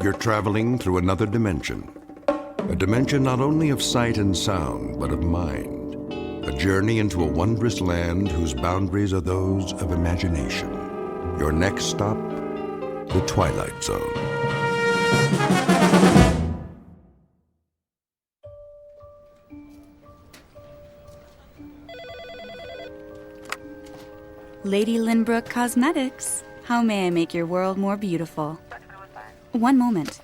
You're traveling through another dimension. A dimension not only of sight and sound, but of mind. A journey into a wondrous land whose boundaries are those of imagination. Your next stop, the Twilight Zone. Lady Lynbrook Cosmetics. How may I make your world more beautiful? One moment.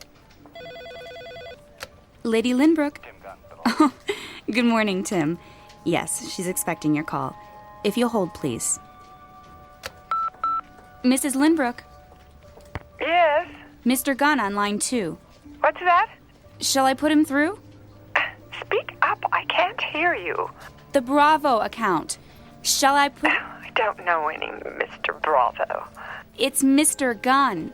Lady Lynbrook. Oh, good morning, Tim. Yes, she's expecting your call. If you'll hold, please. Mrs. Lynbrook. Yes? Mr. Gunn on line 2. What's that? Shall I put him through? Speak up. I can't hear you. The Bravo account. Shall I put... I don't know any Mr. Bravo. It's Mr. Gunn.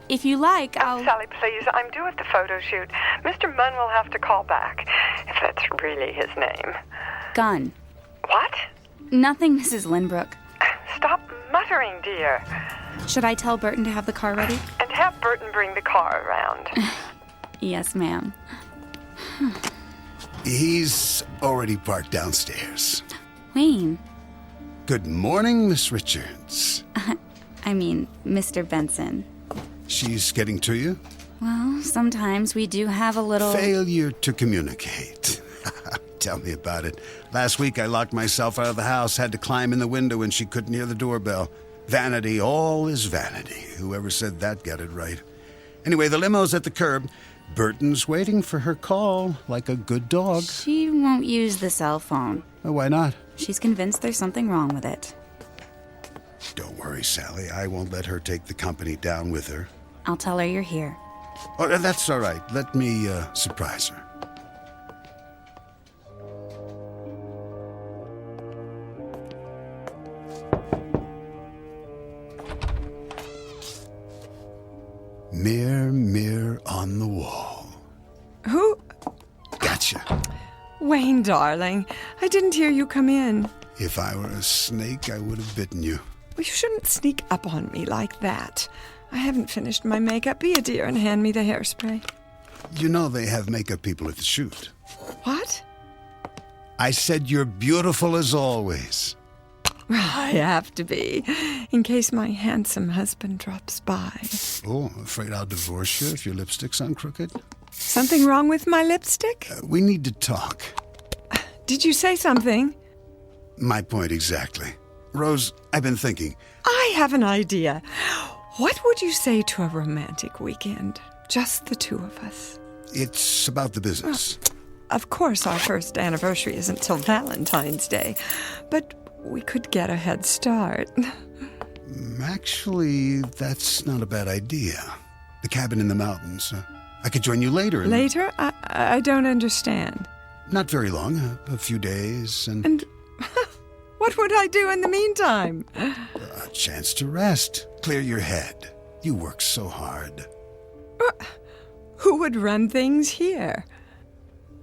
If you like, I'll... Sally, please. I'm due at the photo shoot. Mr. Munn will have to call back, if that's really his name. Gunn. What? Nothing, Mrs. Lynbrook. Stop muttering, dear. Should I tell Burton to have the car ready? And have Burton bring the car around. Yes, ma'am. He's already parked downstairs. Wayne. Good morning, Miss Richards. I mean, Mr. Benson. She's getting to you? Well, sometimes we do have a little... Failure to communicate. Tell me about it. Last week I locked myself out of the house, had to climb in the window, and she couldn't hear the doorbell. Vanity, all is vanity. Whoever said that got it right. Anyway, the limo's at the curb. Burton's waiting for her call, like a good dog. She won't use the cell phone. Oh, why not? She's convinced there's something wrong with it. Don't worry, Sally. I won't let her take the company down with her. I'll tell her you're here. Oh, that's all right. Let me surprise her. Mirror, mirror on the wall. Who? Gotcha. Wayne, darling, I didn't hear you come in. If I were a snake, I would have bitten you. Well, you shouldn't sneak up on me like that. I haven't finished my makeup. Be a dear and hand me the hairspray. You know they have makeup people at the shoot. What? I said you're beautiful as always. I have to be, in case my handsome husband drops by. Oh, I'm afraid I'll divorce you if your lipstick's on crooked. Something wrong with my lipstick? We need to talk. Did you say something? My point exactly. Rose, I've been thinking. I have an idea. What would you say to a romantic weekend? Just the two of us. It's about the business. Of course, our first anniversary isn't till Valentine's Day, but we could get a head start. Actually, that's not a bad idea. The cabin in the mountains. I could join you later. Later? I don't understand. Not very long. A few days and... And what would I do in the meantime? A chance to rest. Clear your head. You work so hard. Who would run things here?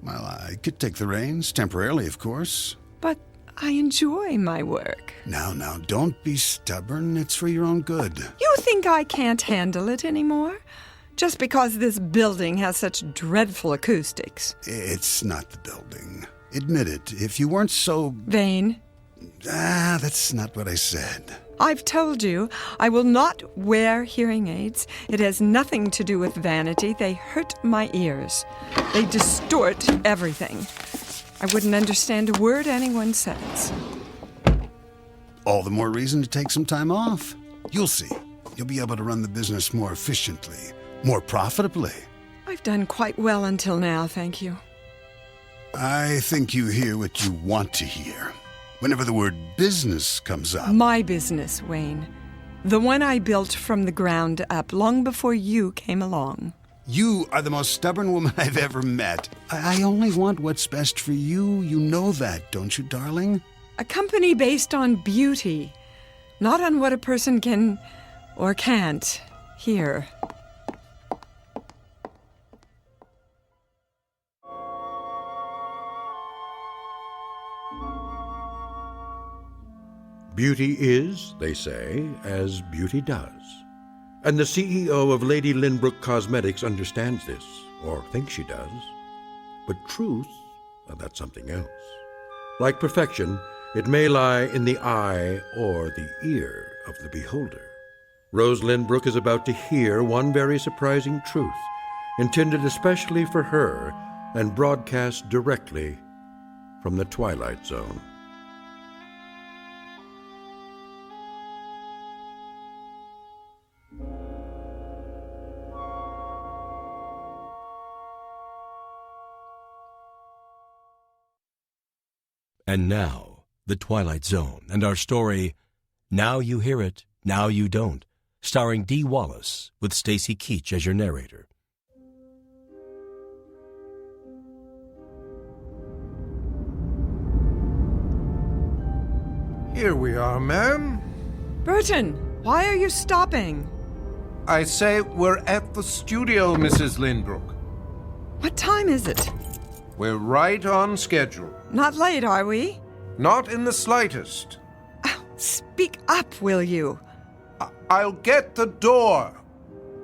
Well, I could take the reins, temporarily, of course. But I enjoy my work. Now, don't be stubborn. It's for your own good. You think I can't handle it anymore? Just because this building has such dreadful acoustics. It's not the building. Admit it. If you weren't so... Vain? That's not what I said. I've told you, I will not wear hearing aids. It has nothing to do with vanity. They hurt my ears. They distort everything. I wouldn't understand a word anyone says. All the more reason to take some time off. You'll see. You'll be able to run the business more efficiently, more profitably. I've done quite well until now, thank you. I think you hear what you want to hear. Whenever the word business comes up. My business, Wayne. The one I built from the ground up long before you came along. You are the most stubborn woman I've ever met. I only want what's best for you. You know that, don't you, darling? A company based on beauty, not on what a person can or can't hear. Beauty is, they say, as beauty does. And the CEO of Lady Lynbrook Cosmetics understands this, or thinks she does. But truth, well, that's something else. Like perfection, it may lie in the eye or the ear of the beholder. Rose Lynbrook is about to hear one very surprising truth, intended especially for her and broadcast directly from the Twilight Zone. And now, The Twilight Zone and our story, Now You Hear It, Now You Don't, starring Dee Wallace with Stacy Keach as your narrator. Here we are, ma'am. Burton, why are you stopping? I say we're at the studio, Mrs. Lynbrook. What time is it? We're right on schedule. Not late, are we? Not in the slightest. Speak up, will you? I'll get the door.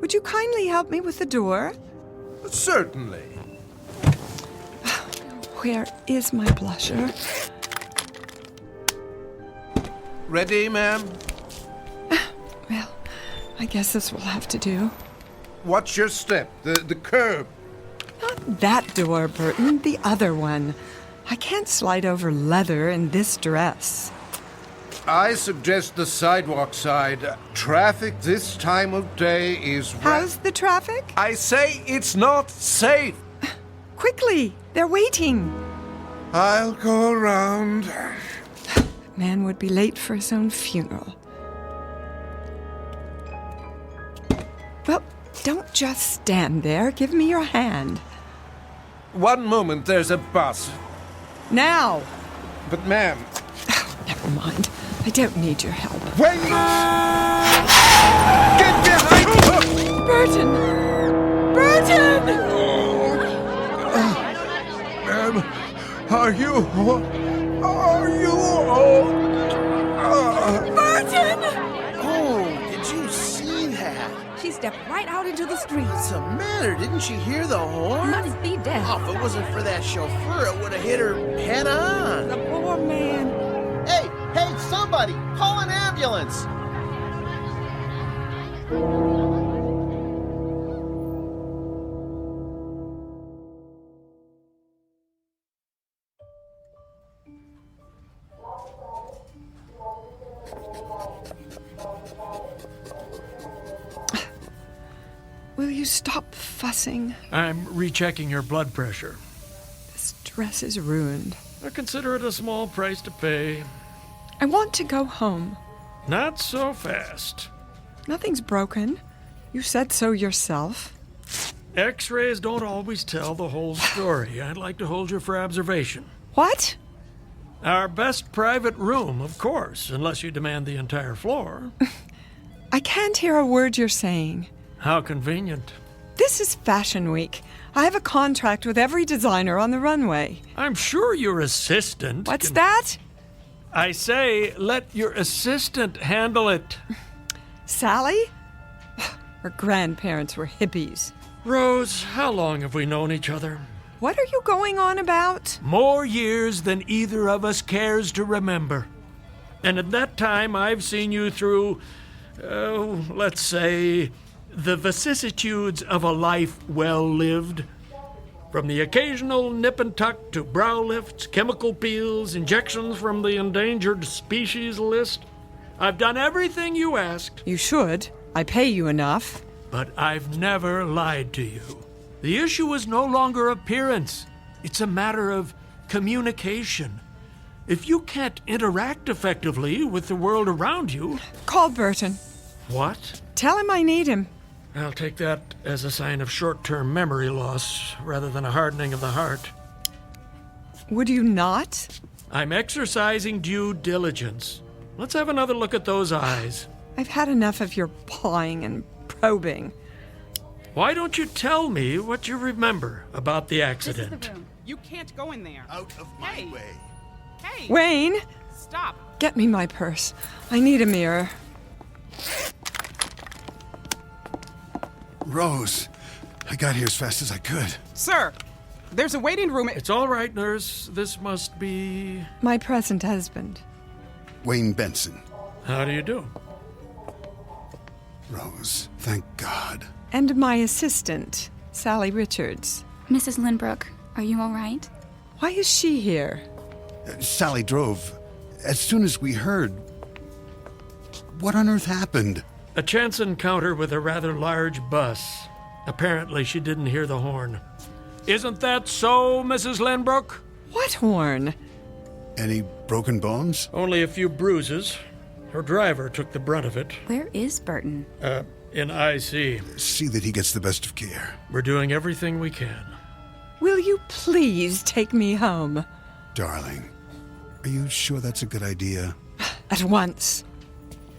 Would you kindly help me with the door? Certainly. Where is my blusher? Ready, ma'am? Well, I guess this will have to do. Watch your step, the curb. Not that door, Burton, the other one. I can't slide over leather in this dress. I suggest the sidewalk side. Traffic this time of day is... How's the traffic? I say it's not safe. Quickly, they're waiting. I'll go around. Man would be late for his own funeral. Well, don't just stand there. Give me your hand. One moment, there's a bus. Now! But ma'am... Never mind. I don't need your help. Wait! Get behind me! Burton! Burton! Ma'am, are you... Are you all... Burton! Oh, did you see that? She stepped right out into the street. What's the matter? Didn't she hear the horn? Must be deaf. Oh, if it wasn't for that chauffeur, it would have hit her head on. The poor man. Hey, somebody! Call an ambulance! Will you stop fussing? I'm rechecking your blood pressure. This dress is ruined. I consider it a small price to pay. I want to go home. Not so fast. Nothing's broken. You said so yourself. X-rays don't always tell the whole story. I'd like to hold you for observation. What? Our best private room, of course, unless you demand the entire floor. I can't hear a word you're saying. How convenient. This is Fashion Week. I have a contract with every designer on the runway. I'm sure your assistant... What's that? I say, let your assistant handle it. Sally? Her grandparents were hippies. Rose, how long have we known each other? What are you going on about? More years than either of us cares to remember. And at that time, I've seen you through, let's say, the vicissitudes of a life well lived. From the occasional nip and tuck to brow lifts, chemical peels, injections from the endangered species list. I've done everything you asked. You should. I pay you enough. But I've never lied to you. The issue is no longer appearance. It's a matter of communication. If you can't interact effectively with the world around you... Call Burton. What? Tell him I need him. I'll take that as a sign of short-term memory loss rather than a hardening of the heart. Would you not? I'm exercising due diligence. Let's have another look at those eyes. I've had enough of your pawing and probing. Why don't you tell me what you remember about the accident? This is the room. You can't go in there. Out of my way. Hey! Wayne! Stop! Get me my purse. I need a mirror. Rose, I got here as fast as I could. Sir, there's a waiting room. It's all right, nurse. This must be... My present husband. Wayne Benson. How do you do? Rose, thank God. And my assistant, Sally Richards. Mrs. Lindbrook, are you all right? Why is she here? Sally drove. As soon as we heard... What on earth happened? A chance encounter with a rather large bus. Apparently she didn't hear the horn. Isn't that so, Mrs. Lindbrook? What horn? Any broken bones? Only a few bruises. Her driver took the brunt of it. Where is Burton? In IC. See that he gets the best of care. We're doing everything we can. Will you please take me home? Darling, are you sure that's a good idea? At once.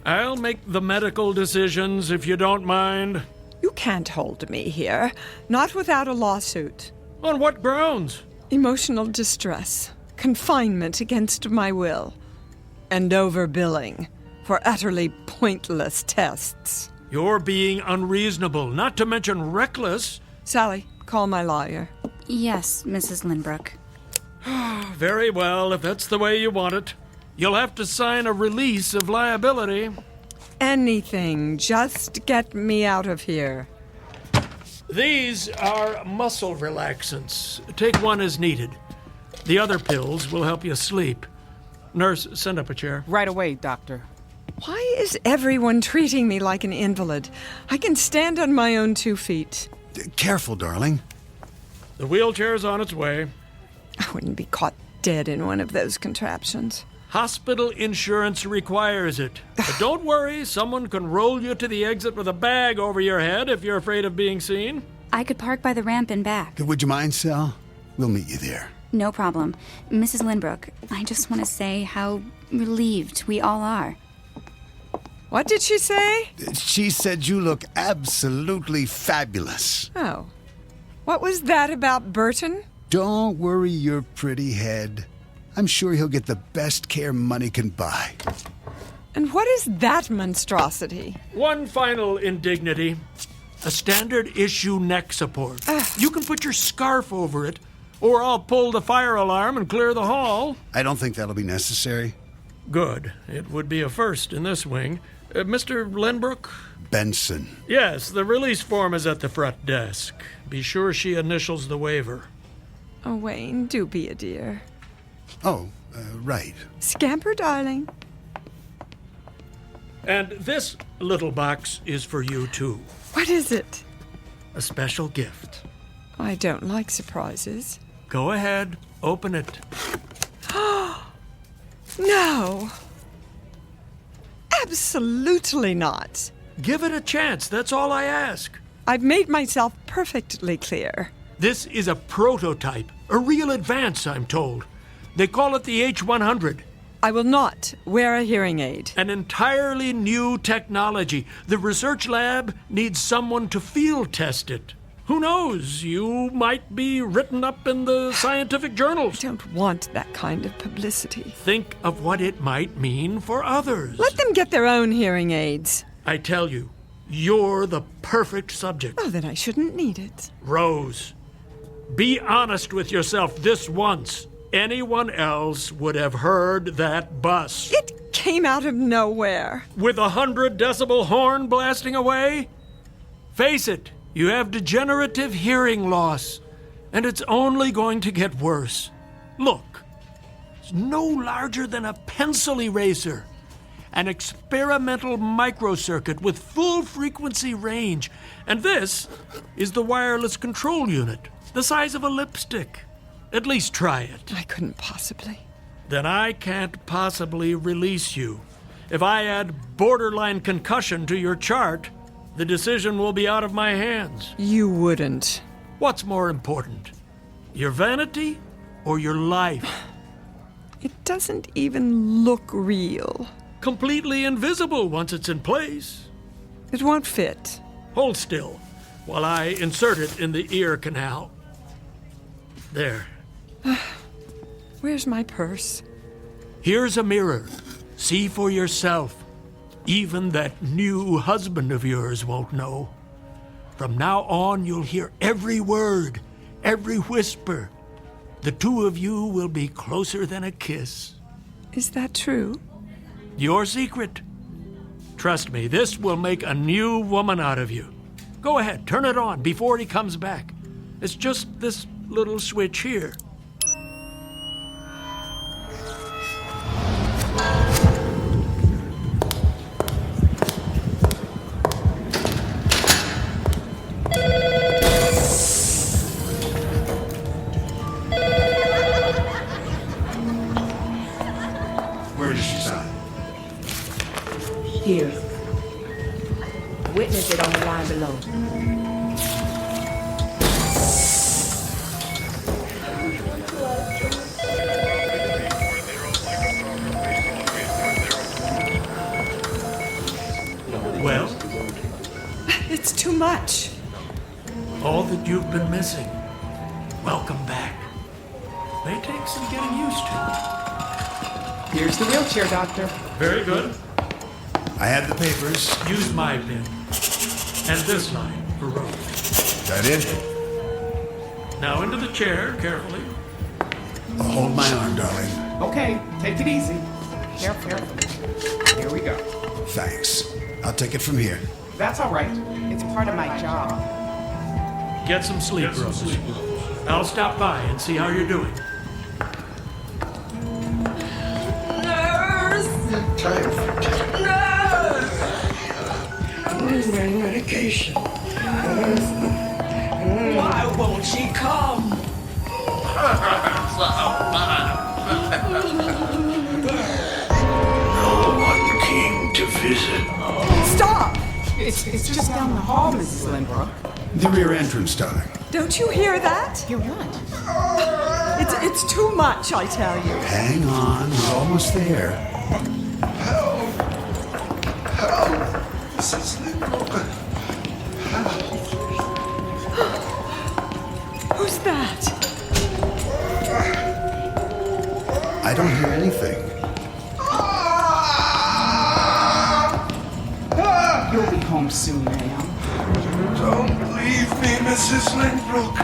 I'll make the medical decisions if you don't mind. You can't hold me here. Not without a lawsuit. On what grounds? Emotional distress. Confinement against my will. And overbilling for utterly pointless tests. You're being unreasonable, not to mention reckless. Sally, call my lawyer. Yes, Mrs. Lindbrook. Very well, if that's the way you want it. You'll have to sign a release of liability. Anything, just get me out of here. These are muscle relaxants. Take one as needed. The other pills will help you sleep. Nurse, send up a chair. Right away, doctor. Why is everyone treating me like an invalid? I can stand on my own 2 feet. Careful, darling. The wheelchair's on its way. I wouldn't be caught dead in one of those contraptions. Hospital insurance requires it. But don't worry, someone can roll you to the exit with a bag over your head if you're afraid of being seen. I could park by the ramp and back. Would you mind, Sal? We'll meet you there. No problem. Mrs. Lindbrook, I just want to say how relieved we all are. What did she say? She said you look absolutely fabulous. Oh. What was that about Burton? Don't worry your pretty head. I'm sure he'll get the best care money can buy. And what is that monstrosity? One final indignity. A standard issue neck support. You can put your scarf over it, or I'll pull the fire alarm and clear the hall. I don't think that'll be necessary. Good. It would be a first in this wing. Mr. Lindbrook? Benson. Yes, the release form is at the front desk. Be sure she initials the waiver. Oh, Wayne, do be a dear. Oh, right. Scamper, darling. And this little box is for you, too. What is it? A special gift. I don't like surprises. Go ahead, open it. No. Absolutely not. Give it a chance, that's all I ask. I've made myself perfectly clear. This is a prototype, a real advance, I'm told. They call it the H100. I will not wear a hearing aid. An entirely new technology. The research lab needs someone to field test it. Who knows? You might be written up in the scientific journals. I don't want that kind of publicity. Think of what it might mean for others. Let them get their own hearing aids. I tell you, you're the perfect subject. Oh, then I shouldn't need it. Rose, be honest with yourself this once. Anyone else would have heard that bus. It came out of nowhere. With 100 decibel horn blasting away? Face it, you have degenerative hearing loss, and it's only going to get worse. Look, it's no larger than a pencil eraser. An experimental microcircuit with full frequency range. And this is the wireless control unit, the size of a lipstick. At least try it. I couldn't possibly. Then I can't possibly release you. If I add borderline concussion to your chart, the decision will be out of my hands. You wouldn't. What's more important? Your vanity or your life? It doesn't even look real. Completely invisible once it's in place. It won't fit. Hold still while I insert it in the ear canal. There. Where's my purse? Here's a mirror. See for yourself. Even that new husband of yours won't know. From now on, you'll hear every word, every whisper. The two of you will be closer than a kiss. Is that true? Your secret. Trust me, this will make a new woman out of you. Go ahead, turn it on before he comes back. It's just this little switch here. Where does she sign? Here. Witness it on the line below. Well, It's too much. all that you've been missing. Welcome back. May take some getting used to. Here's the wheelchair, Doctor. Very good. I have the papers. Use my pen. And this line for Rose. That it? Now into the chair, carefully. Hold my arm, darling. Okay, take it easy. Careful. Here we go. Thanks. I'll take it from here. That's all right. It's part of my job. Get some sleep, Rose. I'll stop by and see how you're doing. Where's my medication? Why won't she come? No one came to visit. Stop! It's just down the hall, Mrs. Lindbrook. The rear entrance, darling. Don't you hear that? Hear what? It's too much, I tell you. Hang on, we're almost there. Mrs. Lindbrook. Who's that? I don't hear anything. You'll be home soon, ma'am. Don't leave me, Mrs. Lindbrook.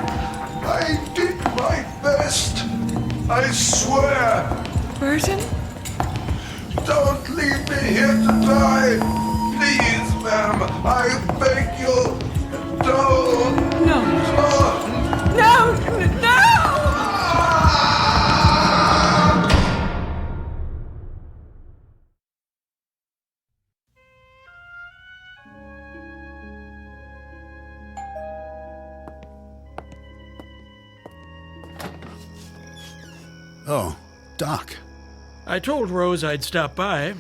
I did my best. I swear. Burton? Don't leave me here to die. Please, ma'am. I beg you. Don't. No. Don't. No! No! Oh, Doc. I told Rose I'd stop by.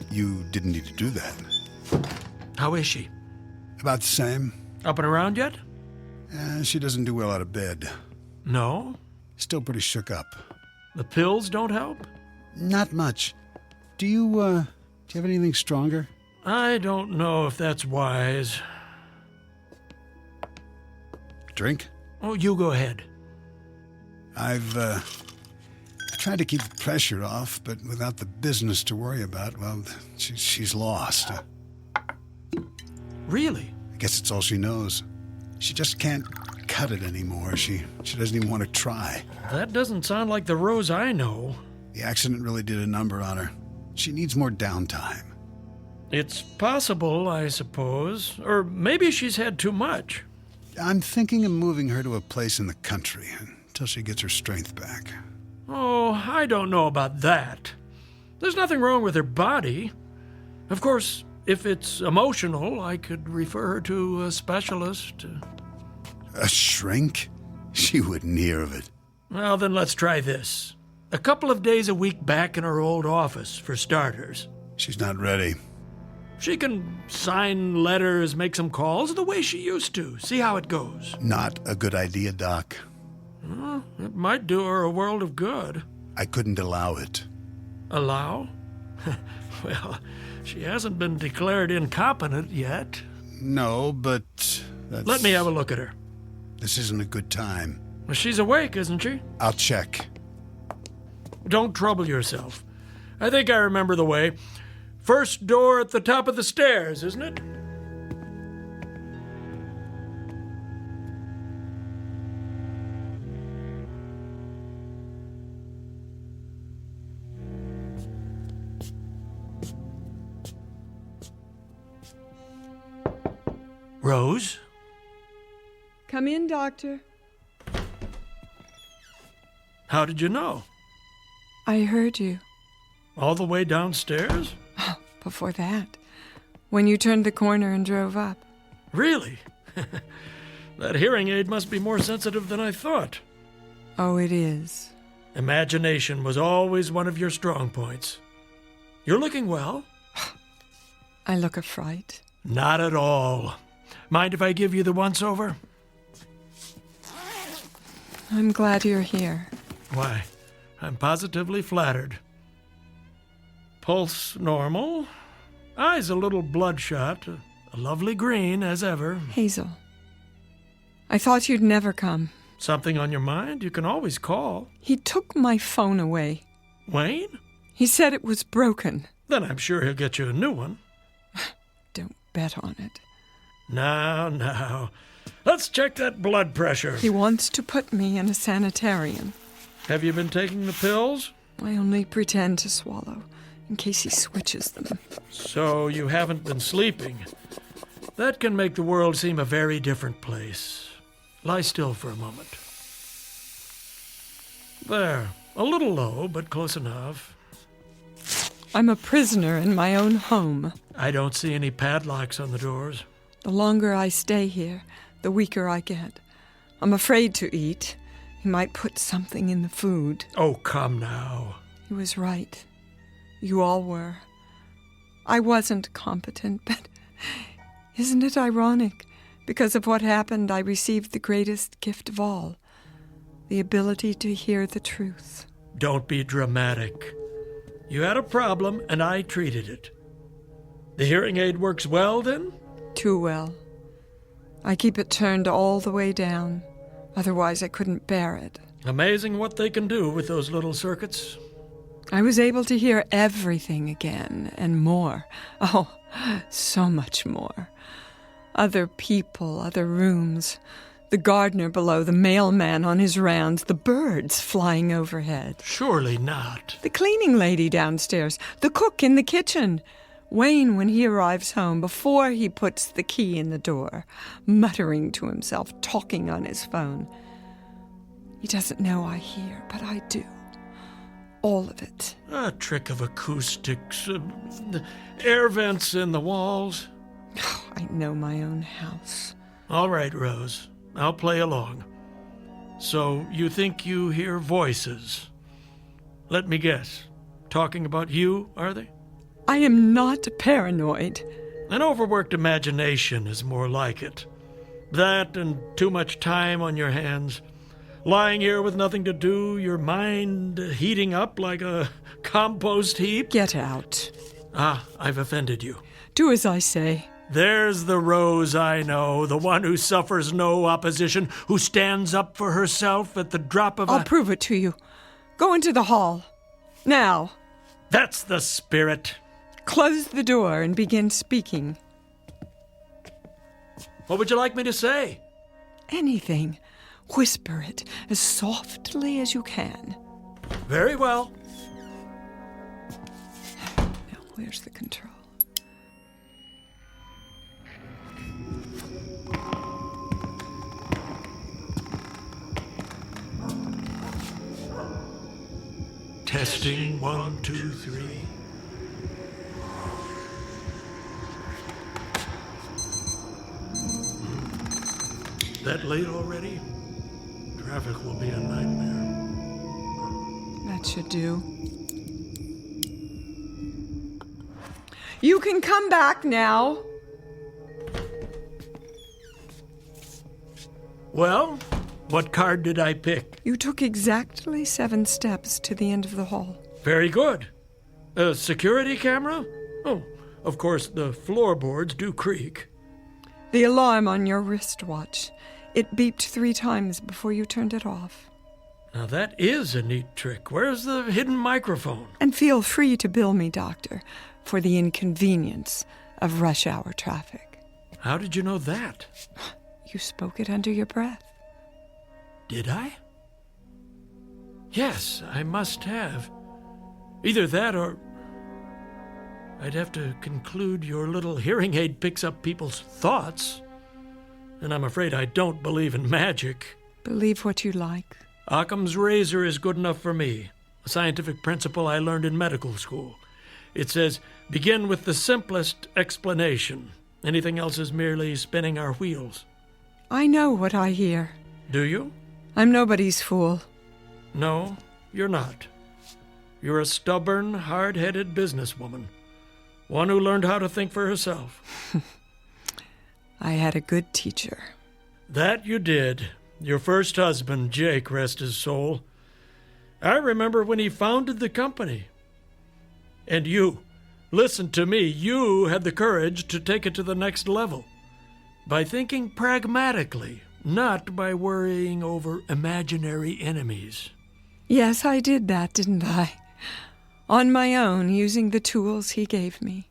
You didn't need to do that. How is she? About the same. Up and around yet? She doesn't do well out of bed. No. Still pretty shook up. The pills don't help? Not much. Do you have anything stronger? I don't know if that's wise. Drink? Oh, you go ahead. I've tried to keep the pressure off, but without the business to worry about, well, she's lost. Really? I guess it's all she knows. She just can't cut it anymore. She doesn't even want to try. That doesn't sound like the Rose I know. The accident really did a number on her. She needs more downtime. It's possible, I suppose. Or maybe she's had too much. I'm thinking of moving her to a place in the country until she gets her strength back. Oh, I don't know about that. There's nothing wrong with her body. Of course, if it's emotional, I could refer her to a specialist. A shrink? She wouldn't hear of it. Well, then let's try this. A couple of days a week back in her old office, for starters. She's not ready. She can sign letters, make some calls the way she used to. See how it goes. Not a good idea, Doc. Well, it might do her a world of good. I couldn't allow it. Allow? Well, she hasn't been declared incompetent yet. No, but that's... Let me have a look at her. This isn't a good time. Well, she's awake, isn't she? I'll check. Don't trouble yourself. I think I remember the way. First door at the top of the stairs, isn't it? Rose? Come in, Doctor. How did you know? I heard you. All the way downstairs? Before that, when you turned the corner and drove up. Really? That hearing aid must be more sensitive than I thought. Oh, it is. Imagination was always one of your strong points. You're looking well. I look a fright. Not at all. Mind if I give you the once-over? I'm glad you're here. Why, I'm positively flattered. Pulse normal. Eyes a little bloodshot. A lovely green, as ever. Hazel, I thought you'd never come. Something on your mind? You can always call. He took my phone away. Wayne? He said it was broken. Then I'm sure he'll get you a new one. Don't bet on it. Now. Let's check that blood pressure. He wants to put me in a sanitarium. Have you been taking the pills? I only pretend to swallow, in case he switches them. So you haven't been sleeping. That can make the world seem a very different place. Lie still for a moment. There. A little low, but close enough. I'm a prisoner in my own home. I don't see any padlocks on the doors. The longer I stay here, the weaker I get. I'm afraid to eat. He might put something in the food. Oh, come now. He was right. You all were. I wasn't competent, but isn't it ironic? Because of what happened, I received the greatest gift of all, the ability to hear the truth. Don't be dramatic. You had a problem, and I treated it. The hearing aid works well, then? Too well. I keep it turned all the way down. Otherwise, I couldn't bear it. Amazing what they can do with those little circuits. I was able to hear everything again, and more. Oh, so much more. Other people, other rooms. The gardener below, the mailman on his rounds, the birds flying overhead. Surely not. The cleaning lady downstairs, the cook in the kitchen. Wayne, when he arrives home, before he puts the key in the door, muttering to himself, talking on his phone. He doesn't know I hear, but I do. All of it. A trick of acoustics, air vents in the walls. I know my own house. All right, Rose. I'll play along. So you think you hear voices? Let me guess. Talking about you, are they? I am not paranoid. An overworked imagination is more like it. That and too much time on your hands. Lying here with nothing to do, your mind heating up like a compost heap. Get out. Ah, I've offended you. Do as I say. There's the Rose I know, the one who suffers no opposition, who stands up for herself at the drop of I'll prove it to you. Go into the hall. Now. That's the spirit. Close the door and begin speaking. What would you like me to say? Anything. Whisper it as softly as you can. Very well. Now, where's the control? Testing 1, 2, 3. That late already? Traffic will be a nightmare. That should do. You can come back now. Well, what card did I pick? You took exactly 7 steps to the end of the hall. Very good. A security camera? Oh, of course, the floorboards do creak. The alarm on your wristwatch. It beeped 3 times before you turned it off. Now that is a neat trick. Where's the hidden microphone? And feel free to bill me, Doctor, for the inconvenience of rush hour traffic. How did you know that? You spoke it under your breath. Did I? Yes, I must have. Either that or I'd have to conclude your little hearing aid picks up people's thoughts. and I'm afraid I don't believe in magic. Believe what you like. Occam's razor is good enough for me, a scientific principle I learned in medical school. It says, begin with the simplest explanation. Anything else is merely spinning our wheels. I know what I hear. Do you? I'm nobody's fool. No, you're not. You're a stubborn, hard-headed businesswoman. One who learned how to think for herself. I had a good teacher. That you did. Your first husband, Jake, rest his soul. I remember when he founded the company. And you, listen to me, you had the courage to take it to the next level. By thinking pragmatically, not by worrying over imaginary enemies. Yes, I did that, didn't I? On my own, using the tools he gave me.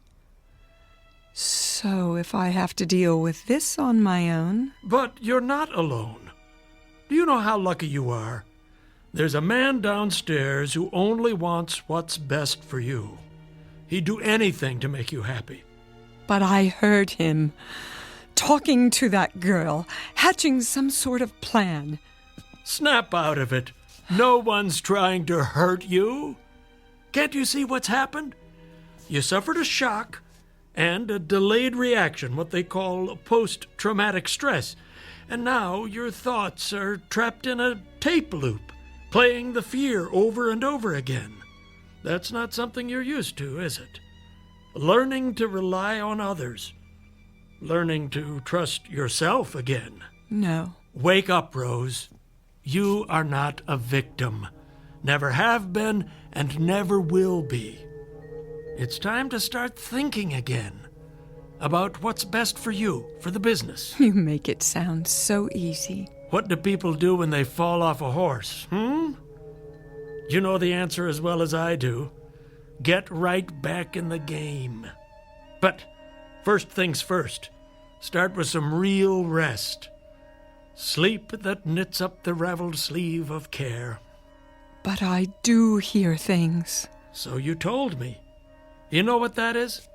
So if I have to deal with this on my own... But you're not alone. Do you know how lucky you are? There's a man downstairs who only wants what's best for you. He'd do anything to make you happy. But I heard him talking to that girl, hatching some sort of plan. Snap out of it. No one's trying to hurt you. Can't you see what's happened? You suffered a shock and a delayed reaction, what they call post-traumatic stress. And now your thoughts are trapped in a tape loop, playing the fear over and over again. That's not something you're used to, is it? Learning to rely on others. Learning to trust yourself again. No. Wake up, Rose. You are not a victim. Never have been and never will be. It's time to start thinking again about what's best for you, for the business. You make it sound so easy. What do people do when they fall off a horse, You know the answer as well as I do. Get right back in the game. But first things first. Start with some real rest. Sleep that knits up the raveled sleeve of care. But I do hear things. So you told me. You know what that is?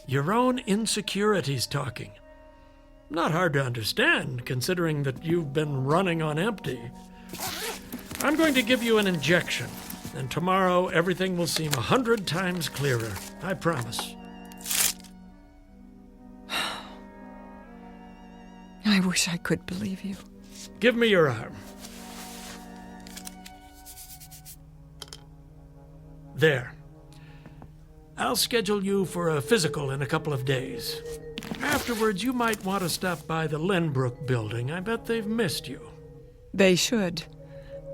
Your own insecurities talking. Not hard to understand, considering that you've been running on empty. I'm going to give you an injection, and tomorrow everything will seem 100 times clearer. I promise. I wish I could believe you. Give me your arm. There. I'll schedule you for a physical in a couple of days. Afterwards, you might want to stop by the Lynbrook building. I bet they've missed you. They should.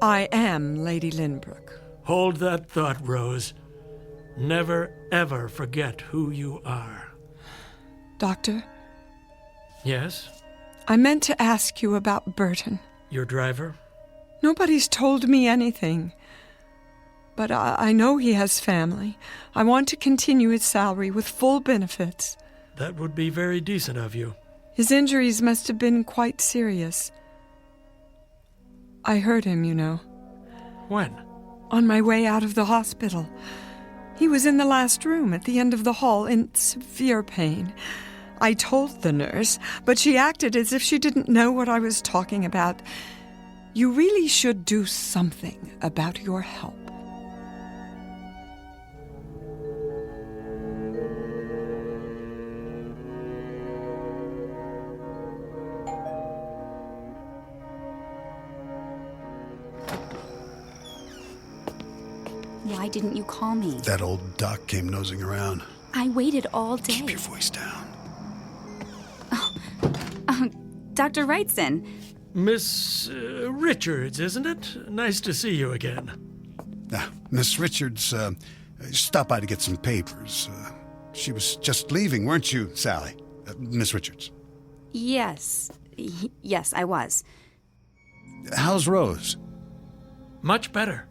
I am Lady Lynbrook. Hold that thought, Rose. Never, ever forget who you are. Doctor? Yes? I meant to ask you about Burton. Your driver? Nobody's told me anything. But I know he has family. I want to continue his salary with full benefits. That would be very decent of you. His injuries must have been quite serious. I heard him, you know. When? On my way out of the hospital. He was in the last room at the end of the hall in severe pain. I told the nurse, but she acted as if she didn't know what I was talking about. You really should do something about your health. Why didn't you call me? That old duck came nosing around. I waited all day. Keep your voice down. Dr. Wrightson. Miss Richards, isn't it? Nice to see you again. Miss Richards stopped by to get some papers. She was just leaving, weren't you, Sally? Miss Richards. Yes. Yes, I was. How's Rose? Much better.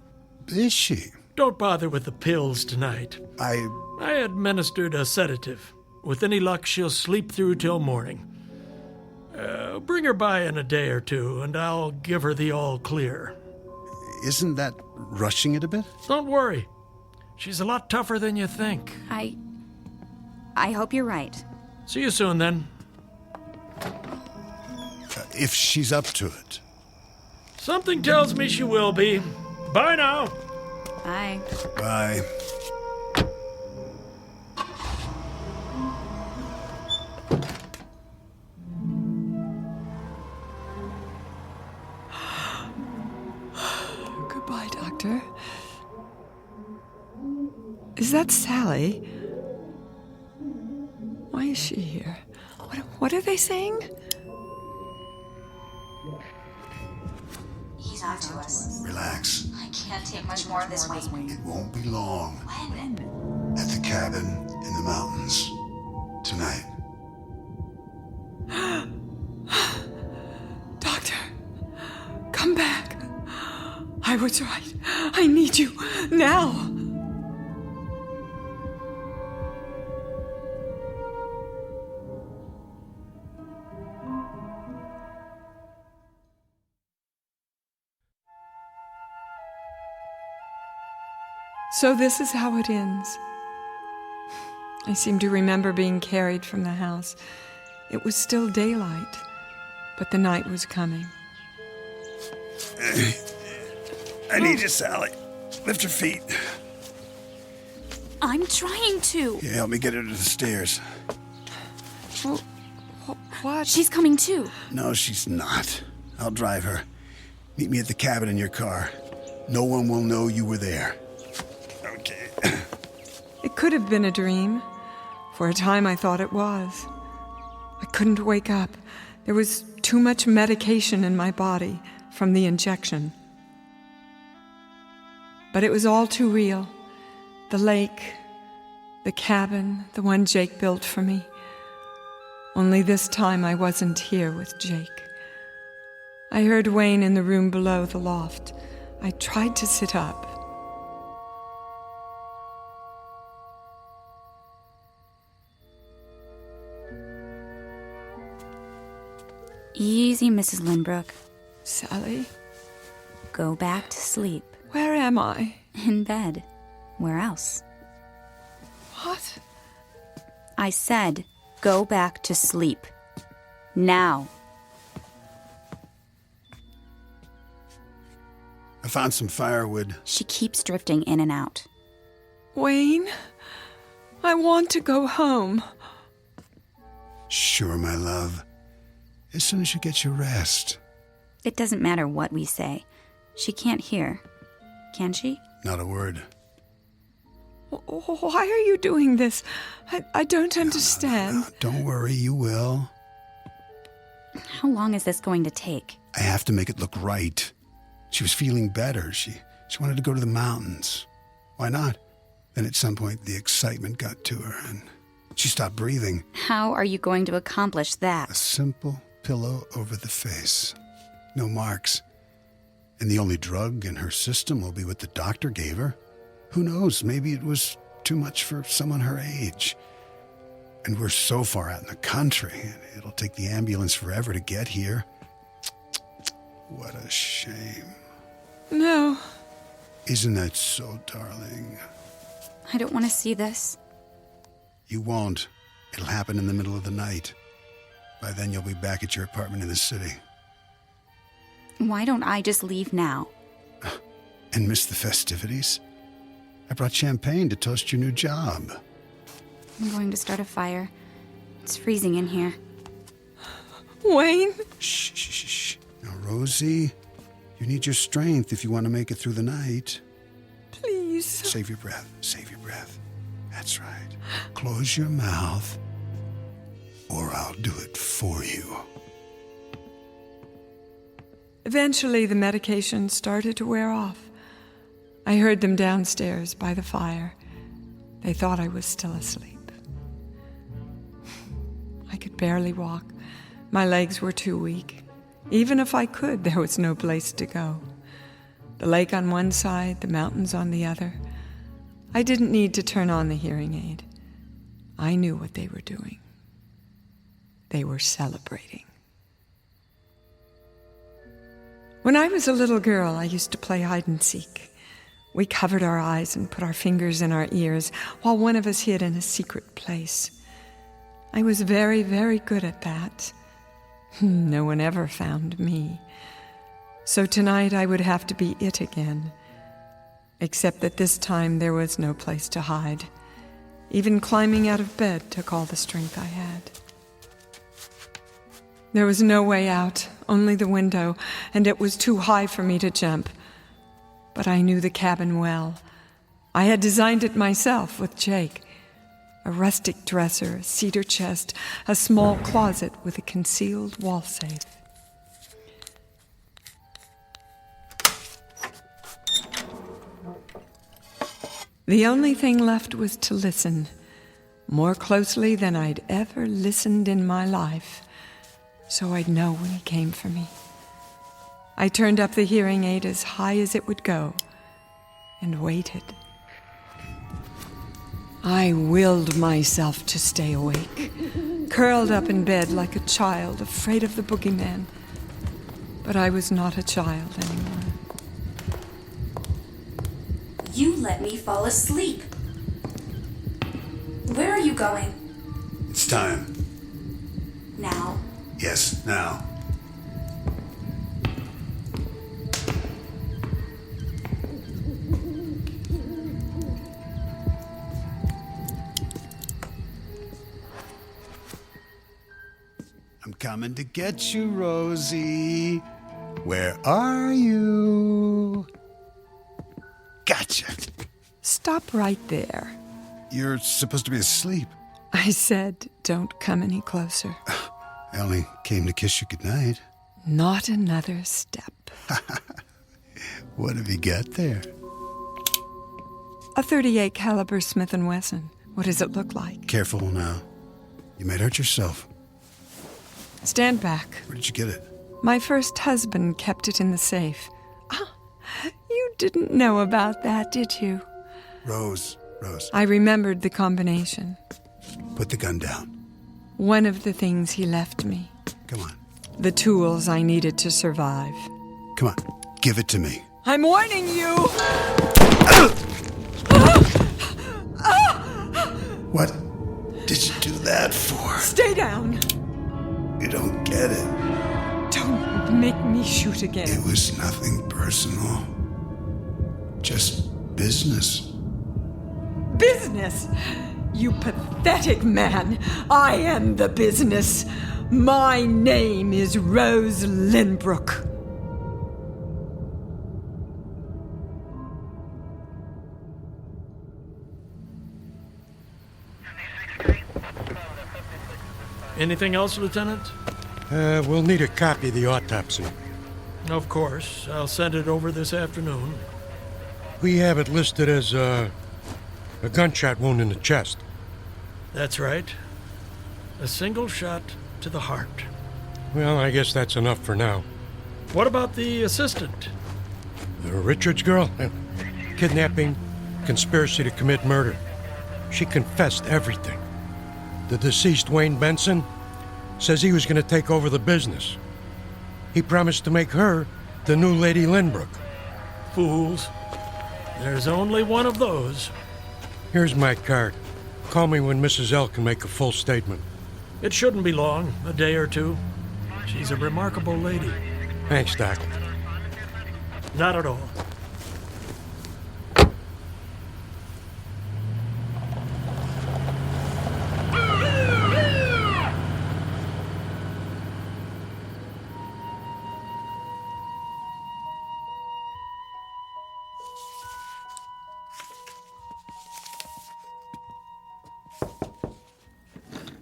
Is she? Don't bother with the pills tonight. I administered a sedative. With any luck, she'll sleep through till morning. Bring her by in a day or two, and I'll give her the all clear. Isn't that rushing it a bit? Don't worry. She's a lot tougher than you think. I hope you're right. See you soon, then. if she's up to it. Something tells me she will be. Bye now. Bye. Bye. Goodbye, Doctor. Is that Sally? Why is she here? What are they saying? He's on to us. Relax. I can't take much more of this weight. It won't be long. When? At the cabin in the mountains. Tonight. Doctor, come back. I was right. I need you now. So this is how it ends. I seem to remember being carried from the house. It was still daylight, but the night was coming. I need you, Sally. Lift her feet. I'm trying to. Yeah, help me get her to the stairs. What? She's coming too. No, she's not. I'll drive her. Meet me at the cabin in your car. No one will know you were there. Okay. It could have been a dream. For a time I thought it was. I couldn't wake up. There was too much medication in my body from the injection. But it was all too real. The lake, the cabin, the one Jake built for me. Only this time I wasn't here with Jake. I heard Wayne in the room below the loft. I tried to sit up. Easy, Mrs. Lindbrook. Sally? Go back to sleep. Where am I? In bed. Where else? What? I said, go back to sleep. Now. I found some firewood. She keeps drifting in and out. Wayne, I want to go home. Sure, my love. As soon as you get your rest. It doesn't matter what we say. She can't hear. Can she? Not a word. Why are you doing this? I don't understand. No, don't worry, you will. How long is this going to take? I have to make it look right. She was feeling better. She wanted to go to the mountains. Why not? Then at some point the excitement got to her and she stopped breathing. How are you going to accomplish that? A simple pillow over the face. No marks. And the only drug in her system will be what the doctor gave her. Who knows? Maybe it was too much for someone her age. And we're so far out in the country. It'll take the ambulance forever to get here. What a shame. No. Isn't that so, darling? I don't want to see this. You won't. It'll happen in the middle of the night. By then you'll be back at your apartment in the city. Why don't I just leave now? And miss the festivities? I brought champagne to toast your new job. I'm going to start a fire. It's freezing in here. Wayne? Shh. Now, Rosie, you need your strength if you want to make it through the night. Please. Save your breath. That's right. Close your mouth, or I'll do it for you. Eventually, the medication started to wear off. I heard them downstairs by the fire. They thought I was still asleep. I could barely walk. My legs were too weak. Even if I could, there was no place to go. The lake on one side, the mountains on the other. I didn't need to turn on the hearing aid. I knew what they were doing. They were celebrating. When I was a little girl, I used to play hide and seek. We covered our eyes and put our fingers in our ears while one of us hid in a secret place. I was very, very good at that. No one ever found me. So tonight I would have to be it again. Except that this time there was no place to hide. Even climbing out of bed took all the strength I had. There was no way out, only the window, and it was too high for me to jump. But I knew the cabin well. I had designed it myself with Jake. A rustic dresser, a cedar chest, a small closet with a concealed wall safe. The only thing left was to listen, more closely than I'd ever listened in my life, so I'd know when he came for me. I turned up the hearing aid as high as it would go, and waited. I willed myself to stay awake, curled up in bed like a child, afraid of the boogeyman. But I was not a child anymore. You let me fall asleep. Where are you going? It's time. Now. Yes, now. I'm coming to get you, Rosie. Where are you? Gotcha. Stop right there. You're supposed to be asleep. I said, don't come any closer. I only came to kiss you goodnight. Not another step. What have you got there? A .38 caliber Smith & Wesson. What does it look like? Careful now. You might hurt yourself. Stand back. Where did you get it? My first husband kept it in the safe. Ah, you didn't know about that, did you? Rose. I remembered the combination. Put the gun down. One of the things he left me. Come on. The tools I needed to survive. Come on. Give it to me. I'm warning you! What did you do that for? Stay down! You don't get it. Don't make me shoot again. It was nothing personal. Just business. Business? You pathetic man. I am the business. My name is Rose Lynbrook. Anything else, Lieutenant? We'll need a copy of the autopsy. Of course. I'll send it over this afternoon. We have it listed as a gunshot wound in the chest. That's right. A single shot to the heart. Well, I guess that's enough for now. What about the assistant? The Richards girl? Kidnapping, conspiracy to commit murder. She confessed everything. The deceased Wayne Benson says he was going to take over the business. He promised to make her the new Lady Lynbrook. Fools. There's only one of those. Here's my card. Call me when Mrs. L can make a full statement. It shouldn't be long, a day or two. She's a remarkable lady. Thanks, Doc. Not at all.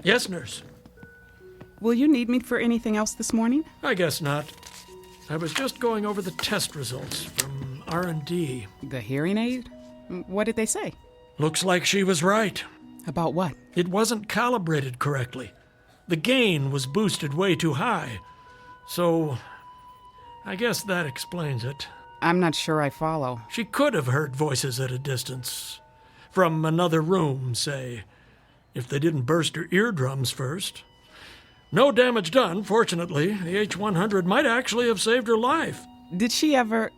Yes, nurse. Will you need me for anything else this morning? I guess not. I was just going over the test results from R&D. The hearing aid? What did they say? Looks like she was right. About what? It wasn't calibrated correctly. The gain was boosted way too high. So, I guess that explains it. I'm not sure I follow. She could have heard voices at a distance. From another room, say. If they didn't burst her eardrums first. No damage done, fortunately. The H-100 might actually have saved her life. Did she ever...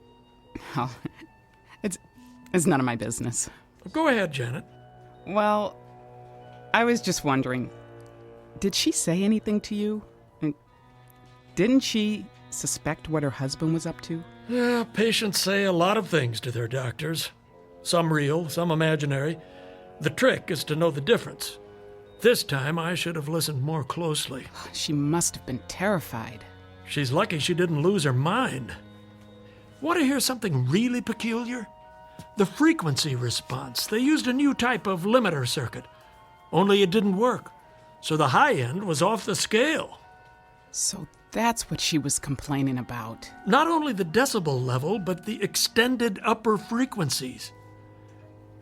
Oh, it's none of my business. Go ahead, Janet. Well, I was just wondering, did she say anything to you? Didn't she suspect what her husband was up to? Yeah, patients say a lot of things to their doctors. Some real, some imaginary. The trick is to know the difference. This time I should have listened more closely. She must have been terrified. She's lucky she didn't lose her mind. Want to hear something really peculiar? The frequency response. They used a new type of limiter circuit. Only it didn't work. So the high end was off the scale. So that's what she was complaining about. Not only the decibel level, but the extended upper frequencies.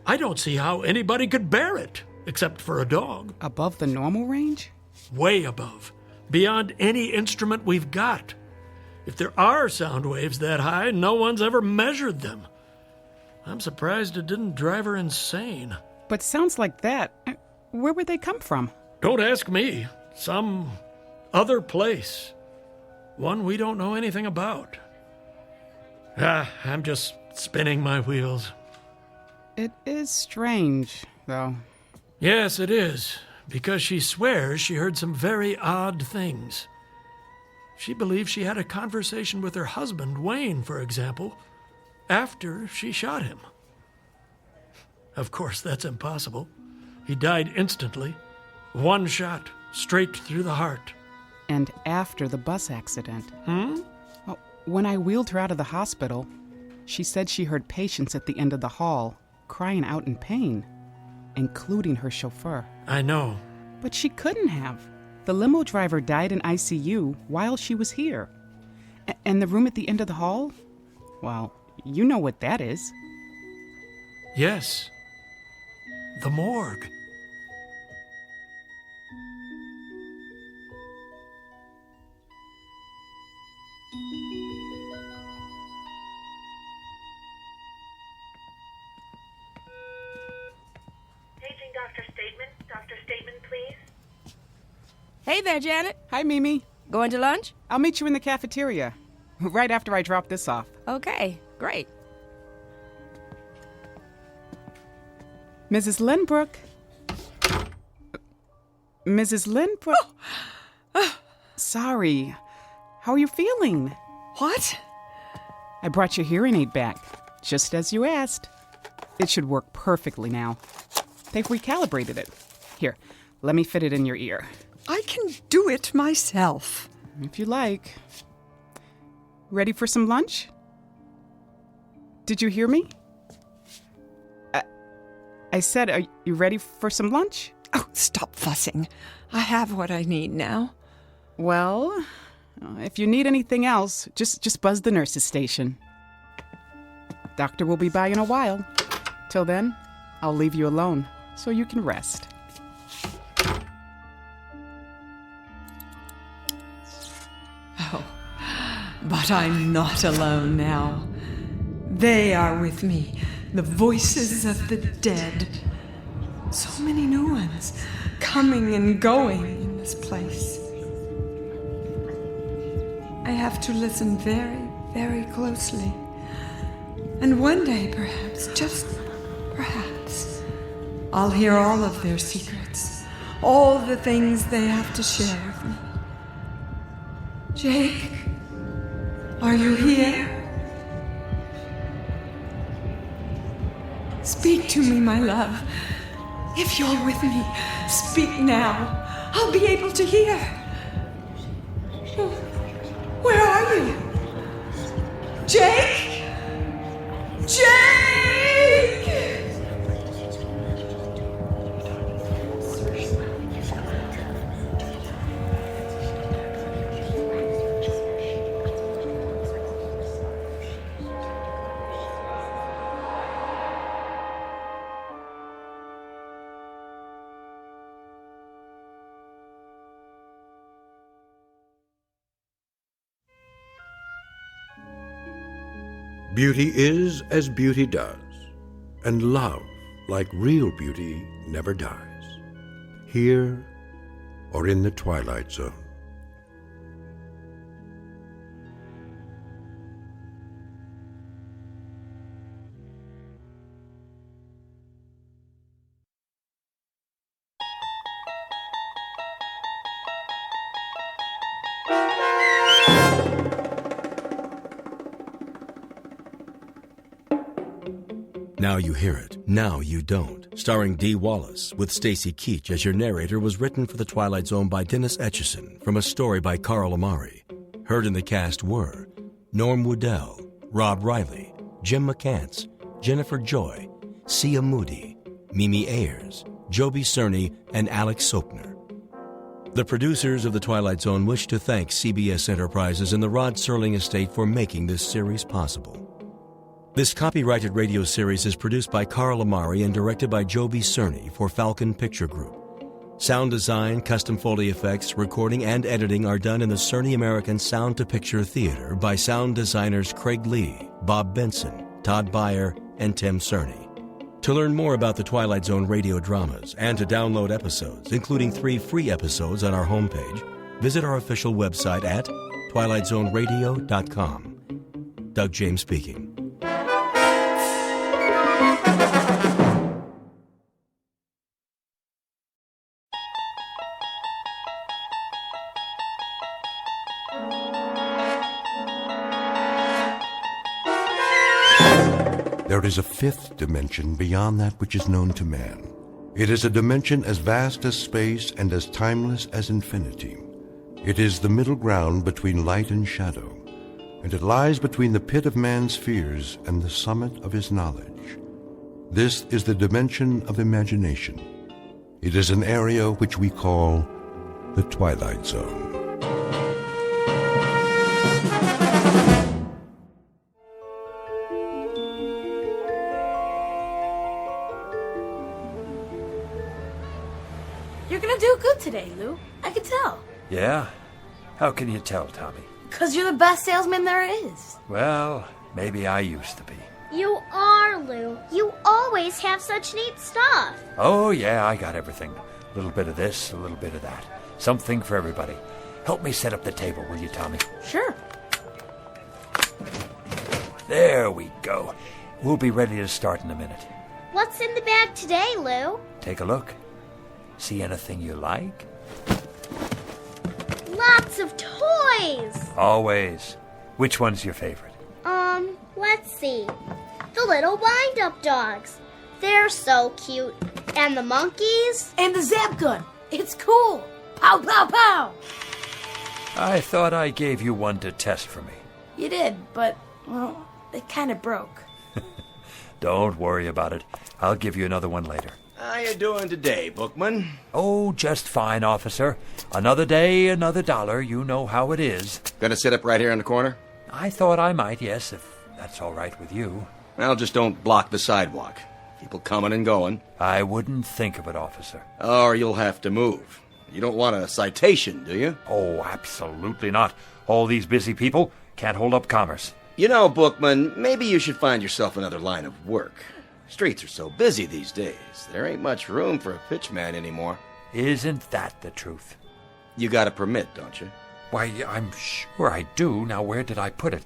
I don't see how anybody could bear it, except for a dog. Above the normal range? Way above. Beyond any instrument we've got. If there are sound waves that high, no one's ever measured them. I'm surprised it didn't drive her insane. But sounds like that, where would they come from? Don't ask me. Some other place. One we don't know anything about. I'm just spinning my wheels. It is strange, though. Yes, it is. Because she swears she heard some very odd things. She believes she had a conversation with her husband, Wayne, for example, after she shot him. Of course, that's impossible. He died instantly. One shot, straight through the heart. And after the bus accident. Hmm? Well, when I wheeled her out of the hospital, she said she heard patients at the end of the hall crying out in pain, including her chauffeur. I know. But she couldn't have. The limo driver died in ICU while she was here. And the room at the end of the hall? Well, you know what that is. Yes. The morgue. Dr. Statement, please. Hey there, Janet. Hi, Mimi. Going to lunch? I'll meet you in the cafeteria, right after I drop this off. Okay, great. Mrs. Lynbrook. Mrs. Lynbrook. Sorry. How are you feeling? What? I brought your hearing aid back, just as you asked. It should work perfectly now. They've recalibrated it. Here, let me fit it in your ear. I can do it myself. If you like. Ready for some lunch? Did you hear me? I said, are you ready for some lunch? Oh, stop fussing. I have what I need now. Well, if you need anything else, just buzz the nurse's station. Doctor will be by in a while. Till then, I'll leave you alone so you can rest. Oh, but I'm not alone now. They are with me, the voices of the dead. So many new ones, coming and going in this place. I have to listen very, very closely. And one day, perhaps, just perhaps, I'll hear all of their secrets, all the things they have to share with me. Jake, are you here? Speak to me, my love. If you're with me, speak now. I'll be able to hear. Where are you? Jake? Jake! Beauty is as beauty does, and love, like real beauty, never dies. Here or in the Twilight Zone. Now You Hear It, Now You Don't, starring Dee Wallace, with Stacy Keach as your narrator, was written for The Twilight Zone by Dennis Etchison from a story by Carl Amari. Heard in the cast were Norm Woodell, Rob Riley, Jim McCants, Jennifer Joy, Sia Moody, Mimi Ayers, Joby Cerny, and Alex Sopner. The producers of The Twilight Zone wish to thank CBS Enterprises and the Rod Serling Estate for making this series possible. This copyrighted radio series is produced by Carl Amari and directed by Joby Cerny for Falcon Picture Group. Sound design, custom Foley effects, recording, and editing are done in the Cerny American Sound to Picture Theater by sound designers Craig Lee, Bob Benson, Todd Beyer, and Tim Cerny. To learn more about the Twilight Zone radio dramas and to download episodes, including 3 free episodes on our homepage, visit our official website at twilightzoneradio.com. Doug James speaking. There is a 5th dimension beyond that which is known to man. It is a dimension as vast as space and as timeless as infinity. It is the middle ground between light and shadow, and it lies between the pit of man's fears and the summit of his knowledge. This is the dimension of imagination. It is an area which we call the Twilight Zone. You're gonna do good today, Lou. I can tell. Yeah? How can you tell, Tommy? 'Cause you're the best salesman there is. Well, maybe I used to be. You are, Lou. You always have such neat stuff. Oh, yeah, I got everything. A little bit of this, a little bit of that. Something for everybody. Help me set up the table, will you, Tommy? Sure. There we go. We'll be ready to start in a minute. What's in the bag today, Lou? Take a look. See anything you like? Lots of toys. Always. Which one's your favorite? Let's see. The little wind-up dogs. They're so cute. And the monkeys. And the zap gun. It's cool. Pow, pow, pow. I thought I gave you one to test for me. You did, but, well, it kind of broke. Don't worry about it. I'll give you another one later. How you doing today, Bookman? Oh, just fine, officer. Another day, another dollar. You know how it is. Gonna sit up right here in the corner? I thought I might, yes, if that's all right with you. Well, just don't block the sidewalk. People coming and going. I wouldn't think of it, officer. Or you'll have to move. You don't want a citation, do you? Oh, absolutely not. All these busy people can't hold up commerce. You know, Bookman, maybe you should find yourself another line of work. Streets are so busy these days. There ain't much room for a pitchman anymore. Isn't that the truth? You got a permit, don't you? Why, I'm sure I do. Now, where did I put it?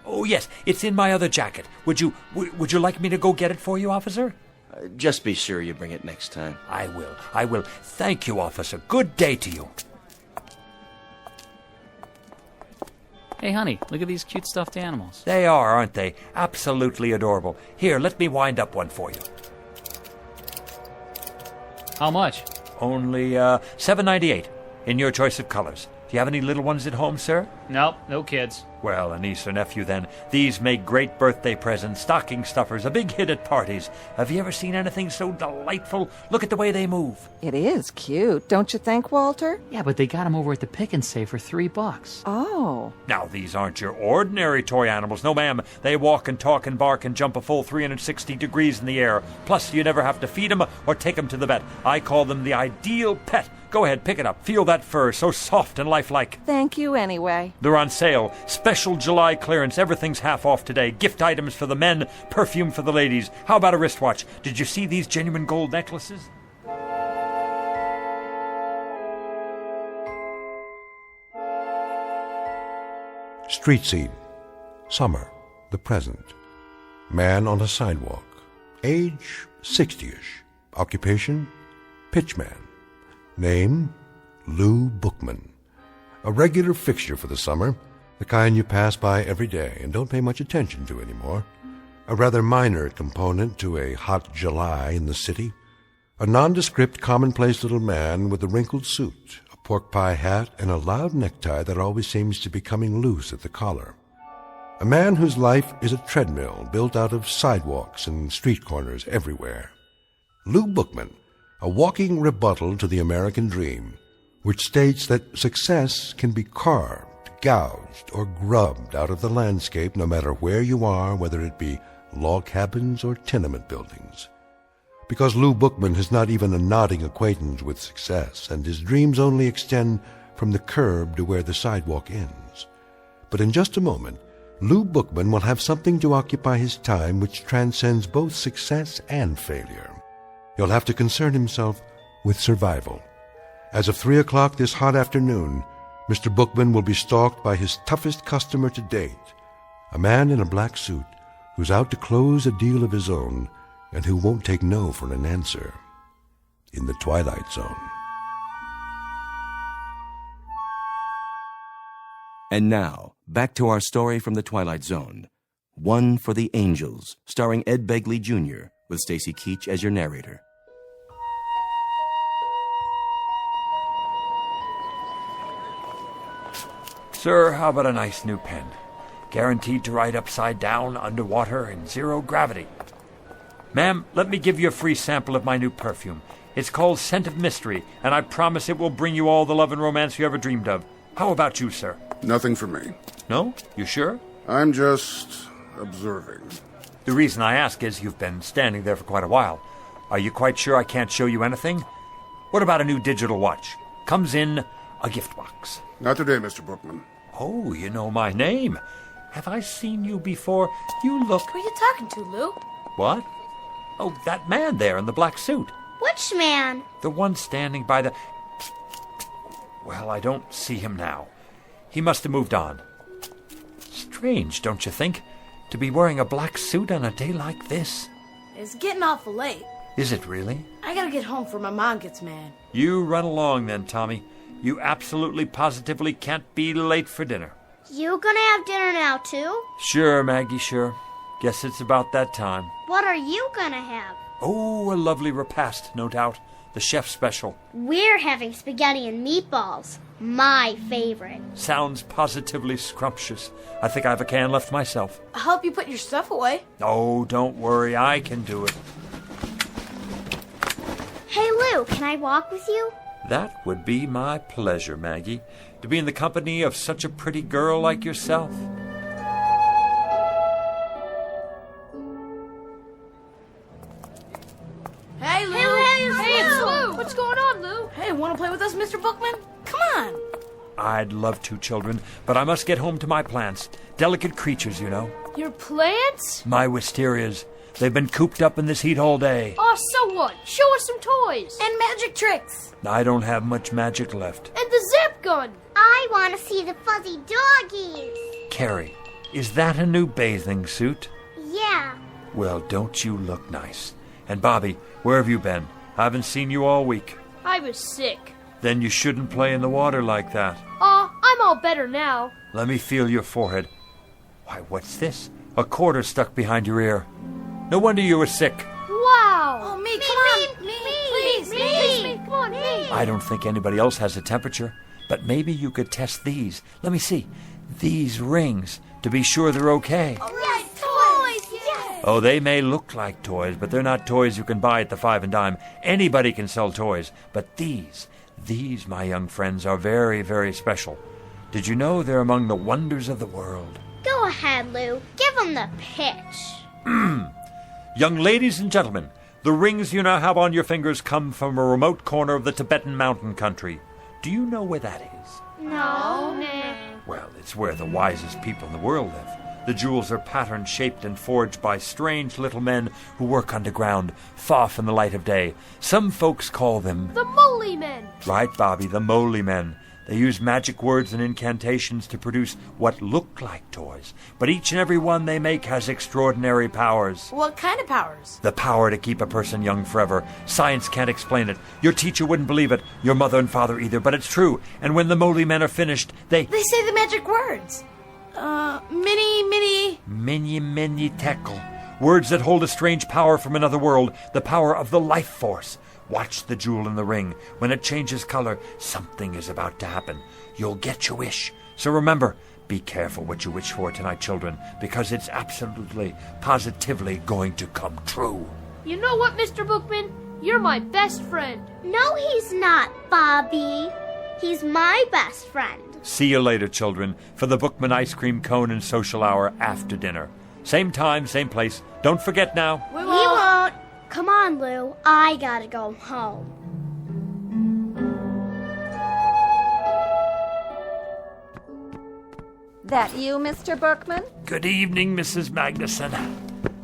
Oh, yes, it's in my other jacket. Would you like me to go get it for you, officer? Just be sure you bring it next time. I will. Thank you, officer. Good day to you. Hey, honey, look at these cute stuffed animals. They are, aren't they? Absolutely adorable. Here, let me wind up one for you. How much? Only $7.98, in your choice of colors. Do you have any little ones at home, sir? Nope, no kids. Well, a niece or nephew, then. These make great birthday presents, stocking stuffers, a big hit at parties. Have you ever seen anything so delightful? Look at the way they move. It is cute, don't you think, Walter? Yeah, but they got them over at the Pick and Save for $3. Oh. Now, these aren't your ordinary toy animals. No, ma'am. They walk and talk and bark and jump a full 360 degrees in the air. Plus, you never have to feed them or take them to the vet. I call them the ideal pet. Go ahead, pick it up. Feel that fur, so soft and lifelike. Thank you anyway. They're on sale. Special July clearance. Everything's half off today. Gift items for the men, perfume for the ladies. How about a wristwatch? Did you see these genuine gold necklaces? Street scene. Summer. The present. Man on a sidewalk. Age 60-ish. Occupation pitchman. Name Lou Bookman. A regular fixture for the summer, the kind you pass by every day and don't pay much attention to anymore. a rather minor component to a hot July in the city, a nondescript, commonplace little man with a wrinkled suit, a pork pie hat, and a loud necktie that always seems to be coming loose at the collar. A man whose life is a treadmill built out of sidewalks and street corners everywhere. Lou Bookman, a walking rebuttal to the American dream, which states that success can be carved, gouged, or grubbed out of the landscape no matter where you are, whether it be log cabins or tenement buildings. Because Lou Bookman has not even a nodding acquaintance with success, and his dreams only extend from the curb to where the sidewalk ends. But in just a moment, Lou Bookman will have something to occupy his time which transcends both success and failure. He'll have to concern himself with survival. As of 3 o'clock this hot afternoon, Mr. Bookman will be stalked by his toughest customer to date, a man in a black suit who's out to close a deal of his own and who won't take no for an answer. In the Twilight Zone. And now, back to our story from the Twilight Zone. One for the Angels, starring Ed Begley Jr., with Stacy Keach as your narrator. Sir, how about a nice new pen? Guaranteed to write upside down, underwater, in zero gravity. Ma'am, let me give you a free sample of my new perfume. It's called Scent of Mystery, and I promise it will bring you all the love and romance you ever dreamed of. How about you, sir? Nothing for me. No? You sure? I'm just observing. The reason I ask is you've been standing there for quite a while. Are you quite sure I can't show you anything? What about a new digital watch? Comes in a gift box. Not today, Mr. Bookman. Oh, you know my name. Have I seen you before? You look... Who are you talking to, Lou? What? Oh, that man there in the black suit. Which man? The one standing by the... Well, I don't see him now. He must have moved on. Strange, don't you think? To be wearing a black suit on a day like this? It's getting awful late. Is it really? I gotta get home before my mom gets mad. You run along then, Tommy. You absolutely positively can't be late for dinner. You gonna have dinner now, too? Sure, Maggie, sure. Guess it's about that time. What are you gonna have? Oh, a lovely repast, no doubt. The chef's special. We're having spaghetti and meatballs. My favorite. Sounds positively scrumptious. I think I have a can left myself. I'll help you put your stuff away. Oh, don't worry. I can do it. Hey, Lou, can I walk with you? That would be my pleasure, Maggie, to be in the company of such a pretty girl like yourself. Hey, Lou! Hey, it's Lou! Lou! What's going on, Lou? Hey, wanna play with us, Mr. Bookman? Come on! I'd love to, children, but I must get home to my plants. Delicate creatures, you know. Your plants? My wisterias. They've been cooped up in this heat all day. Oh, so what? Show us some toys. And magic tricks. I don't have much magic left. And the zip gun. I want to see the fuzzy doggies. Carrie, is that a new bathing suit? Yeah. Well, don't you look nice? And Bobby, where have you been? I haven't seen you all week. I was sick. Then you shouldn't play in the water like that. I'm all better now. Let me feel your forehead. Why, what's this? A quarter stuck behind your ear. No wonder you were sick. Wow! Oh, me, come on! Me! Come on, me! I don't think anybody else has a temperature, but maybe you could test these. Let me see. These rings, to be sure they're okay. Oh, yes, toys! Yes! Oh, they may look like toys, but they're not toys you can buy at the 5 and dime. Anybody can sell toys, but these, my young friends, are very, very special. Did you know they're among the wonders of the world? Go ahead, Lou. Give them the pitch. Young ladies and gentlemen, the rings you now have on your fingers come from a remote corner of the Tibetan mountain country. Do you know where that is? No. Well, it's where the wisest people in the world live. The jewels are pattern-shaped and forged by strange little men who work underground, far from the light of day. Some folks call them... The Moly Men! Right, Bobby, the Moly Men. They use magic words and incantations to produce what look like toys, but each and every one they make has extraordinary powers. What kind of powers? The power to keep a person young forever. Science can't explain it. Your teacher wouldn't believe it, your mother and father either, but it's true. And when the Moly Men are finished, They say the magic words. Mini tekel. Words that hold a strange power from another world, the power of the life force. Watch the jewel in the ring. When it changes color, something is about to happen. You'll get your wish. So remember, be careful what you wish for tonight, children, because it's absolutely, positively going to come true. You know what, Mr. Bookman? You're my best friend. No, he's not, Bobby. He's my best friend. See you later, children, for the Bookman ice cream cone and social hour after dinner. Same time, same place. Don't forget now. We won't. Come on, Lou. I gotta go home. That you, Mr. Bookman? Good evening, Mrs. Magnuson.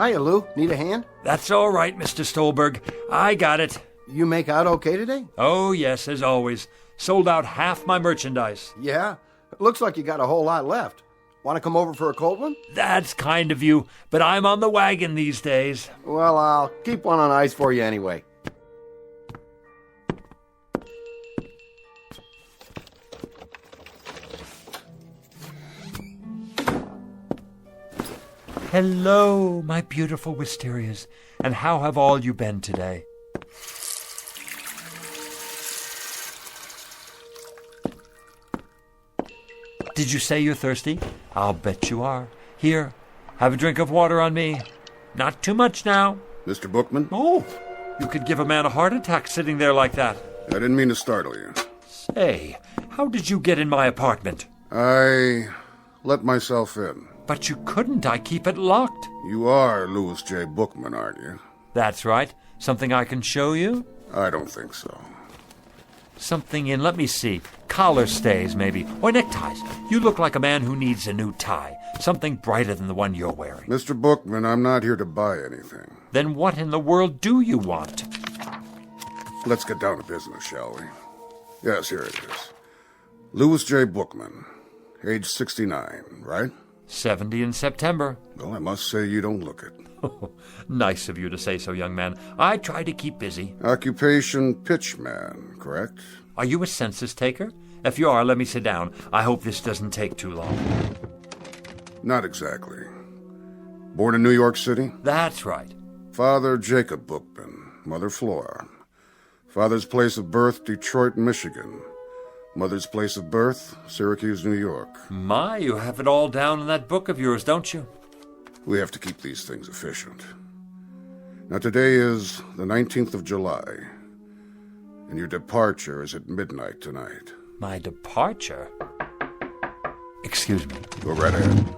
Hiya, Lou. Need a hand? That's all right, Mr. Stolberg. I got it. You make out okay today? Oh, yes, as always. Sold out half my merchandise. Yeah? Looks like you got a whole lot left. Want to come over for a cold one? That's kind of you, but I'm on the wagon these days. Well, I'll keep one on ice for you anyway. Hello, my beautiful wisterias, and how have all you been today? Did you say you're thirsty? I'll bet you are. Here, have a drink of water on me. Not too much now. Mr. Bookman? Oh, you could give a man a heart attack sitting there like that. I didn't mean to startle you. Say, how did you get in my apartment? I let myself in. But you couldn't. I keep it locked. You are Louis J. Bookman, aren't you? That's right. Something I can show you? I don't think so. Something in, let me see, collar stays maybe, or neckties. You look like a man who needs a new tie, something brighter than the one you're wearing. Mr. Bookman, I'm not here to buy anything. Then what in the world do you want? Let's get down to business, shall we? Yes, here it is. Louis J. Bookman, age 69, right? 70 in September. Well, I must say you don't look it. Nice of you to say so, young man. I try to keep busy. Occupation pitchman, correct? Are you a census taker? If you are, let me sit down. I hope this doesn't take too long. Not exactly. Born in New York City? That's right. Father Jacob Bookman, Mother Flora. Father's place of birth, Detroit, Michigan. Mother's place of birth, Syracuse, New York. My, you have it all down in that book of yours, don't you? We have to keep these things efficient. Now, today is the 19th of July, and your departure is at midnight tonight. My departure? Excuse me. Go right ahead.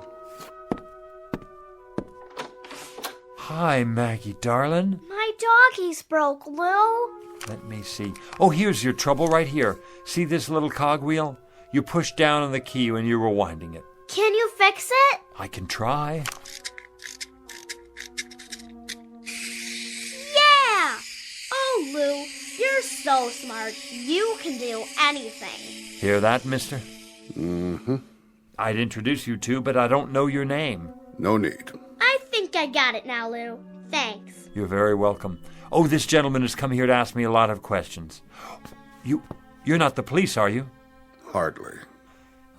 Hi, Maggie, darling. My doggies broke, Lou. Let me see. Oh, here's your trouble right here. See this little cogwheel? You push down on the key when you're rewinding it. Can you fix it? I can try. Yeah! Oh, Lou, you're so smart. You can do anything. Hear that, mister? Mm-hmm. I'd introduce you to, but I don't know your name. No need. I think I got it now, Lou. Thanks. You're very welcome. Oh, this gentleman has come here to ask me a lot of questions. You're not the police, are you? Hardly.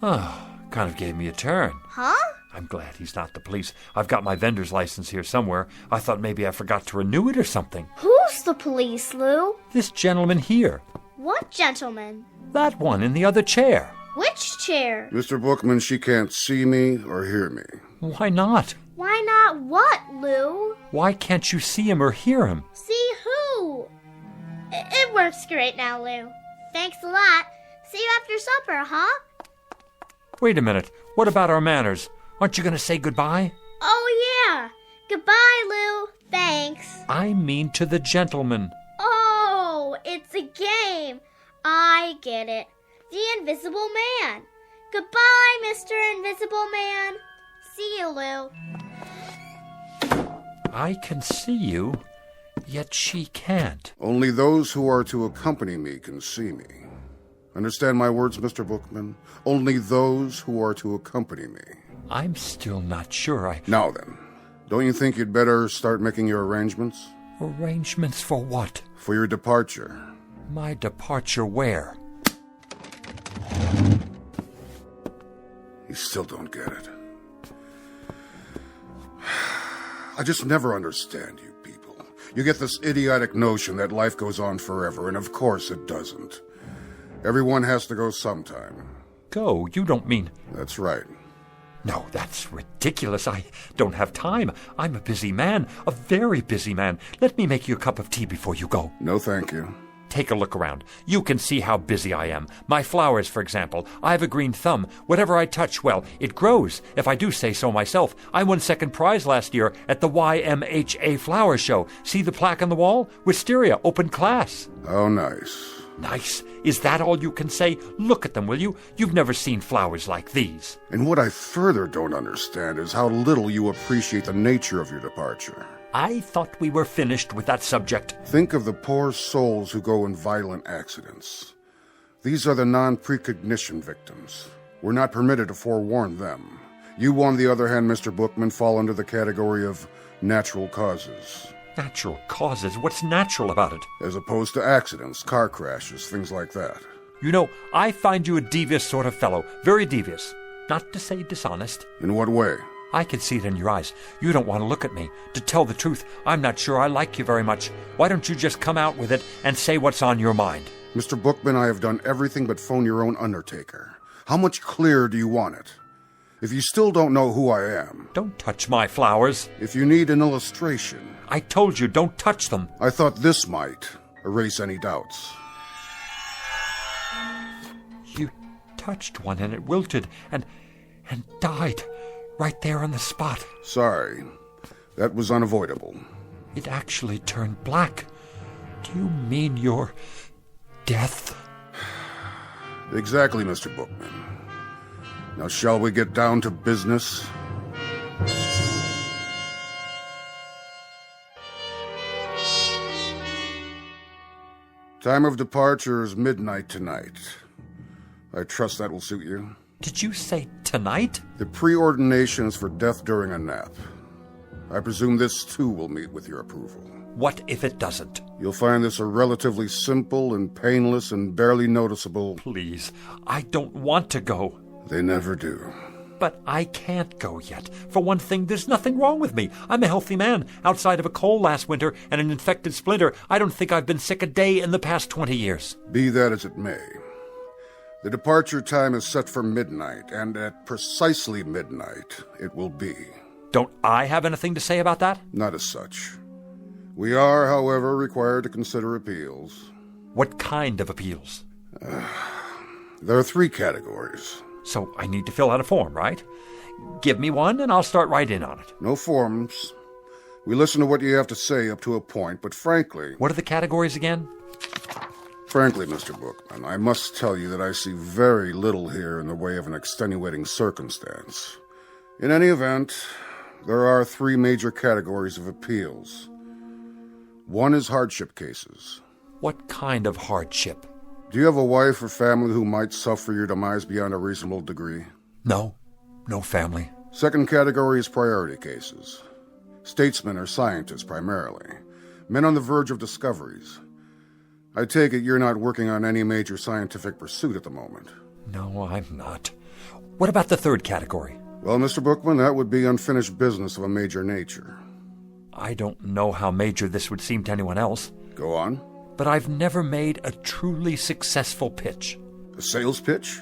Oh, kind of gave me a turn. Huh? I'm glad he's not the police. I've got my vendor's license here somewhere. I thought maybe I forgot to renew it or something. Who's the police, Lou? This gentleman here. What gentleman? That one in the other chair. Which chair? Mr. Bookman, she can't see me or hear me. Why not? Why not what, Lou? Why can't you see him or hear him? See who? It works great now, Lou. Thanks a lot. See you after supper, huh? Wait a minute. What about our manners? Aren't you going to say goodbye? Oh, yeah. Goodbye, Lou. Thanks. I mean to the gentleman. Oh, it's a game. I get it. The Invisible Man. Goodbye, Mr. Invisible Man. See you, Lou. I can see you, yet she can't. Only those who are to accompany me can see me. Understand my words, Mr. Bookman? Only those who are to accompany me. I'm still not sure Now then, don't you think you'd better start making your arrangements? Arrangements for what? For your departure. My departure where? You still don't get it. I just never understand you people. You get this idiotic notion that life goes on forever, and of course it doesn't. Everyone has to go sometime. Go? You don't mean... That's right. No, that's ridiculous. I don't have time. I'm a busy man, a very busy man. Let me make you a cup of tea before you go. No, thank you. Take a look around. You can see how busy I am. My flowers, for example. I have a green thumb. Whatever I touch, well, it grows, if I do say so myself. I won second prize last year at the YMHA Flower Show. See the plaque on the wall? Wisteria, open class. Oh, nice. Nice? Is that all you can say? Look at them, will you? You've never seen flowers like these. And what I further don't understand is how little you appreciate the nature of your departure. I thought we were finished with that subject. Think of the poor souls who go in violent accidents. These are the non-precognition victims. We're not permitted to forewarn them. You, on the other hand, Mr. Bookman, fall under the category of natural causes. Natural causes? What's natural about it? As opposed to accidents, car crashes, things like that. You know, I find you a devious sort of fellow. Very devious. Not to say dishonest. In what way? I can see it in your eyes. You don't want to look at me. To tell the truth, I'm not sure I like you very much. Why don't you just come out with it and say what's on your mind? Mr. Bookman, I have done everything but phone your own undertaker. How much clearer do you want it? If you still don't know who I am... Don't touch my flowers. If you need an illustration... I told you, don't touch them. I thought this might erase any doubts. You touched one and it wilted and died right there on the spot. Sorry. That was unavoidable. It actually turned black. Do you mean your death? Exactly, Mr. Bookman. Now shall we get down to business? Time of departure is midnight tonight. I trust that will suit you. Did you say tonight? The preordination is for death during a nap. I presume this too will meet with your approval. What if it doesn't? You'll find this a relatively simple and painless and barely noticeable... Please, I don't want to go. They never do. But I can't go yet. For one thing, there's nothing wrong with me. I'm a healthy man. Outside of a cold last winter and an infected splinter, I don't think I've been sick a day in the past 20 years. Be that as it may. The departure time is set for midnight, and at precisely midnight it will be. Don't I have anything to say about that? Not as such. We are, however, required to consider appeals. What kind of appeals? There are 3 categories. So I need to fill out a form, right? Give me one and I'll start right in on it. No forms. We listen to what you have to say up to a point, but frankly... What are the categories again? Frankly, Mr. Bookman, I must tell you that I see very little here in the way of an extenuating circumstance. In any event, there are 3 major categories of appeals. One is hardship cases. What kind of hardship? Do you have a wife or family who might suffer your demise beyond a reasonable degree? No. No family. Second category is priority cases. Statesmen or scientists, primarily. Men on the verge of discoveries. I take it you're not working on any major scientific pursuit at the moment. No, I'm not. What about the third category? Well, Mr. Bookman, that would be unfinished business of a major nature. I don't know how major this would seem to anyone else. Go on. But I've never made a truly successful pitch. A sales pitch?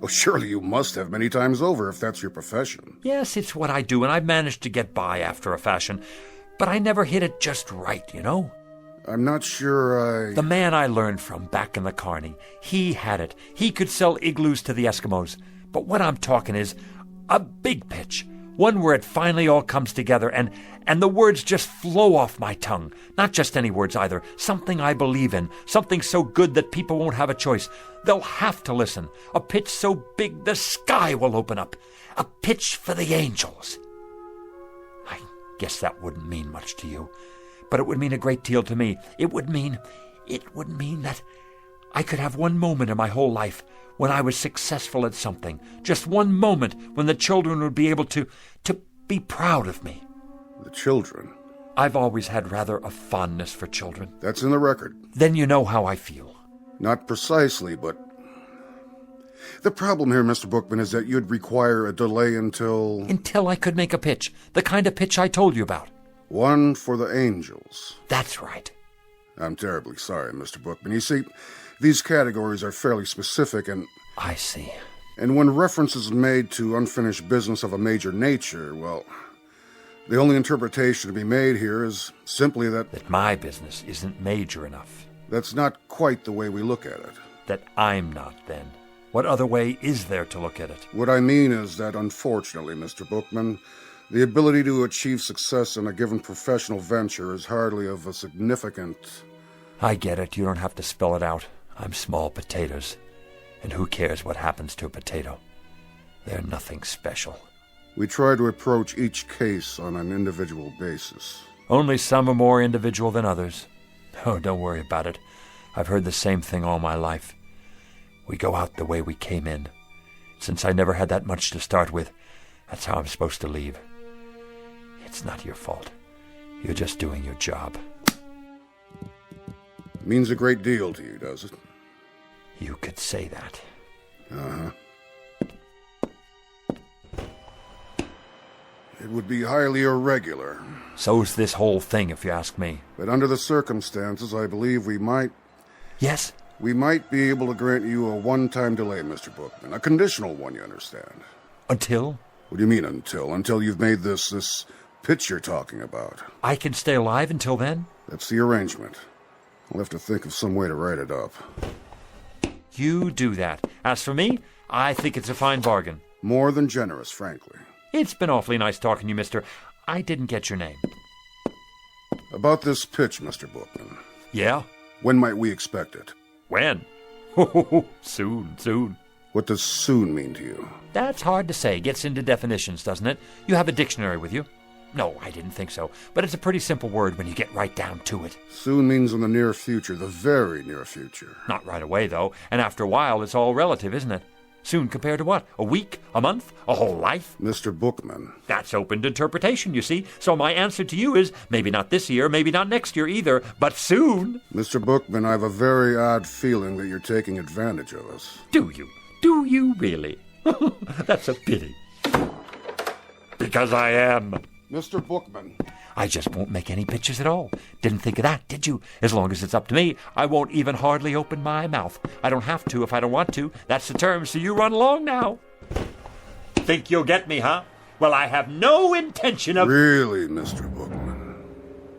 Oh, surely you must have many times over if that's your profession. Yes, it's what I do, and I've managed to get by after a fashion. But I never hit it just right, you know? I'm not sure The man I learned from back in the Carney, he had it. He could sell igloos to the Eskimos. But what I'm talking is a big pitch. One where it finally all comes together and the words just flow off my tongue. Not just any words either. Something I believe in. Something so good that people won't have a choice. They'll have to listen. A pitch so big the sky will open up. A pitch for the angels. I guess that wouldn't mean much to you. But it would mean a great deal to me. It would mean that I could have one moment in my whole life when I was successful at something. Just one moment when the children would be able to be proud of me. The children? I've always had rather a fondness for children. That's in the record. Then you know how I feel. Not precisely, but... The problem here, Mr. Bookman, is that you'd require a delay until... Until I could make a pitch. The kind of pitch I told you about. One for the angels. That's right. I'm terribly sorry, Mr. Bookman. You see, these categories are fairly specific and... I see. And when reference is made to unfinished business of a major nature, well, the only interpretation to be made here is simply that... That my business isn't major enough. That's not quite the way we look at it. That I'm not, then. What other way is there to look at it? What I mean is that, unfortunately, Mr. Bookman, the ability to achieve success in a given professional venture is hardly of a significant... I get it. You don't have to spell it out. I'm small potatoes. And who cares what happens to a potato? They're nothing special. We try to approach each case on an individual basis. Only some are more individual than others. Oh, don't worry about it. I've heard the same thing all my life. We go out the way we came in. Since I never had that much to start with, that's how I'm supposed to leave. It's not your fault. You're just doing your job. Means a great deal to you, does it? You could say that. Uh-huh. It would be highly irregular. So's this whole thing, if you ask me. But under the circumstances, I believe we might... Yes? We might be able to grant you a one-time delay, Mr. Bookman. A conditional one, you understand. Until? What do you mean, until? Until you've made this pitch you're talking about. I can stay alive until then? That's the arrangement. I'll have to think of some way to write it up. You do that. As for me, I think it's a fine bargain. More than generous, frankly. It's been awfully nice talking to you, mister. I didn't get your name. About this pitch, Mr. Bookman. Yeah? When might we expect it? When? Soon. What does soon mean to you? That's hard to say. Gets into definitions, doesn't it? You have a dictionary with you? No, I didn't think so. But it's a pretty simple word when you get right down to it. Soon means in the near future, the very near future. Not right away, though. And after a while, it's all relative, isn't it? Soon compared to what? A week? A month? A whole life? Mr. Bookman. That's open to interpretation, you see. So my answer to you is maybe not this year, maybe not next year either, but soon. Mr. Bookman, I have a very odd feeling that you're taking advantage of us. Do you? Do you really? That's a pity. Because I am. Mr. Bookman. I just won't make any pitches at all. Didn't think of that, did you? As long as it's up to me, I won't even hardly open my mouth. I don't have to if I don't want to. That's the term, so you run along now. Think you'll get me, huh? Well, I have no intention of... Really, Mr. Bookman?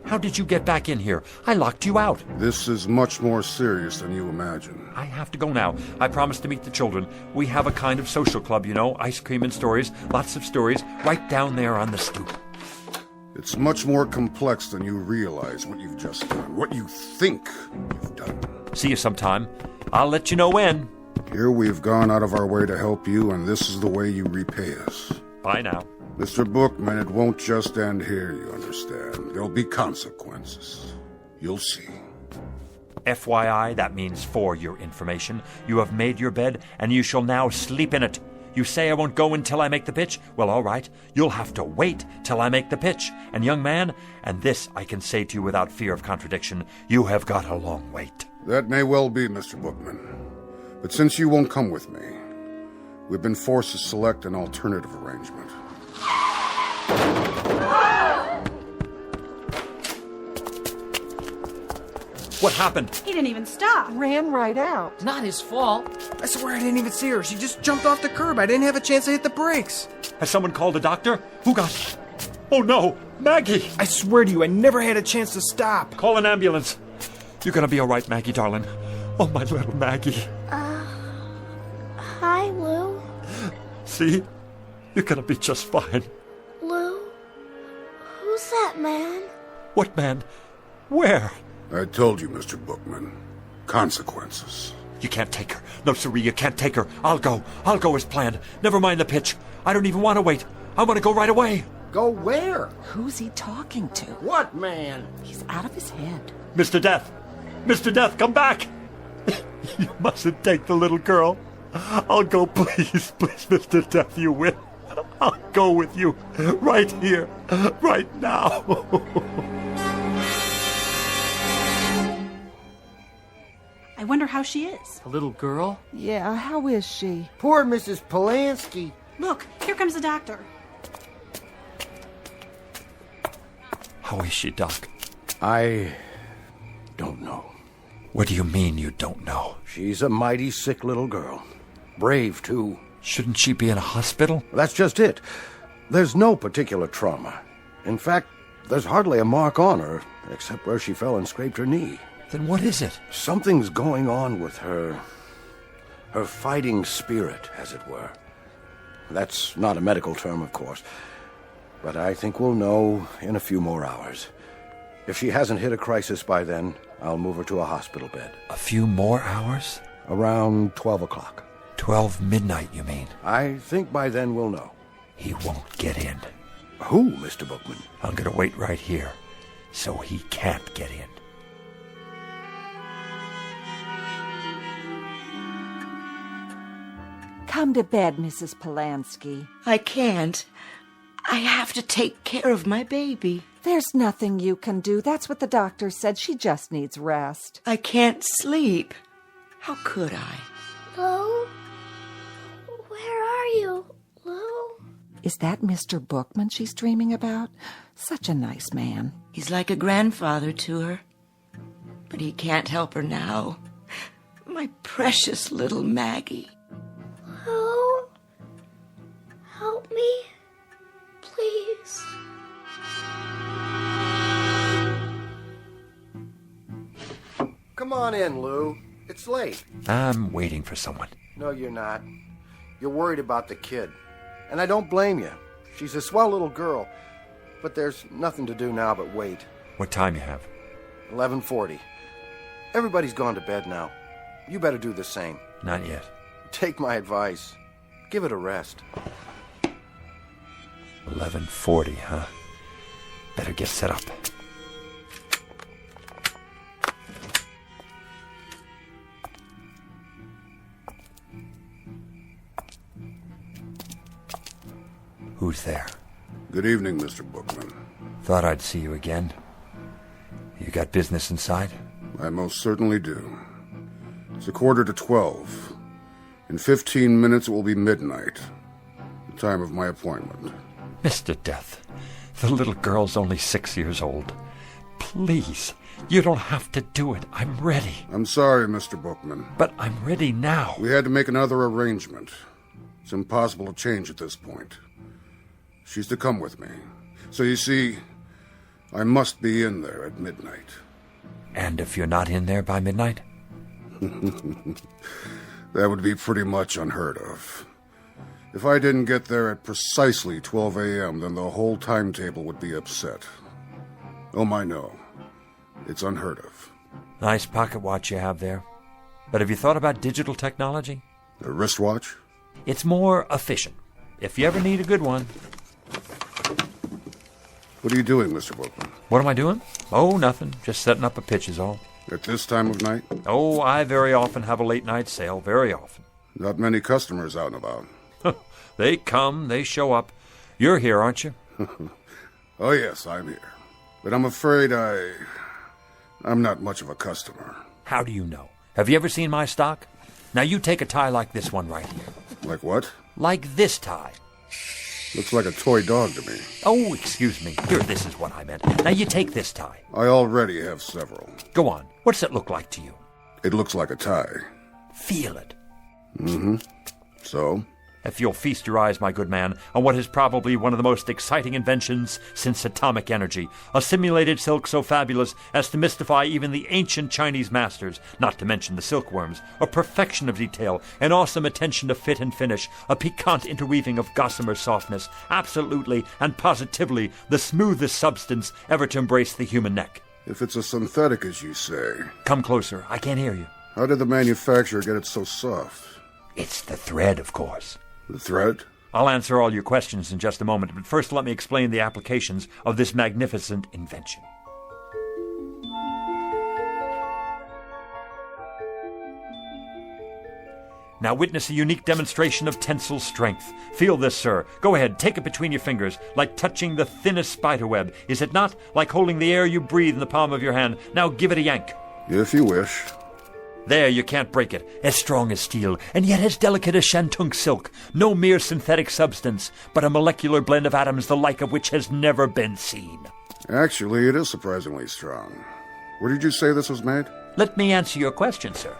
How did you get back in here? I locked you out. This is much more serious than you imagine. I have to go now. I promised to meet the children. We have a kind of social club, you know. Ice cream and stories. Lots of stories. Right down there on the stoop. It's much more complex than you realize what you've just done, what you think you've done. See you sometime. I'll let you know when. Here we've gone out of our way to help you, and this is the way you repay us. Bye now. Mr. Bookman, it won't just end here, you understand. There'll be consequences. You'll see. FYI, that means for your information. You have made your bed, and you shall now sleep in it. You say I won't go until I make the pitch? Well, all right. You'll have to wait till I make the pitch. And young man, and this I can say to you without fear of contradiction, you have got a long wait. That may well be, Mr. Bookman. But since you won't come with me, we've been forced to select an alternative arrangement. What happened? He didn't even stop. Ran right out. Not his fault. I swear I didn't even see her. She just jumped off the curb. I didn't have a chance to hit the brakes. Has someone called a doctor? Who got... Oh, no! Maggie! I swear to you, I never had a chance to stop. Call an ambulance. You're gonna be all right, Maggie, darling. Oh, my little Maggie. Hi, Lou. See? You're gonna be just fine. Lou? Who's that man? What man? Where? I told you, Mr. Bookman. Consequences. You can't take her. No, siree, you can't take her. I'll go. I'll go as planned. Never mind the pitch. I don't even want to wait. I want to go right away. Go where? Who's he talking to? What man? He's out of his head. Mr. Death! Mr. Death, come back! You mustn't take the little girl. I'll go, please, please, Mr. Death, you will. I'll go with you. Right here. Right now. I wonder how she is. The little girl? Yeah, how is she? Poor Mrs. Polanski. Look, here comes the doctor. How is she, Doc? I don't know. What do you mean you don't know? She's a mighty sick little girl. Brave, too. Shouldn't she be in a hospital? That's just it. There's no particular trauma. In fact, there's hardly a mark on her, except where she fell and scraped her knee. Then what is it? Something's going on with her. Her fighting spirit, as it were. That's not a medical term, of course. But I think we'll know in a few more hours. If she hasn't hit a crisis by then, I'll move her to a hospital bed. A few more hours? Around 12 o'clock. 12 midnight, you mean? I think by then we'll know. He won't get in. Who, Mr. Bookman? I'm gonna wait right here, so he can't get in. Come to bed, Mrs. Polanski. I can't. I have to take care of my baby. There's nothing you can do. That's what the doctor said. She just needs rest. I can't sleep. How could I? Lou? Where are you, Lou? Is that Mr. Bookman she's dreaming about? Such a nice man. He's like a grandfather to her. But he can't help her now. My precious little Maggie. Lou? Help me, please. Come on in, Lou. It's late. I'm waiting for someone. No, you're not. You're worried about the kid. And I don't blame you. She's a swell little girl. But there's nothing to do now but wait. What time you have? 11:40. Everybody's gone to bed now. You better do the same. Not yet. Take my advice. Give it a rest. 11:40, huh? Better get set up. Who's there? Good evening, Mr. Bookman. Thought I'd see you again. You got business inside? I most certainly do. It's 11:45. In 15 minutes it will be midnight, the time of my appointment. Mr. Death, the little girl's only 6 years old. Please, you don't have to do it. I'm ready. I'm sorry, Mr. Bookman. But I'm ready now. We had to make another arrangement. It's impossible to change at this point. She's to come with me. So you see, I must be in there at midnight. And if you're not in there by midnight? That would be pretty much unheard of. If I didn't get there at precisely 12 a.m., then the whole timetable would be upset. Oh, my, no. It's unheard of. Nice pocket watch you have there. But have you thought about digital technology? A wristwatch? It's more efficient. If you ever need a good one. What are you doing, Mr. Bookman? What am I doing? Oh, nothing. Just setting up a pitch is all. At this time of night? Oh, I very often have a late night sale. Very often. Not many customers out and about. They come, they show up. You're here, aren't you? Oh, yes, I'm here. But I'm afraid I'm not much of a customer. How do you know? Have you ever seen my stock? Now you take a tie like this one right here. Like what? Like this tie. Looks like a toy dog to me. Oh, excuse me. Here, this is what I meant. Now you take this tie. I already have several. Go on. What's it look like to you? It looks like a tie. Feel it. Mm-hmm. So? If you'll feast your eyes, my good man, on what is probably one of the most exciting inventions since atomic energy, a simulated silk so fabulous as to mystify even the ancient Chinese masters, not to mention the silkworms, a perfection of detail, an awesome attention to fit and finish, a piquant interweaving of gossamer softness, absolutely and positively the smoothest substance ever to embrace the human neck. If it's a synthetic, as you say... Come closer. I can't hear you. How did the manufacturer get it so soft? It's the thread, of course. The thread? I'll answer all your questions in just a moment, but first let me explain the applications of this magnificent invention. Now witness a unique demonstration of tensile strength. Feel this, sir. Go ahead, take it between your fingers, like touching the thinnest spiderweb. Is it not? Like holding the air you breathe in the palm of your hand. Now give it a yank. If you wish. There, you can't break it. As strong as steel, and yet as delicate as shantung silk. No mere synthetic substance, but a molecular blend of atoms the like of which has never been seen. Actually, it is surprisingly strong. Where did you say this was made? Let me answer your question, sir.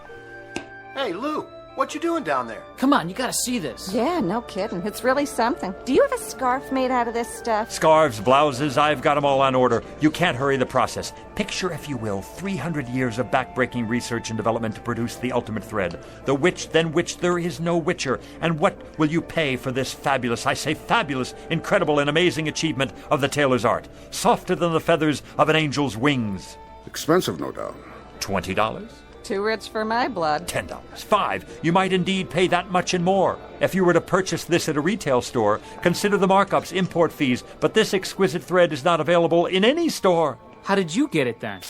Hey, Lou, what you doing down there? Come on, you gotta see this. Yeah, no kidding. It's really something. Do you have a scarf made out of this stuff? Scarves, blouses, I've got them all on order. You can't hurry the process. Picture, if you will, 300 years of backbreaking research and development to produce the ultimate thread. The which, than which there is no witcher. And what will you pay for this fabulous, I say fabulous, incredible and amazing achievement of the tailor's art? Softer than the feathers of an angel's wings. Expensive, no doubt. $20? Too rich for my blood. $10. $5. You might indeed pay that much and more. If you were to purchase this at a retail store, consider the markups, import fees, but this exquisite thread is not available in any store. How did you get it then?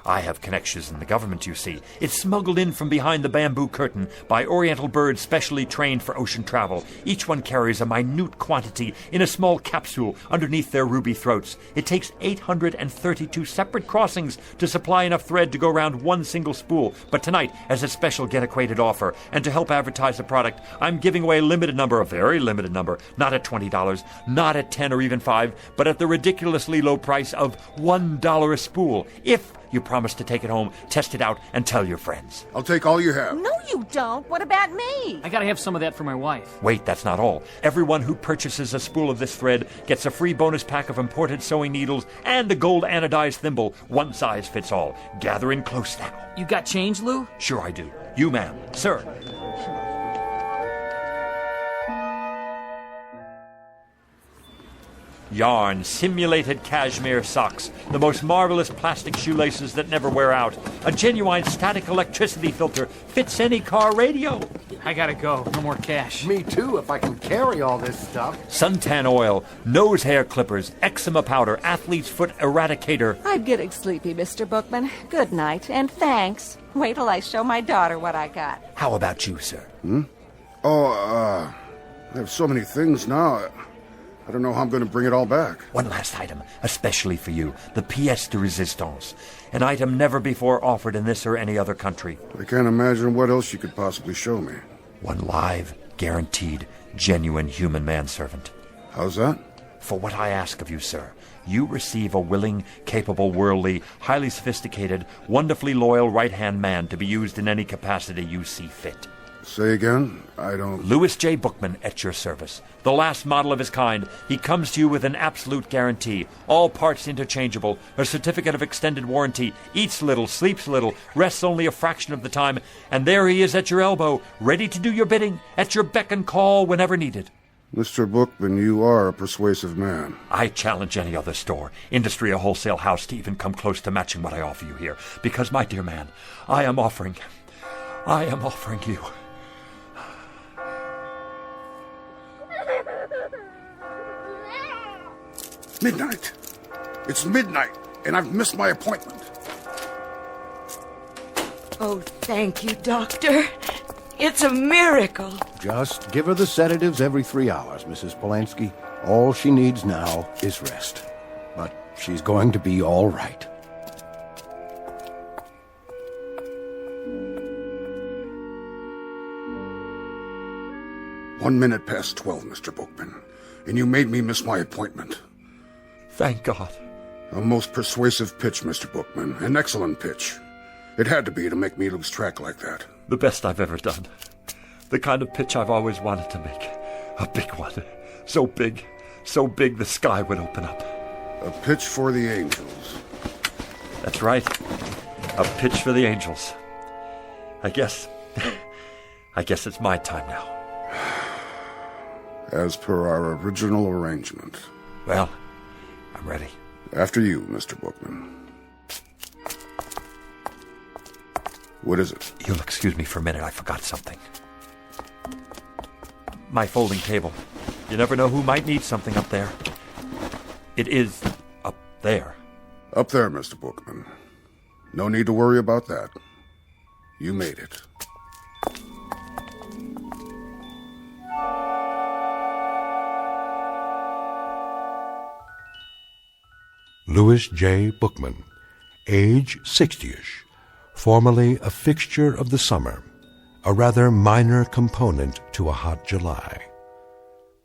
I have connections in the government, you see. It's smuggled in from behind the bamboo curtain by Oriental birds specially trained for ocean travel. Each one carries a minute quantity in a small capsule underneath their ruby throats. It takes 832 separate crossings to supply enough thread to go around one single spool. But tonight, as a special get-acquainted offer, and to help advertise the product, I'm giving away a limited number, a very limited number, not at $20, not at $10 or even $5, but at the ridiculously low price of $1 a spool. If you promise to take it home, test it out, and tell your friends. I'll take all you have. No, you don't. What about me? I gotta have some of that for my wife. Wait, that's not all. Everyone who purchases a spool of this thread gets a free bonus pack of imported sewing needles and a gold anodized thimble. One size fits all. Gather in close now. You got change, Lou? Sure I do. You, ma'am. Sir. Yarn, simulated cashmere socks, the most marvelous plastic shoelaces that never wear out, a genuine static electricity filter, fits any car radio. I gotta go. No more cash. Me too, if I can carry all this stuff. Suntan oil, nose hair clippers, eczema powder, athlete's foot eradicator. I'm getting sleepy, Mr. Bookman. Good night, and thanks. Wait till I show my daughter what I got. How about you, sir? I have so many things now. I don't know how I'm going to bring it all back. One last item, especially for you, the pièce de résistance, an item never before offered in this or any other country. I can't imagine what else you could possibly show me. One live, guaranteed, genuine human manservant. How's that? For what I ask of you, sir, you receive a willing, capable, worldly, highly sophisticated, wonderfully loyal right-hand man to be used in any capacity you see fit. Say again? I don't... Louis J. Bookman at your service. The last model of his kind. He comes to you with an absolute guarantee. All parts interchangeable. A certificate of extended warranty. Eats little, sleeps little, rests only a fraction of the time. And there he is at your elbow, ready to do your bidding, at your beck and call whenever needed. Mr. Bookman, you are a persuasive man. I challenge any other store, industry or wholesale house to even come close to matching what I offer you here. Because, my dear man, I am offering you... Midnight. It's midnight, and I've missed my appointment. Oh, thank you, Doctor. It's a miracle. Just give her the sedatives every 3 hours, Mrs. Polanski. All she needs now is rest. But she's going to be all right. One minute past 12, Mr. Bookman, and you made me miss my appointment. Thank God. A most persuasive pitch, Mr. Bookman. An excellent pitch. It had to be to make me lose track like that. The best I've ever done. The kind of pitch I've always wanted to make. A big one. So big the sky would open up. A pitch for the angels. That's right. A pitch for the angels. I guess it's my time now. As per our original arrangement. Well, I'm ready. After you, Mr. Bookman. What is it? You'll excuse me for a minute. I forgot something. My folding table. You never know who might need something up there. It is up there. Up there, Mr. Bookman. No need to worry about that. You made it. Louis J. Bookman, age 60-ish, formerly a fixture of the summer, a rather minor component to a hot July.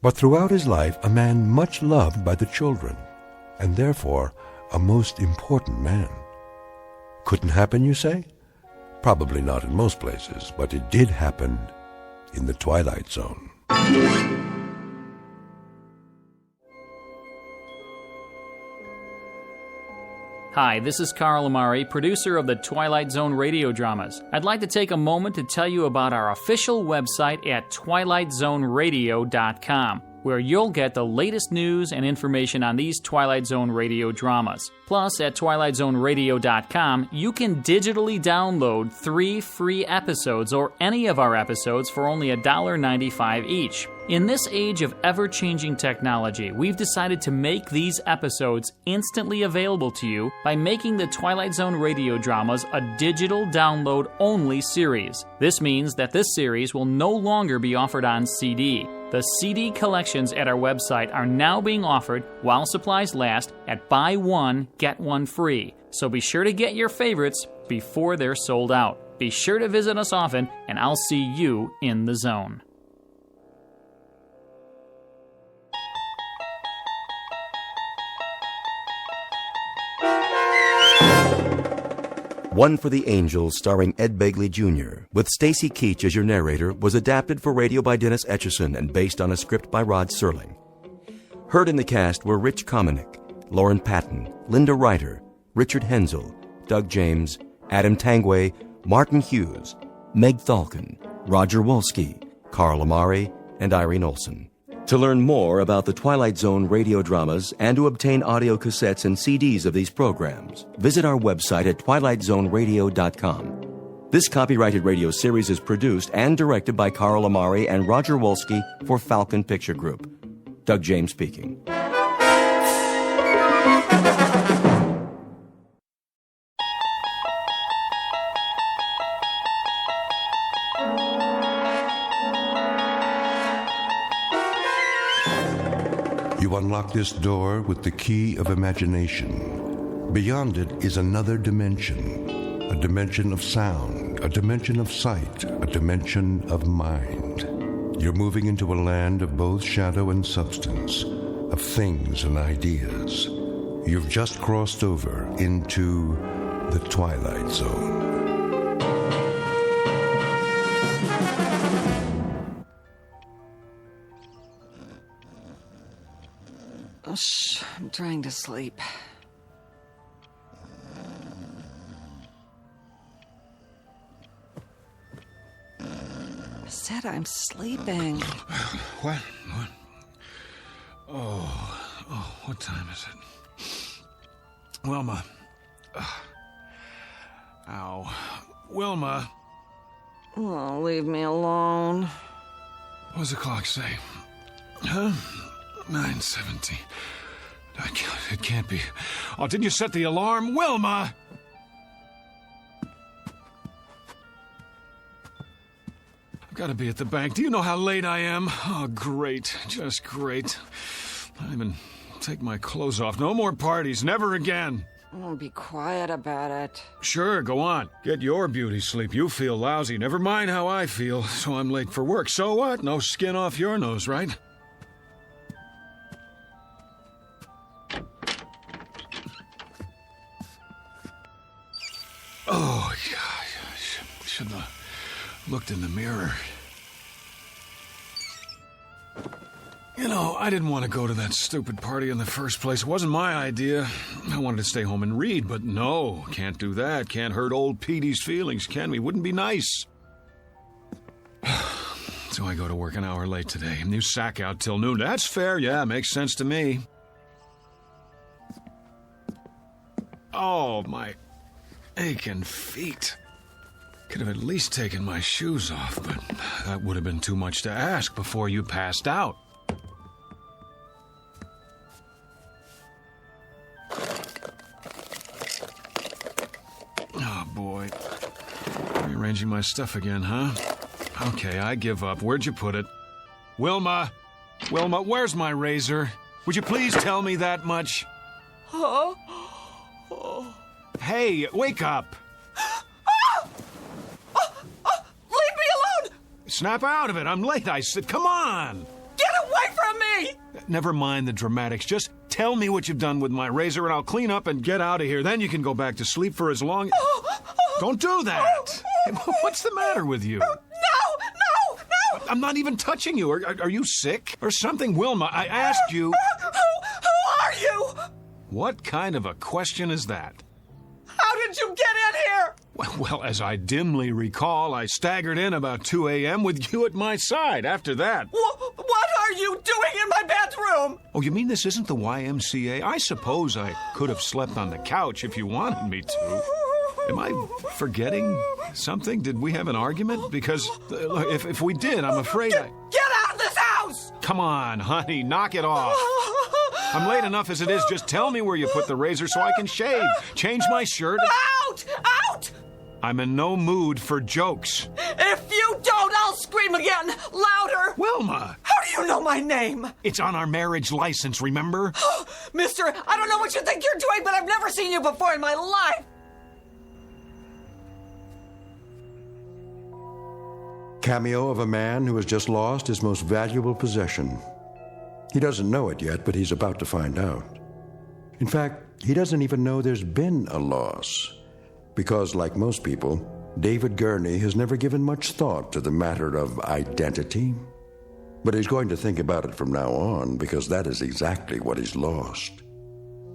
But throughout his life, a man much loved by the children. and therefore a most important man. Couldn't happen, you say? Probably not in most places, but it did happen in the Twilight Zone. Hi, this is Carl Amari, producer of the Twilight Zone radio dramas. I'd like to take a moment to tell you about our official website at twilightzoneradio.com, where you'll get the latest news and information on these Twilight Zone radio dramas. Plus, at twilightzoneradio.com, you can digitally download 3 free episodes or any of our episodes for only $1.95 each. In this age of ever-changing technology, we've decided to make these episodes instantly available to you by making the Twilight Zone radio dramas a digital download-only series. This means that this series will no longer be offered on CD. The CD collections at our website are now being offered while supplies last at buy one, get one free. So be sure to get your favorites before they're sold out. Be sure to visit us often, and I'll see you in the zone. One for the Angels, starring Ed Begley Jr., with Stacy Keach as your narrator, was adapted for radio by Dennis Etchison and based on a script by Rod Serling. Heard in the cast were Rich Kominick, Lauren Patton, Linda Ryder, Richard Hensel, Doug James, Adam Tangway, Martin Hughes, Meg Thalken, Roger Wolski, Carl Amari, and Irene Olson. To learn more about the Twilight Zone radio dramas and to obtain audio cassettes and CDs of these programs, visit our website at twilightzoneradio.com. This copyrighted radio series is produced and directed by Carl Amari and Roger Wolski for Falcon Picture Group. Doug James speaking. You unlock this door with the key of imagination. Beyond it is another dimension, a dimension of sound, a dimension of sight, a dimension of mind. You're moving into a land of both shadow and substance, of things and ideas. You've just crossed over into the Twilight Zone. Oh, shh, I'm trying to sleep. I said I'm sleeping. What? Oh, what time is it? Wilma. Ow. Wilma. Oh, leave me alone. What does the clock say? Huh? 9:17. It can't be. Oh, didn't you set the alarm? Wilma! I've got to be at the bank. Do you know how late I am? Oh, great. Just great. I don't even take my clothes off. No more parties. Never again. Oh, be quiet about it. Sure, go on. Get your beauty sleep. You feel lousy. Never mind how I feel. So I'm late for work. So what? No skin off your nose, right? Oh, yeah, I shouldn't have looked in the mirror. You know, I didn't want to go to that stupid party in the first place. It wasn't my idea. I wanted to stay home and read, but no, can't do that. Can't hurt old Petey's feelings, can we? Wouldn't be nice. So I go to work an hour late today, and you sack out till noon. That's fair, yeah, makes sense to me. Oh, my aching feet. Could have at least taken my shoes off, but that would have been too much to ask before you passed out. Oh, boy. Rearranging my stuff again, huh? Okay, I give up. Where'd you put it? Wilma! Wilma, where's my razor? Would you please tell me that much? Oh. Hey, wake up! Leave me alone! Snap out of it. I'm late, I said. Come on! Get away from me! Never mind the dramatics. Just tell me what you've done with my razor, and I'll clean up and get out of here. Then you can go back to sleep for as long... Don't do that! Hey, what's the matter with you? No! I'm not even touching you. Are you sick or something? Wilma, I asked you... Who are you? What kind of a question is that? How did you get in here? Well, as I dimly recall, I staggered in about 2 a.m. with you at my side. After that... What are you doing in my bedroom? Oh, you mean this isn't the YMCA? I suppose I could have slept on the couch if you wanted me to. Am I forgetting something? Did we have an argument? Because if we did, I'm afraid I... Get out of this house! Come on, honey, knock it off. I'm late enough as it is. Just tell me where you put the razor so I can shave, change my shirt. Out! Out! I'm in no mood for jokes. If you don't, I'll scream again, louder. Wilma! How do you know my name? It's on our marriage license, remember? Mister, I don't know what you think you're doing, but I've never seen you before in my life. Cameo of a man who has just lost his most valuable possession. He doesn't know it yet, but he's about to find out. In fact, he doesn't even know there's been a loss. Because, like most people, David Gurney has never given much thought to the matter of identity. But he's going to think about it from now on, because that is exactly what he's lost.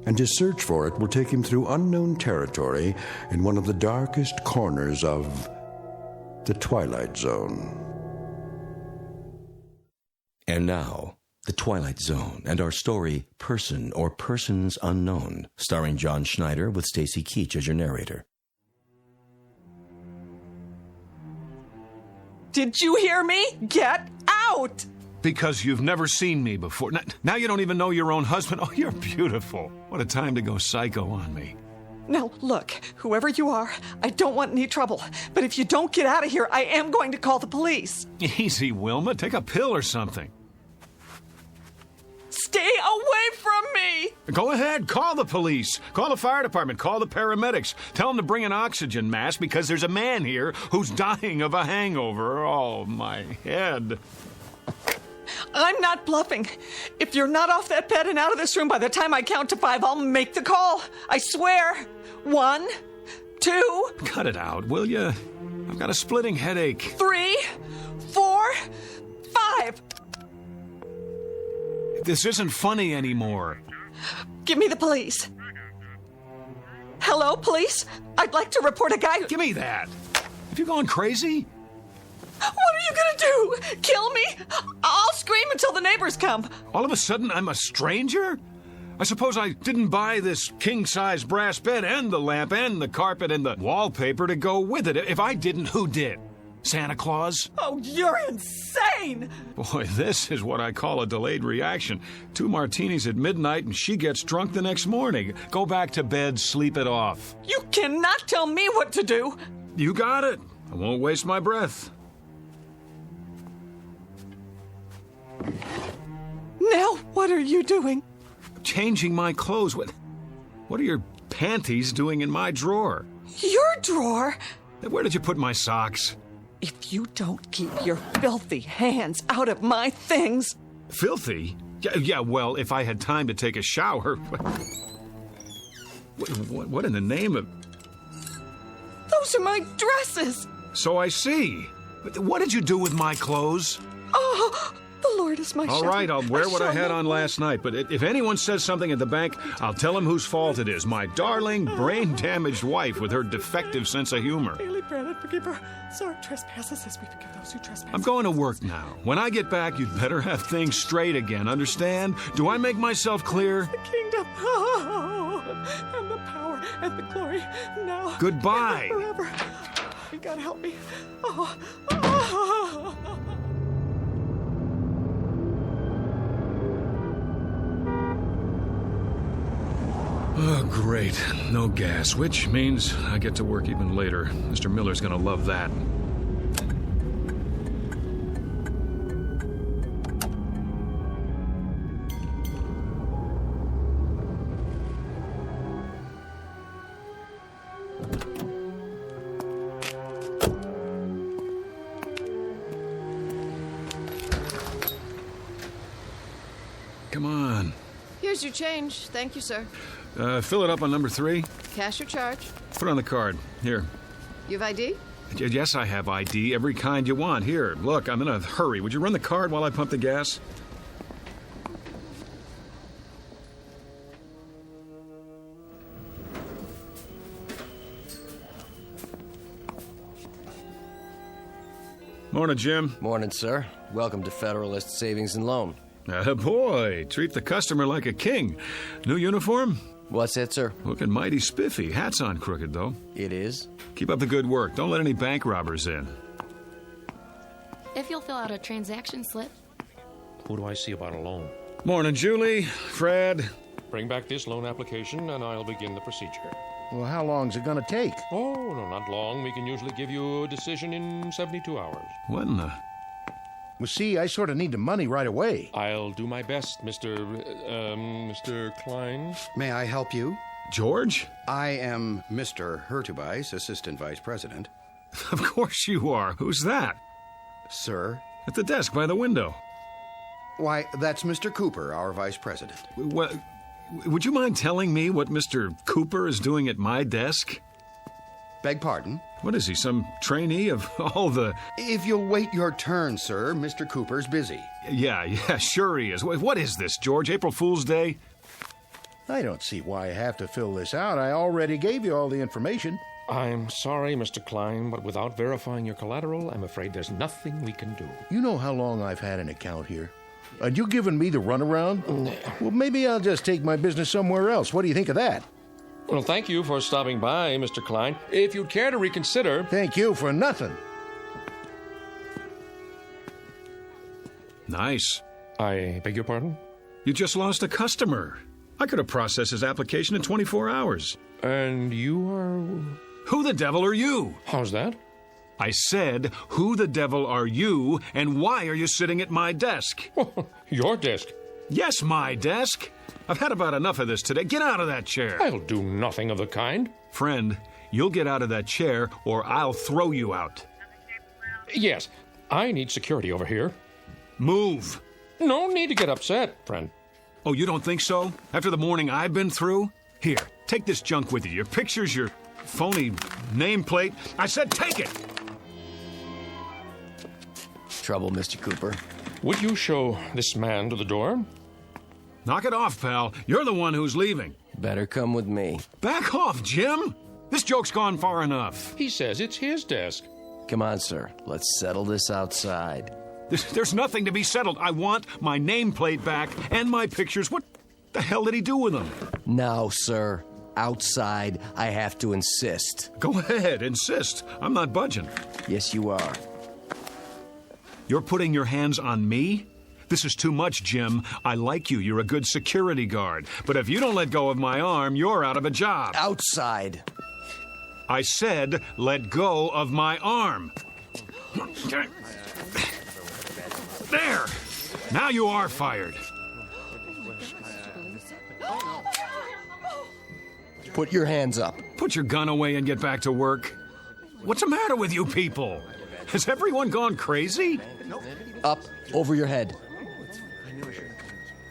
And his search for it will take him through unknown territory in one of the darkest corners of the Twilight Zone. And now, The Twilight Zone and our story, Person or Persons Unknown, starring John Schneider with Stacy Keach as your narrator. Did you hear me? Get out! Because you've never seen me before. Now you don't even know your own husband. Oh, you're beautiful. What a time to go psycho on me. Now, look, whoever you are, I don't want any trouble. But if you don't get out of here, I am going to call the police. Easy, Wilma. Take a pill or something. Stay away from me! Go ahead. Call the police. Call the fire department. Call the paramedics. Tell them to bring an oxygen mask because there's a man here who's dying of a hangover. Oh, my head. I'm not bluffing. If you're not off that bed and out of this room by the time I count to 5, I'll make the call. I swear. 1, 2... Cut it out, will you? I've got a splitting headache. 3, 4, 5. This isn't funny anymore. Give me the police. Hello, police? I'd like to report a guy who... Give me that. Have you gone crazy? What are you gonna do? Kill me? I'll scream until the neighbors come. All of a sudden, I'm a stranger? I suppose I didn't buy this king-size brass bed and the lamp and the carpet and the wallpaper to go with it. If I didn't, who did? Santa Claus? Oh, you're insane! Boy, this is what I call a delayed reaction. 2 martinis at midnight and she gets drunk the next morning. Go back to bed, sleep it off. You cannot tell me what to do. You got it. I won't waste my breath. Now, what are you doing? Changing my clothes. What are your panties doing in my drawer? Your drawer? Where did you put my socks? If you don't keep your filthy hands out of my things... Filthy? Yeah, well, if I had time to take a shower... What in the name of... Those are my dresses! So I see. What did you do with my clothes? Oh, the Lord is my shepherd. All right, I'll wear what I had on last night, but if anyone says something at the bank, I'll tell them whose fault it is. My darling, brain-damaged wife with her defective sense of humor. Daily bread and forgive her. Sorry, trespasses as we forgive those who trespass. I'm going to work now. When I get back, you'd better have things straight again, understand? Do I make myself clear? The kingdom, and the power, and the glory, now. Goodbye. And forever. You gotta help me. Oh, great. No gas, which means I get to work even later. Mr. Miller's gonna love that. You're Here's your change. Thank you, sir. Fill it up on number 3. Cash or charge? Put it on the card. Here. You have ID? Yes, I have ID. Every kind you want. Here, look, I'm in a hurry. Would you run the card while I pump the gas? Morning, Jim. Morning, sir. Welcome to Federalist Savings and Loan. Boy, treat the customer like a king. New uniform? What's that, sir? Looking mighty spiffy. Hat's on crooked, though. It is? Keep up the good work. Don't let any bank robbers in. If you'll fill out a transaction slip. Who do I see about a loan? Morning, Julie. Fred. Bring back this loan application and I'll begin the procedure. Well, how long's it gonna take? Oh, no, not long. We can usually give you a decision in 72 hours. What in the... Well, see, I sort of need the money right away. I'll do my best, Mr. Klein. May I help you? George? I am Mr. Hurtubise, Assistant Vice President. Of course you are. Who's that? Sir? At the desk by the window. Why, that's Mr. Cooper, our Vice President. Well, would you mind telling me what Mr. Cooper is doing at my desk? Beg pardon? What is he, some trainee of all the... If you'll wait your turn, sir, Mr. Cooper's busy. Yeah, sure he is. What is this, George? April Fool's Day? I don't see why I have to fill this out. I already gave you all the information. I'm sorry, Mr. Klein, but without verifying your collateral, I'm afraid there's nothing we can do. You know how long I've had an account here? And you giving me the runaround? Well, maybe I'll just take my business somewhere else. What do you think of that? Well, thank you for stopping by, Mr. Klein. If you'd care to reconsider... Thank you for nothing. Nice. I beg your pardon? You just lost a customer. I could have processed his application in 24 hours. And you are... Who the devil are you? How's that? I said, who the devil are you, and why are you sitting at my desk? Your desk? Yes, my desk. I've had about enough of this today. Get out of that chair. I'll do nothing of the kind. Friend, you'll get out of that chair, or I'll throw you out. Yes, I need security over here. Move. No need to get upset, friend. Oh, you don't think so? After the morning I've been through? Here, take this junk with you. Your pictures, your phony nameplate. I said take it! Trouble, Mr. Cooper. Would you show this man to the door? Knock it off, pal. You're the one who's leaving. Better come with me. Back off, Jim! This joke's gone far enough. He says it's his desk. Come on, sir. Let's settle this outside. There's nothing to be settled. I want my nameplate back and my pictures. What the hell did he do with them? Now, sir. Outside, I have to insist. Go ahead, insist. I'm not budging. Yes, you are. You're putting your hands on me? This is too much, Jim. I like you. You're a good security guard. But if you don't let go of my arm, you're out of a job. Outside. I said, let go of my arm. There! Now you are fired. Put your hands up. Put your gun away and get back to work. What's the matter with you people? Has everyone gone crazy? Up, over your head.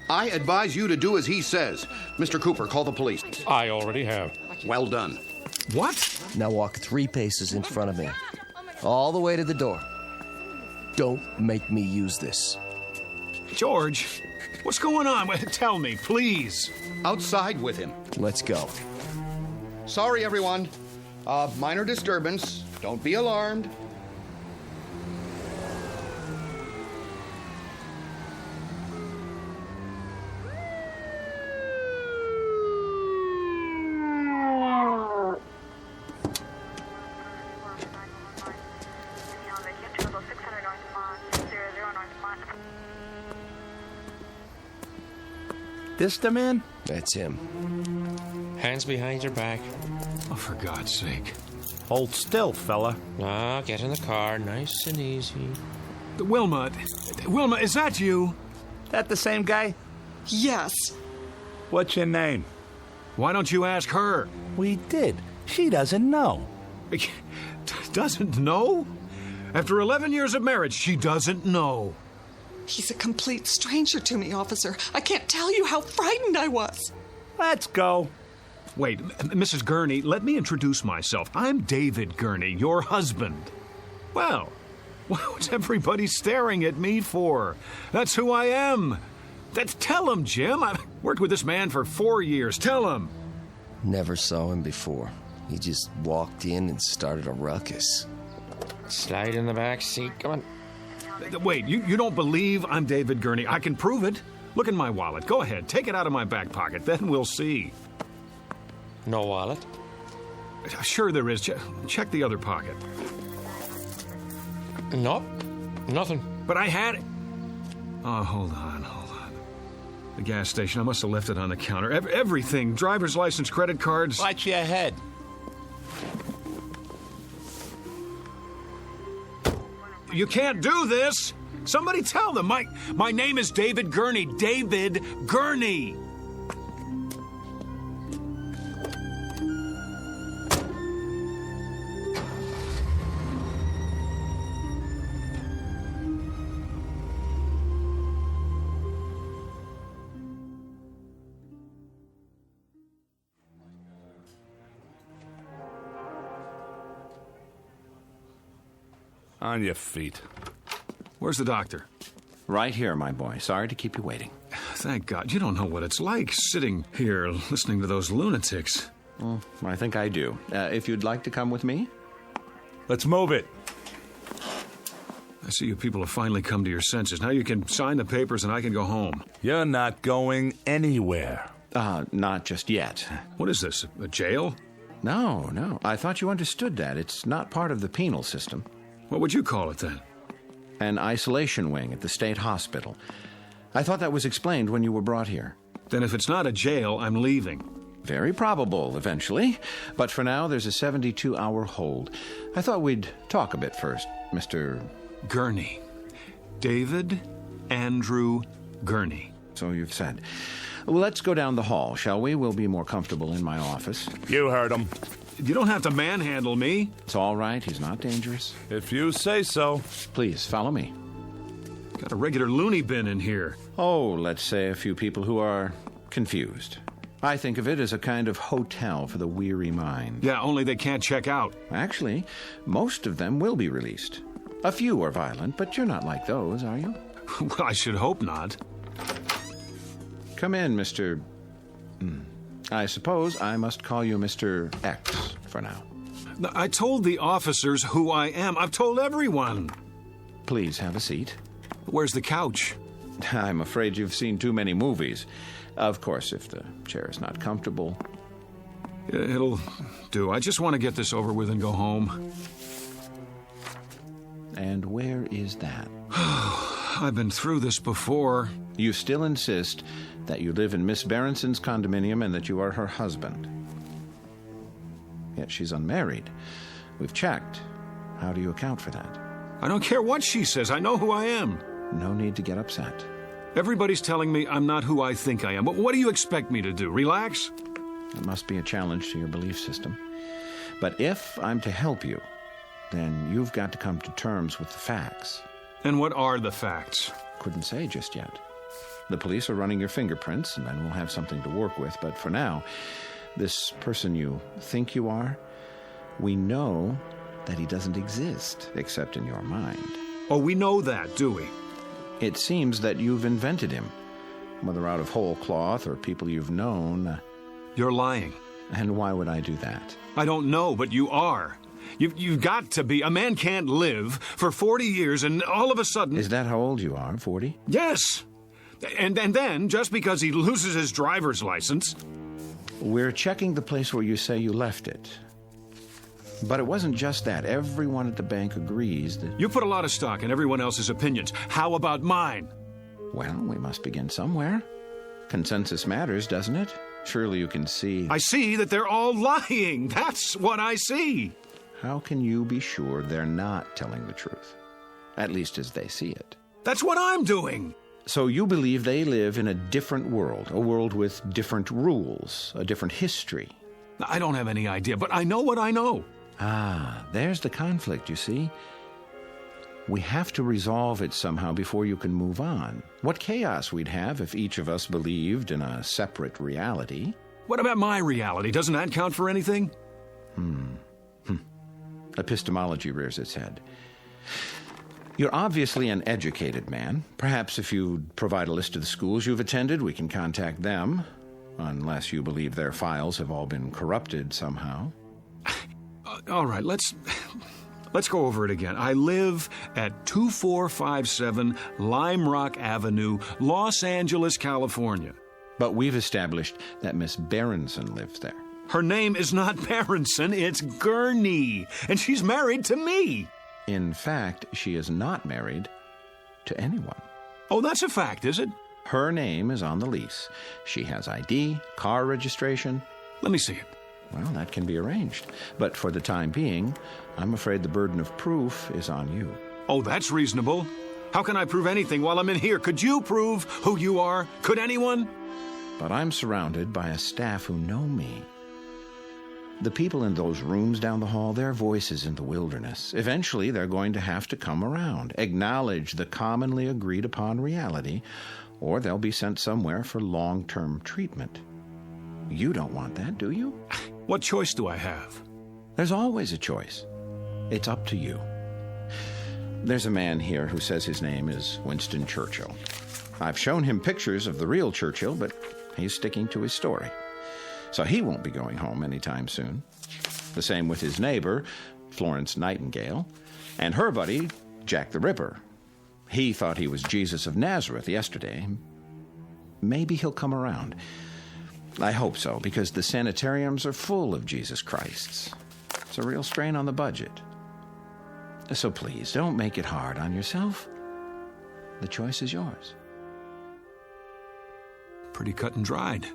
I advise you to do as he says. Mr. Cooper, call the police. I already have. Well done. What? Now walk 3 paces in front of me. All the way to the door. Don't make me use this. George, what's going on? Tell me, please. Outside with him. Let's go. Sorry, everyone. Minor disturbance. Don't be alarmed. This the man? That's him. Hands behind your back. Oh, for God's sake. Hold still, fella. Ah, get in the car, nice and easy. Wilma, is that you? That the same guy? Yes. What's your name? Why don't you ask her? We did. She doesn't know. Doesn't know? After 11 years of marriage, she doesn't know. He's a complete stranger to me, officer. I can't tell you how frightened I was. Let's go. Wait, Mrs. Gurney, let me introduce myself. I'm David Gurney, your husband. Well, what's everybody staring at me for? That's who I am. Tell him, Jim. I've worked with this man for 4 years. Tell him. Never saw him before. He just walked in and started a ruckus. Slide in the back seat. Come on. Wait, you don't believe I'm David Gurney? I can prove it. Look in my wallet. Go ahead. Take it out of my back pocket. Then we'll see. No wallet? Sure there is. Check the other pocket. Nope. Nothing. But I had it. Oh, hold on. The gas station. I must have left it on the counter. Everything. Driver's license, credit cards. Watch your head. You can't do this. Somebody tell them. My name is David Gurney. David Gurney. On your feet. Where's the doctor? Right here, my boy. Sorry to keep you waiting. Thank God. You don't know what it's like sitting here listening to those lunatics. Well, I think I do. If you'd like to come with me? Let's move it. I see you people have finally come to your senses. Now you can sign the papers and I can go home. You're not going anywhere. Not just yet. What is this, a jail? No. I thought you understood that. It's not part of the penal system. What would you call it then? An isolation wing at the state hospital. I thought that was explained when you were brought here. Then if it's not a jail, I'm leaving. Very probable, eventually. But for now, there's a 72-hour hold. I thought we'd talk a bit first, Mr. Gurney. David Andrew Gurney. So you've said. Well, let's go down the hall, shall we? We'll be more comfortable in my office. You heard him. You don't have to manhandle me. It's all right. He's not dangerous. If you say so. Please, follow me. Got a regular loony bin in here. Oh, let's say a few people who are confused. I think of it as a kind of hotel for the weary mind. Yeah, only they can't check out. Actually, most of them will be released. A few are violent, but you're not like those, are you? Well, I should hope not. Come in, Mr. I suppose I must call you Mr. X for now. I told the officers who I am. I've told everyone. Please have a seat. Where's the couch? I'm afraid you've seen too many movies. Of course, if the chair is not comfortable. It'll do. I just want to get this over with and go home. And where is that? I've been through this before. You still insist that you live in Miss Berenson's condominium and that you are her husband. Yet she's unmarried. We've checked. How do you account for that? I don't care what she says. I know who I am. No need to get upset. Everybody's telling me I'm not who I think I am. But what do you expect me to do? Relax? It must be a challenge to your belief system. But if I'm to help you, then you've got to come to terms with the facts. And what are the facts? Couldn't say just yet. The police are running your fingerprints, and then we'll have something to work with. But for now, this person you think you are, we know that he doesn't exist, except in your mind. Oh, we know that, do we? It seems that you've invented him, whether out of whole cloth or people you've known. You're lying. And why would I do that? I don't know, but you are. You've got to be. A man can't live for 40 years and all of a sudden... Is that how old you are, 40? Yes. And then, just because he loses his driver's license... We're checking the place where you say you left it. But it wasn't just that. Everyone at the bank agrees that... You put a lot of stock in everyone else's opinions. How about mine? Well, we must begin somewhere. Consensus matters, doesn't it? Surely you can see... I see that they're all lying. That's what I see. How can you be sure they're not telling the truth? At least as they see it. That's what I'm doing. So you believe they live in a different world, a world with different rules, a different history. I don't have any idea, but I know what I know. Ah, there's the conflict, you see. We have to resolve it somehow before you can move on. What chaos we'd have if each of us believed in a separate reality. What about my reality? Doesn't that count for anything? Epistemology rears its head. You're obviously an educated man. Perhaps if you'd provide a list of the schools you've attended, we can contact them. Unless you believe their files have all been corrupted somehow. All right, let's go over it again. I live at 2457 Lime Rock Avenue, Los Angeles, California. But we've established that Miss Berenson lives there. Her name is not Berenson, it's Gurney, and she's married to me. In fact, she is not married to anyone. Oh, that's a fact, is it? Her name is on the lease. She has ID, car registration. Let me see it. Well, that can be arranged. But for the time being, I'm afraid the burden of proof is on you. Oh, that's reasonable. How can I prove anything while I'm in here? Could you prove who you are? Could anyone? But I'm surrounded by a staff who know me. The people in those rooms down the hall, their voices in the wilderness. Eventually, they're going to have to come around, acknowledge the commonly agreed upon reality, or they'll be sent somewhere for long-term treatment. You don't want that, do you? What choice do I have? There's always a choice. It's up to you. There's a man here who says his name is Winston Churchill. I've shown him pictures of the real Churchill, but he's sticking to his story. So he won't be going home anytime soon. The same with his neighbor, Florence Nightingale, and her buddy, Jack the Ripper. He thought he was Jesus of Nazareth yesterday. Maybe he'll come around. I hope so, because the sanitariums are full of Jesus Christs. It's a real strain on the budget. So please, don't make it hard on yourself. The choice is yours. Pretty cut and dried.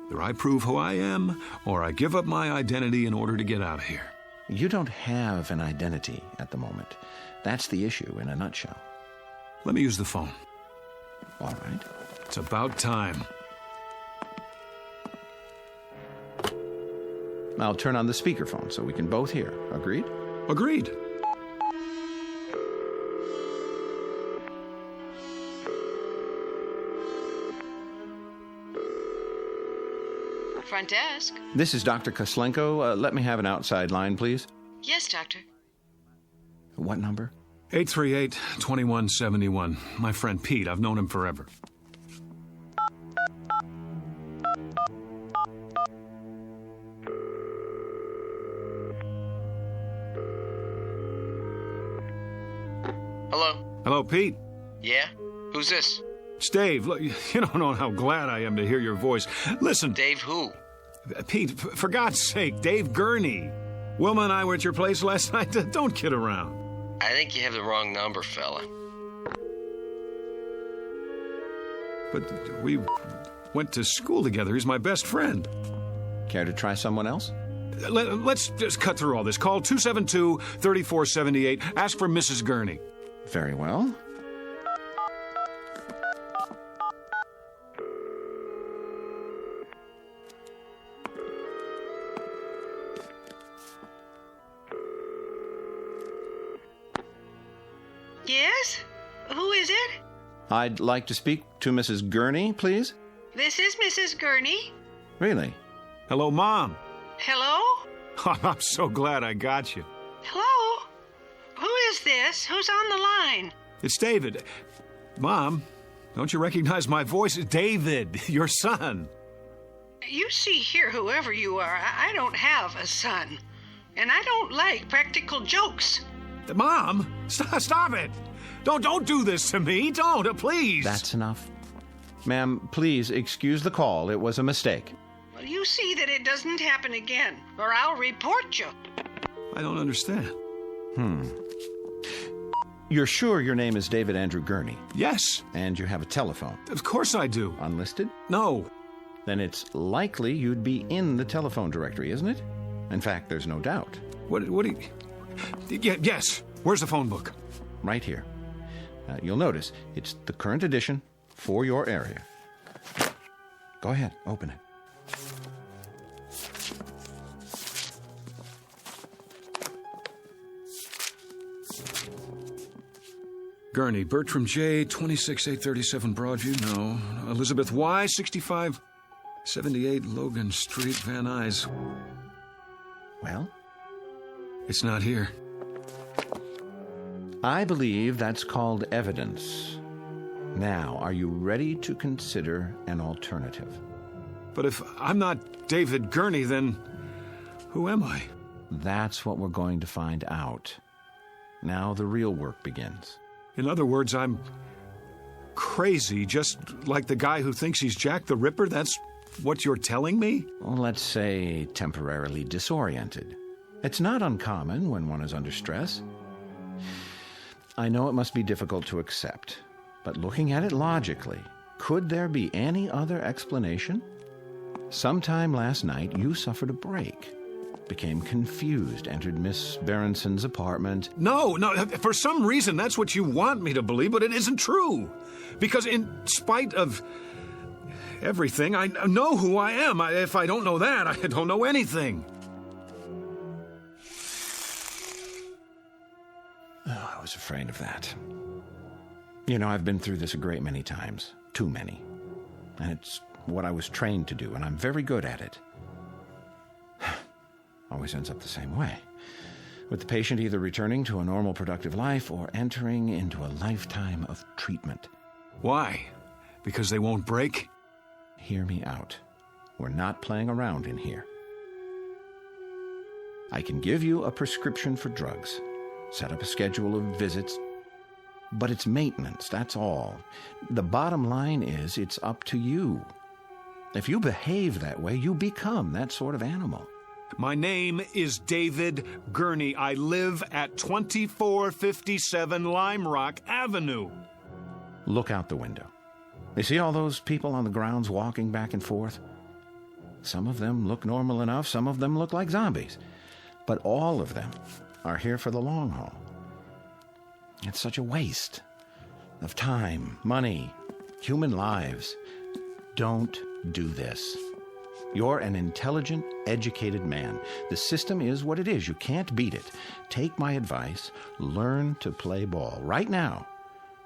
Either I prove who I am, or I give up my identity in order to get out of here. You don't have an identity at the moment. That's the issue in a nutshell. Let me use the phone. All right. It's about time. I'll turn on the speakerphone so we can both hear. Agreed? Agreed. Front desk. This is Dr. Koslenko. Let me have an outside line, please. Yes, doctor. What number? 838-2171. My friend Pete. I've known him forever. Hello? Hello, Pete. Yeah? Who's this? It's Dave. Look, you don't know how glad I am to hear your voice. Listen. Dave who? Pete, for God's sake, Dave Gurney. Wilma and I were at your place last night. Don't kid around. I think you have the wrong number, fella. But we went to school together. He's my best friend. Care to try someone else? Let's just cut through all this. Call 272-3478. Ask for Mrs. Gurney. Very well. Yes? Who is it? I'd like to speak to Mrs. Gurney, please. This is Mrs. Gurney. Really? Hello, Mom. Hello? Oh, I'm so glad I got you. Hello? Who is this? Who's on the line? It's David. Mom, don't you recognize my voice? David, your son. You see here, whoever you are, I don't have a son. And I don't like practical jokes. Mom, stop it. Don't do this to me. Don't, please. That's enough. Ma'am, please excuse the call. It was a mistake. Well, you see that it doesn't happen again, or I'll report you. I don't understand. You're sure your name is David Andrew Gurney? Yes. And you have a telephone? Of course I do. Unlisted? No. Then it's likely you'd be in the telephone directory, isn't it? In fact, there's no doubt. What do you... Yes. Where's the phone book? Right here. You'll notice it's the current edition for your area. Go ahead, open it. Gurney, Bertram J., 26837 Broadview, no. Elizabeth Y., 6578 Logan Street, Van Nuys. Well? It's not here. I believe that's called evidence. Now, are you ready to consider an alternative? But if I'm not David Gurney, then who am I? That's what we're going to find out. Now the real work begins. In other words, I'm crazy, just like the guy who thinks he's Jack the Ripper? That's what you're telling me? Well, let's say temporarily disoriented. It's not uncommon when one is under stress. I know it must be difficult to accept, but looking at it logically, could there be any other explanation? Sometime last night, you suffered a break, became confused, entered Miss Berenson's apartment. No, for some reason that's what you want me to believe, but it isn't true. Because in spite of everything, I know who I am. If I don't know that, I don't know anything. Oh, I was afraid of that. You know, I've been through this a great many times. Too many. And it's what I was trained to do, and I'm very good at it. Always ends up the same way. With the patient either returning to a normal, productive life or entering into a lifetime of treatment. Why? Because they won't break? Hear me out. We're not playing around in here. I can give you a prescription for drugs, set up a schedule of visits, but it's maintenance, that's all. The bottom line is, it's up to you. If you behave that way, you become that sort of animal. My name is David Gurney. I live at 2457 Lime Rock Avenue. Look out the window. You see all those people on the grounds walking back and forth? Some of them look normal enough, some of them look like zombies. But all of them are here for the long haul. It's such a waste of time, money, human lives. Don't do this. You're an intelligent, educated man. The system is what it is. You can't beat it. Take my advice. Learn to play ball right now,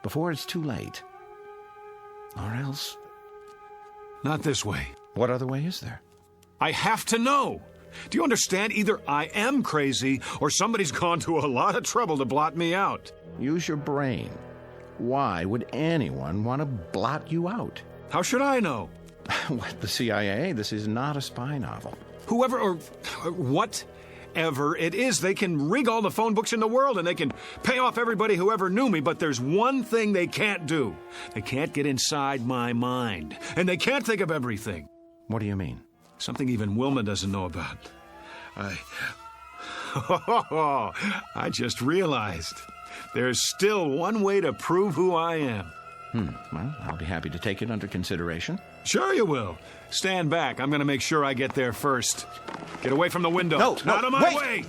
before it's too late. Or else... Not this way. What other way is there? I have to know. Do you understand? Either I am crazy, or somebody's gone to a lot of trouble to blot me out. Use your brain. Why would anyone want to blot you out? How should I know? What, the CIA? This is not a spy novel. Whoever or whatever it is, they can rig all the phone books in the world and they can pay off everybody who ever knew me, but there's one thing they can't do. They can't get inside my mind, and they can't think of everything. What do you mean? Something even Wilma doesn't know about. I just realized there's still one way to prove who I am. Well, I'll be happy to take it under consideration. Sure you will. Stand back. I'm going to make sure I get there first. Get away from the window. No, out of my way!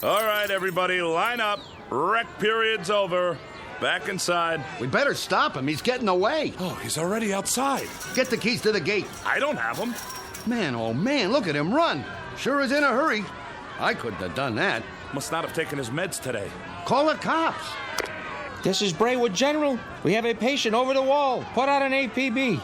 All right, everybody, line up. Rec period's over. Back inside. We better stop him. He's getting away. Oh, he's already outside. Get the keys to the gate. I don't have them. Man, oh man, look at him run. Sure is in a hurry. I couldn't have done that. Must not have taken his meds today. Call the cops. This is Braywood General. We have a patient over the wall. Put out an APB.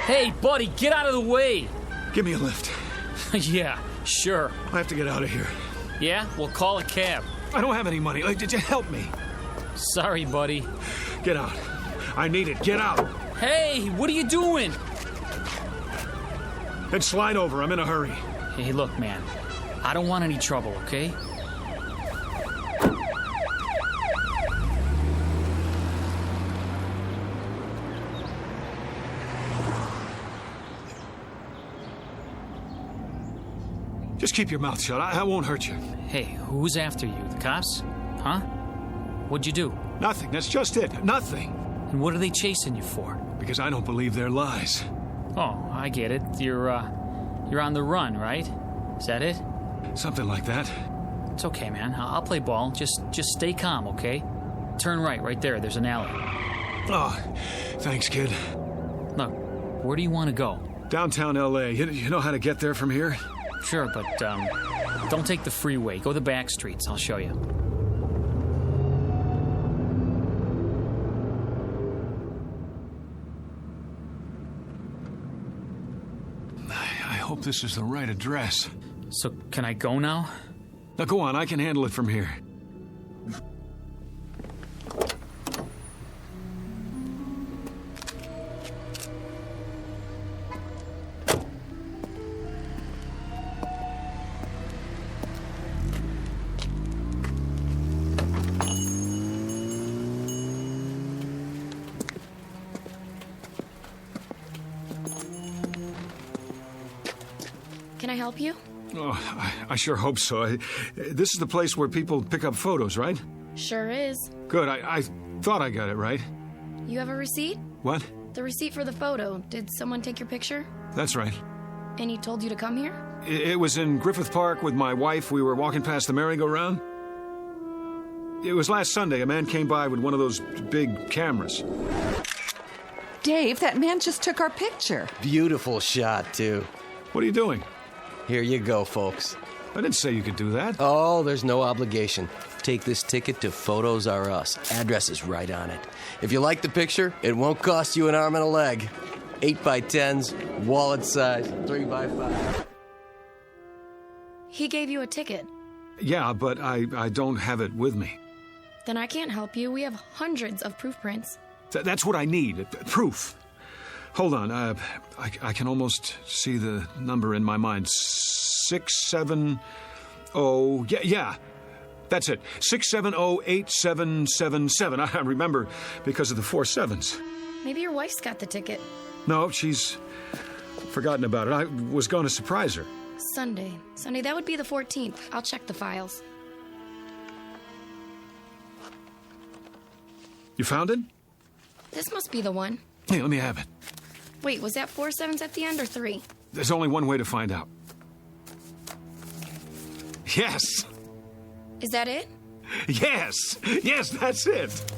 Hey, buddy, get out of the way. Give me a lift. Yeah, sure. I have to get out of here. Yeah? We'll call a cab. I don't have any money. Did you help me? Sorry, buddy. Get out. I need it. Get out. Hey, what are you doing? Then slide over. I'm in a hurry. Hey, look, man. I don't want any trouble, okay? Just keep your mouth shut. I won't hurt you. Hey, who's after you? The cops? Huh? What'd you do? Nothing. That's just it. Nothing. And what are they chasing you for? Because I don't believe their lies. Oh, I get it. You're on the run, right? Is that it? Something like that. It's okay, man. I'll play ball. Just stay calm, okay? Turn right there. There's an alley. Oh, thanks, kid. Look, where do you want to go? Downtown L.A. You know how to get there from here? Sure, but don't take the freeway. Go the back streets. I'll show you. I hope this is the right address. So, can I go now? Now, go on. I can handle it from here. Can I help you? Oh, I sure hope so. This is the place where people pick up photos, right? Sure is. Good. I thought I got it right. You have a receipt? What? The receipt for the photo. Did someone take your picture? That's right. And he told you to come here? It was in Griffith Park with my wife. We were walking past the merry-go-round. It was last Sunday. A man came by with one of those big cameras. Dave, that man just took our picture. Beautiful shot, too. What are you doing? Here you go, folks. I didn't say you could do that. Oh, there's no obligation. Take this ticket to Photos R Us. Address is right on it. If you like the picture, it won't cost you an arm and a leg. 8x10s, wallet size, 3x5. He gave you a ticket. Yeah, but I don't have it with me. Then I can't help you. We have hundreds of proof prints. That's what I need. Proof. Hold on. I can almost see the number in my mind. 670. Yeah. That's it. 6708777. I remember because of the 4 sevens. Maybe your wife's got the ticket. No, she's forgotten about it. I was going to surprise her. Sunday, that would be the 14th. I'll check the files. You found it? This must be the one. Hey, let me have it. Wait, was that 4 sevens at the end or 3? There's only one way to find out. Yes! Is that it? Yes! Yes, that's it!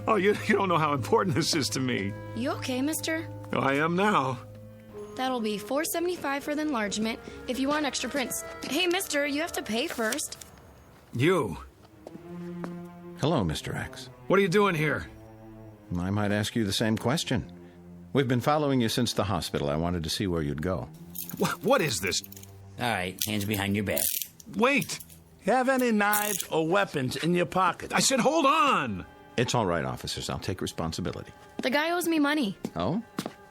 Oh, you don't know how important this is to me. You okay, mister? Oh, I am now. That'll be $4.75 for the enlargement if you want extra prints. Hey, mister, you have to pay first. You. Hello, Mr. X. What are you doing here? I might ask you the same question. We've been following you since the hospital. I wanted to see where you'd go. What is this? All right, hands behind your back. Wait! Have any knives or weapons in your pocket? I said hold on! It's all right, officers. I'll take responsibility. The guy owes me money. Oh?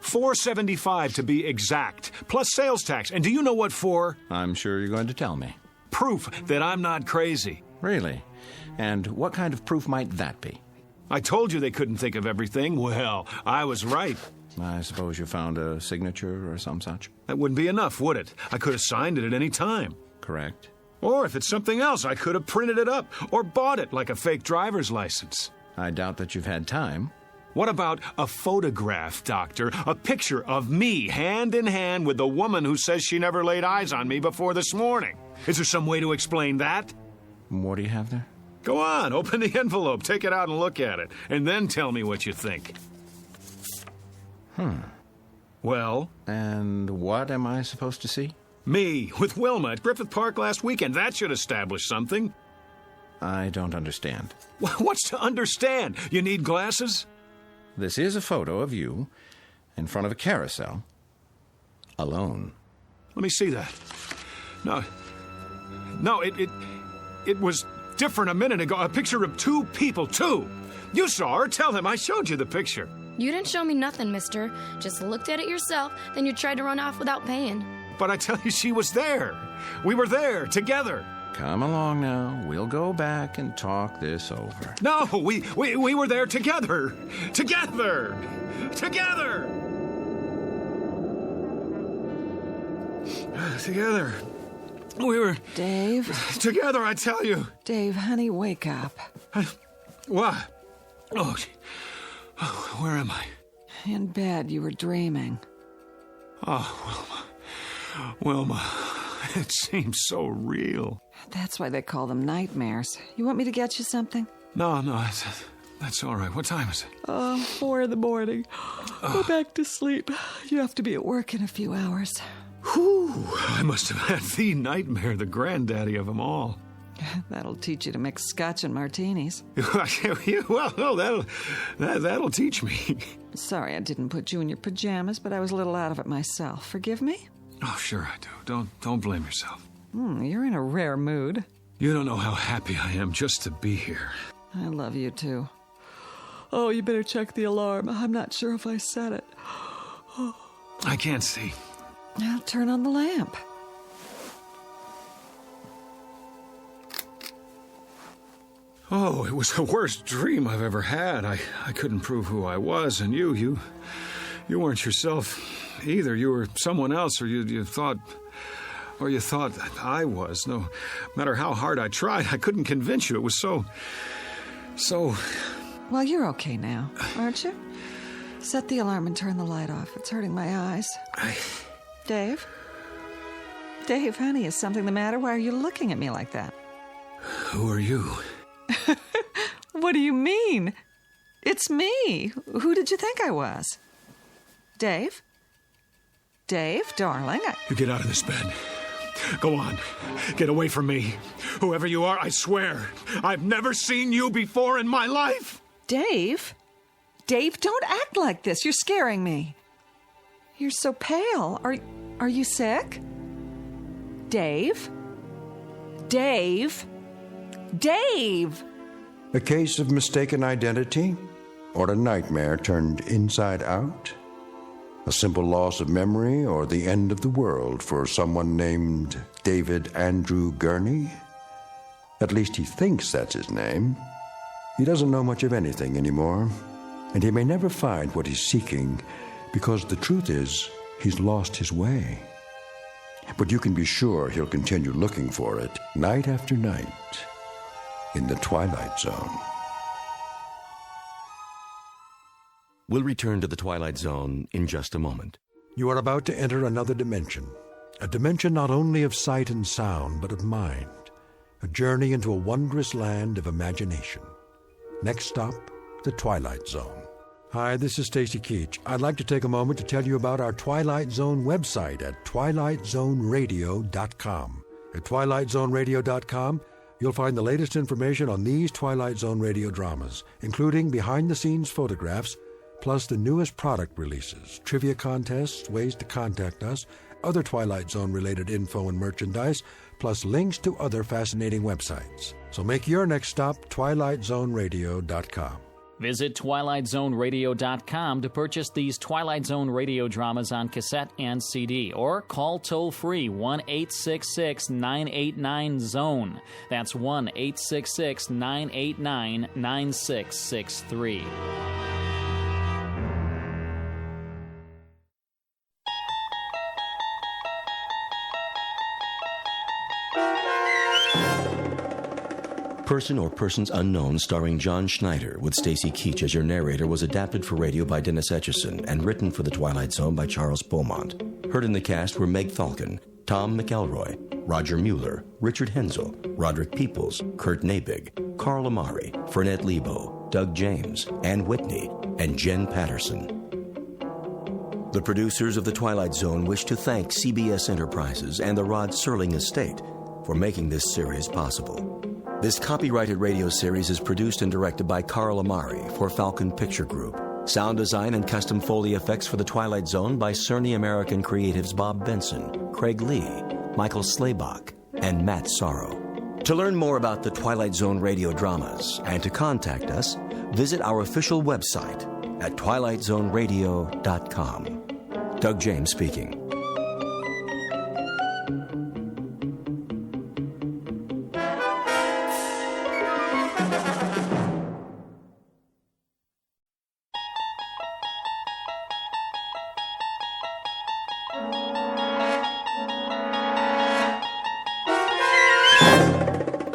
$4.75 to be exact, plus sales tax. And do you know what for? I'm sure you're going to tell me. Proof that I'm not crazy. Really? And what kind of proof might that be? I told you they couldn't think of everything. Well, I was right. I suppose you found a signature or some such? That wouldn't be enough, would it? I could have signed it at any time. Correct. Or if it's something else, I could have printed it up or bought it like a fake driver's license. I doubt that you've had time. What about a photograph, Doctor? A picture of me hand in hand with the woman who says she never laid eyes on me before this morning. Is there some way to explain that? What do you have there? Go on, open the envelope, take it out and look at it, and then tell me what you think. Well? And what am I supposed to see? Me, with Wilma at Griffith Park last weekend. That should establish something. I don't understand. What's to understand? You need glasses? This is a photo of you in front of a carousel, alone. Let me see that. No, it was different a minute ago. A picture of 2 people, 2. You saw her. Tell him I showed you the picture. You didn't show me nothing, mister. Just looked at it yourself, then you tried to run off without paying. But I tell you, she was there. We were there, together. Come along now. We'll go back and talk this over. No, we were there together. Together. Together. Together. We were... Dave? Together, I tell you. Dave, honey, wake up. What? Oh, where am I? In bed, you were dreaming. Oh, Wilma, it seems so real. That's why they call them nightmares. You want me to get you something? No, that's all right. What time is it? 4 in the morning. Go back to sleep. You have to be at work in a few hours. Whew, I must have had the nightmare, the granddaddy of them all. That'll teach you to mix scotch and martinis. Well, that'll teach me. Sorry I didn't put you in your pajamas, but I was a little out of it myself. Forgive me? Oh, sure I do. Don't blame yourself. You're in a rare mood. You don't know how happy I am just to be here. I love you, too. Oh, you better check the alarm. I'm not sure if I set it. I can't see. I'll turn on the lamp. Oh, it was the worst dream I've ever had. I couldn't prove who I was, and you weren't yourself either. You were someone else, or you thought that I was. No matter how hard I tried, I couldn't convince you. It was so... Well, you're okay now, aren't you? Set the alarm and turn the light off. It's hurting my eyes. Dave? Dave, honey, is something the matter? Why are you looking at me like that? Who are you? What do you mean? It's me. Who did you think I was? Dave? Dave, darling, You get out of this bed. Go on. Get away from me. Whoever you are, I swear, I've never seen you before in my life. Dave? Dave, don't act like this. You're scaring me. You're so pale. Are you sick? Dave? Dave? Dave! A case of mistaken identity? Or a nightmare turned inside out? A simple loss of memory or the end of the world for someone named David Andrew Gurney? At least he thinks that's his name. He doesn't know much of anything anymore, and he may never find what he's seeking because the truth is he's lost his way. But you can be sure he'll continue looking for it night after night in the Twilight Zone. We'll return to the Twilight Zone in just a moment. You are about to enter another dimension. A dimension not only of sight and sound, but of mind. A journey into a wondrous land of imagination. Next stop, the Twilight Zone. Hi, this is Stacy Keach. I'd like to take a moment to tell you about our Twilight Zone website at twilightzoneradio.com. At twilightzoneradio.com, you'll find the latest information on these Twilight Zone radio dramas, including behind-the-scenes photographs, plus the newest product releases, trivia contests, ways to contact us, other Twilight Zone-related info and merchandise, plus links to other fascinating websites. So make your next stop twilightzoneradio.com. Visit twilightzoneradio.com to purchase these Twilight Zone radio dramas on cassette and CD, or call toll-free 1-866-989-ZONE. That's 1-866-989-9663. Person or Persons Unknown, starring John Schneider, with Stacy Keach as your narrator, was adapted for radio by Dennis Etchison and written for The Twilight Zone by Charles Beaumont. Heard in the cast were Meg Falcon, Tom McElroy, Roger Mueller, Richard Hensel, Roderick Peoples, Kurt Nabig, Carl Amari, Fernette Lebo, Doug James, Ann Whitney, and Jen Patterson. The producers of The Twilight Zone wish to thank CBS Enterprises and the Rod Serling Estate for making this series possible. This copyrighted radio series is produced and directed by Carl Amari for Falcon Picture Group. Sound design and custom Foley effects for The Twilight Zone by Cerny American Creatives Bob Benson, Craig Lee, Michael Slaybach, and Matt Sorrow. To learn more about the Twilight Zone radio dramas and to contact us, visit our official website at twilightzoneradio.com. Doug James speaking.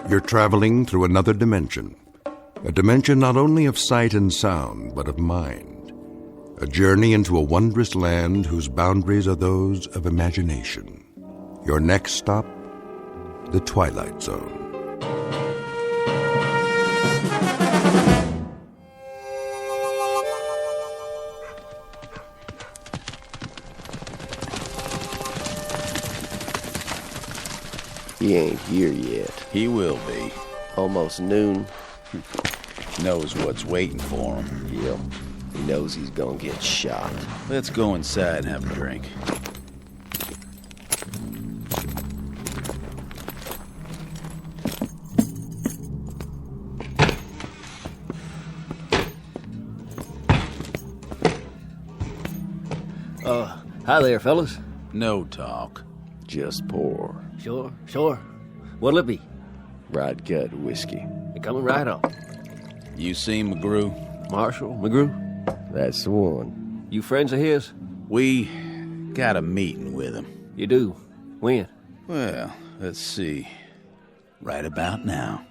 You're traveling through another dimension. A dimension not only of sight and sound, but of mind. a journey into a wondrous land whose boundaries are those of imagination. Your next stop, the Twilight Zone. He ain't here yet. He will be. Almost noon. Knows what's waiting for him. Yep. He knows he's gonna get shot. Let's go inside and have a drink. Hi there, fellas. No talk. Just pour. Sure. What'll it be? Rod gut whiskey. You're coming right on. You seen McGrew? Marshall McGrew? That's the one. You friends of his? We got a meeting with him. You do? When? Well, let's see. Right about now.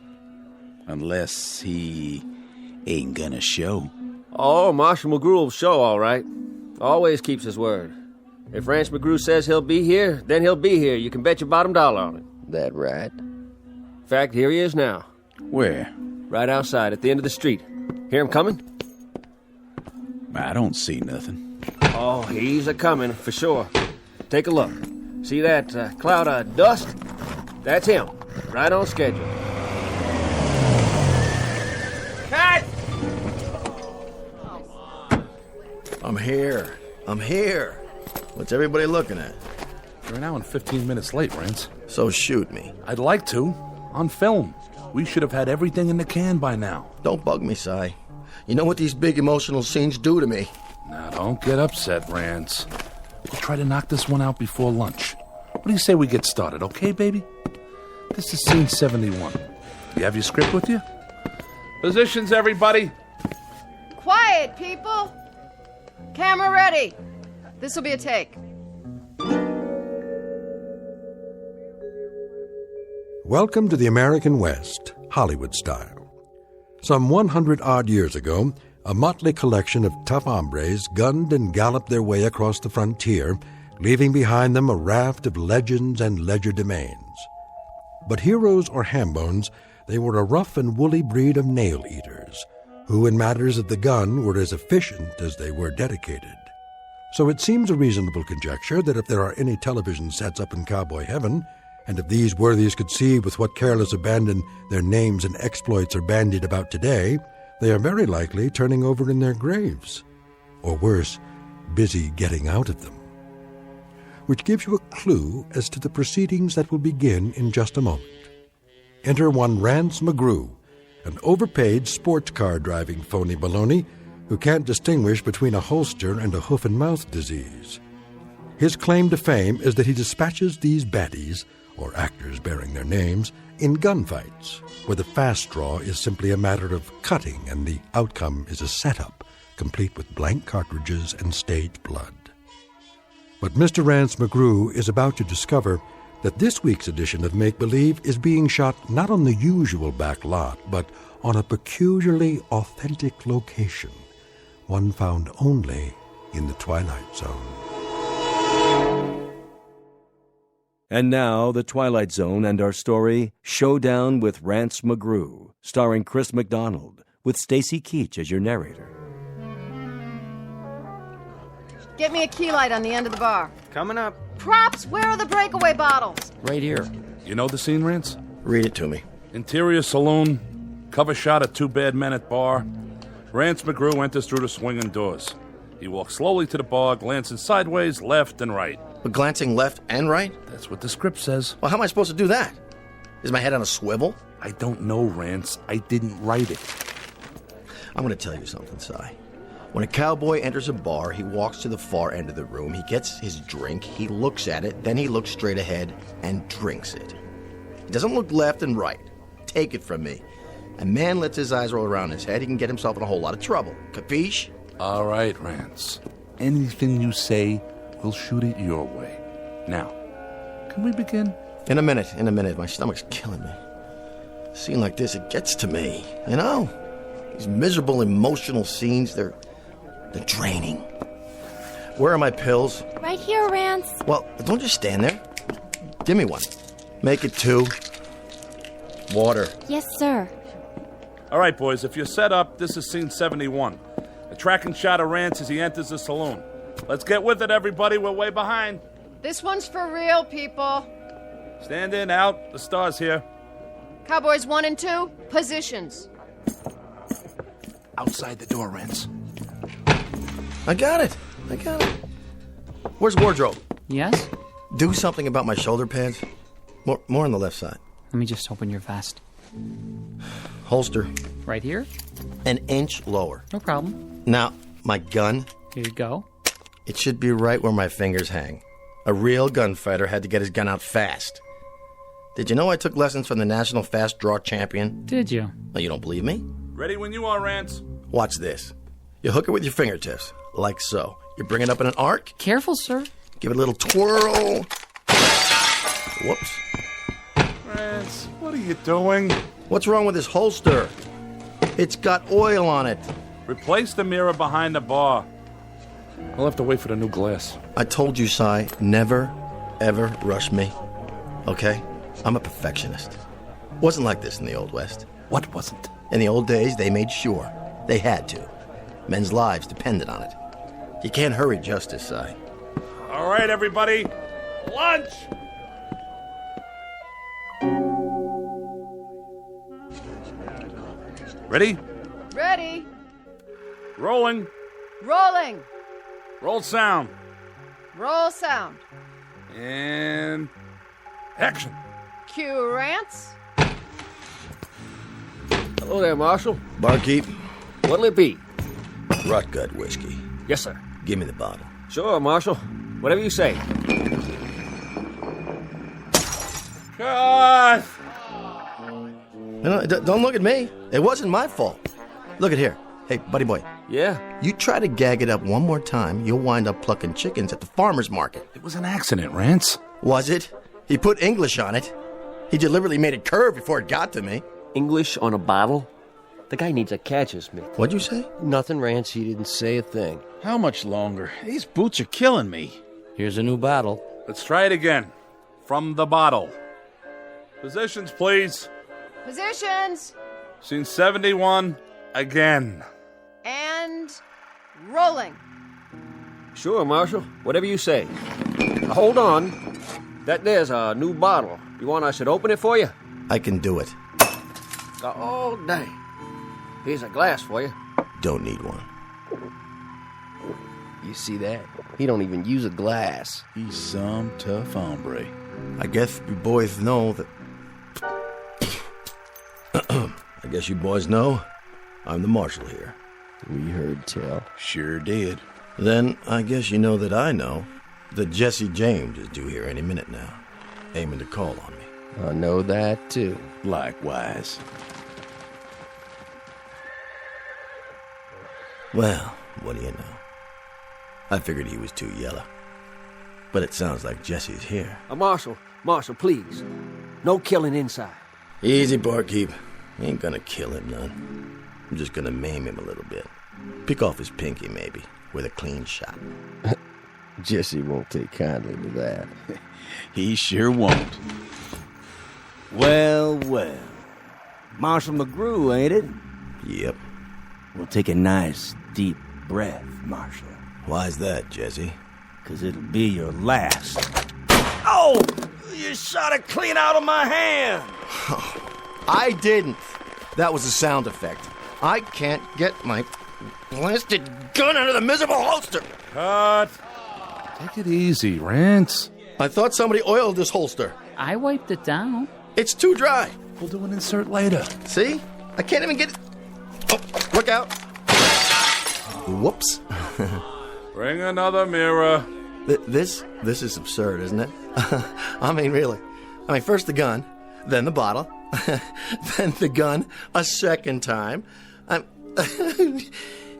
Unless he ain't gonna show. Oh, Marshall McGrew will show, all right. Always keeps his word. If Rance McGrew says he'll be here, then he'll be here. You can bet your bottom dollar on it. That right? In fact, here he is now. Where? Right outside, at the end of the street. Hear him coming? I don't see nothing. Oh, he's a-coming, for sure. Take a look. See that cloud of dust? That's him. Right on schedule. Cut! I'm here. What's everybody looking at? You're an hour and 15 minutes late, Rance. So shoot me. I'd like to. On film. We should have had everything in the can by now. Don't bug me, Si. You know what these big emotional scenes do to me. Now, don't get upset, Rance. We'll try to knock this one out before lunch. What do you say we get started, okay, baby? This is scene 71. You have your script with you? Positions, everybody. Quiet, people. Camera ready. This'll be a take. Welcome to the American West, Hollywood style. Some 100-odd years ago, a motley collection of tough hombres gunned and galloped their way across the frontier, leaving behind them a raft of legends and legerdemains. But heroes or hambones, they were a rough and woolly breed of nail-eaters, who in matters of the gun were as efficient as they were dedicated. So it seems a reasonable conjecture that if there are any television sets up in cowboy heaven, and if these worthies could see with what careless abandon their names and exploits are bandied about today, they are very likely turning over in their graves. Or worse, busy getting out of them. Which gives you a clue as to the proceedings that will begin in just a moment. Enter one Rance McGrew, an overpaid sports car driving phony baloney who can't distinguish between a holster and a hoof-and-mouth disease. His claim to fame is that he dispatches these baddies, or actors bearing their names, in gunfights, where the fast draw is simply a matter of cutting and the outcome is a setup, complete with blank cartridges and staged blood. But Mr. Rance McGrew is about to discover that this week's edition of Make Believe is being shot not on the usual back lot, but on a peculiarly authentic location, one found only in the Twilight Zone. And now, The Twilight Zone and our story, Showdown with Rance McGrew, starring Chris McDonald, with Stacy Keach as your narrator. Get me a key light on the end of the bar. Coming up. Props, where are the breakaway bottles? Right here. You know the scene, Rance? Read it to me. Interior saloon, cover shot of two bad men at bar. Rance McGrew enters through the swinging doors. He walks slowly to the bar, glancing sideways, left and right. But glancing left and right? That's what the script says. Well, how am I supposed to do that? Is my head on a swivel? I don't know, Rance. I didn't write it. I'm going to tell you something, Si. When a cowboy enters a bar, he walks to the far end of the room, he gets his drink, he looks at it, then he looks straight ahead and drinks it. He doesn't look left and right. Take it from me. A man lets his eyes roll around his head, he can get himself in a whole lot of trouble. Capiche? All right, Rance. Anything you say, we'll shoot it your way. Now, can we begin? In a minute. My stomach's killing me. A scene like this, it gets to me, you know? These miserable, emotional scenes, they're They're draining. Where are my pills? Right here, Rance. Well, don't just stand there. Give me one. Make it 2. Water. Yes, sir. All right, boys, if you're set up, this is scene 71. A tracking shot of Rance as he enters the saloon. Let's get with it, everybody. We're way behind. This one's for real, people. Stand in, out. The star's here. Cowboys 1 and 2, positions. Outside the door, Rance. I got it. Where's wardrobe? Yes? Do something about my shoulder pads. More on the left side. Let me just open your vest. Holster. Right here? An inch lower. No problem. Now, my gun. Here you go. It should be right where my fingers hang. A real gunfighter had to get his gun out fast. Did you know I took lessons from the national fast draw champion? Did you? Well, you don't believe me? Ready when you are, Rance. Watch this. You hook it with your fingertips, like so. You bring it up in an arc. Careful, sir. Give it a little twirl. Whoops. Rance, what are you doing? What's wrong with this holster? It's got oil on it. Replace the mirror behind the bar. I'll have to wait for the new glass. I told you, Si, never, ever rush me. Okay? I'm a perfectionist. Wasn't like this in the Old West. What wasn't? In the old days, they made sure. They had to. Men's lives depended on it. You can't hurry justice, Si. All right, everybody. Lunch! Ready? Ready. Rolling. Rolling. Roll sound. Roll sound. And action. Cue Rance. Hello there, Marshal. Barkeep. What'll it be? Rot gut whiskey. Yes, sir. Give me the bottle. Sure, Marshal. Whatever you say. Cut! No, don't look at me. It wasn't my fault. Look at here. Hey, buddy boy. Yeah? You try to gag it up one more time, you'll wind up plucking chickens at the farmer's market. It was an accident, Rance. Was it? He put English on it. He deliberately made it curve before it got to me. English on a bottle? The guy needs a catcher's mitt. What'd you say? Nothing, Rance. He didn't say a thing. How much longer? These boots are killing me. Here's a new bottle. Let's try it again. From the bottle. Positions, please. Positions. Scene 71, again. And rolling. Sure, Marshal. Whatever you say. Now, hold on. That there's a new bottle. You want I should open it for you? I can do it. Got all day. Here's a glass for you. Don't need one. You see that? He don't even use a glass. He's some tough hombre. I guess you boys know that... I guess you boys know I'm the marshal here. We heard tell. Sure did. Then I guess you know that I know that Jesse James is due here any minute now, aiming to call on me. I know that, too. Likewise. Well, what do you know? I figured he was too yellow. But it sounds like Jesse's here. Marshal, please. No killing inside. Easy, barkeep. Ain't gonna kill him none. I'm just gonna maim him a little bit. Pick off his pinky, maybe, with a clean shot. Jesse won't take kindly to that. He sure won't. Well, well. Marshal McGrew, ain't it? Yep. We'll take a nice, deep breath, Marshal. Why's that, Jesse? 'Cause it'll be your last. Oh! You shot it clean out of my hand! I didn't. That was a sound effect. I can't get my blasted gun out of the miserable holster. Cut. Take it easy, Rance. I thought somebody oiled this holster. I wiped it down. It's too dry. We'll do an insert later. See? I can't even get it. Oh, look out. Whoops. Bring another mirror. This is absurd, isn't it? I mean, really. First the gun, then the bottle, then the gun a second time.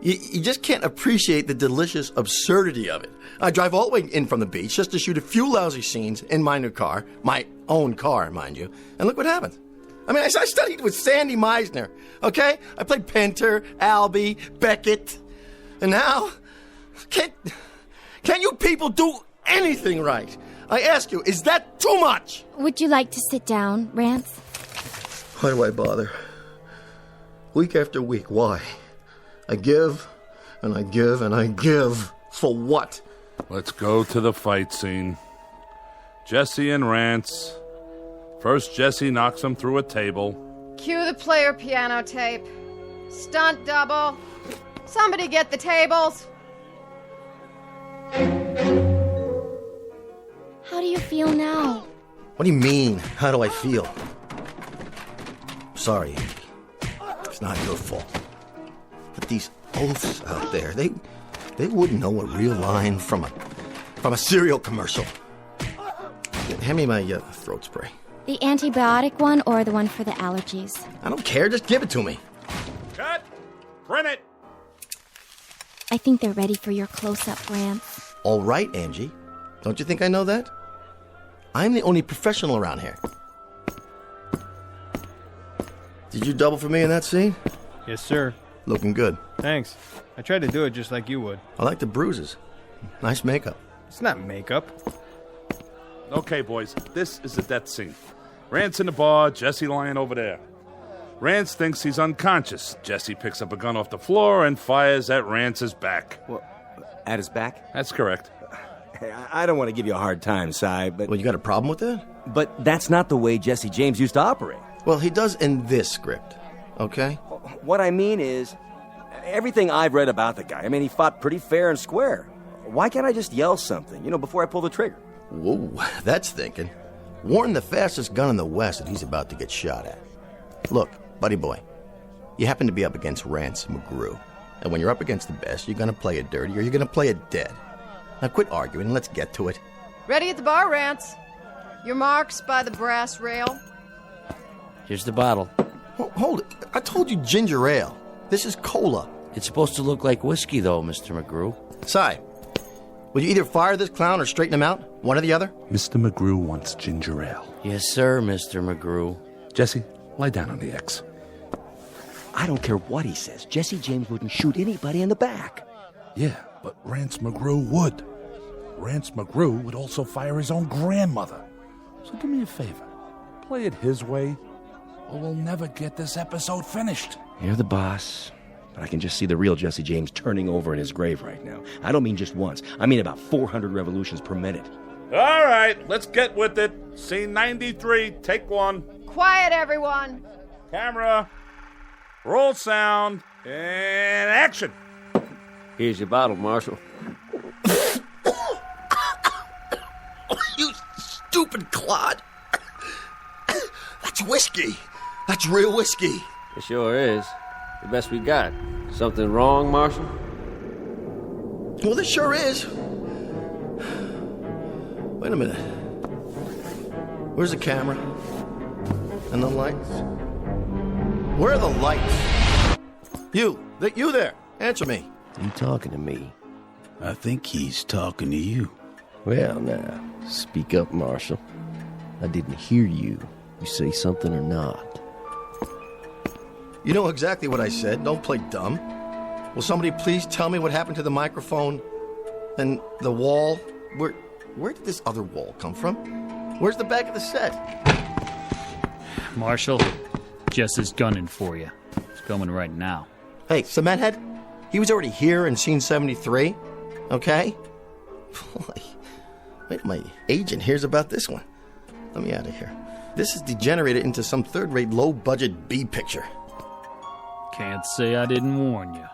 You just can't appreciate the delicious absurdity of it. I drive all the way in from the beach just to shoot a few lousy scenes in my new car, my own car, mind you, and look what happened. I mean, I studied with Sandy Meisner, okay? I played Pinter, Albee, Beckett. And now, can you people do anything right? I ask you, is that too much? Would you like to sit down, Rance? Why do I bother? Week after week, why? I give, and I give, and I give. For what? Let's go to the fight scene. Jesse and Rance. First, Jesse knocks him through a table. Cue the player piano tape. Stunt double. Somebody get the tables. How do you feel now? What do you mean? How do I feel? Sorry, Andy. It's not your fault. But these oaths out there, they wouldn't know a real line from a cereal commercial. Hand me my throat spray. The antibiotic one or the one for the allergies? I don't care. Just give it to me. Cut! Print it! I think they're ready for your close-up, Rance. All right, Angie. Don't you think I know that? I'm the only professional around here. Did you double for me in that scene? Yes, sir. Looking good. Thanks. I tried to do it just like you would. I like the bruises. Nice makeup. It's not makeup. Okay, boys, this is the death scene. Rance in the bar, Jesse lying over there. Rance thinks he's unconscious. Jesse picks up a gun off the floor and fires at Rance's back. Well, at his back? That's correct. Hey, I don't want to give you a hard time, Si, but... Well, you got a problem with that? But that's not the way Jesse James used to operate. Well, he does in this script, okay? What I mean is, everything I've read about the guy, I mean, he fought pretty fair and square. Why can't I just yell something, before I pull the trigger? Whoa, that's thinking. Warn the fastest gun in the West that he's about to get shot at. Look, buddy boy, you happen to be up against Rance McGrew. And when you're up against the best, you're gonna play it dirty or you're gonna play it dead. Now quit arguing and let's get to it. Ready at the bar, Rance. Your marks by the brass rail. Here's the bottle. Hold it. I told you ginger ale. This is cola. It's supposed to look like whiskey, though, Mr. McGrew. Si, will you either fire this clown or straighten him out? One or the other? Mr. McGrew wants ginger ale. Yes, sir, Mr. McGrew. Jesse, lie down on the X. I don't care what he says. Jesse James wouldn't shoot anybody in the back. Yeah, but Rance McGrew would. Rance McGrew would also fire his own grandmother. So do me a favor. Play it his way, or we'll never get this episode finished. You're the boss, but I can just see the real Jesse James turning over in his grave right now. I don't mean just once. I mean about 400 revolutions per minute. All right, let's get with it. Scene 93, take one. Quiet, everyone. Camera, roll sound, and action. Here's your bottle, Marshal. You stupid clod. That's whiskey. That's real whiskey. It sure is. The best we got. Something wrong, Marshal? Well, this sure is. Wait a minute. Where's the camera? And the lights? Where are the lights? You there. Answer me. You talking to me? I think he's talking to you. Well, now, speak up, Marshal. I didn't hear you. You say something or not? You know exactly what I said. Don't play dumb. Will somebody please tell me what happened to the microphone and the wall? Where did this other wall come from? Where's the back of the set? Marshal, Jess is gunning for you. He's coming right now. Hey, Cementhead, he was already here in scene 73, okay? Boy, wait, my agent hears about this one. Let me out of here. This is degenerated into some third-rate, low-budget B picture. Can't say I didn't warn you.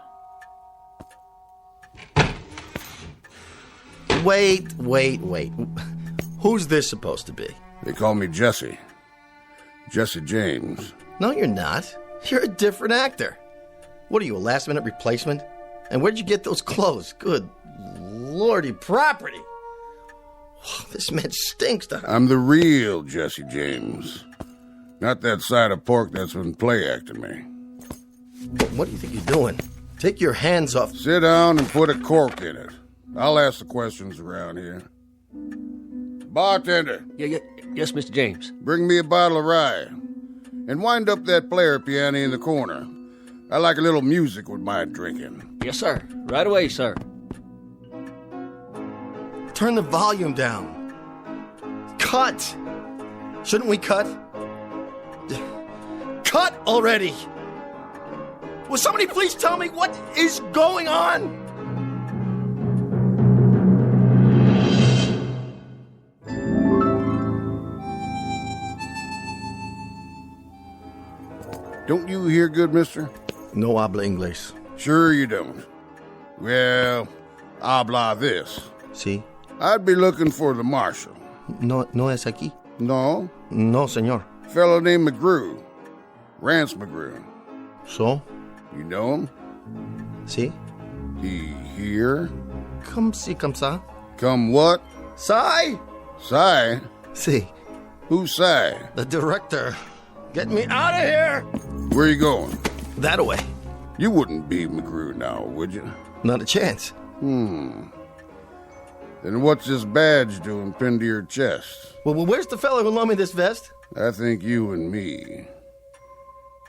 Wait. Who's this supposed to be? They call me Jesse. Jesse James. No, you're not. You're a different actor. What are you, a last-minute replacement? And where'd you get those clothes? Good lordy property. This man stinks to... I'm the real Jesse James. Not that side of pork that's been play-acting me. What do you think you're doing? Take your hands off... Sit down and put a cork in it. I'll ask the questions around here. Bartender. Yes, Mr. James. Bring me a bottle of rye. And wind up that player piano in the corner. I like a little music with my drinking. Yes, sir. Right away, sir. Turn the volume down. Cut! Shouldn't we cut? Cut already! Will somebody please tell me what is going on? Don't you hear good, mister? No habla inglés. Sure you don't. Well, habla this. Sí. I'd be looking for the marshal. No es aquí. No? No, señor. Fellow named McGrew. Rance McGrew. So? You know him? Sí. He here? Come si, come sa. Come what? Sai? Sai? Sí. Who's Sai? The director. Get me out of here! Where you going? That away. You wouldn't be McGrew now, would you? Not a chance. Then what's this badge doing pinned to your chest? Well, where's the fellow who loaned me this vest? I think you and me.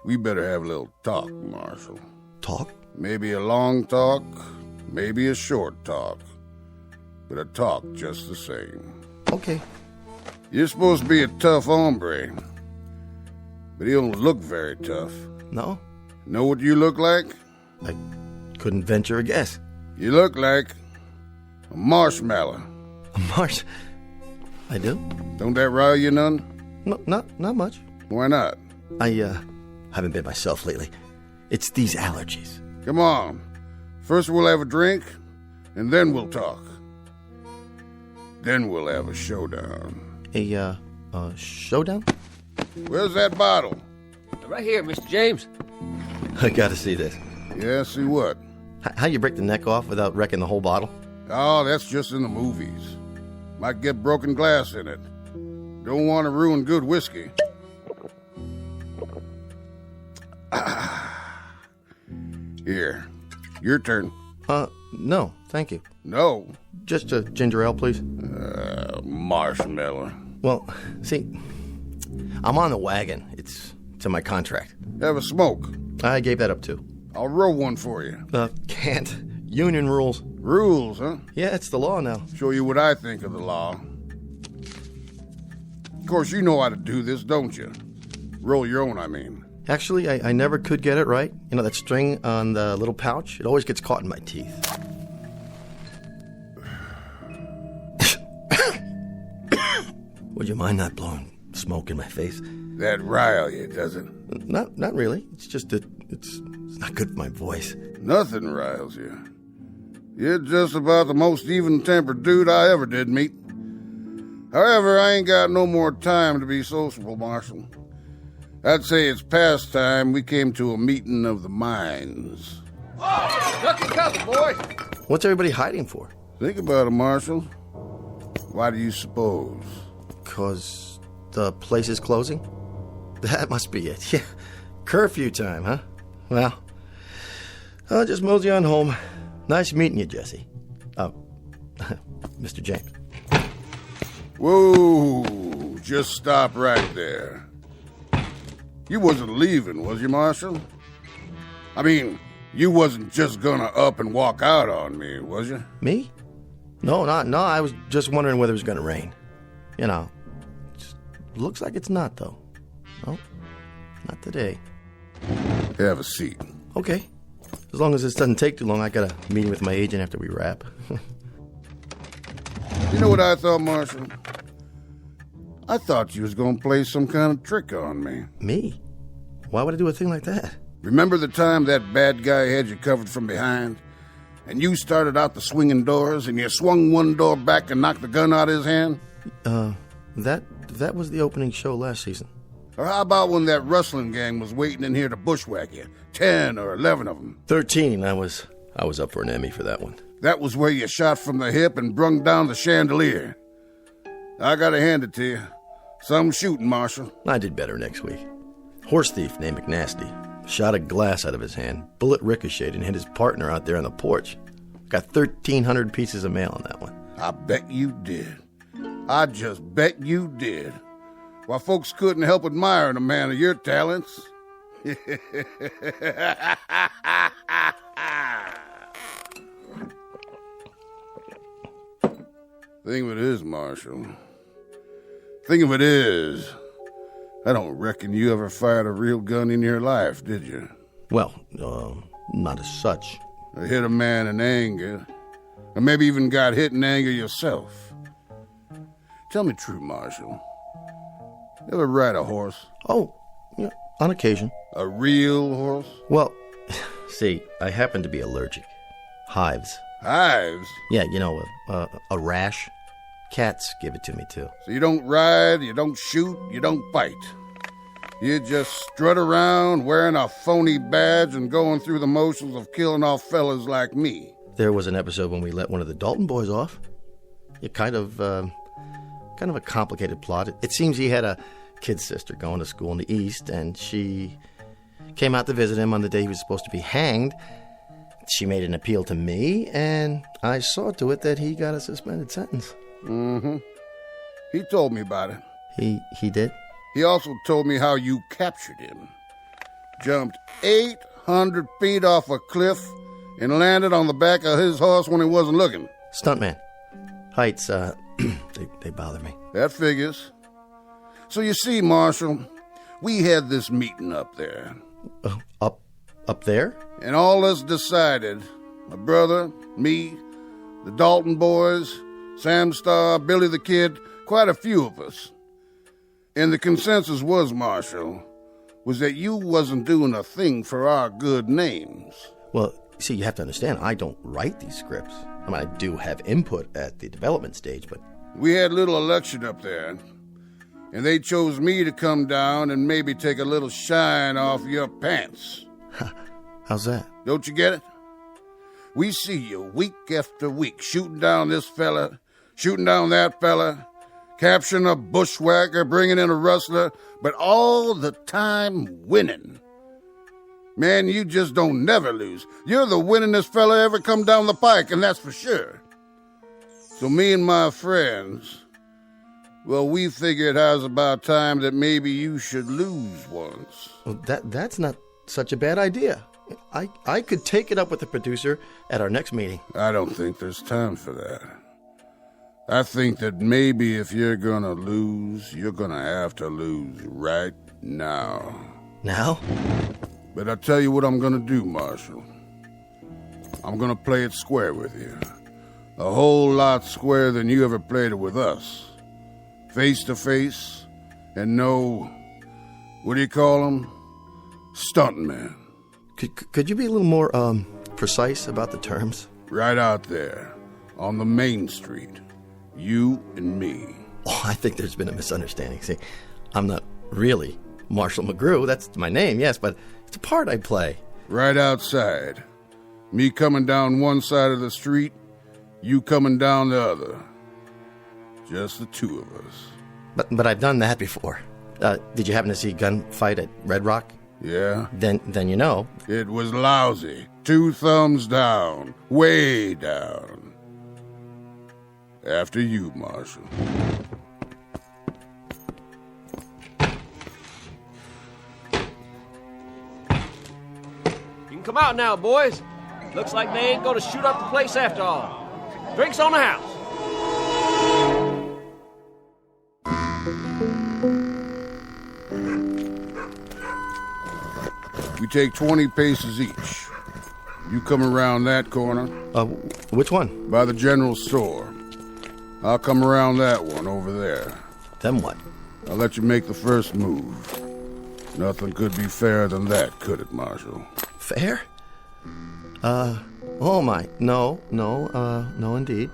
We better have a little talk, Marshal. Talk? Maybe a long talk, maybe a short talk. But a talk just the same. Okay. You're supposed to be a tough hombre. But he don't look very tough. No? Know what you look like? I couldn't venture a guess. You look like a marshmallow. A marsh? I do? Don't that rile you none? No, not much. Why not? I haven't been myself lately. It's these allergies. Come on. First we'll have a drink, and then we'll talk. Then we'll have a showdown. A showdown? Where's that bottle? Right here, Mr. James. I gotta see this. Yeah, see what? How you break the neck off without wrecking the whole bottle? Oh, that's just in the movies. Might get broken glass in it. Don't want to ruin good whiskey. Here, your turn. No, thank you. No? Just a ginger ale, please. Marshmallow. Well, see, I'm on the wagon. It's in my contract. Have a smoke. I gave that up too. I'll roll one for you. Can't. Union rules. Rules, huh? Yeah, it's the law now. Show you what I think of the law. Of course, you know how to do this, don't you? Roll your own, I mean. Actually, I never could get it right. You know, that string on the little pouch? It always gets caught in my teeth. Would you mind not blowing smoke in my face? That rile you, does it? Not really. It's just that it's not good for my voice. Nothing riles you. You're just about the most even-tempered dude I ever did meet. However, I ain't got no more time to be sociable, Marshal. I'd say it's past time we came to a meeting of the minds. Duck and cover, boys. What's everybody hiding for? Think about it, Marshal. Why do you suppose? 'Cause the place is closing? That must be it. Yeah. Curfew time, huh? Well, I'll just mosey on home. Nice meeting you, Jesse. Mr. James. Whoa, just stop right there. You wasn't leaving, was you, Marshal? I mean, you wasn't just gonna up and walk out on me, was you? Me? No, I was just wondering whether it was gonna rain. You know, looks like it's not, though. No, not today. Have a seat. Okay. As long as this doesn't take too long, I got a meeting with my agent after we wrap. You know what I thought, Marshal? I thought you was gonna play some kind of trick on me. Me? Why would I do a thing like that? Remember the time that bad guy had you covered from behind? And you started out the swinging doors, and you swung one door back and knocked the gun out of his hand? That was the opening show last season. Or how about when that rustling gang was waiting in here to bushwhack you? 10 or 11 of them. 13. I was up for an Emmy for that one. That was where you shot from the hip and brung down the chandelier. I gotta hand it to you. Some shooting, Marshal. I did better next week. Horse thief named McNasty. Shot a glass out of his hand. Bullet ricocheted and hit his partner out there on the porch. Got 1,300 pieces of mail on that one. I bet you did. I just bet you did. Why, folks couldn't help admiring a man of your talents. Thing of it is, Marshal. Thing of it is, I don't reckon you ever fired a real gun in your life, did you? Well, not as such. Or hit a man in anger, or maybe even got hit in anger yourself. Tell me true, Marshal. You ever ride a horse? Oh, yeah, on occasion. A real horse? Well, see, I happen to be allergic. Hives. Hives? Yeah, you know, a rash. Cats give it to me, too. So you don't ride, you don't shoot, you don't fight. You just strut around wearing a phony badge and going through the motions of killing off fellas like me. There was an episode when we let one of the Dalton boys off. It kind of a complicated plot. It seems he had a kid sister going to school in the East, and she came out to visit him on the day he was supposed to be hanged. She made an appeal to me, and I saw to it that he got a suspended sentence. Mm-hmm. He told me about it. He did? He also told me how you captured him. Jumped 800 feet off a cliff and landed on the back of his horse when he wasn't looking. Stuntman. Heights, they bother me. That figures. So you see, Marshal, we had this meeting up there. Up there? And all us decided, my brother, me, the Dalton boys, Sam Starr, Billy the Kid, quite a few of us. And the consensus was, Marshal, was that you wasn't doing a thing for our good names. Well, see, you have to understand, I don't write these scripts. I mean, I do have input at the development stage, but... We had a little election up there, and they chose me to come down and maybe take a little shine off your pants. How's that? Don't you get it? We see you week after week shooting down this fella, shooting down that fella, capturing a bushwhacker, bringing in a rustler, but all the time winning. Man, you just don't never lose. You're the winningest fella ever come down the pike, and that's for sure. So me and my friends, well, we figured it was about time that maybe you should lose once. Well, that's not such a bad idea. I could take it up with the producer at our next meeting. I don't think there's time for that. I think that maybe if you're gonna lose, you're gonna have to lose right now. Now? But I'll tell you what I'm gonna do, Marshal. I'm gonna play it square with you. A whole lot squarer than you ever played it with us. Face to face, and no, what do you call them? Stuntman. Could you be a little more, precise about the terms? Right out there, on the main street. You and me. Oh, I think there's been a misunderstanding. See, I'm not really Marshall McGrew. That's my name, yes, but it's a part I play. Right outside. Me coming down one side of the street, you coming down the other. Just the two of us. But I've done that before. Did you happen to see Gunfight at Red Rock? Yeah. Then you know. It was lousy. 2 thumbs down. Way down. After you, Marshal. You can come out now, boys. Looks like they ain't gonna shoot up the place after all. Drinks on the house. We take 20 paces each. You come around that corner. Which one? By the general store. I'll come around that one over there. Then what? I'll let you make the first move. Nothing could be fairer than that, could it, Marshal? Fair? Oh my. No, indeed.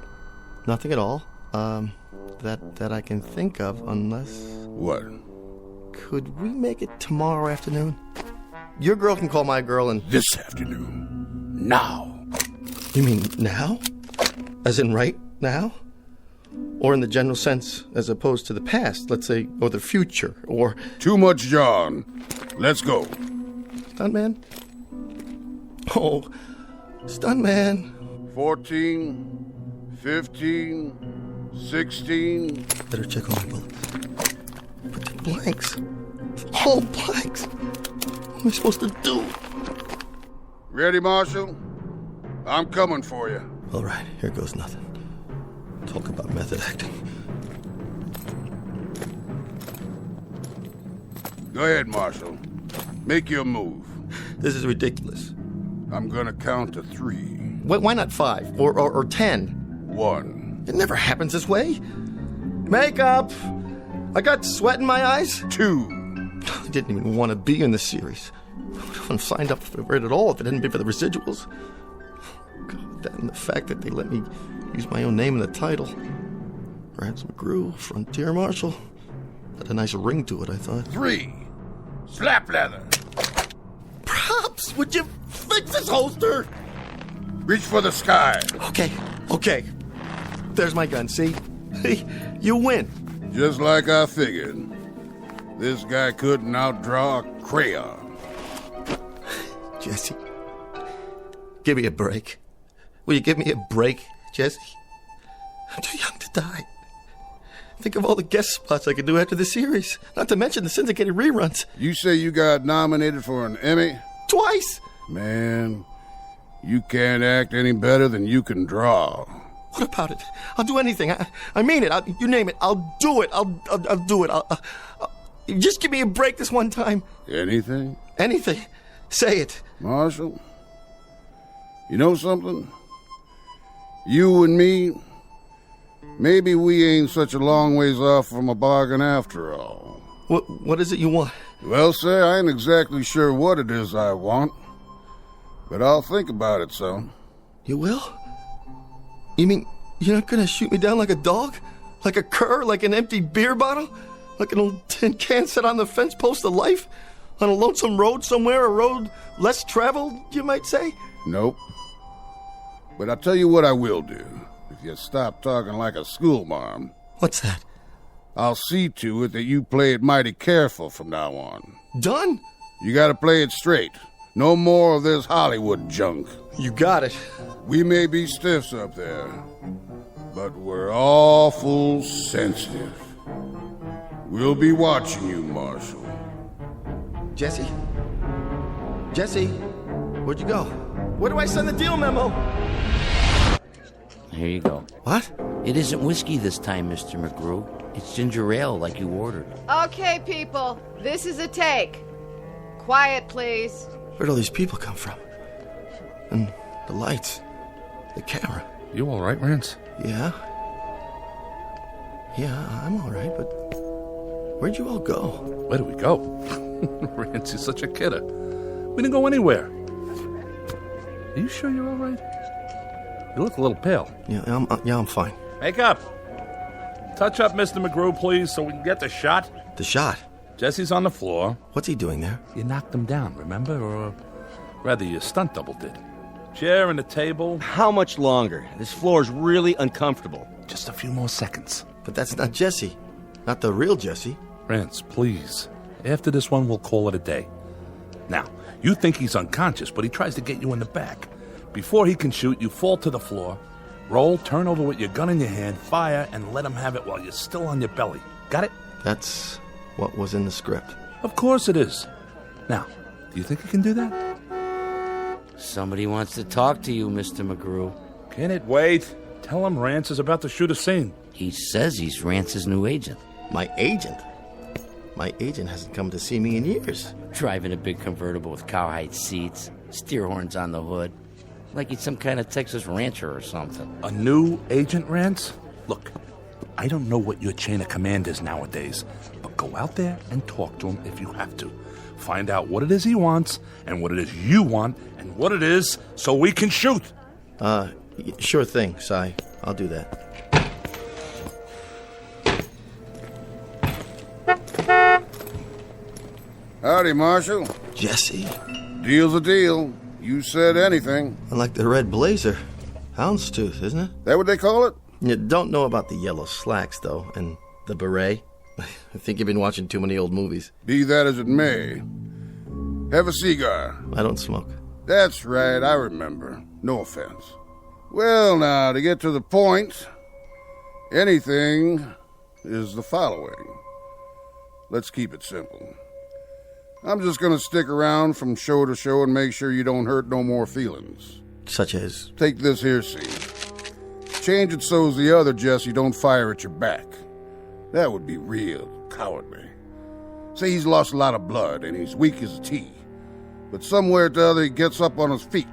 Nothing at all. That I can think of, unless... What? Could we make it tomorrow afternoon? Your girl can call my girl and... This afternoon. Now. You mean now? As in right now? Or in the general sense, as opposed to the past, let's say, or the future, or... Too much John. Let's go. Stuntman? Oh, Stuntman. 14, 15, 16... Better check all my bullets. But they're blanks. All blanks. What am I supposed to do? Ready, Marshal? I'm coming for you. All right, here goes nothing. Talk about method acting. Go ahead, Marshal. Make your move. This is ridiculous. I'm gonna count to 3. Why not 5 or 10? 1. It never happens this way. Makeup! I got sweat in my eyes. 2. I didn't even want to be in this series. I wouldn't have signed up for it at all if it hadn't been for the residuals. God, that and the fact that they let me use my own name in the title. Rance McGrew, Frontier Marshal. Had a nice ring to it, I thought. 3. Slap leather. Props! Would you fix this holster? Reach for the sky. Okay. There's my gun, see? You win. Just like I figured. This guy couldn't outdraw a crayon. Jesse, give me a break. Will you give me a break, Jesse? I'm too young to die. Think of all the guest spots I could do after the series. Not to mention the syndicated reruns. You say you got nominated for an Emmy? Twice! Man, you can't act any better than you can draw. What about it? I'll do anything. I mean it. You name it. I'll do it. I'll do it. Just give me a break this one time. Anything? Anything. Say it. Marshal, you know something? You and me, maybe we ain't such a long ways off from a bargain after all. What is it you want? Well, sir, I ain't exactly sure what it is I want, but I'll think about it some. You will? You mean you're not gonna shoot me down like a dog? Like a cur? Like an empty beer bottle? Like an old tin can set on the fence post of life? On a lonesome road somewhere, a road less traveled, you might say? Nope. But I'll tell you what I will do, if you stop talking like a schoolmarm. What's that? I'll see to it that you play it mighty careful from now on. Done? You gotta play it straight. No more of this Hollywood junk. You got it. We may be stiffs up there, but we're awful sensitive. We'll be watching you, Marshal. Jesse? Jesse? Where'd you go? Where do I send the deal memo? Here you go. What? It isn't whiskey this time, Mr. McGrew. It's ginger ale like you ordered. Okay, people, this is a take. Quiet, please. Where'd all these people come from? And the lights. The camera. You all right, Rance? Yeah, I'm all right, but where'd you all go? Where do we go? Rance is such a kidder. We didn't go anywhere. Are you sure you're all right? You look a little pale. Yeah, I'm fine. Make up. Touch up Mr. McGrew, please, so we can get the shot. The shot? Jesse's on the floor. What's he doing there? You knocked him down, remember? Or rather, your stunt double did. Chair and a table. How much longer? This floor's really uncomfortable. Just a few more seconds. But that's not Jesse. Not the real Jesse. Rance, please. After this one, we'll call it a day. Now, you think he's unconscious, but he tries to get you in the back. Before he can shoot, you fall to the floor, roll, turn over with your gun in your hand, fire, and let him have it while you're still on your belly. Got it? That's what was in the script. Of course it is. Now, do you think he can do that? Somebody wants to talk to you, Mr. McGrew. Can it wait? Tell him Rance is about to shoot a scene. He says he's Rance's new agent. My agent? My agent hasn't come to see me in years. Driving a big convertible with cowhide seats, steer horns on the hood. Like he's some kind of Texas rancher or something. A new agent, Rance? Look, I don't know what your chain of command is nowadays, but go out there and talk to him if you have to. Find out what it is he wants, and what it is you want, and what it is so we can shoot. Sure thing, Si. I'll do that. Howdy, Marshal. Jesse. Deal's a deal. You said anything. I like the red blazer. Houndstooth, isn't it? That what they call it? You don't know about the yellow slacks, though, and the beret. I think you've been watching too many old movies. Be that as it may. Have a cigar. I don't smoke. That's right, I remember. No offense. Well, now, to get to the point, anything is the following. Let's keep it simple. I'm just gonna stick around from show to show and make sure you don't hurt no more feelings. Such as? Take this here scene. change it so's the other Jesse don't fire at your back. That would be real cowardly. Say he's lost a lot of blood and he's weak as a tea. But somewhere or the other he gets up on his feet.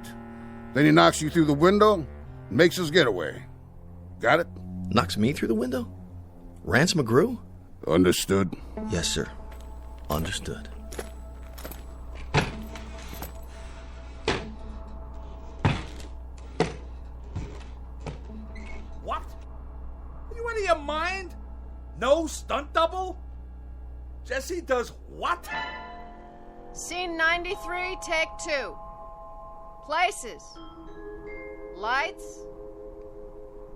Then he knocks you through the window and makes his getaway. Got it? Knocks me through the window? Rance McGrew? Understood. Yes, sir. Understood. What? Are you out of your mind? No stunt double? Jesse does what? Scene 93, take 2. Places. Lights.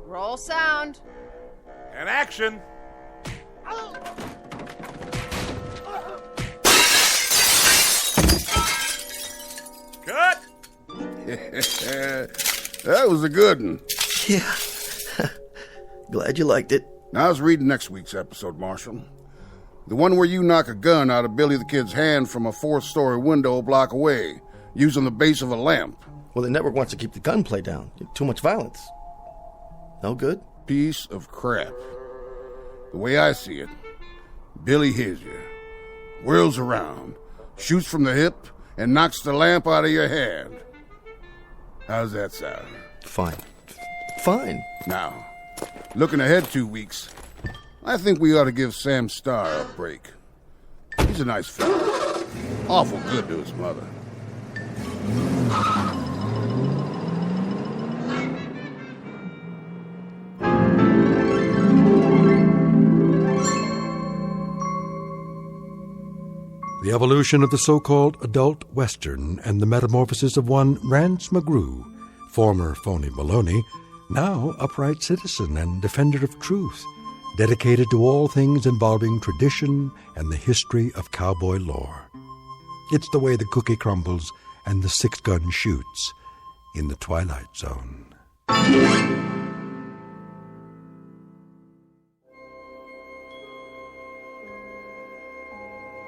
Roll sound. And action. Cut! That was a good one. Yeah. Glad you liked it. Now I was reading next week's episode, Marshal. The one where you knock a gun out of Billy the Kid's hand from a 4th-story window a block away, using the base of a lamp. Well, the network wants to keep the gunplay down. Too much violence. No good? Piece of crap. The way I see it, Billy hears you, whirls around, shoots from the hip, and knocks the lamp out of your hand. How's that sound? Fine. Fine. Now, looking ahead 2 weeks, I think we ought to give Sam Starr a break. He's a nice fella. Awful good to his mother. The evolution of the so-called adult Western and the metamorphosis of one Rance McGrew, former phony baloney, now upright citizen and defender of truth, dedicated to all things involving tradition and the history of cowboy lore. It's the way the cookie crumbles and the 6-gun shoots in the Twilight Zone.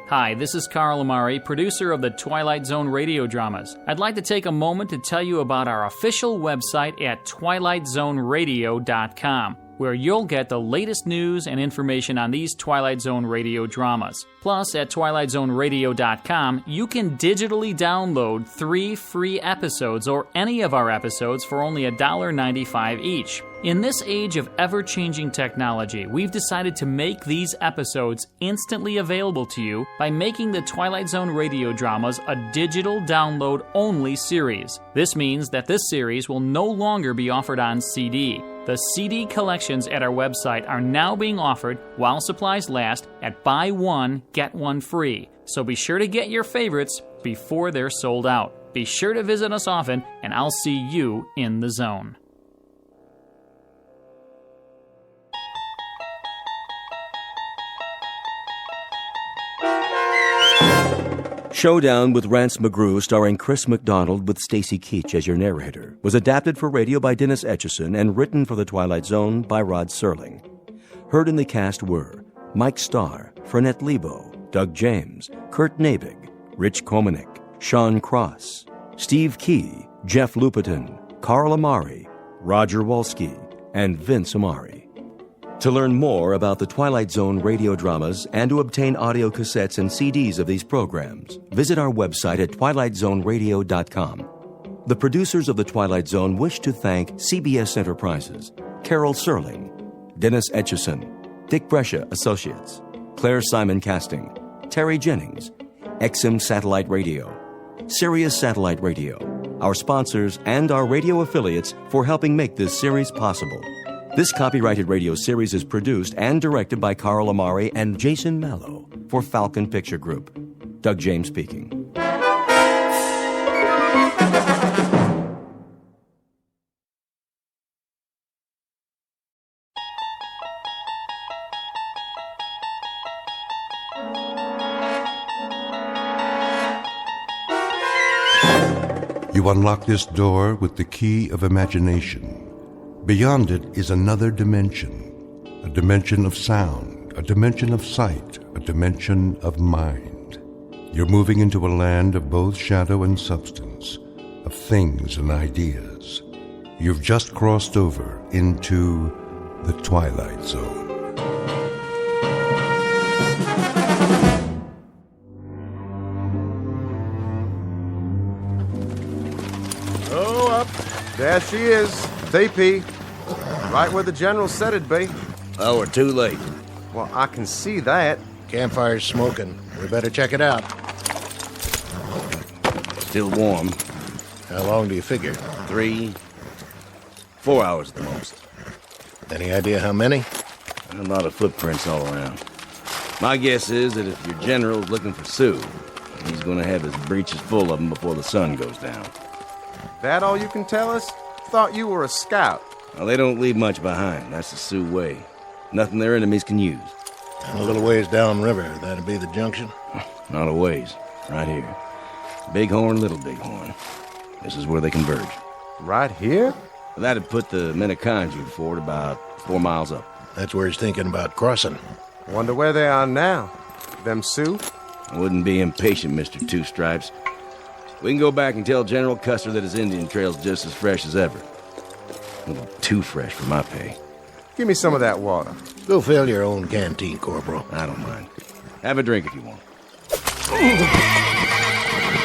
Hi, this is Carl Amari, producer of the Twilight Zone radio dramas. I'd like to take a moment to tell you about our official website at twilightzoneradio.com, where you'll get the latest news and information on these Twilight Zone radio dramas. Plus, at twilightzoneradio.com, you can digitally download 3 free episodes or any of our episodes for only $1.95 each. In this age of ever-changing technology, we've decided to make these episodes instantly available to you by making the Twilight Zone radio dramas a digital download-only series. This means that this series will no longer be offered on CD. The CD collections at our website are now being offered while supplies last at buy one, get one free. So be sure to get your favorites before they're sold out. Be sure to visit us often, and I'll see you in the zone. Showdown with Rance McGrew, starring Chris McDonald with Stacy Keach as your narrator, was adapted for radio by Dennis Etchison and written for The Twilight Zone by Rod Serling. Heard in the cast were Mike Starr, Fernette Lebo, Doug James, Kurt Nabig, Rich Komanek, Sean Cross, Steve Key, Jeff Lupetin, Carl Amari, Roger Wolski, and Vince Amari. To learn more about the Twilight Zone radio dramas and to obtain audio cassettes and CDs of these programs, visit our website at twilightzoneradio.com. The producers of The Twilight Zone wish to thank CBS Enterprises, Carol Serling, Dennis Etchison, Dick Brescia Associates, Claire Simon Casting, Terry Jennings, XM Satellite Radio, Sirius Satellite Radio, our sponsors, and our radio affiliates for helping make this series possible. This copyrighted radio series is produced and directed by Carl Amari and Jason Mallow for Falcon Picture Group. Doug James speaking. You unlock this door with the key of imagination. Beyond it is another dimension, a dimension of sound, a dimension of sight, a dimension of mind. You're moving into a land of both shadow and substance, of things and ideas. You've just crossed over into the Twilight Zone. Oh, up. There she is. TP. Right where the General said it'd be. Oh, we're too late. Well, I can see that. Campfire's smoking. We better check it out. Still warm. How long do you figure? 3, 4 hours at the most. Any idea how many? A lot of footprints all around. My guess is that if your general's looking for Sue, he's going to have his breeches full of them before the sun goes down. That all you can tell us? Thought you were a scout. Well, they don't leave much behind. That's the Sioux way. Nothing their enemies can use. And a little ways downriver, that'd be the junction? Not a ways. Right here. Bighorn, Little Bighorn. This is where they converge. Right here? That'd put the Minneconjou fort about 4 miles up. That's where he's thinking about crossing. Wonder where they are now. Them Sioux? I wouldn't be impatient, Mr. Two Stripes. We can go back and tell General Custer that his Indian trail's just as fresh as ever. A little too fresh for my pay. Give me some of that water. Go fill your own canteen, Corporal. I don't mind. Have a drink if you want.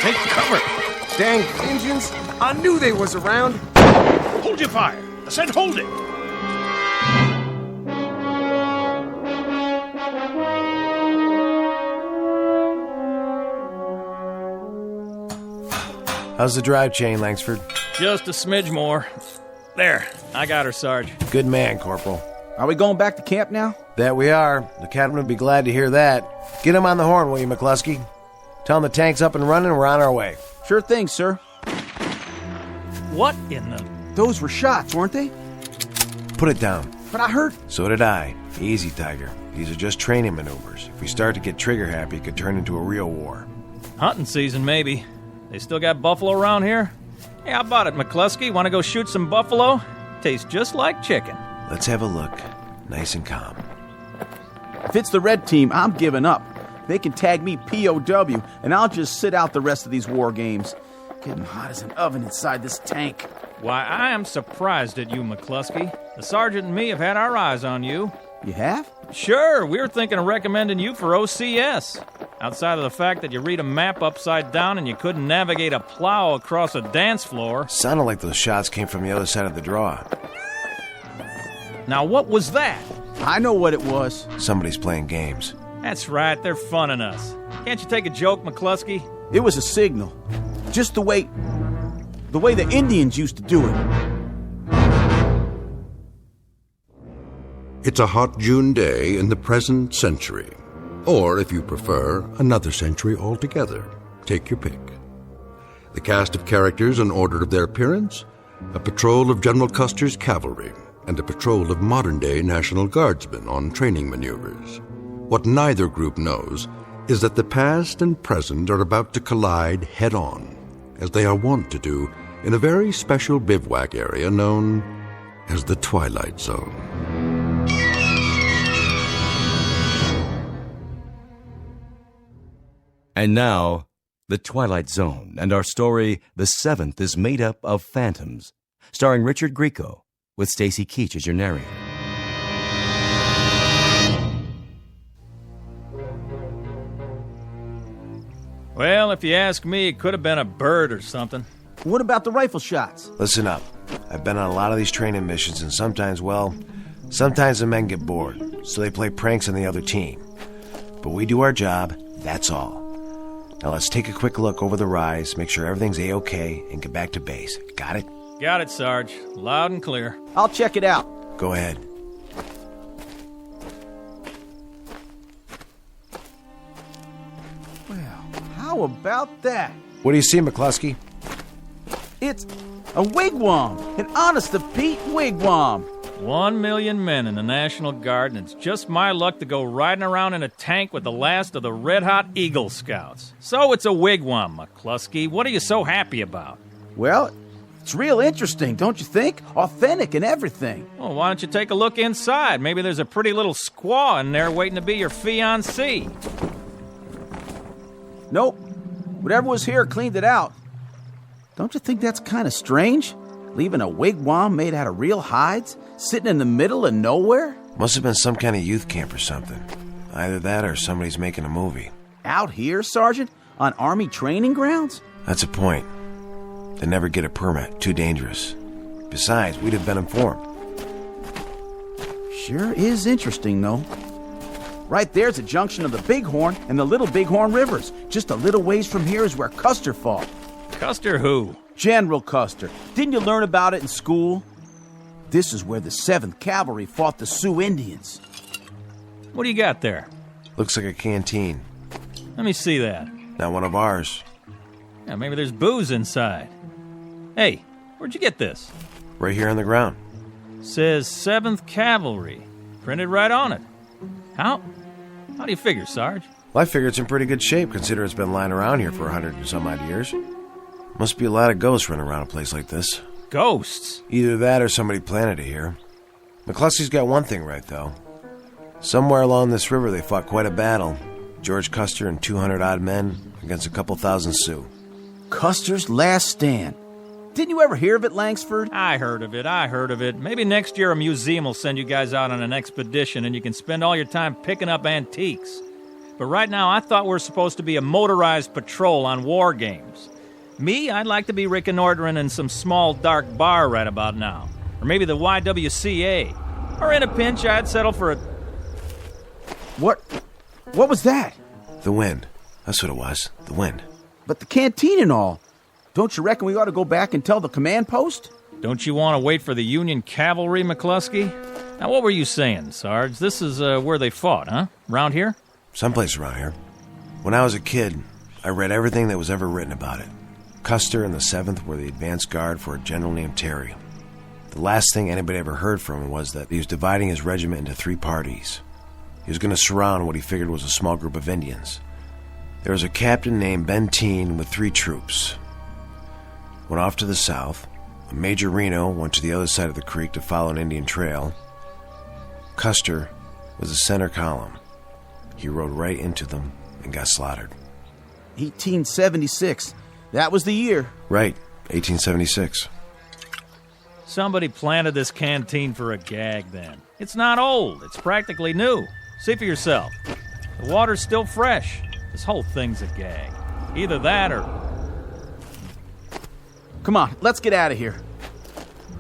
Take cover! Dang Indians! I knew they was around! Hold your fire! I said hold it! How's the drive chain, Langsford? Just a smidge more. There, I got her, Sarge. Good man, Corporal. Are we going back to camp now? That we are. The captain would be glad to hear that. Get him on the horn, will you, McCluskey? Tell him the tank's up and running and we're on our way. Sure thing, sir. What in the... Those were shots, weren't they? Put it down. But I heard... So did I. Easy, Tiger. These are just training maneuvers. If we start to get trigger-happy, it could turn into a real war. Hunting season, maybe. They still got buffalo around here? Yeah, how about it, McCluskey? Want to go shoot some buffalo? Tastes just like chicken. Let's have a look. Nice and calm. If it's the red team, I'm giving up. They can tag me POW, and I'll just sit out the rest of these war games. Getting hot as an oven inside this tank. Why, I am surprised at you, McCluskey. The sergeant and me have had our eyes on you. You have? Sure, we were thinking of recommending you for OCS. Outside of the fact that you read a map upside down and you couldn't navigate a plow across a dance floor. Sounded like those shots came from the other side of the draw. Now, what was that? I know what it was. Somebody's playing games. That's right, they're funning us. Can't you take a joke, McCluskey? It was a signal. Just the way the Indians used to do it. It's a hot June day in the present century. Or, if you prefer, another century altogether. Take your pick. The cast of characters in order of their appearance: a patrol of General Custer's cavalry and a patrol of modern-day National Guardsmen on training maneuvers. What neither group knows is that the past and present are about to collide head-on, as they are wont to do in a very special bivouac area known as the Twilight Zone. And now, The Twilight Zone, and our story, The Seventh, is made up of phantoms, starring Richard Grieco, with Stacy Keach as your narrator. Well, if you ask me, it could have been a bird or something. What about the rifle shots? Listen up. I've been on a lot of these training missions, and sometimes the men get bored, so they play pranks on the other team. But we do our job, that's all. Now let's take a quick look over the rise, make sure everything's A-OK, and get back to base. Got it? Got it, Sarge. Loud and clear. I'll check it out. Go ahead. Well, how about that? What do you see, McCluskey? It's a wigwam. An honest-to-Pete wigwam. 1 million men in the National Guard, and it's just my luck to go riding around in a tank with the last of the red-hot Eagle Scouts. So it's a wigwam, McCluskey. What are you so happy about? Well, it's real interesting, don't you think? Authentic and everything. Well, why don't you take a look inside? Maybe there's a pretty little squaw in there waiting to be your fiancée. Nope. Whatever was here cleaned it out. Don't you think that's kind of strange? Leaving a wigwam made out of real hides? Sitting in the middle of nowhere? Must have been some kind of youth camp or something. Either that or somebody's making a movie. Out here, Sergeant? On Army training grounds? That's a point. They never get a permit. Too dangerous. Besides, we'd have been informed. Sure is interesting, though. Right there's a junction of the Bighorn and the Little Bighorn Rivers. Just a little ways from here is where Custer fought. Custer who? General Custer. Didn't you learn about it in school? This is where the 7th Cavalry fought the Sioux Indians. What do you got there? Looks like a canteen. Let me see that. Not one of ours. Yeah, maybe there's booze inside. Hey, where'd you get this? Right here on the ground. Says 7th Cavalry. Printed right on it. How do you figure, Sarge? Well, I figure it's in pretty good shape, considering it's been lying around here for 100 and some odd years. Must be a lot of ghosts running around a place like this. Ghosts? Either that or somebody planted it here. McCluskey's got one thing right, though. Somewhere along this river they fought quite a battle. George Custer and 200-odd men against a couple thousand Sioux. Custer's Last Stand. Didn't you ever hear of it, Langsford? I heard of it. Maybe next year a museum will send you guys out on an expedition and you can spend all your time picking up antiques. But right now, I thought we were supposed to be a motorized patrol on war games. Me, I'd like to be reconnoitering in some small dark bar right about now. Or maybe the YWCA. Or in a pinch, I'd settle for a... What was that? The wind. That's what it was. The wind. But the canteen and all. Don't you reckon we ought to go back and tell the command post? Don't you want to wait for the Union cavalry, McCluskey? Now, what were you saying, Sarge? This is where they fought, huh? Round here? Someplace around here. When I was a kid, I read everything that was ever written about it. Custer and the 7th were the advance guard for a general named Terry. The last thing anybody ever heard from him was that he was dividing his regiment into 3 parties. He was going to surround what he figured was a small group of Indians. There was a captain named Benteen with 3 troops. Went off to the south. Major Reno went to the other side of the creek to follow an Indian trail. Custer was the center column. He rode right into them and got slaughtered. 1876. That was the year. Right, 1876. Somebody planted this canteen for a gag then. It's not old. It's practically new. See for yourself. The water's still fresh. This whole thing's a gag. Either that or... Come on, let's get out of here.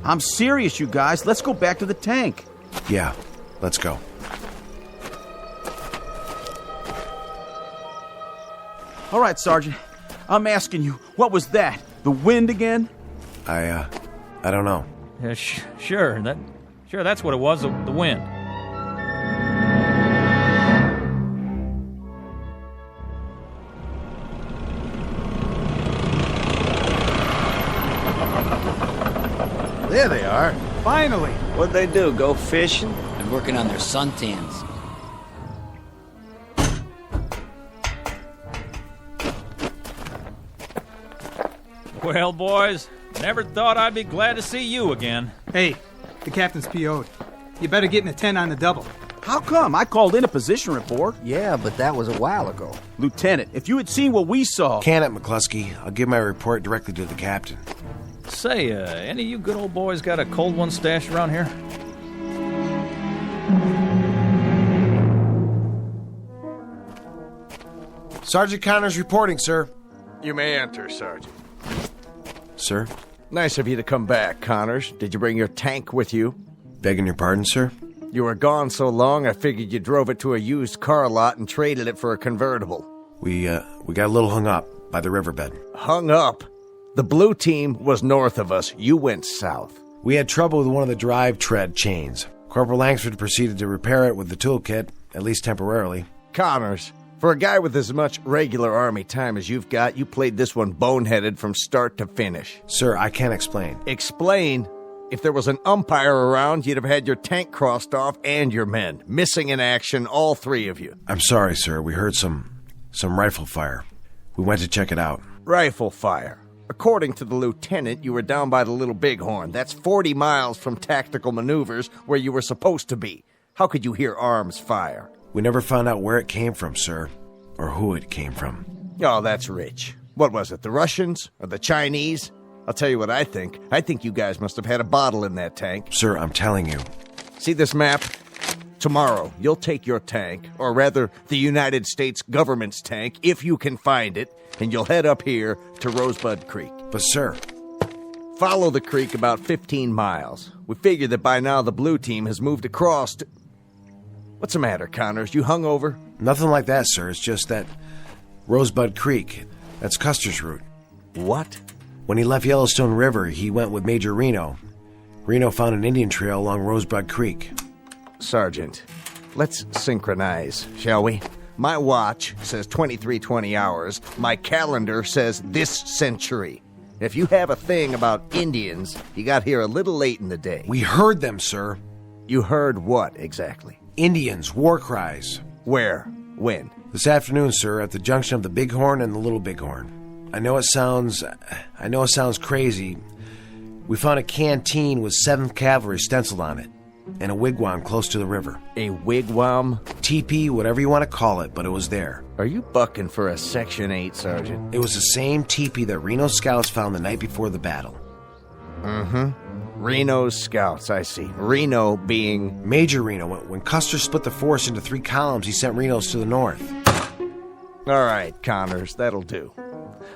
I'm serious, you guys. Let's go back to the tank. Yeah, let's go. All right, Sergeant. I'm asking you, what was that? The wind again? I don't know. Yeah, sure. That's what it was, the wind. There they are. Finally. What'd they do, go fishing? Been working on their suntans. Well, boys, never thought I'd be glad to see you again. Hey, the captain's PO'd. You better get in a 10 on the double. How come? I called in a position report. Yeah, but that was a while ago. Lieutenant, if you had seen what we saw... Can it, McCluskey? I'll give my report directly to the captain. Say, any of you good old boys got a cold one stashed around here? Sergeant Connors reporting, sir. You may enter, Sergeant. Sir? Nice of you to come back, Connors. Did you bring your tank with you? Begging your pardon, sir? You were gone so long, I figured you drove it to a used car lot and traded it for a convertible. We got a little hung up by the riverbed. Hung up? The blue team was north of us. You went south. We had trouble with one of the drive tread chains. Corporal Langsford proceeded to repair it with the toolkit, at least temporarily. Connors, for a guy with as much regular Army time as you've got, you played this one boneheaded from start to finish. Sir, I can't explain. Explain? If there was an umpire around, you'd have had your tank crossed off and your men. Missing in action, all 3 of you. I'm sorry, sir. We heard some rifle fire. We went to check it out. Rifle fire. According to the lieutenant, you were down by the Little Bighorn. That's 40 miles from tactical maneuvers where you were supposed to be. How could you hear arms fire? We never found out where it came from, sir. Or who it came from. Oh, that's rich. What was it, the Russians? Or the Chinese? I'll tell you what I think. I think you guys must have had a bottle in that tank. Sir, I'm telling you. See this map? Tomorrow, you'll take your tank, or rather, the United States government's tank, if you can find it, and you'll head up here to Rosebud Creek. But, sir... Follow the creek about 15 miles. We figure that by now the blue team has moved across to... What's the matter, Connors? You hungover? Nothing like that, sir. It's just that Rosebud Creek. That's Custer's route. What? When he left Yellowstone River, he went with Major Reno. Reno found an Indian trail along Rosebud Creek. Sergeant, let's synchronize, shall we? My watch says 2320 hours. My calendar says this century. If you have a thing about Indians, you got here a little late in the day. We heard them, sir. You heard what, exactly? Indians, war cries. Where? When? This afternoon, sir, at the junction of the Bighorn and the Little Bighorn. I know it sounds crazy. We found a canteen with 7th Cavalry stenciled on it, and a wigwam close to the river. A wigwam? Teepee, whatever you want to call it, but it was there. Are you bucking for a Section 8, Sergeant? It was the same teepee that Reno's scouts found the night before the battle. Reno's scouts, I see. Reno being... Major Reno. When Custer split the force into 3 columns, he sent Reno's to the north. All right, Connors, that'll do.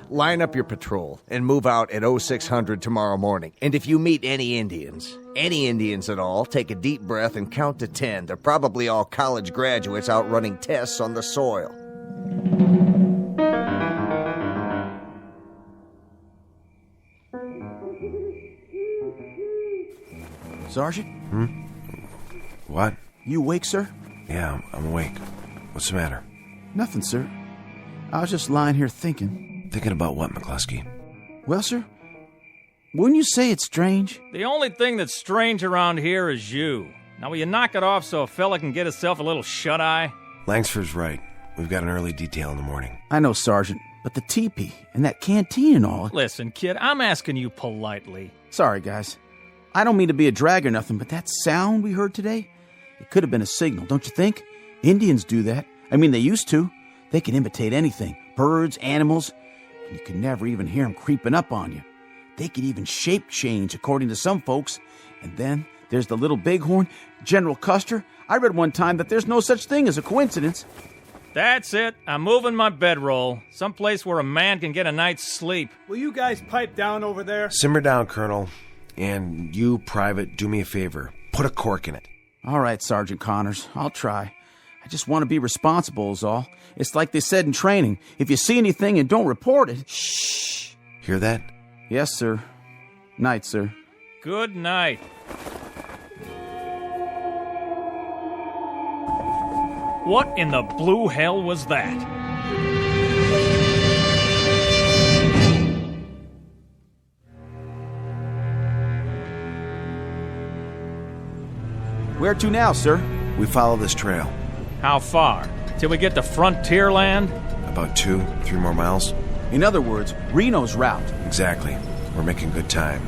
Line up your patrol and move out at 0600 tomorrow morning. And if you meet any Indians at all, take a deep breath and count to 10. They're probably all college graduates out running tests on the soil. Sergeant? What? You awake, sir? Yeah, I'm awake. What's the matter? Nothing, sir. I was just lying here thinking. Thinking about what, McCluskey? Well, sir, wouldn't you say it's strange? The only thing that's strange around here is you. Now, will you knock it off so a fella can get himself a little shut-eye? Langsford's right. We've got an early detail in the morning. I know, Sergeant, but the teepee and that canteen and all... Listen, kid, I'm asking you politely. Sorry, guys. I don't mean to be a drag or nothing, but that sound we heard today, it could have been a signal, don't you think? Indians do that. I mean, they used to. They can imitate anything. Birds, animals, and you can never even hear them creeping up on you. They could even shape change, according to some folks. And then there's the Little Bighorn, General Custer. I read one time that there's no such thing as a coincidence. That's it. I'm moving my bedroll. Someplace where a man can get a night's sleep. Will you guys pipe down over there? Simmer down, Colonel. And you, Private, do me a favor. Put a cork in it. All right, Sergeant Connors. I'll try. I just want to be responsible is all. It's like they said in training. If you see anything and don't report it... Shh. Hear that? Yes, sir. Night, sir. Good night. What in the blue hell was that? Where to now, sir? We follow this trail. How far? Till we get to frontier land? About 2-3 more miles. In other words, Reno's route. Exactly. We're making good time.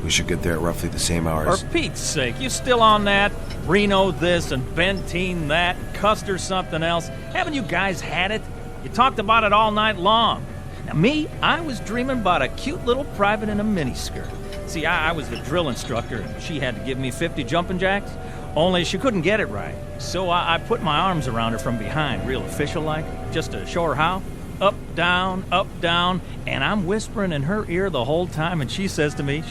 We should get there at roughly the same hours. For Pete's sake, you still on that? Reno this and Benteen that, and Custer something else. Haven't you guys had it? You talked about it all night long. Now me, I was dreaming about a cute little private in a miniskirt. See, I was the drill instructor, and she had to give me 50 jumping jacks. Only she couldn't get it right. So I put my arms around her from behind, real official-like, just to show her how. Up, down, and I'm whispering in her ear the whole time, and she says to me,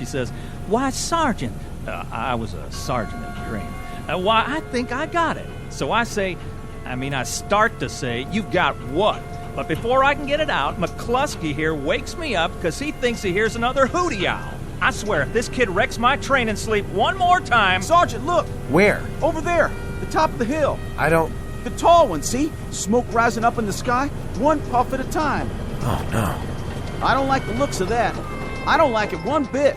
"Why, Sergeant," I was a sergeant in the dream, "why, I think I got it." So I start to say, "You've got what?" But before I can get it out, McCluskey here wakes me up because he thinks he hears another hootie owl. I swear, if this kid wrecks my training sleep one more time... Sergeant, look! Where? Over there, the top of the hill. I don't... The tall one, see? Smoke rising up in the sky, one puff at a time. Oh, no. I don't like the looks of that. I don't like it one bit.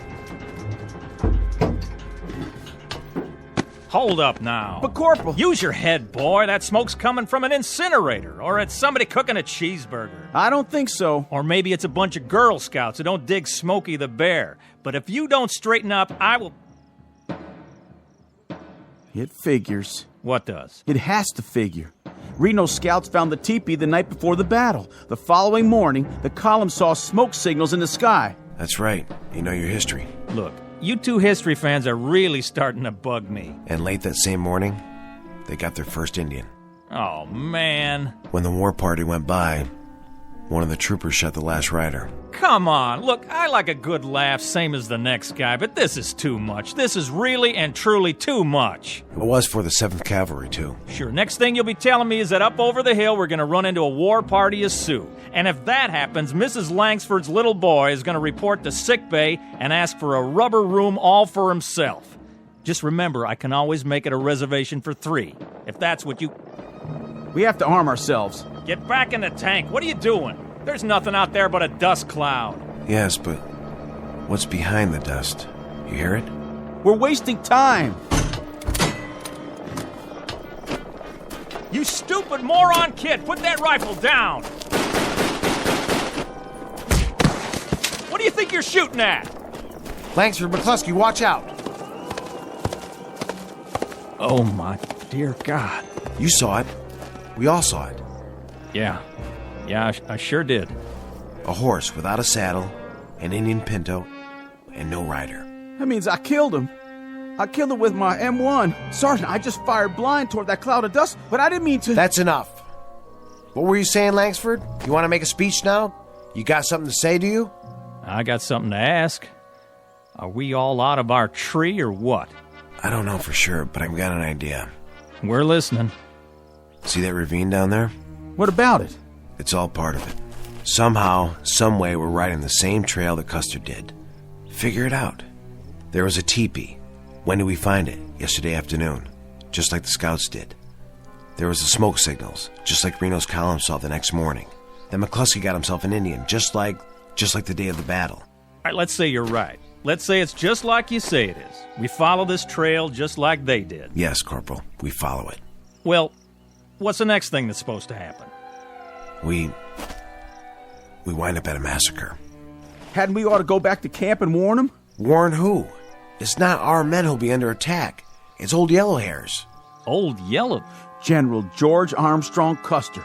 Hold up now. But, Corporal... Use your head, boy. That smoke's coming from an incinerator, or it's somebody cooking a cheeseburger. I don't think so. Or maybe it's a bunch of Girl Scouts who don't dig Smokey the Bear. But if you don't straighten up, I will... It figures. What does? It has to figure. Reno scouts found the teepee the night before the battle. The following morning, the column saw smoke signals in the sky. That's right. You know your history. Look, you two history fans are really starting to bug me. And late that same morning, they got their first Indian. Oh, man. When the war party went by, one of the troopers shot the last rider. Come on. Look, I like a good laugh, same as the next guy, but this is too much. This is really and truly too much. It was for the 7th Cavalry, too. Sure, next thing you'll be telling me is that up over the hill we're going to run into a war party of Sioux. And if that happens, Mrs. Langsford's little boy is going to report to sickbay and ask for a rubber room all for himself. Just remember, I can always make it a reservation for 3, if that's what you... We have to arm ourselves. Get back in the tank. What are you doing? There's nothing out there but a dust cloud. Yes, but what's behind the dust? You hear it? We're wasting time. You stupid moron kid, put that rifle down. What do you think you're shooting at? Langsford, McCluskey, watch out. Oh, my dear God. You saw it. We all saw it. Yeah, I sure did. A horse without a saddle, an Indian pinto, and no rider. That means I killed him. I killed him with my M1. Sergeant, I just fired blind toward that cloud of dust, but I didn't mean to... That's enough. What were you saying, Langsford? You want to make a speech now? You got something to say, do you? I got something to ask. Are we all out of our tree or what? I don't know for sure, but I've got an idea. We're listening. See that ravine down there? What about it? It's all part of it. Somehow, some way, we're riding the same trail that Custer did. Figure it out. There was a teepee. When did we find it? Yesterday afternoon. Just like the scouts did. There was the smoke signals, just like Reno's column saw the next morning. Then McCluskey got himself an Indian, just like the day of the battle. All right, let's say you're right. Let's say it's just like you say it is. We follow this trail just like they did. Yes, Corporal, we follow it. Well, what's the next thing that's supposed to happen? We wind up at a massacre. Hadn't we ought to go back to camp and warn them? Warn who? It's not our men who'll be under attack. It's Old Yellowhairs. Old Yellow? General George Armstrong Custer.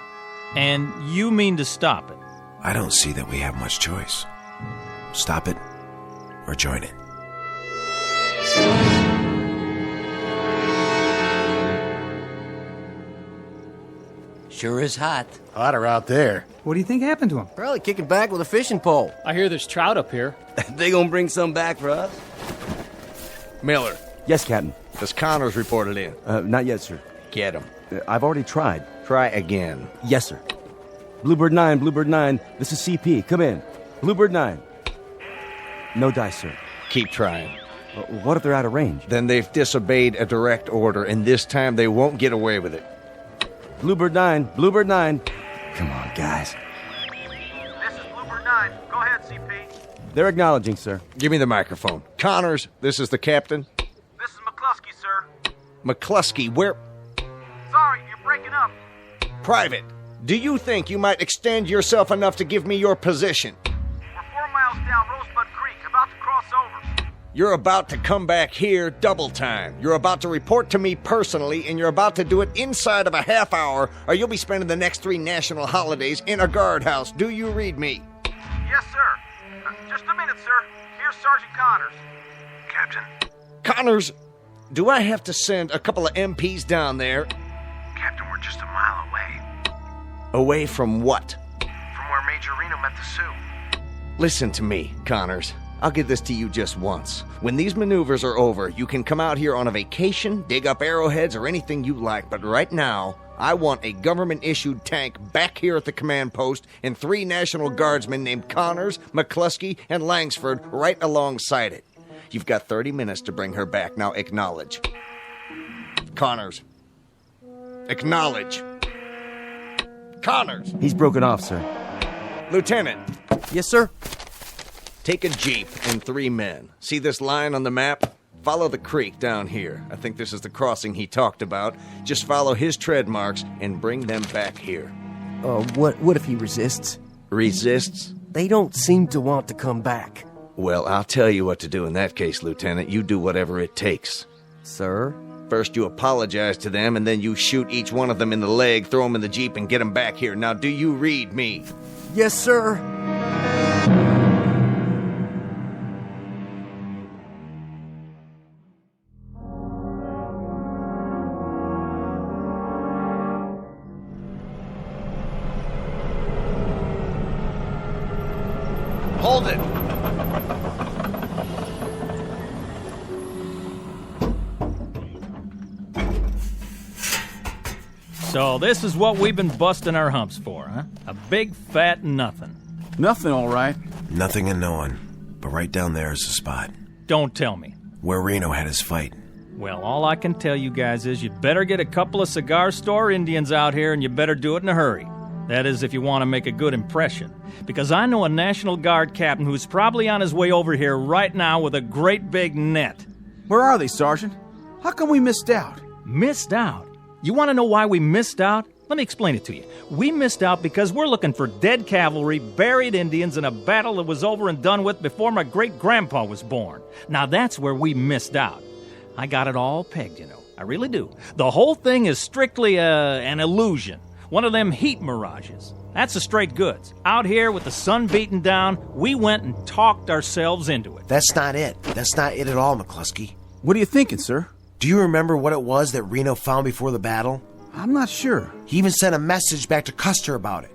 And you mean to stop it? I don't see that we have much choice. Stop it or join it. Sure is hot. Hotter out there. What do you think happened to him? Probably kicking back with a fishing pole. I hear there's trout up here. They gonna bring some back for us? Miller, Yes, Captain. has Connors reported in? Not yet, sir. Get him. I've already tried. Try again. Yes, sir. Bluebird 9, this is CP. Come in. Bluebird 9. No dice, sir. Keep trying. What if they're out of range? Then they've disobeyed a direct order, and this time they won't get away with it. Bluebird 9. Come on, guys. This is Bluebird 9. Go ahead, CP. They're acknowledging, sir. Give me the microphone. Connors, this is the captain. This is McCluskey, sir. McCluskey, where... Sorry, you're breaking up. Private, do you think you might extend yourself enough to give me your position? We're 4 miles down Rosebud Creek, about to cross over. You're about to come back here double time. You're about to report to me personally, and you're about to do it inside of a half hour, or you'll be spending the next 3 national holidays in a guardhouse. Do you read me? Yes, sir. Just a minute, sir. Here's Sergeant Connors. Captain. Connors, do I have to send a couple of MPs down there? Captain, we're just a mile away. Away from what? From where Major Reno met the Sioux. Listen to me, Connors. I'll give this to you just once. When these maneuvers are over, you can come out here on a vacation, dig up arrowheads, or anything you like, but right now, I want a government-issued tank back here at the command post and 3 National Guardsmen named Connors, McCluskey, and Langsford right alongside it. You've got 30 minutes to bring her back. Now acknowledge. Connors. Acknowledge. Connors. He's broken off, sir. Lieutenant. Yes, sir. Take a jeep and 3 men. See this line on the map? Follow the creek down here. I think this is the crossing he talked about. Just follow his tread marks and bring them back here. What if he resists? Resists? They don't seem to want to come back. Well, I'll tell you what to do in that case, Lieutenant. You do whatever it takes. Sir? First you apologize to them, and then you shoot each one of them in the leg, throw them in the jeep, and get them back here. Now, do you read me? Yes, sir. Hold it! So this is what we've been busting our humps for, huh? A big fat nothing. Nothing, all right. Nothing and no one. But right down there is the spot. Don't tell me. Where Reno had his fight. Well, all I can tell you guys is you'd better get a couple of cigar store Indians out here, and you better do it in a hurry. That is, if you want to make a good impression. Because I know a National Guard captain who's probably on his way over here right now with a great big net. Where are they, Sergeant? How come we missed out? Missed out? You want to know why we missed out? Let me explain it to you. We missed out because we're looking for dead cavalry, buried Indians in a battle that was over and done with before my great-grandpa was born. Now that's where we missed out. I got it all pegged, you know. I really do. The whole thing is strictly an illusion. One of them heat mirages. That's the straight goods. Out here with the sun beating down, we went and talked ourselves into it. That's not it. That's not it at all, McCluskey. What are you thinking, sir? Do you remember what it was that Reno found before the battle? I'm not sure. He even sent a message back to Custer about it.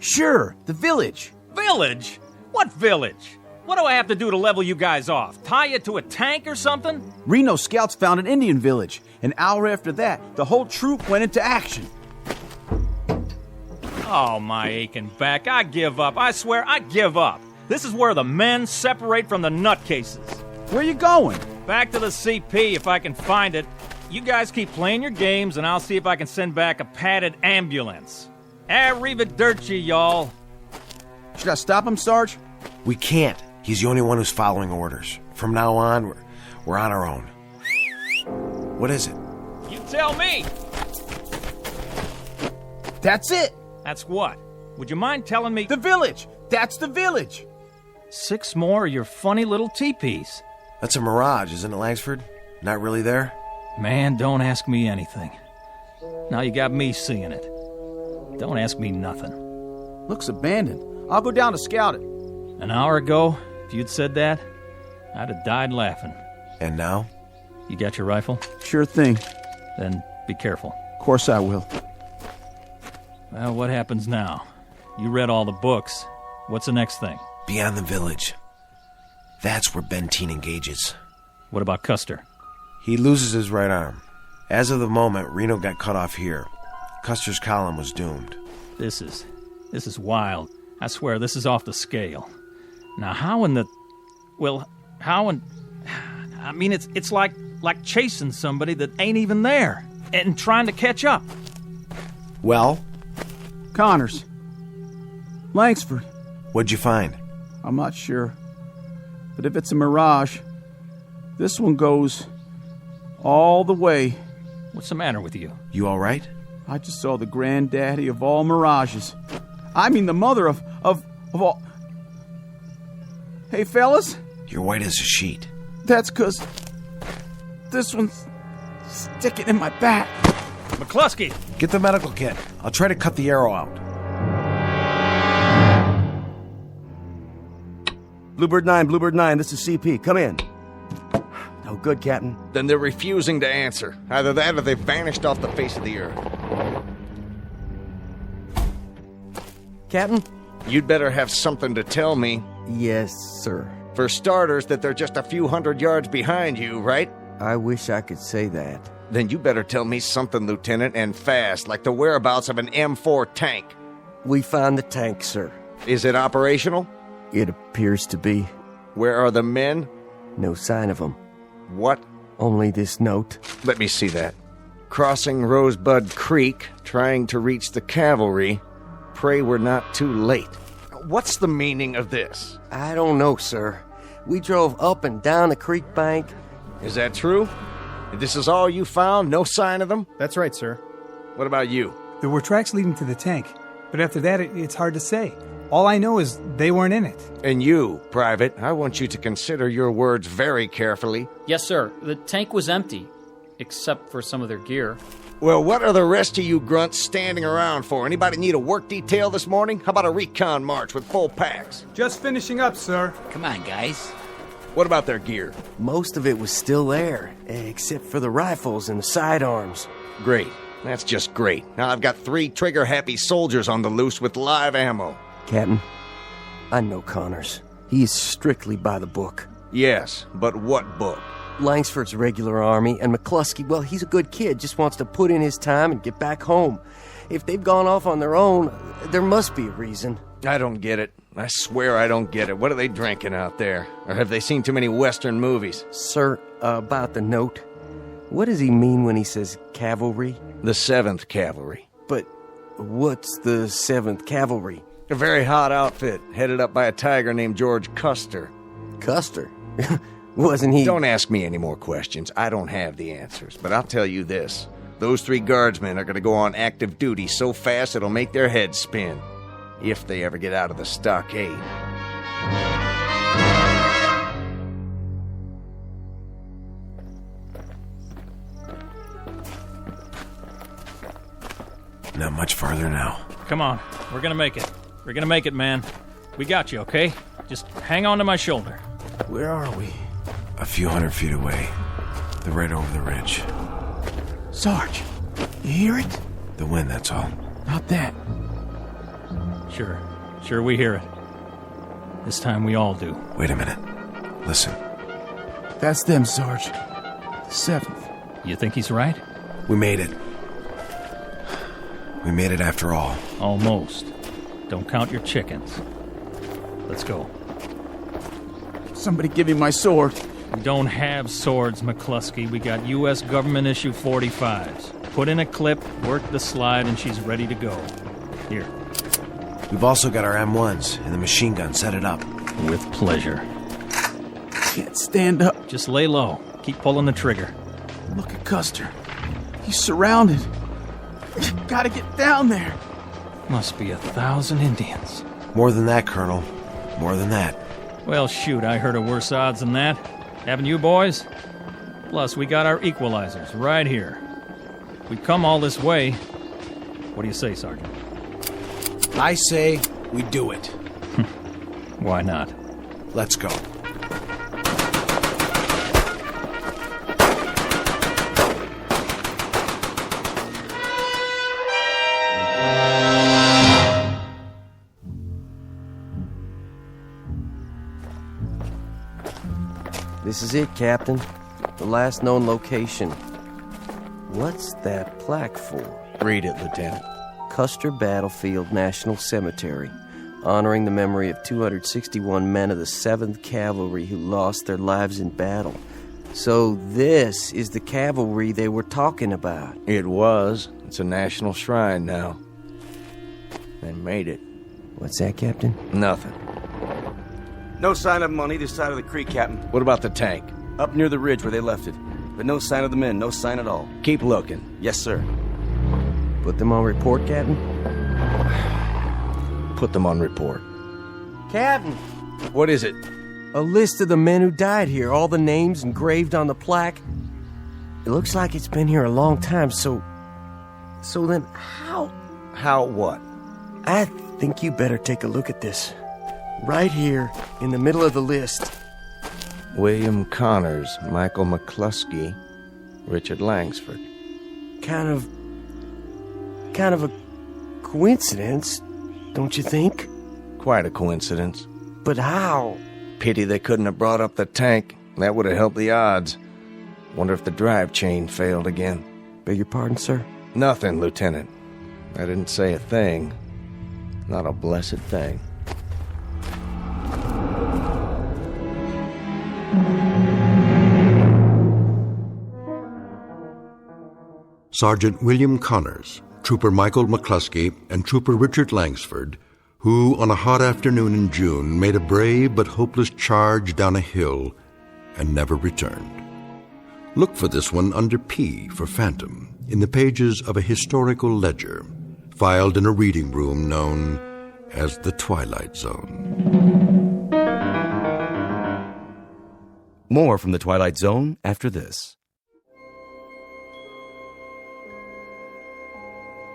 Sure, the village. Village? What village? What do I have to do to level you guys off? Tie you to a tank or something? Reno scouts found an Indian village. An hour after that, the whole troop went into action. Oh, my aching back. I give up. I swear, I give up. This is where the men separate from the nutcases. Where you going? Back to the CP if I can find it. You guys keep playing your games, and I'll see if I can send back a padded ambulance. Arrivederci, y'all. Should I stop him, Sarge? We can't. He's the only one who's following orders. From now on, we're on our own. What is it? You tell me. That's it. That's what? Would you mind telling me? The village. That's the village. 6 more of your funny little teepees. That's a mirage, isn't it, Langsford? Not really there? Man, don't ask me anything. Now you got me seeing it. Don't ask me nothing. Looks abandoned. I'll go down to scout it. An hour ago, if you'd said that, I'd have died laughing. And now? You got your rifle? Sure thing. Then be careful. Of course I will. Well, what happens now? You read all the books. What's the next thing? Beyond the village. That's where Benteen engages. What about Custer? He loses his right arm. As of the moment, Reno got cut off here. Custer's column was doomed. This is wild. I swear, this is off the scale. Now, how in the... Well, how in... I mean, it's like chasing somebody that ain't even there and trying to catch up. Well? Connors. Langsford. What'd you find? I'm not sure. But if it's a mirage, this one goes all the way. What's the matter with you? You all right? I just saw the granddaddy of all mirages. I mean the mother of all... Hey, fellas? You're white as a sheet. That's 'cause this one's sticking in my back. McCluskey! Get the medical kit. I'll try to cut the arrow out. Bluebird 9, this is CP. Come in. No good, Captain. Then they're refusing to answer. Either that or they've vanished off the face of the earth. Captain? You'd better have something to tell me. Yes, sir. For starters, that they're just a few hundred yards behind you, right? I wish I could say that. Then you better tell me something, Lieutenant, and fast, like the whereabouts of an M4 tank. We found the tank, sir. Is it operational? It appears to be. Where are the men? No sign of them. What? Only this note. Let me see that. Crossing Rosebud Creek, trying to reach the cavalry. Pray we're not too late. What's the meaning of this? I don't know, sir. We drove up and down the creek bank. Is that true? This is all you found? No sign of them? That's right, sir. What about you? There were tracks leading to the tank, but after that, it's hard to say. All I know is they weren't in it. And you, Private, I want you to consider your words very carefully. Yes, sir. The tank was empty, except for some of their gear. Well, what are the rest of you grunts standing around for? Anybody need a work detail this morning? How about a recon march with full packs? Just finishing up, sir. Come on, guys. What about their gear? Most of it was still there, except for the rifles and the sidearms. Great. That's just great. Now I've got 3 trigger-happy soldiers on the loose with live ammo. Captain, I know Connors. He is strictly by the book. Yes, but what book? Langsford's regular army, and McCluskey, well, he's a good kid, just wants to put in his time and get back home. If they've gone off on their own, there must be a reason. I don't get it. I swear I don't get it. What are they drinking out there? Or have they seen too many Western movies? Sir, about the note, what does he mean when he says cavalry? The 7th Cavalry. But what's the 7th Cavalry? A very hot outfit, headed up by a tiger named George Custer. Custer? Wasn't he... Don't ask me any more questions. I don't have the answers. But I'll tell you this. Those 3 guardsmen are going to go on active duty so fast it'll make their heads spin. If they ever get out of the stockade. Not much farther now. Come on. We're gonna make it. We're gonna make it, man. We got you, okay? Just hang on to my shoulder. Where are we? A few hundred feet away. They're right over the ridge. Sarge, you hear it? The wind, that's all. Not that. Sure we hear it. This time we all do. Wait a minute. Listen. That's them, Sarge. The 7th. You think he's right? We made it. We made it after all. Almost. Don't count your chickens. Let's go. Somebody give me my sword. We don't have swords, McCluskey. We got U.S. government issue 45s. Put in a clip, work the slide, and she's ready to go. Here. We've also got our M1s and the machine gun. Set it up. With pleasure. Can't stand up. Just lay low. Keep pulling the trigger. Look at Custer. He's surrounded. Gotta get down there. Must be 1,000 Indians. More than that, Colonel. More than that. Well, shoot, I heard of worse odds than that. Haven't you, boys? Plus, we got our equalizers right here. We come all this way. What do you say, Sergeant? I say we do it. Why not? Let's go. This is it, Captain. The last known location. What's that plaque for? Read it, Lieutenant. Custer Battlefield National Cemetery, honoring the memory of 261 men of the 7th Cavalry who lost their lives in battle. So this is the cavalry they were talking about. It was. It's a national shrine now. They made it. What's that, Captain? Nothing. No sign of them on either side of the creek, Captain. What about the tank? Up near the ridge where they left it. But no sign of the men, no sign at all. Keep looking. Yes, sir. Put them on report, Captain? Put them on report. Captain! What is it? A list of the men who died here, all the names engraved on the plaque. It looks like it's been here a long time, so then how? How what? I think you better take a look at this. Right here, in the middle of the list. William Connors, Michael McCluskey, Richard Langsford. Kind of a coincidence, don't you think? Quite a coincidence. But how? Pity they couldn't have brought up the tank. That would have helped the odds. Wonder if the drive chain failed again. Beg your pardon, sir? Nothing, Lieutenant. I didn't say a thing. Not a blessed thing. Sergeant William Connors, Trooper Michael McCluskey, and Trooper Richard Langsford, who on a hot afternoon in June made a brave but hopeless charge down a hill and never returned. Look for this one under P for Phantom in the pages of a historical ledger filed in a reading room known as the Twilight Zone. More from the Twilight Zone after this.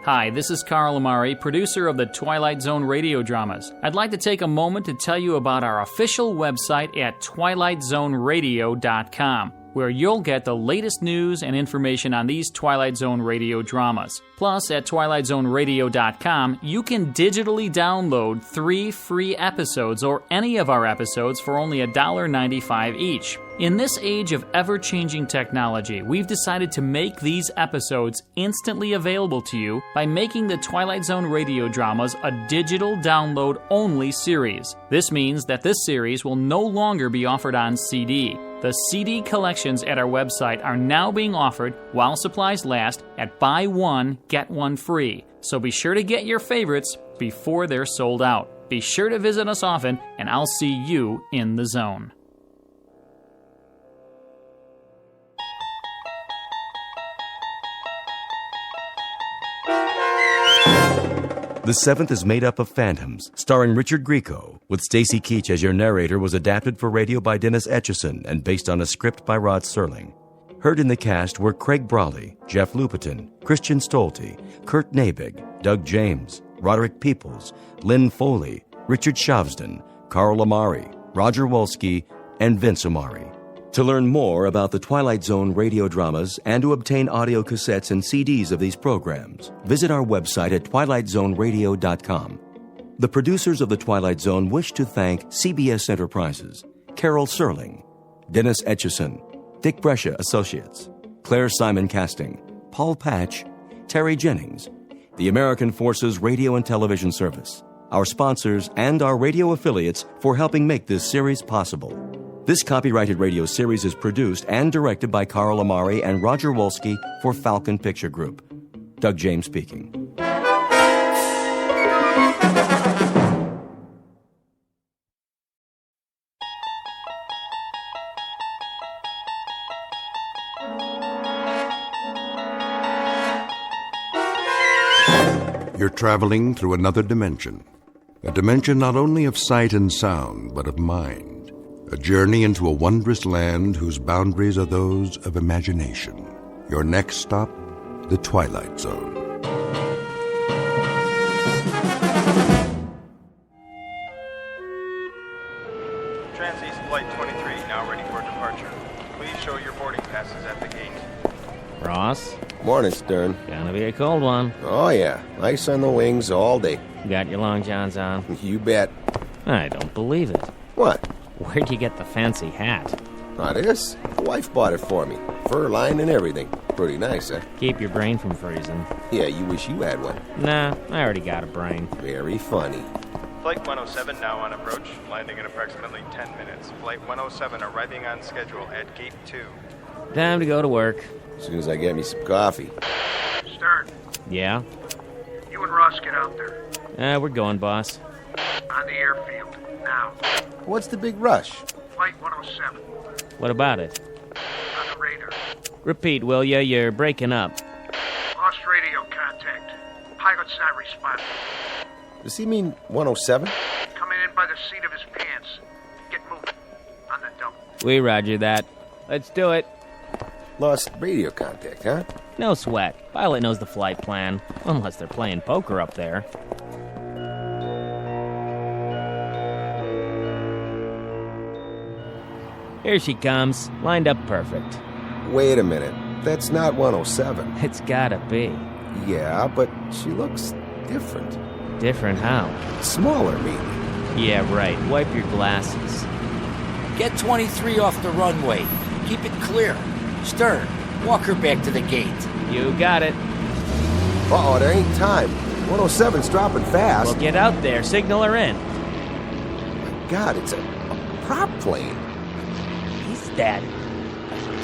Hi, this is Carl Amari, producer of the Twilight Zone radio dramas. I'd like to take a moment to tell you about our official website at twilightzoneradio.com, where you'll get the latest news and information on these Twilight Zone radio dramas. Plus, at twilightzoneradio.com, you can digitally download 3 free episodes or any of our episodes for only $1.95 each. In this age of ever-changing technology, we've decided to make these episodes instantly available to you by making the Twilight Zone radio dramas a digital download-only series. This means that this series will no longer be offered on CD. The CD collections at our website are now being offered while supplies last at buy one, get one free. So be sure to get your favorites before they're sold out. Be sure to visit us often, and I'll see you in the zone. The Seventh is made up of phantoms, starring Richard Grieco, with Stacy Keach as your narrator, was adapted for radio by Dennis Etchison and based on a script by Rod Serling. Heard in the cast were Craig Brawley, Jeff Lupetin, Christian Stolte, Kurt Nabig, Doug James, Roderick Peoples, Lynn Foley, Richard Shavsden, Carl Amari, Roger Wolski, and Vince Amari. To learn more about the Twilight Zone radio dramas and to obtain audio cassettes and CDs of these programs, visit our website at twilightzoneradio.com. The producers of The Twilight Zone wish to thank CBS Enterprises, Carol Serling, Dennis Etchison, Dick Brescia Associates, Claire Simon Casting, Paul Patch, Terry Jennings, the American Forces Radio and Television Service, our sponsors, and our radio affiliates for helping make this series possible. This copyrighted radio series is produced and directed by Carl Amari and Roger Wolski for Falcon Picture Group. Doug James speaking. You're traveling through another dimension. A dimension not only of sight and sound, but of mind. A journey into a wondrous land whose boundaries are those of imagination. Your next stop, the Twilight Zone. Trans-East Flight 23, now ready for departure. Please show your boarding passes at the gate. Ross? Morning, Stern. Gonna be a cold one. Oh, yeah. Ice on the wings all day. Got your long johns on? You bet. I don't believe it. What? Where'd you get the fancy hat? Not this. The wife bought it for me. Fur line and everything. Pretty nice, eh? Keep your brain from freezing. Yeah, you wish you had one. Nah, I already got a brain. Very funny. Flight 107 now on approach, landing in approximately 10 minutes. Flight 107 arriving on schedule at Gate 2. Time to go to work. As soon as I get me some coffee. Stern, Yeah? you and Ross get out there. We're going, boss. On the airfield, now. What's the big rush? Flight 107. What about it? On the radar. Repeat, will ya? You're breaking up. Lost radio contact. Pilot's not responding. Does he mean 107? Coming in by the seat of his pants. Get moving. On the double. We roger that. Let's do it. Lost radio contact, huh? No sweat. Pilot knows the flight plan. Unless they're playing poker up there. Here she comes. Lined up perfect. Wait a minute. That's not 107. It's gotta be. Yeah, but she looks different. Different how? Smaller, maybe. Yeah, right. Wipe your glasses. Get 23 off the runway. Keep it clear. Stern, walk her back to the gate. You got it. Uh-oh, there ain't time. 107's dropping fast. Well, get out there. Signal her in. My God, it's a prop plane. Is that a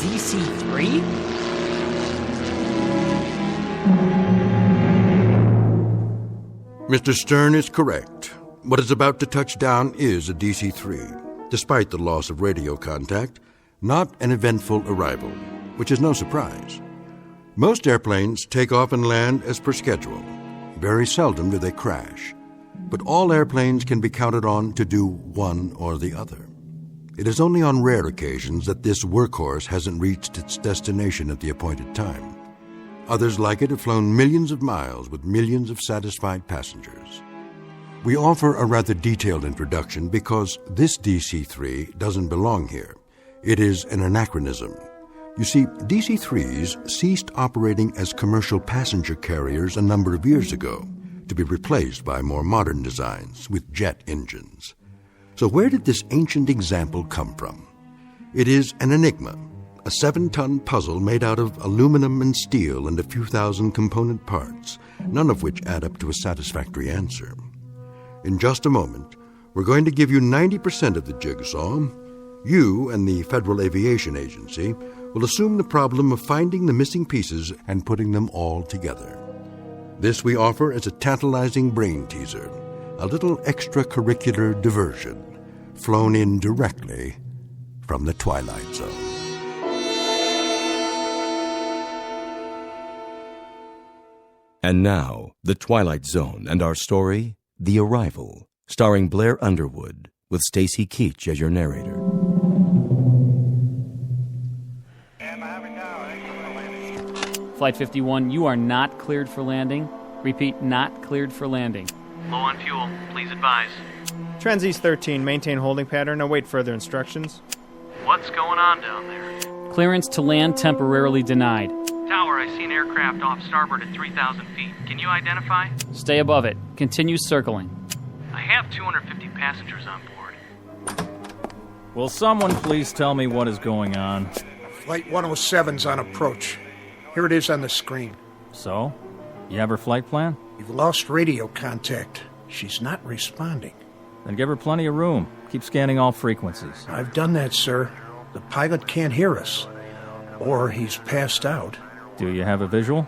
DC-3? Mr. Stern is correct. What is about to touch down is a DC-3, despite the loss of radio contact, not an eventful arrival, which is no surprise. Most airplanes take off and land as per schedule. Very seldom do they crash. But all airplanes can be counted on to do one or the other. It is only on rare occasions that this workhorse hasn't reached its destination at the appointed time. Others like it have flown millions of miles with millions of satisfied passengers. We offer a rather detailed introduction because this DC-3 doesn't belong here. It is an anachronism, You see, DC-3s ceased operating as commercial passenger carriers a number of years ago, to be replaced by more modern designs with jet engines. So where did this ancient example come from? It is an enigma, a 7-ton puzzle made out of aluminum and steel and a few thousand component parts, none of which add up to a satisfactory answer. In just a moment, we're going to give you 90% of the jigsaw. You and the Federal Aviation Agency will assume the problem of finding the missing pieces and putting them all together. This we offer as a tantalizing brain teaser, a little extracurricular diversion, flown in directly from the Twilight Zone. And now, The Twilight Zone and our story, The Arrival, starring Blair Underwood, with Stacy Keach as your narrator. Flight 51, you are not cleared for landing. Repeat, not cleared for landing. Low on fuel. Please advise. Transeast 13, maintain holding pattern. Await further instructions. What's going on down there? Clearance to land temporarily denied. Tower, I see an aircraft off starboard at 3,000 feet. Can you identify? Stay above it. Continue circling. I have 250 passengers on board. Will someone please tell me what is going on? Flight 107's on approach. Here it is on the screen. So? You have her flight plan? You've lost radio contact. She's not responding. Then give her plenty of room. Keep scanning all frequencies. I've done that, sir. The pilot can't hear us. Or he's passed out. Do you have a visual?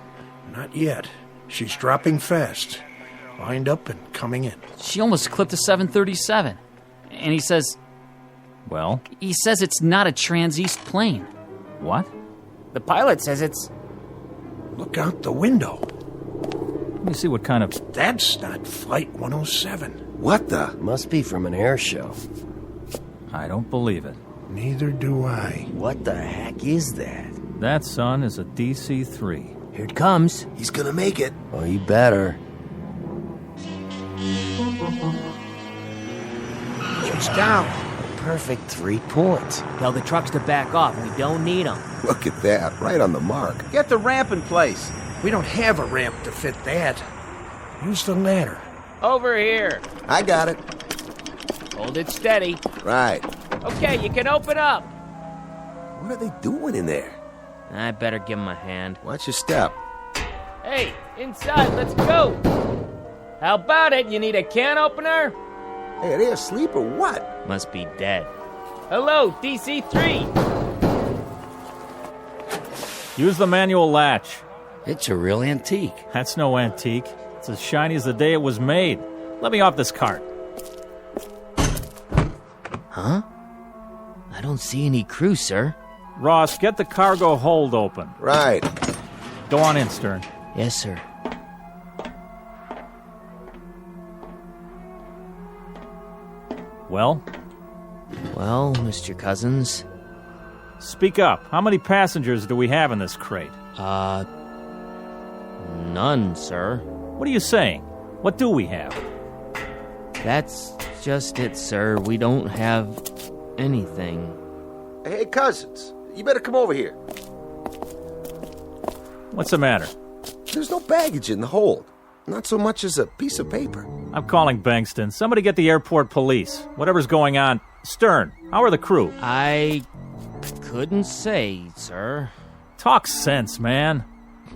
Not yet. She's dropping fast. Lined up and coming in. She almost clipped a 737. And he says... Well? He says it's not a Transeast plane. What? The pilot says it's... Look out the window. Let me see what kind of... That's not Flight 107. What the? Must be from an air show. I don't believe it. Neither do I. What the heck is that? That, son, is a DC-3. Here it comes. He's gonna make it. Oh, you better. She's down. Perfect 3 points. Tell the trucks to back off. We don't need them. Look at that, right on the mark. Get the ramp in place. We don't have a ramp to fit that. Use the ladder. Over here. I got it. Hold it steady. Right. Okay, you can open up. What are they doing in there? I better give him a hand. Watch your step. Hey, inside, let's go. How about it? You need a can opener? Hey, are they asleep or what? Must be dead. Hello, DC-3. Use the manual latch. It's a real antique. That's no antique. It's as shiny as the day it was made. Let me off this cart. Huh? I don't see any crew, sir. Ross, get the cargo hold open. Right. Go on in, Stern. Yes, sir. Well? Well, Mr. Cousins. Speak up. How many passengers do we have in this crate? None, sir. What are you saying? What do we have? That's just it, sir. We don't have anything. Hey, Cousins, you better come over here. What's the matter? There's no baggage in the hold. Not so much as a piece of paper. I'm calling Bankston. Somebody get the airport police. Whatever's going on. Stern, how are the crew? I couldn't say, sir. Talk sense, man.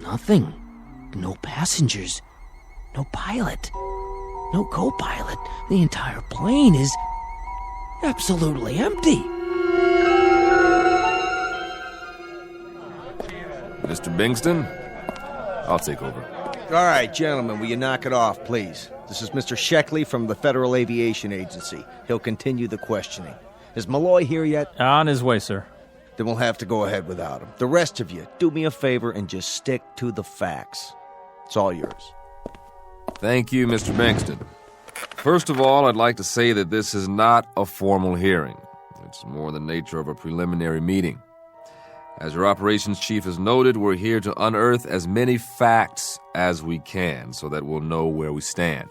Nothing. No passengers. No pilot. No co-pilot. The entire plane is absolutely empty. Mr. Bingston, I'll take over. All right, gentlemen, will you knock it off, please? This is Mr. Sheckley from the Federal Aviation Agency. He'll continue the questioning. Is Malloy here yet? On his way, sir. Then we'll have to go ahead without him. The rest of you, do me a favor and just stick to the facts. It's all yours. Thank you, Mr. Bankston. First of all, I'd like to say that this is not a formal hearing. It's more the nature of a preliminary meeting. As your operations chief has noted, we're here to unearth as many facts as we can so that we'll know where we stand.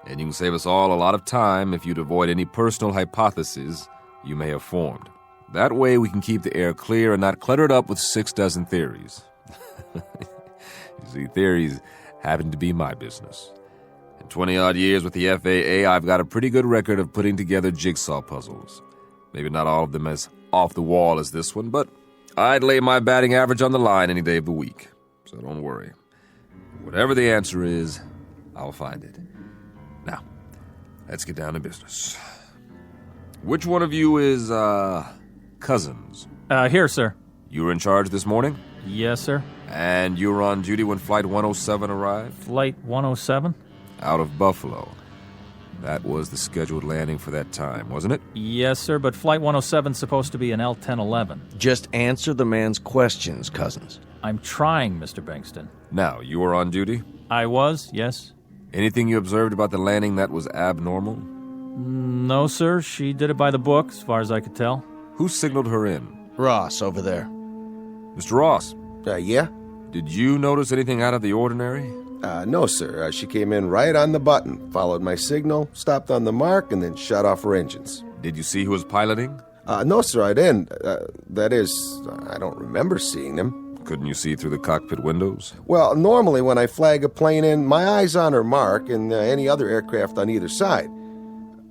And you can save us all a lot of time if you'd avoid any personal hypotheses you may have formed. That way we can keep the air clear and not clutter it up with 6 dozen theories. You see, theories happen to be my business. In 20-odd years with the FAA, I've got a pretty good record of putting together jigsaw puzzles. Maybe not all of them as off the wall as this one, but I'd lay my batting average on the line any day of the week. So don't worry. Whatever the answer is, I'll find it. Now, let's get down to business. Which one of you is, Cousins? Here, sir. You were in charge this morning? Yes, sir. And you were on duty when Flight 107 arrived? Flight 107? Out of Buffalo. That was the scheduled landing for that time, wasn't it? Yes, sir, but Flight 107's supposed to be an L-1011. Just answer the man's questions, Cousins. I'm trying, Mr. Bankston. Now, you were on duty? I was, yes. Anything you observed about the landing that was abnormal? No, sir. She did it by the book, as far as I could tell. Who signaled her in? Ross, over there. Mr. Ross? Yeah? Did you notice anything out of the ordinary? No, sir. She came in right on the button, followed my signal, stopped on the mark, and then shut off her engines. Did you see who was piloting? No, sir, I didn't. That is, I don't remember seeing them. Couldn't you see through the cockpit windows? Well, normally when I flag a plane in, my eye's on her mark and any other aircraft on either side.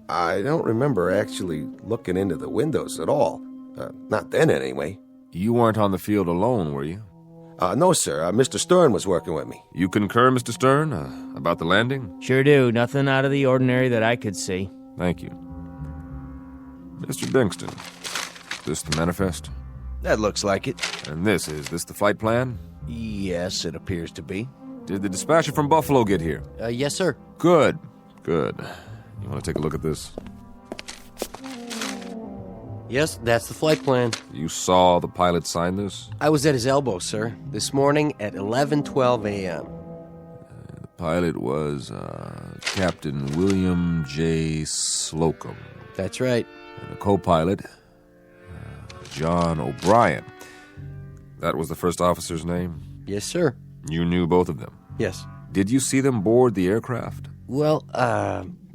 I don't remember actually looking into the windows at all. Not then, anyway. You weren't on the field alone, were you? No, sir. Mr. Stern was working with me. You concur, Mr. Stern, about the landing? Sure do. Nothing out of the ordinary that I could see. Thank you. Mr. Bankston, this the manifest? That looks like it. And is this the flight plan? Yes, it appears to be. Did the dispatcher from Buffalo get here? Yes, sir. Good. You want to take a look at this? Yes, that's the flight plan. You saw the pilot sign this? I was at his elbow, sir, this morning at 11:12 a.m. The pilot was Captain William J. Slocum. That's right. And the co-pilot, John O'Brien. That was the first officer's name? Yes, sir. You knew both of them? Yes. Did you see them board the aircraft? Well,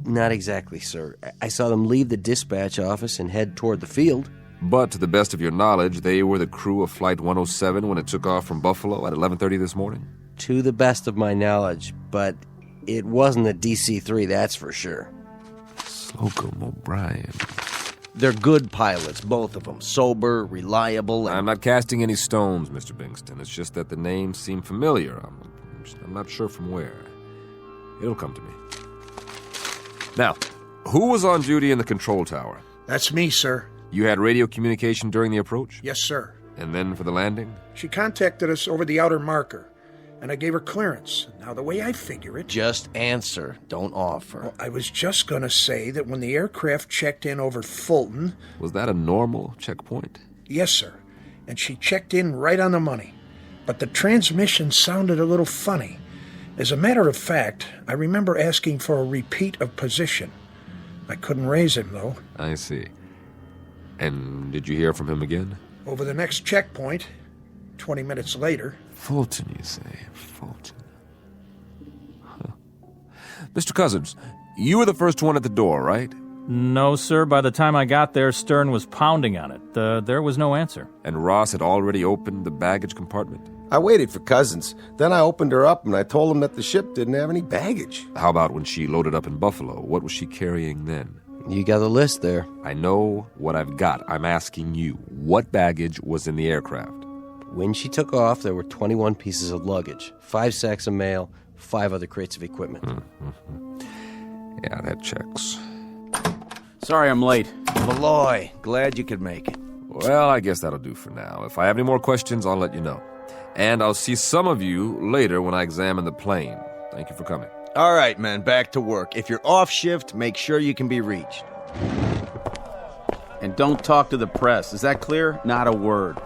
not exactly, sir. I saw them leave the dispatch office and head toward the field. But to the best of your knowledge, they were the crew of Flight 107 when it took off from Buffalo at 11:30 this morning? To the best of my knowledge, but it wasn't a DC-3, that's for sure. Slocum, O'Brien. They're good pilots, both of them. Sober, reliable, and... I'm not casting any stones, Mr. Bingston. It's just that the names seem familiar. I'm not sure from where. It'll come to me. Now, who was on duty in the control tower? That's me, sir. You had radio communication during the approach? Yes, sir. And then for the landing? She contacted us over the outer marker, and I gave her clearance. Now, the way I figure it... Just answer, don't offer. Well, I was just going to say that when the aircraft checked in over Fulton... Was that a normal checkpoint? Yes, sir. And she checked in right on the money. But the transmission sounded a little funny. As a matter of fact, I remember asking for a repeat of position. I couldn't raise him, though. I see. And did you hear from him again? Over the next checkpoint, 20 minutes later... Fulton, you say? Fulton. Huh. Mr. Cousins, you were the first one at the door, right? No, sir. By the time I got there, Stern was pounding on it. There was no answer. And Ross had already opened the baggage compartment? I waited for Cousins. Then I opened her up and I told him that the ship didn't have any baggage. How about when she loaded up in Buffalo? What was she carrying then? You got the list there. I know what I've got. I'm asking you, what baggage was in the aircraft? When she took off, there were 21 pieces of luggage, 5 sacks of mail, 5 other crates of equipment. Yeah, that checks. Sorry I'm late. Malloy, glad you could make it. Well, I guess that'll do for now. If I have any more questions, I'll let you know. And I'll see some of you later when I examine the plane. Thank you for coming. All right, man, back to work. If you're off shift, make sure you can be reached. And don't talk to the press. Is that clear? Not a word.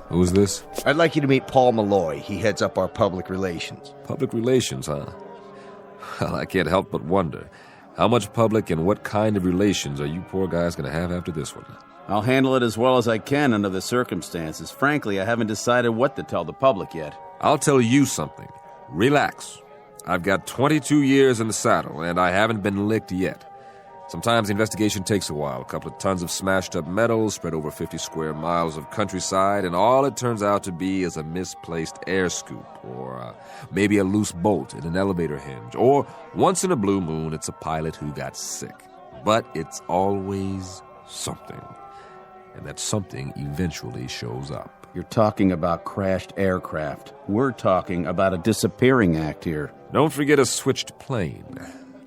Who's this? I'd like you to meet Paul Malloy. He heads up our public relations. Public relations, huh? Well, I can't help but wonder. How much public and what kind of relations are you poor guys going to have after this one? I'll handle it as well as I can under the circumstances. Frankly, I haven't decided what to tell the public yet. I'll tell you something. Relax. I've got 22 years in the saddle, and I haven't been licked yet. Sometimes the investigation takes a while. A couple of tons of smashed up metal spread over 50 square miles of countryside, and all it turns out to be is a misplaced air scoop, or maybe a loose bolt in an elevator hinge, or once in a blue moon, it's a pilot who got sick. But it's always something, and that something eventually shows up. You're talking about crashed aircraft. We're talking about a disappearing act here. Don't forget a switched plane.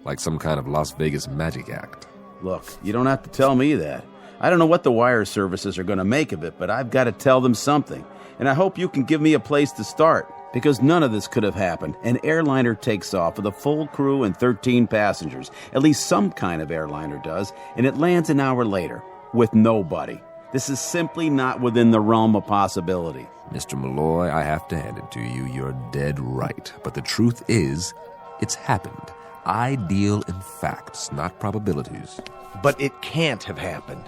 Like some kind of Las Vegas magic act. Look, you don't have to tell me that. I don't know what the wire services are going to make of it, but I've got to tell them something. And I hope you can give me a place to start, because none of this could have happened. An airliner takes off with a full crew and 13 passengers. At least some kind of airliner does, and it lands an hour later with nobody. This is simply not within the realm of possibility. Mr. Malloy, I have to hand it to you. You're dead right. But the truth is, it's happened. I deal in facts, not probabilities. But it can't have happened.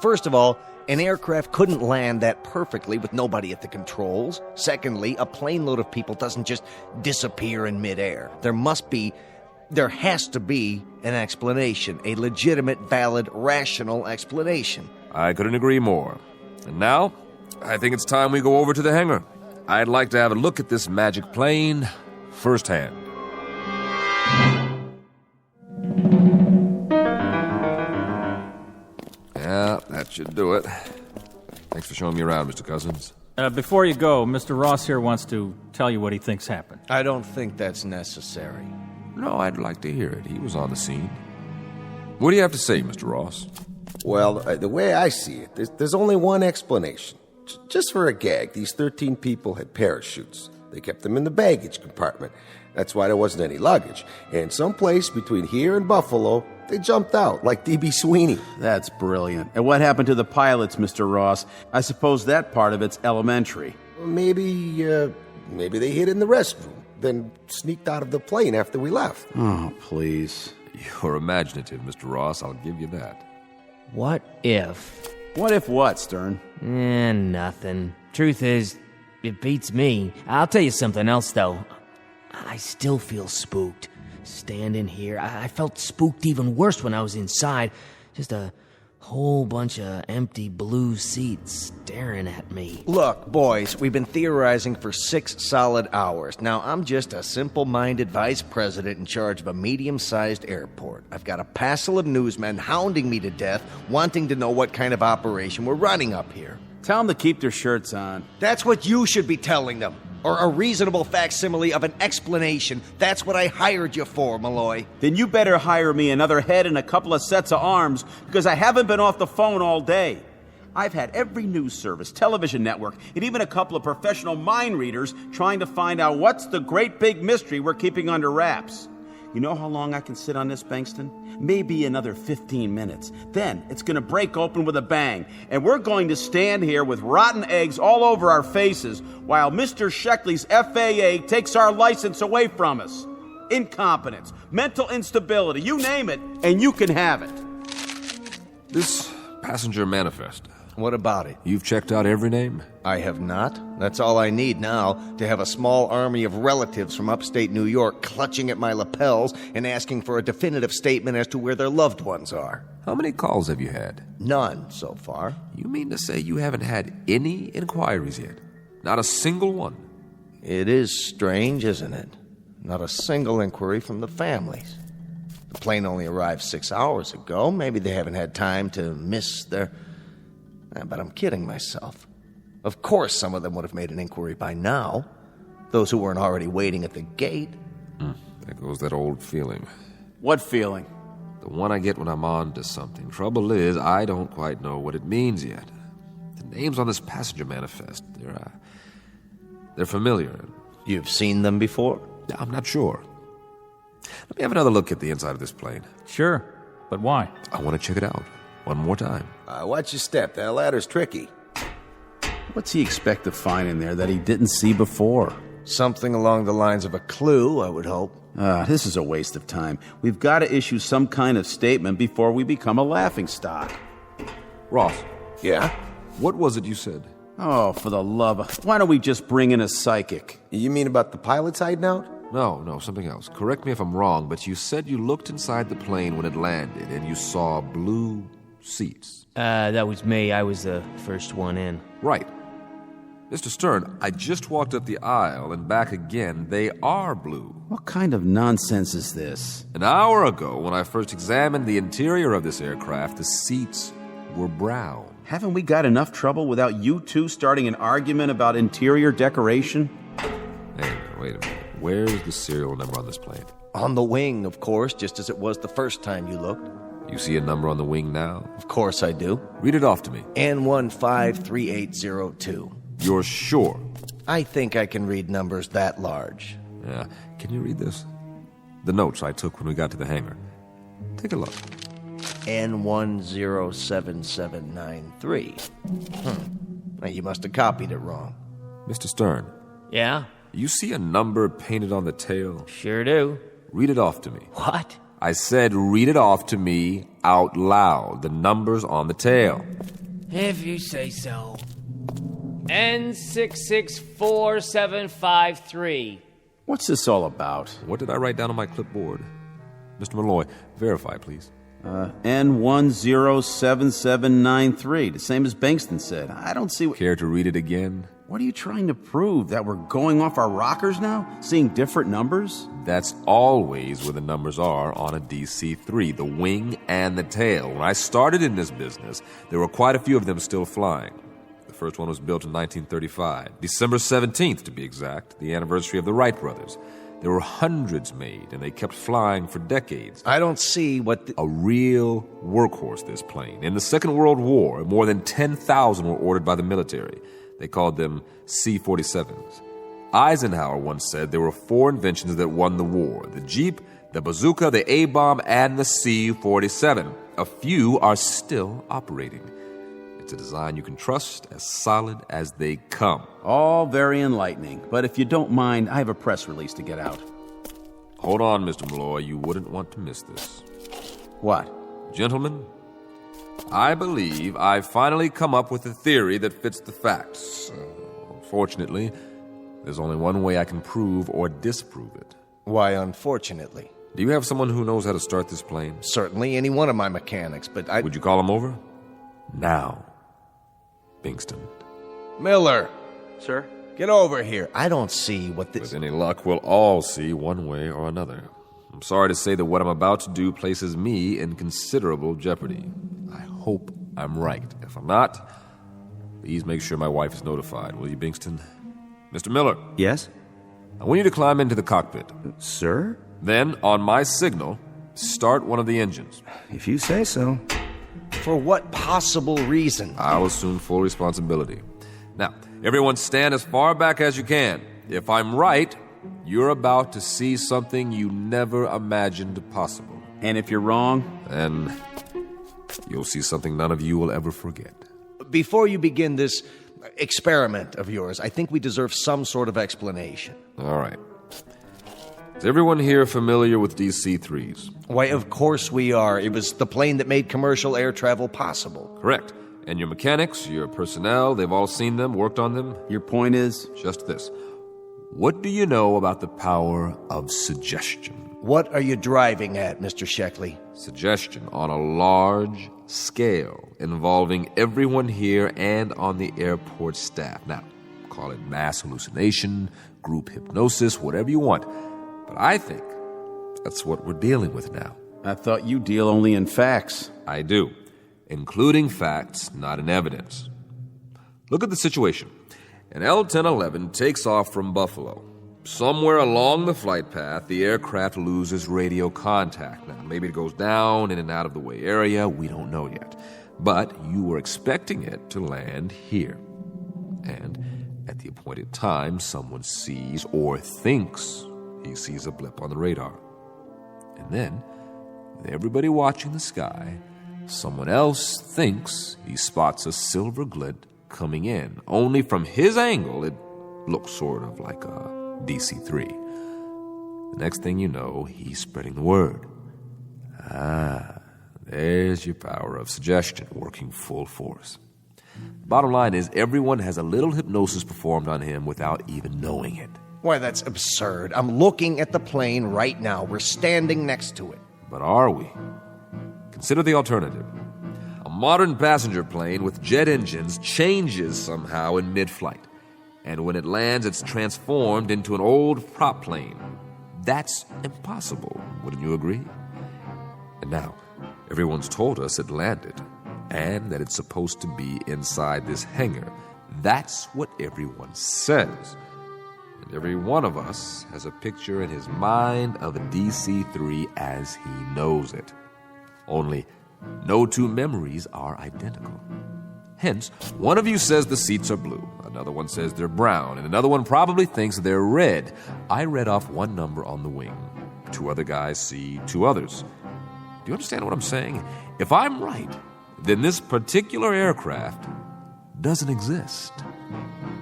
First of all, an aircraft couldn't land that perfectly with nobody at the controls. Secondly, a plane load of people doesn't just disappear in midair. There has to be an explanation, a legitimate, valid, rational explanation. I couldn't agree more. And now, I think it's time we go over to the hangar. I'd like to have a look at this magic plane firsthand. Yeah, that should do it. Thanks for showing me around, Mr. Cousins. Before you go, Mr. Ross here wants to tell you what he thinks happened. I don't think that's necessary. No, I'd like to hear it. He was on the scene. What do you have to say, Mr. Ross? Well, the way I see it, there's only one explanation. Just for a gag, these 13 people had parachutes. They kept them in the baggage compartment. That's why there wasn't any luggage. And someplace between here and Buffalo, they jumped out, like D.B. Sweeney. That's brilliant. And what happened to the pilots, Mr. Ross? I suppose that part of it's elementary. Maybe they hid in the restroom, then sneaked out of the plane after we left. Oh, please. You're imaginative, Mr. Ross. I'll give you that. What if? What if what, Stern? Nothing. Truth is, it beats me. I'll tell you something else, though. I still feel spooked. Standing here, I felt spooked even worse when I was inside. Just a whole bunch of empty blue seats staring at me. Look, boys, we've been theorizing for 6 solid hours. Now, I'm just a simple-minded vice president in charge of a medium-sized airport. I've got a passel of newsmen hounding me to death, wanting to know what kind of operation we're running up here. Tell them to keep their shirts on. That's what you should be telling them. Or a reasonable facsimile of an explanation. That's what I hired you for, Malloy. Then you better hire me another head and a couple of sets of arms, because I haven't been off the phone all day. I've had every news service, television network, and even a couple of professional mind readers trying to find out what's the great big mystery we're keeping under wraps. You know how long I can sit on this, Bankston? Maybe another 15 minutes. Then it's going to break open with a bang, and we're going to stand here with rotten eggs all over our faces while Mr. Sheckley's FAA takes our license away from us. Incompetence, mental instability, you name it, and you can have it. This passenger manifest. What about it? You've checked out every name? I have not. That's all I need now, to have a small army of relatives from upstate New York clutching at my lapels and asking for a definitive statement as to where their loved ones are. How many calls have you had? None so far. You mean to say you haven't had any inquiries yet? Not a single one? It is strange, isn't it? Not a single inquiry from the families. The plane only arrived 6 hours ago. Maybe they haven't had time to miss their... But I'm kidding myself. Of course some of them would have made an inquiry by now. Those who weren't already waiting at the gate. There goes that old feeling. What feeling? The one I get when I'm on to something. Trouble is, I don't quite know what it means yet. The names on this passenger manifest, they're familiar. You've seen them before? I'm not sure. Let me have another look at the inside of this plane. Sure, but why? I want to check it out. One more time. Watch your step. That ladder's tricky. What's he expect to find in there that he didn't see before? Something along the lines of a clue, I would hope. This is a waste of time. We've got to issue some kind of statement before we become a laughingstock. Ross. Yeah? What was it you said? Oh, for the love of... Why don't we just bring in a psychic? You mean about the pilots hiding out? No, something else. Correct me if I'm wrong, but you said you looked inside the plane when it landed and you saw blue seats. That was me. I was the first one in. Right. Mr. Stern, I just walked up the aisle and back again. They are blue. What kind of nonsense is this? An hour ago, when I first examined the interior of this aircraft, the seats were brown. Haven't we got enough trouble without you two starting an argument about interior decoration? Hey, wait a minute. Where's the serial number on this plane? On the wing, of course, just as it was the first time you looked. You see a number on the wing now? Of course I do. Read it off to me. N153802. You're sure? I think I can read numbers that large. Yeah. Can you read this? The notes I took when we got to the hangar. Take a look. N107793. Now, you must have copied it wrong. Mr. Stern. Yeah? You see a number painted on the tail? Sure do. Read it off to me. What? I said read it off to me out loud. The numbers on the tail. If you say so. N664753. What's this all about? What did I write down on my clipboard? Mr. Malloy, verify, please. N107793, the same as Bankston said. I don't see what... Care to read it again? What are you trying to prove? That we're going off our rockers now? Seeing different numbers? That's always where the numbers are on a DC-3, the wing and the tail. When I started in this business, there were quite a few of them still flying. The first one was built in 1935, December 17th to be exact, the anniversary of the Wright brothers. There were hundreds made, and they kept flying for decades. I don't see what... A real workhorse, this plane. In the Second World War, more than 10,000 were ordered by the military. They called them C-47s. Eisenhower once said there were 4 inventions that won the war: the Jeep, the bazooka, the A-bomb, and the C-47. A few are still operating. It's a design you can trust, as solid as they come. All very enlightening, but if you don't mind, I have a press release to get out. Hold on, Mr. Malloy. You wouldn't want to miss this. What? Gentlemen, I believe I've finally come up with a theory that fits the facts. Unfortunately, there's only one way I can prove or disprove it. Why, unfortunately? Do you have someone who knows how to start this plane? Certainly any one of my mechanics, but I... Would you call him over? Now. Bingston. Miller! Sir? Get over here. I don't see what this... With any luck, we'll all see one way or another. I'm sorry to say that what I'm about to do places me in considerable jeopardy. I hope I'm right. If I'm not, please make sure my wife is notified, will you, Bingston? Mr. Miller. Yes? I want you to climb into the cockpit. Sir? Then, on my signal, start one of the engines. If you say so. For what possible reason? I'll assume full responsibility. Now, everyone stand as far back as you can. If I'm right, you're about to see something you never imagined possible. And if you're wrong? Then you'll see something none of you will ever forget. Before you begin this experiment of yours, I think we deserve some sort of explanation. All right. Is everyone here familiar with DC-3s? Why, of course we are. It was the plane that made commercial air travel possible. Correct. And your mechanics, your personnel, they've all seen them, worked on them? Your point is? Just this. What do you know about the power of suggestion? What are you driving at, Mr. Sheckley? Suggestion on a large scale, involving everyone here and on the airport staff. Now, call it mass hallucination, group hypnosis, whatever you want. But I think that's what we're dealing with now. I thought you deal only in facts. I do, including facts, not in evidence. Look at the situation. An L-1011 takes off from Buffalo. Somewhere along the flight path, the aircraft loses radio contact. Now, maybe it goes down in an out-of-the-way area. We don't know yet. But you were expecting it to land here. And at the appointed time, someone sees or thinks he sees a blip on the radar. And then, with everybody watching the sky, someone else thinks he spots a silver glint coming in. Only from his angle, it looks sort of like a DC-3. The next thing you know, he's spreading the word. There's your power of suggestion working full force. Bottom line is, everyone has a little hypnosis performed on him without even knowing it. Why, that's absurd. I'm looking at the plane right now. We're standing next to it. But are we? Consider the alternative. A modern passenger plane with jet engines changes somehow in mid-flight. And when it lands, it's transformed into an old prop plane. That's impossible, wouldn't you agree? And now, everyone's told us it landed, and that it's supposed to be inside this hangar. That's what everyone says. And every one of us has a picture in his mind of a DC-3 as he knows it. Only, no two memories are identical. Hence, one of you says the seats are blue, another one says they're brown, and another one probably thinks they're red. I read off one number on the wing. Two other guys see two others. Do you understand what I'm saying? If I'm right, then this particular aircraft doesn't exist.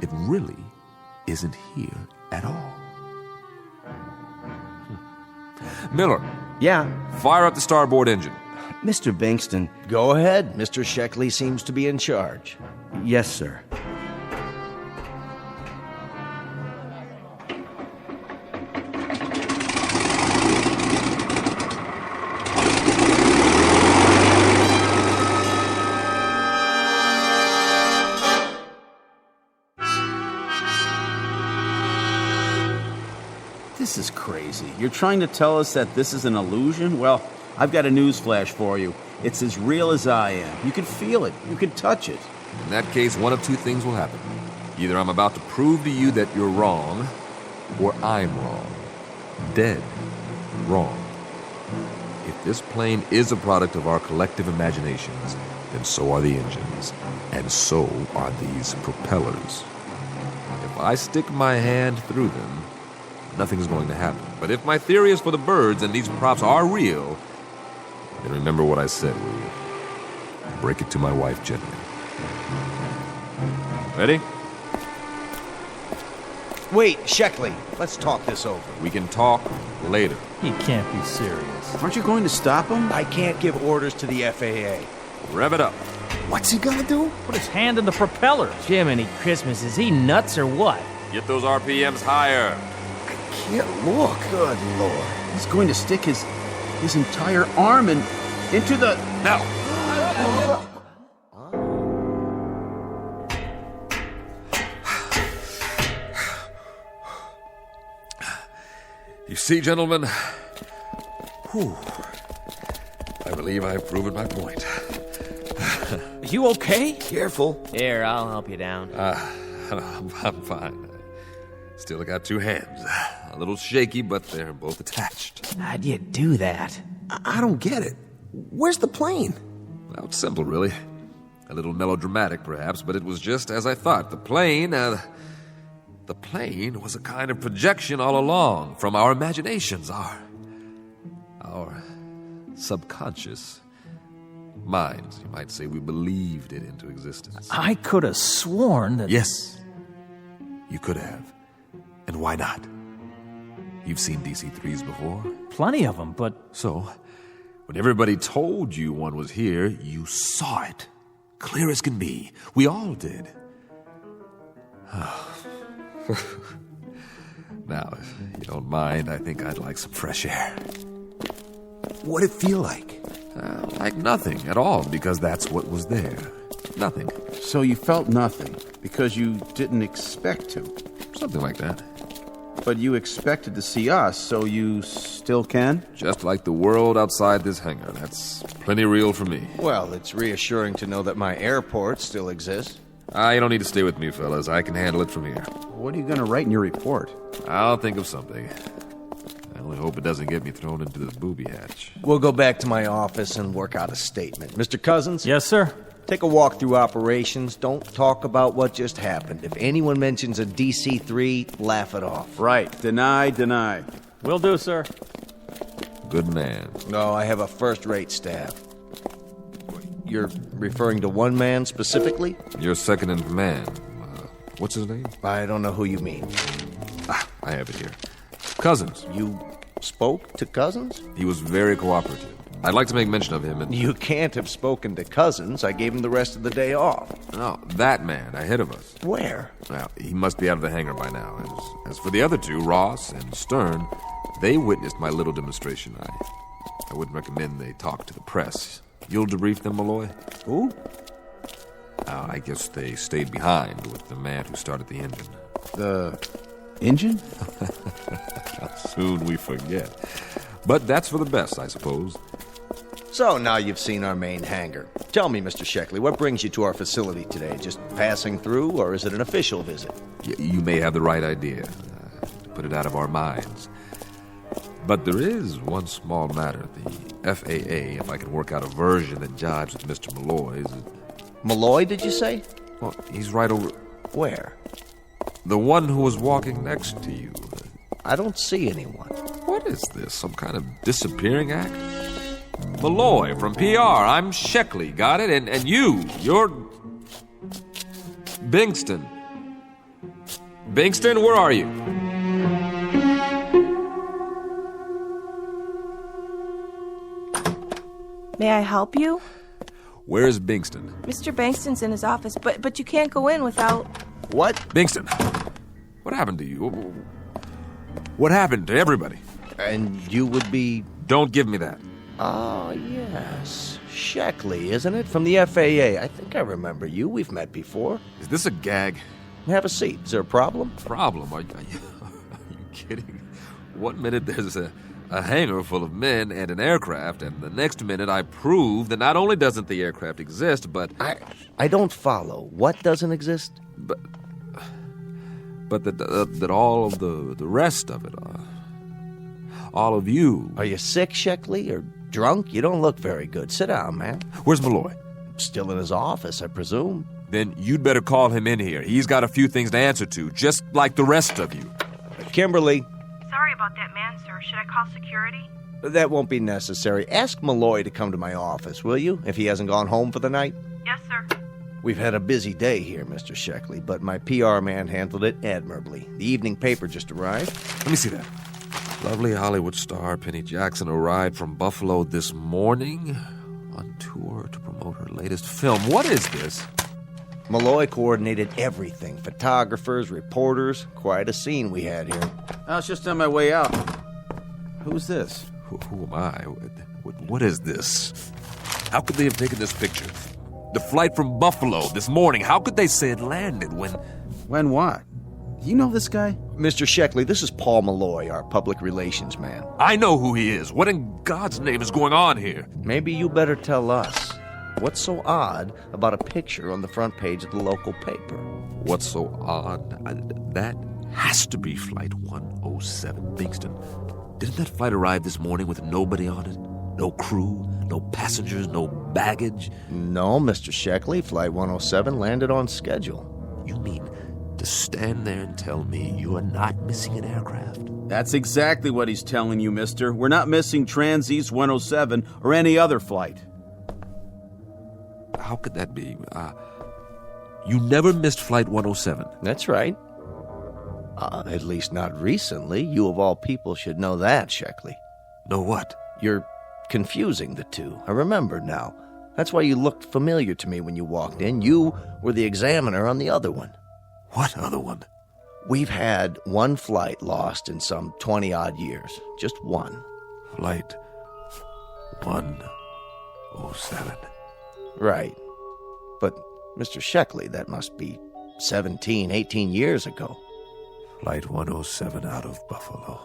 It really isn't here at all. Miller. Yeah? Fire up the starboard engine. Mr. Bankston. Go ahead. Mr. Sheckley seems to be in charge. Yes, sir. This is crazy. You're trying to tell us that this is an illusion? Well, I've got a news flash for you. It's as real as I am. You can feel it. You can touch it. In that case, one of two things will happen. Either I'm about to prove to you that you're wrong, or I'm wrong. Dead wrong. If this plane is a product of our collective imaginations, then so are the engines, and so are these propellers. If I stick my hand through them, nothing's going to happen. But if my theory is for the birds and these props are real, then remember what I said, will you? Break it to my wife gently. Ready? Wait, Sheckley, let's talk this over. We can talk later. You can't be serious. Aren't you going to stop him? I can't give orders to the FAA. Rev it up. What's he gonna do? Put his hand in the propeller. Jiminy Christmas, is he nuts or what? Get those RPMs higher. Can't look. Good Lord. He's going to stick his entire arm into the... Now! You see, gentlemen? Whew. I believe I've proven my point. You okay? Careful. Here, I'll help you down. I'm fine. Still got two hands. A little shaky, but they're both attached. How'd you do that? I don't get it. Where's the plane? Well, it's simple, really. A little melodramatic, perhaps, but it was just as I thought. The plane was a kind of projection all along from our imaginations, our subconscious minds. You might say we believed it into existence. I could have sworn that... Yes, you could have. And why not? You've seen DC-3s before? Plenty of them, but... So, when everybody told you one was here, you saw it. Clear as can be. We all did. Now, if you don't mind, I think I'd like some fresh air. What'd it feel like? Like nothing at all, because that's what was there. Nothing. So you felt nothing because you didn't expect to. Something like that. But you expected to see us, so you still can? Just like the world outside this hangar. That's plenty real for me. Well, it's reassuring to know that my airport still exists. You don't need to stay with me, fellas. I can handle it from here. What are you going to write in your report? I'll think of something. I only hope it doesn't get me thrown into the booby hatch. We'll go back to my office and work out a statement. Mr. Cousins? Yes, sir? Take a walk through operations. Don't talk about what just happened. If anyone mentions a DC-3, laugh it off. Right. Deny. Will do, sir. Good man. No, I have a first-rate staff. You're referring to one man specifically? Your second in command. What's his name? I don't know who you mean. I have it here. Cousins. You spoke to Cousins? He was very cooperative. I'd like to make mention of him and... You can't have spoken to Cousins. I gave him the rest of the day off. No, that man ahead of us. Where? Well, he must be out of the hangar by now. As for the other two, Ross and Stern, they witnessed my little demonstration. I wouldn't recommend they talk to the press. You'll debrief them, Malloy? Who? I guess they stayed behind with the man who started the engine. The engine? How soon we forget. But that's for the best, I suppose. So now you've seen our main hangar. Tell me, Mr. Sheckley, what brings you to our facility today? Just passing through, or is it an official visit? You may have the right idea. To put it out of our minds. But there is one small matter. The FAA, if I can work out a version that jives with Mr. Malloy's... Malloy, did you say? Well, he's right over... Where? The one who was walking next to you. I don't see anyone. What is this? Some kind of disappearing act? Malloy from PR. I'm Sheckley. Got it? And you're... Bingston. Bingston, where are you? May I help you? Where is Bingston? Mr. Bankston's in his office, but you can't go in without... What? Bingston, what happened to you? What happened to everybody? And you would be... Don't give me that. Oh, yes. Sheckley, isn't it? From the FAA. I think I remember you. We've met before. Is this a gag? Have a seat. Is there a problem? Problem? Are you kidding? One minute there's a hangar full of men and an aircraft, and the next minute I prove that not only doesn't the aircraft exist, but... I don't follow. What doesn't exist? But that all of the rest of it, all of you... Are you sick, Sheckley, or drunk? You don't look very good. Sit down, man. Where's Malloy? Still in his office, I presume. Then you'd better call him in here. He's got a few things to answer to, just like the rest of you. Kimberly. Sorry about that man, sir. Should I call security? That won't be necessary. Ask Malloy to come to my office, will you, if he hasn't gone home for the night? Yes, sir. We've had a busy day here, Mr. Sheckley, but my PR man handled it admirably. The evening paper just arrived. Let me see that. Lovely Hollywood star Penny Jackson arrived from Buffalo this morning on tour to promote her latest film. What is this? Malloy coordinated everything. Photographers, reporters. Quite a scene we had here. I was just on my way out. Who's this? Who am I? What is this? How could they have taken this picture? The flight from Buffalo this morning. How could they say it landed when... When what? You know this guy? Mr. Sheckley, this is Paul Malloy, our public relations man. I know who he is. What in God's name is going on here? Maybe you better tell us. What's so odd about a picture on the front page of the local paper? What's so odd? That has to be Flight 107, Bingston. Didn't that flight arrive this morning with nobody on it? No crew, no passengers, no baggage? No, Mr. Sheckley. Flight 107 landed on schedule. You mean to stand there and tell me you are not missing an aircraft? That's exactly what he's telling you, mister. We're not missing Trans-East 107 or any other flight. How could that be? You never missed Flight 107. That's right. At least not recently. You of all people should know that, Sheckley. Know what? You're confusing the two. I remember now. That's why you looked familiar to me when you walked in. You were the examiner on the other one. What other one? We've had one flight lost in some 20-odd years. Just one. Flight 107. Right. But, Mr. Sheckley, that must be 17, 18 years ago. Flight 107 out of Buffalo.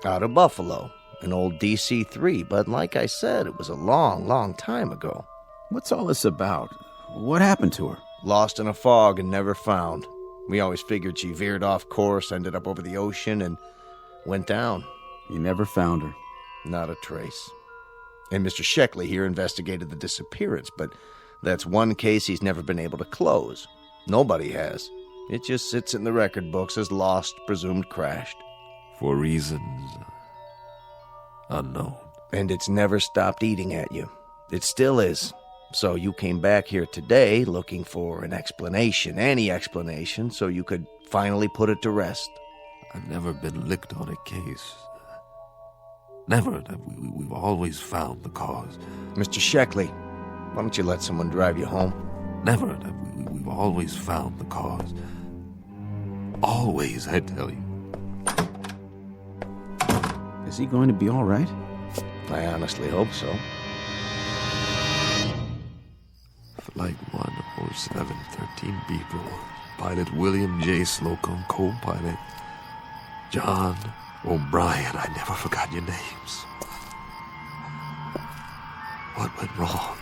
Out of Buffalo. An old DC-3, but like I said, it was a long, long time ago. What's all this about? What happened to her? Lost in a fog and never found. We always figured she veered off course, ended up over the ocean, and went down. You never found her? Not a trace. And Mr. Sheckley here investigated the disappearance, but that's one case he's never been able to close. Nobody has. It just sits in the record books as lost, presumed crashed. For reasons unknown. And it's never stopped eating at you. It still is. So you came back here today looking for an explanation, any explanation, so you could finally put it to rest. I've never been licked on a case. Never. We've always found the cause. Mr. Sheckley, why don't you let someone drive you home? Never. We've always found the cause. Always, I tell you. Is he going to be all right? I honestly hope so. Flight 107, 13 people. Pilot William J. Slocum, co-pilot John O'Brien. I never forgot your names. What went wrong?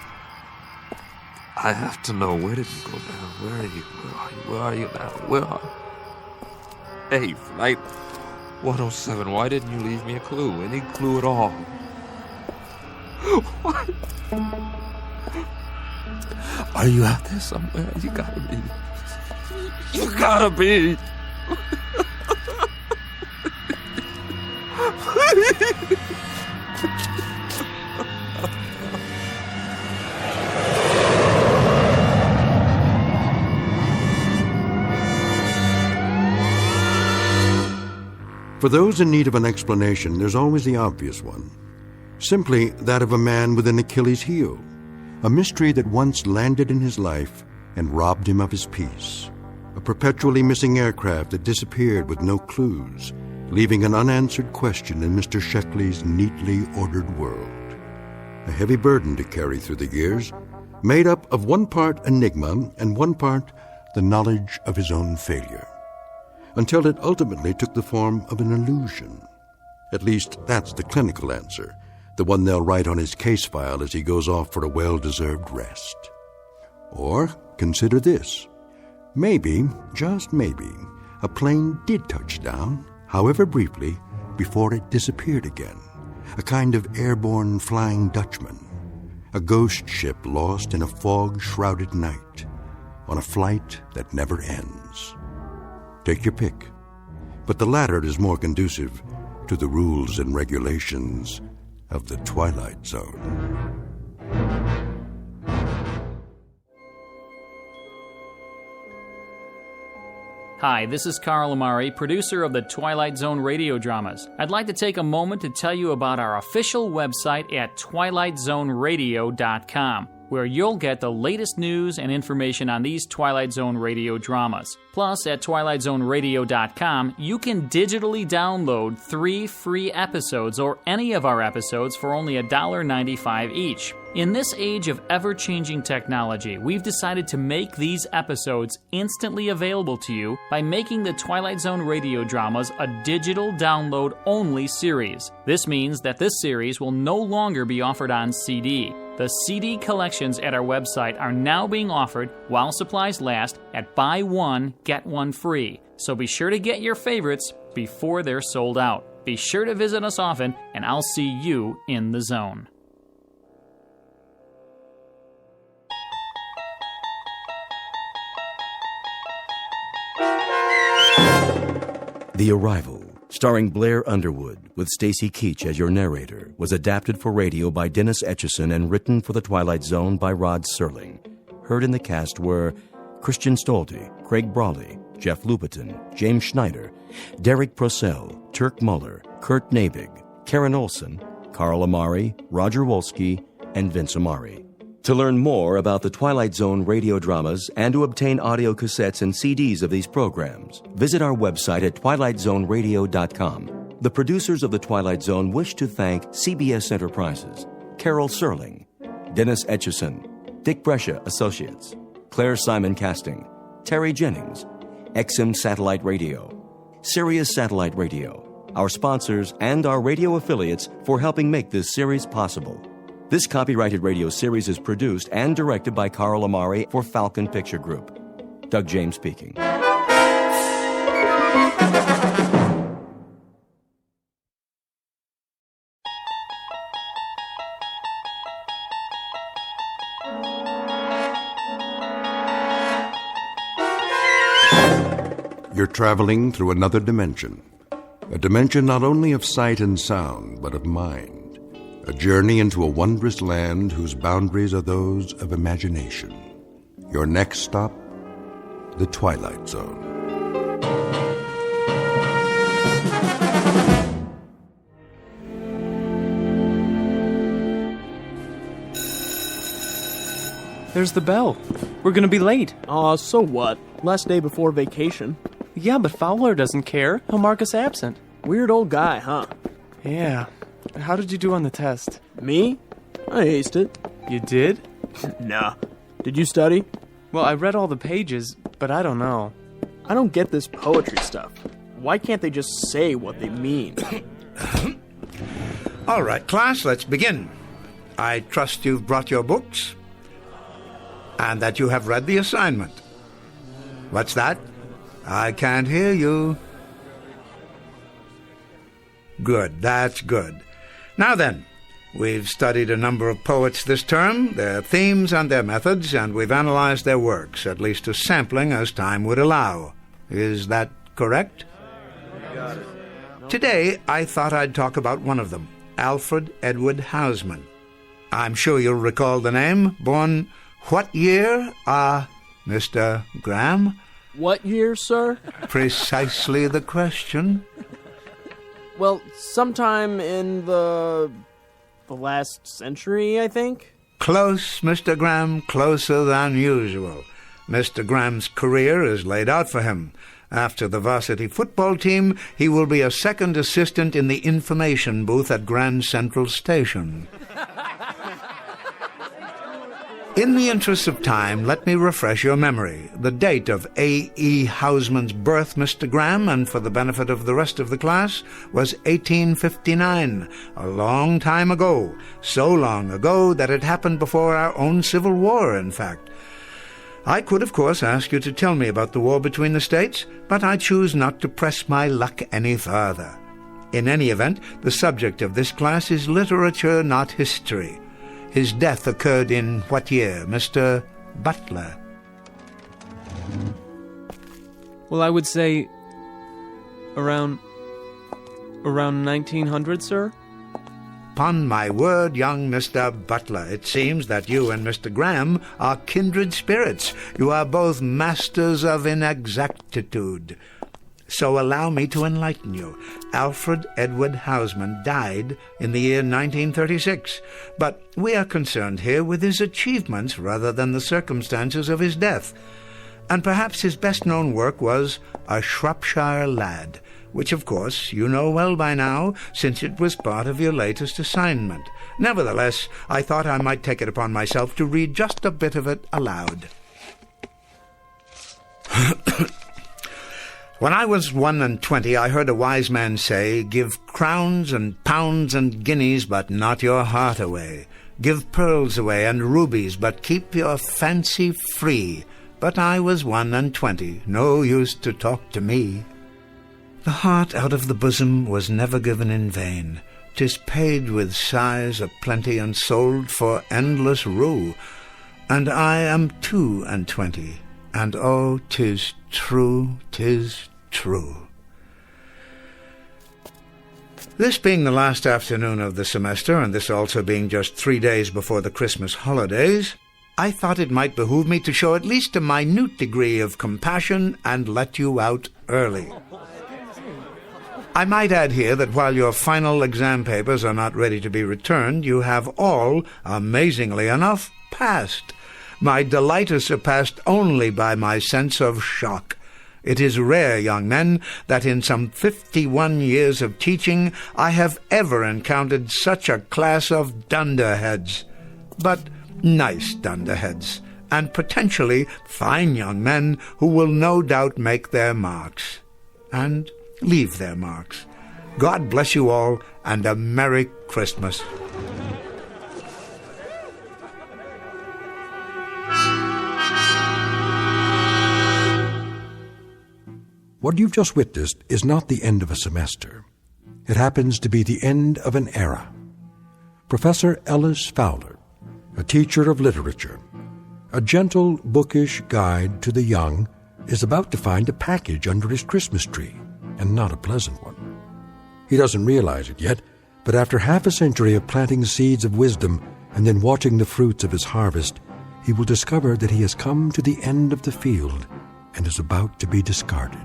I have to know. Where did you go down? Where are you? Where are you now? Where are you? Hey, Flight 107, why didn't you leave me a clue? Any clue at all? What? Are you out there somewhere? You gotta be. You gotta be. For those in need of an explanation, there's always the obvious one. Simply that of a man with an Achilles heel. A mystery that once landed in his life and robbed him of his peace. A perpetually missing aircraft that disappeared with no clues, leaving an unanswered question in Mr. Sheckley's neatly ordered world. A heavy burden to carry through the years, made up of one part enigma and one part the knowledge of his own failure. Until it ultimately took the form of an illusion. At least that's the clinical answer, the one they'll write on his case file as he goes off for a well-deserved rest. Or consider this. Maybe, just maybe, a plane did touch down, however briefly, before it disappeared again. A kind of airborne Flying Dutchman. A ghost ship lost in a fog-shrouded night, on a flight that never ends. Take your pick. But the latter is more conducive to the rules and regulations of the Twilight Zone. Hi, this is Carl Amari, producer of the Twilight Zone radio dramas. I'd like to take a moment to tell you about our official website at twilightzoneradio.com, where you'll get the latest news and information on these Twilight Zone radio dramas. Plus, at twilightzoneradio.com, you can digitally download 3 free episodes or any of our episodes for only $1.95 each. In this age of ever-changing technology, we've decided to make these episodes instantly available to you by making the Twilight Zone radio dramas a digital download-only series. This means that this series will no longer be offered on CD. The CD collections at our website are now being offered while supplies last at buy one, get one free. So be sure to get your favorites before they're sold out. Be sure to visit us often, and I'll see you in the zone. The Arrival, starring Blair Underwood, with Stacy Keach as your narrator, was adapted for radio by Dennis Etchison and written for The Twilight Zone by Rod Serling. Heard in the cast were Christian Stolte, Craig Brawley, Jeff Lupetin, James Schneider, Derek Procell, Turk Muller, Kurt Nabig, Karen Olson, Carl Amari, Roger Wolski, and Vince Amari. To learn more about the Twilight Zone radio dramas and to obtain audio cassettes and CDs of these programs, visit our website at twilightzoneradio.com. The producers of The Twilight Zone wish to thank CBS Enterprises, Carol Serling, Dennis Etchison, Dick Brescia Associates, Claire Simon Casting, Terry Jennings, XM Satellite Radio, Sirius Satellite Radio, our sponsors, and our radio affiliates for helping make this series possible. This copyrighted radio series is produced and directed by Carl Amari for Falcon Picture Group. Doug James speaking. You're traveling through another dimension. A dimension not only of sight and sound, but of mind. A journey into a wondrous land whose boundaries are those of imagination. Your next stop, the Twilight Zone. There's the bell. We're gonna be late. Aw, so what? Last day before vacation. Yeah, but Fowler doesn't care. He'll mark us absent. Weird old guy, huh? Yeah. How did you do on the test? Me? I aced it. You did? Nah. Did you study? Well, I read all the pages, but I don't know. I don't get this poetry stuff. Why can't they just say what they mean? All right, class, let's begin. I trust you've brought your books and that you have read the assignment. What's that? I can't hear you. Good, that's good. Now then, we've studied a number of poets this term, their themes and their methods, and we've analyzed their works, at least a sampling as time would allow. Is that correct? Got it. Today, I thought I'd talk about one of them, Alfred Edward Houseman. I'm sure you'll recall the name. Born what year, Mr. Graham? What year, sir? Precisely the question. Well, sometime in the last century, I think. Close, Mr. Graham, closer than usual. Mr. Graham's career is laid out for him. After the varsity football team, he will be a second assistant in the information booth at Grand Central Station. In the interest of time, let me refresh your memory. The date of A.E. Houseman's birth, Mr. Graham, and for the benefit of the rest of the class, was 1859, a long time ago. So long ago that it happened before our own Civil War, in fact. I could, of course, ask you to tell me about the war between the states, but I choose not to press my luck any further. In any event, the subject of this class is literature, not history. His death occurred in what year, Mr. Butler? Well, I would say around 1900, sir. Upon my word, young Mr. Butler, it seems that you and Mr. Graham are kindred spirits. You are both masters of inexactitude. So allow me to enlighten you. Alfred Edward Houseman died in the year 1936, but we are concerned here with his achievements rather than the circumstances of his death. And perhaps his best-known work was A Shropshire Lad, which, of course, you know well by now, since it was part of your latest assignment. Nevertheless, I thought I might take it upon myself to read just a bit of it aloud. When I was 21, I heard a wise man say, "Give crowns and pounds and guineas, but not your heart away. Give pearls away and rubies, but keep your fancy free." But I was 21, no use to talk to me. The heart out of the bosom was never given in vain. 'Tis paid with sighs of plenty and sold for endless rue. And I am 22, and oh, 'tis true, 'tis true. This being the last afternoon of the semester, and this also being just 3 days before the Christmas holidays, I thought it might behoove me to show at least a minute degree of compassion and let you out early. I might add here that while your final exam papers are not ready to be returned, you have all, amazingly enough, passed. My delight is surpassed only by my sense of shock. It is rare, young men, that in some 51 years of teaching I have ever encountered such a class of dunderheads. But nice dunderheads, and potentially fine young men who will no doubt make their marks. And leave their marks. God bless you all, and a Merry Christmas. What you've just witnessed is not the end of a semester. It happens to be the end of an era. Professor Ellis Fowler, a teacher of literature, a gentle, bookish guide to the young, is about to find a package under his Christmas tree, and not a pleasant one. He doesn't realize it yet, but after half a century of planting seeds of wisdom and then watching the fruits of his harvest, he will discover that he has come to the end of the field and is about to be discarded,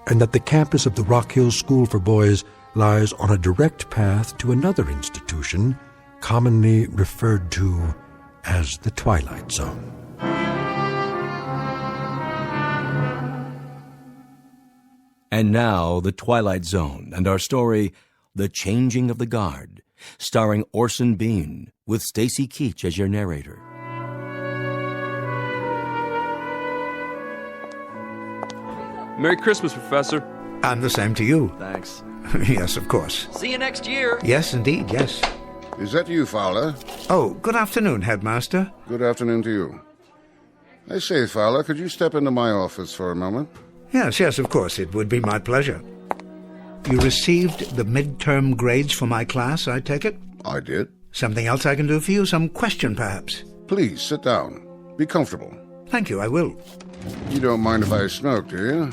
and that the campus of the Rock Hill School for Boys lies on a direct path to another institution commonly referred to as the Twilight Zone. And now, The Twilight Zone and our story, The Changing of the Guard, starring Orson Bean, with Stacy Keach as your narrator. Merry Christmas, Professor. And the same to you. Thanks. Yes, of course. See you next year. Yes, indeed, yes. Is that you, Fowler? Oh, good afternoon, Headmaster. Good afternoon to you. I say, Fowler, could you step into my office for a moment? Yes, of course, it would be my pleasure. You received the midterm grades for my class, I take it? I did. Something else I can do for you? Some question, perhaps? Please, sit down. Be comfortable. Thank you, I will. You don't mind if I smoke, do you?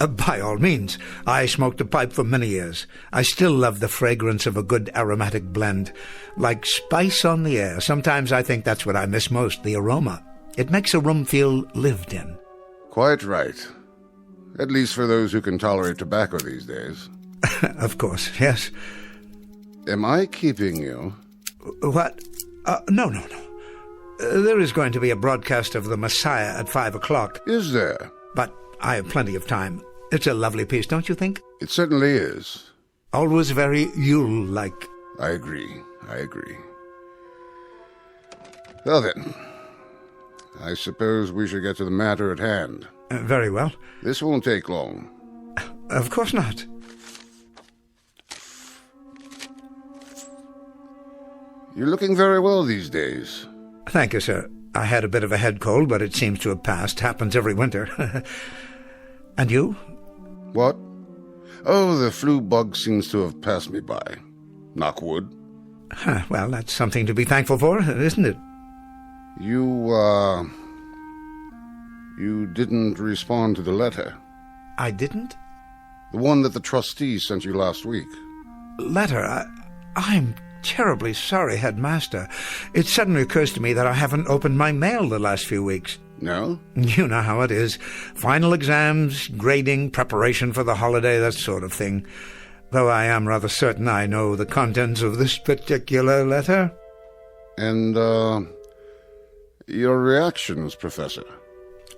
By all means. I smoked a pipe for many years. I still love the fragrance of a good aromatic blend. Like spice on the air. Sometimes I think that's what I miss most, the aroma. It makes a room feel lived in. Quite right. At least for those who can tolerate tobacco these days. Of course, yes. Am I keeping you? What? No. There is going to be a broadcast of The Messiah at 5 o'clock. Is there? But I have plenty of time. It's a lovely piece, don't you think? It certainly is. Always very Yule-like. I agree. Well then, I suppose we should get to the matter at hand. Very well. This won't take long. Of course not. You're looking very well these days. Thank you, sir. I had a bit of a head cold, but it seems to have passed. Happens every winter. And you? What? Oh, the flu bug seems to have passed me by. Knock wood. Well, that's something to be thankful for, isn't it? You didn't respond to the letter. I didn't? The one that the trustees sent you last week. Letter? I'm terribly sorry, Headmaster. It suddenly occurs to me that I haven't opened my mail the last few weeks. No? You know how it is. Final exams, grading, preparation for the holiday, that sort of thing. Though I am rather certain I know the contents of this particular letter. And, your reactions, Professor?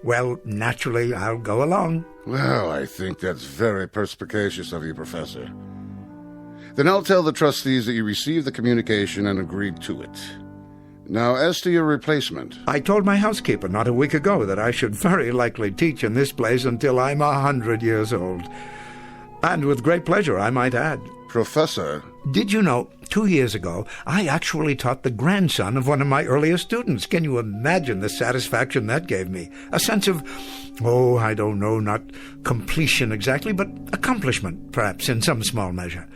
Well, naturally, I'll go along. Well, I think that's very perspicacious of you, Professor. Then I'll tell the trustees that you received the communication and agreed to it. Now, as to your replacement... I told my housekeeper not a week ago that I should very likely teach in this place until I'm 100 years old. And with great pleasure, I might add. Professor... Did you know, 2 years ago, I actually taught the grandson of one of my earliest students. Can you imagine the satisfaction that gave me? A sense of, I don't know, not completion exactly, but accomplishment, perhaps, in some small measure.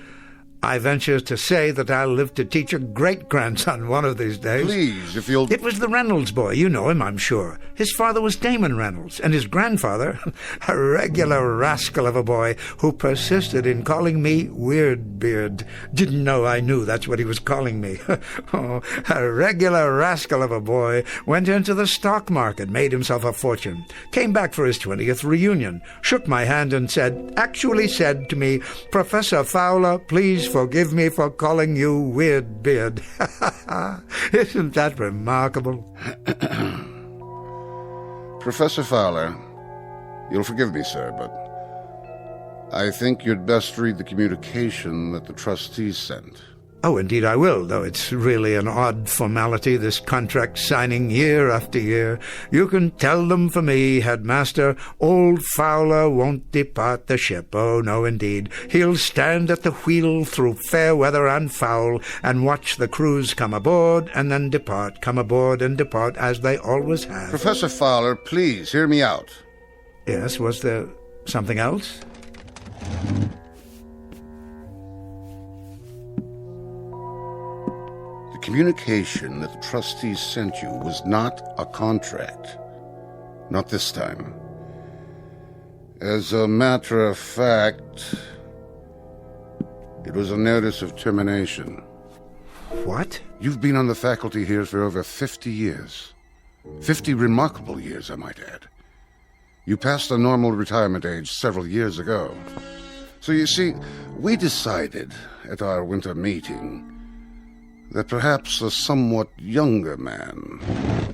I venture to say that I'll live to teach a great-grandson one of these days. Please, if you'll... It was the Reynolds boy. You know him, I'm sure. His father was Damon Reynolds, and his grandfather, a regular rascal of a boy who persisted in calling me Weirdbeard. Didn't know I knew that's what he was calling me. A regular rascal of a boy went into the stock market, made himself a fortune, came back for his 20th reunion, shook my hand and actually said to me, "Professor Fowler, please forgive me for calling you Weirdbeard." Isn't that remarkable? Professor Fowler, you'll forgive me, sir, but I think you'd best read the communication that the trustees sent. Oh, indeed I will, though it's really an odd formality, this contract signing year after year. You can tell them for me, Headmaster, old Fowler won't depart the ship. Oh, no, indeed. He'll stand at the wheel through fair weather and foul, and watch the crews come aboard and then depart, come aboard and depart, as they always have. Professor Fowler, please, hear me out. Yes, was there something else? The communication that the trustees sent you was not a contract. Not this time. As a matter of fact, it was a notice of termination. What? You've been on the faculty here for over 50 years. 50 remarkable years, I might add. You passed the normal retirement age several years ago. So you see, we decided at our winter meeting that perhaps a somewhat younger man...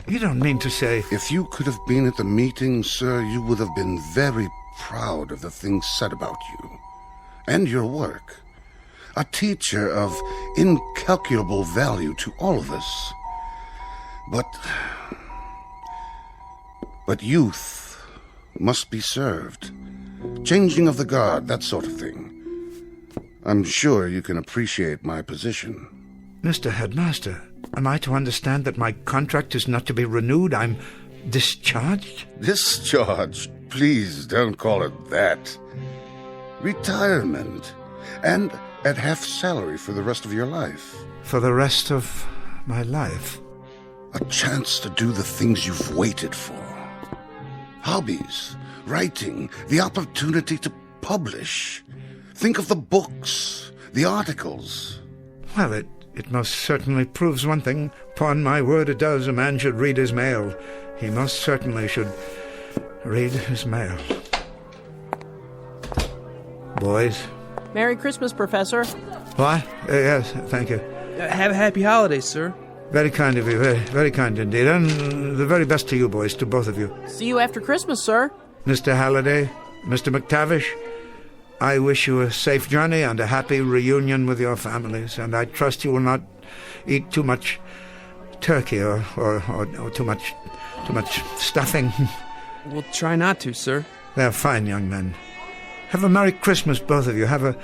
You don't mean to say... If you could have been at the meeting, sir, you would have been very proud of the things said about you and your work. A teacher of incalculable value to all of us. But youth must be served. Changing of the guard, that sort of thing. I'm sure you can appreciate my position. Mr. Headmaster, am I to understand that my contract is not to be renewed? I'm discharged? Discharged? Please don't call it that. Retirement. And at half salary for the rest of your life. For the rest of my life? A chance to do the things you've waited for. Hobbies, writing, the opportunity to publish. Think of the books, the articles. Well, it most certainly proves one thing. Upon my word, it does. A man should read his mail. He most certainly should read his mail. Boys? Merry Christmas, Professor. What? Yes, thank you. Have a happy holidays, sir. Very kind of you, very, very kind indeed. And the very best to you boys, to both of you. See you after Christmas, sir. Mr. Halliday, Mr. McTavish, I wish you a safe journey and a happy reunion with your families, and I trust you will not eat too much turkey or too much stuffing. We'll try not to, sir. They're fine young men. Have a Merry Christmas, both of you. Have a...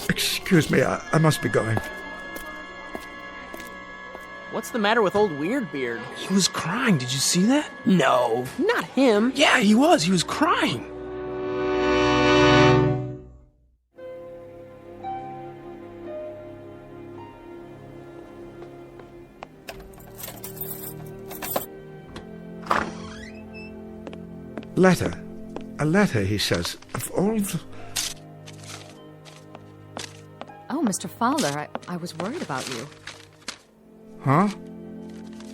Excuse me, I must be going. What's the matter with old Weirdbeard? He was crying. Did you see that? No, not him. Yeah, he was. He was crying. Letter. A letter, he says. Of all the... Oh, Mr. Fowler, I was worried about you. Huh?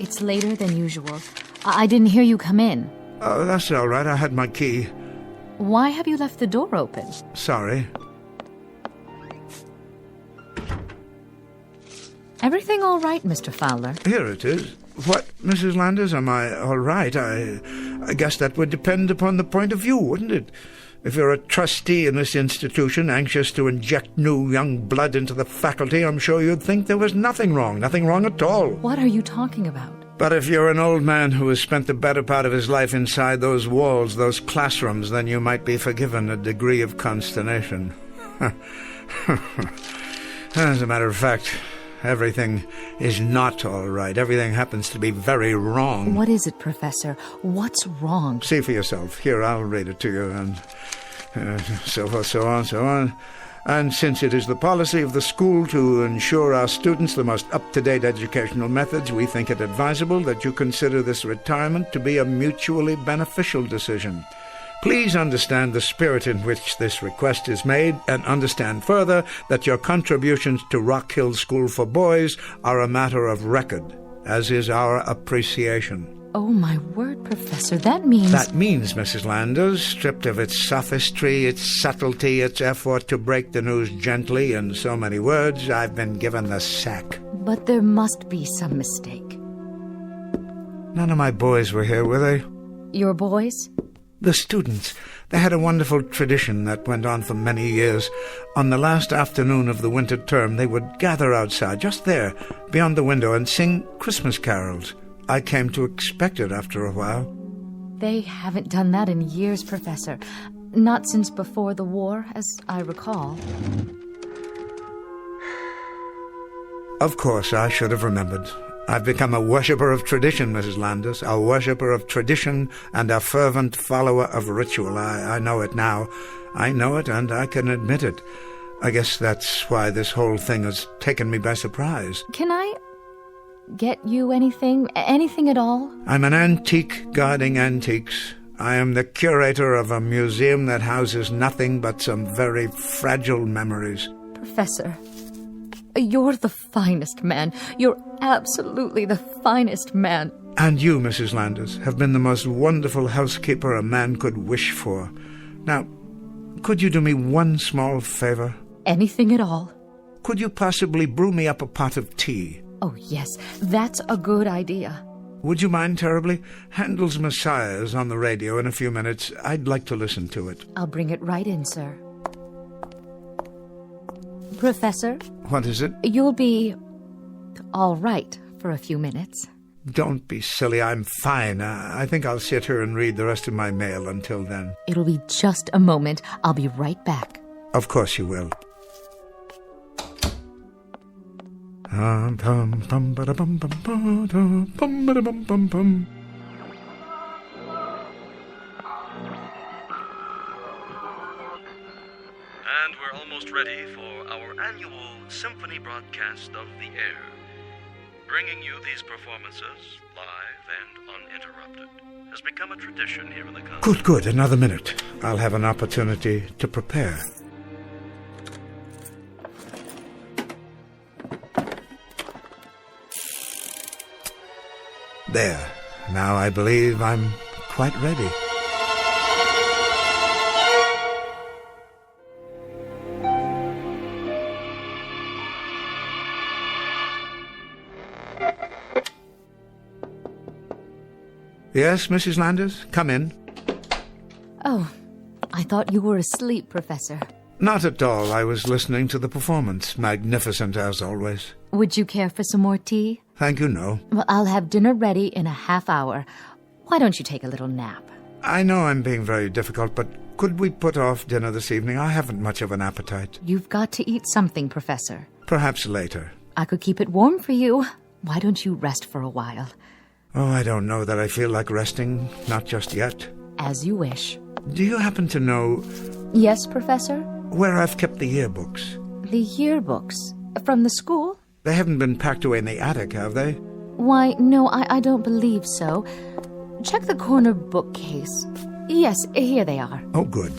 It's later than usual. I didn't hear you come in. Oh, that's all right. I had my key. Why have you left the door open? Sorry. Everything all right, Mr. Fowler? Here it is. What, Mrs. Landers, am I all right? I guess that would depend upon the point of view, wouldn't it? If you're a trustee in this institution, anxious to inject new young blood into the faculty, I'm sure you'd think there was nothing wrong at all. What are you talking about? But if you're an old man who has spent the better part of his life inside those walls, those classrooms, then you might be forgiven a degree of consternation. As a matter of fact, everything is not all right. Everything happens to be very wrong. What is it, Professor? What's wrong? See for yourself. Here, I'll read it to you, and so forth, so on, so on. And since it is the policy of the school to ensure our students the most up-to-date educational methods, we think it advisable that you consider this retirement to be a mutually beneficial decision. Please understand the spirit in which this request is made, and understand further that your contributions to Rock Hill School for Boys are a matter of record, as is our appreciation. Oh, my word, Professor, that means... That means, Mrs. Landers, stripped of its sophistry, its subtlety, its effort to break the news gently, in so many words, I've been given the sack. But there must be some mistake. None of my boys were here, were they? Your boys? The students. They had a wonderful tradition that went on for many years. On the last afternoon of the winter term, they would gather outside, just there, beyond the window, and sing Christmas carols. I came to expect it after a while. They haven't done that in years, Professor. Not since before the war, as I recall. Of course, I should have remembered. I've become a worshipper of tradition, Mrs. Landers, a worshipper of tradition and a fervent follower of ritual. I know it now. I know it, and I can admit it. I guess that's why this whole thing has taken me by surprise. Can I get you anything? Anything at all? I'm an antique guarding antiques. I am the curator of a museum that houses nothing but some very fragile memories. Professor, you're the finest man. You're absolutely the finest man. And you, Mrs. Landers, have been the most wonderful housekeeper a man could wish for. Now, could you do me one small favor? Anything at all? could you possibly brew me up a pot of tea? Oh, yes, that's a good idea. Would you mind terribly? Handel's Messiah is on the radio in a few minutes. I'd like to listen to it. I'll bring it right in, sir. Professor? What is it? You'll be all right for a few minutes. Don't be silly. I'm fine. I think I'll sit here and read the rest of my mail until then. It'll be just a moment. I'll be right back. Of course you will. And we're almost ready for our annual symphony broadcast of the air. Bringing you these performances, live and uninterrupted, has become a tradition here in the country. Good. Another minute. I'll have an opportunity to prepare. There. Now I believe I'm quite ready. Yes, Mrs. Landers? Come in. Oh, I thought you were asleep, Professor. Not at all. I was listening to the performance. Magnificent as always. Would you care for some more tea? Thank you, no. Well, I'll have dinner ready in a half hour. Why don't you take a little nap? I know I'm being very difficult, but could we put off dinner this evening? I haven't much of an appetite. You've got to eat something, Professor. Perhaps later. I could keep it warm for you. Why don't you rest for a while? Oh, I don't know that I feel like resting. Not just yet. As you wish. Do you happen to know... Yes, Professor? Where I've kept the yearbooks? The yearbooks? From the school? They haven't been packed away in the attic, have they? Why, no, I don't believe so. Check the corner bookcase. Yes, here they are. Oh, good.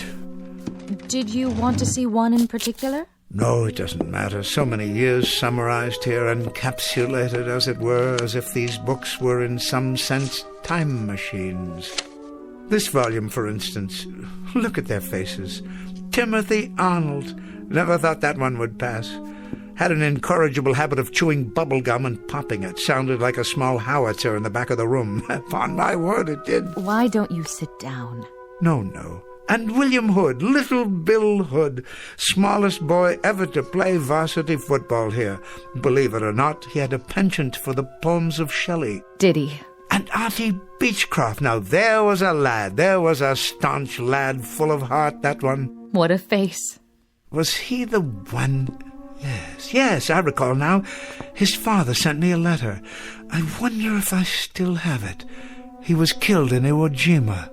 Did you want to see one in particular? No, it doesn't matter. So many years summarized here, encapsulated, as it were, as if these books were in some sense time machines. This volume, for instance, look at their faces. Timothy Arnold. Never thought that one would pass. Had an incorrigible habit of chewing bubble gum and popping it. Sounded like a small howitzer in the back of the room. Upon my word, it did. Why don't you sit down? No. And William Hood, little Bill Hood, smallest boy ever to play varsity football here. Believe it or not, he had a penchant for the poems of Shelley. Did he? And Auntie Beechcroft. Now there was a lad. There was a staunch lad, full of heart, that one. What a face. Was he the one? Yes, I recall now. His father sent me a letter. I wonder if I still have it. He was killed in Iwo Jima.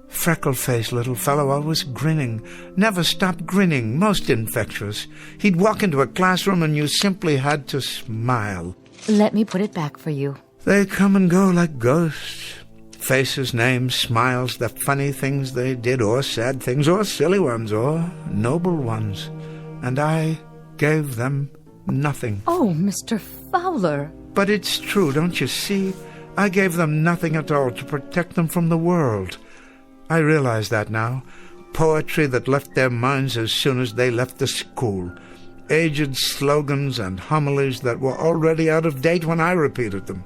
Freckle-faced little fellow, always grinning. Never stopped grinning, most infectious. He'd walk into a classroom and you simply had to smile. Let me put it back for you. They come and go like ghosts. Faces, names, smiles, the funny things they did, or sad things, or silly ones, or noble ones. And I gave them nothing. Oh, Mr. Fowler. But it's true, don't you see? I gave them nothing at all to protect them from the world. I realize that now. Poetry that left their minds as soon as they left the school. Aged slogans and homilies that were already out of date when I repeated them.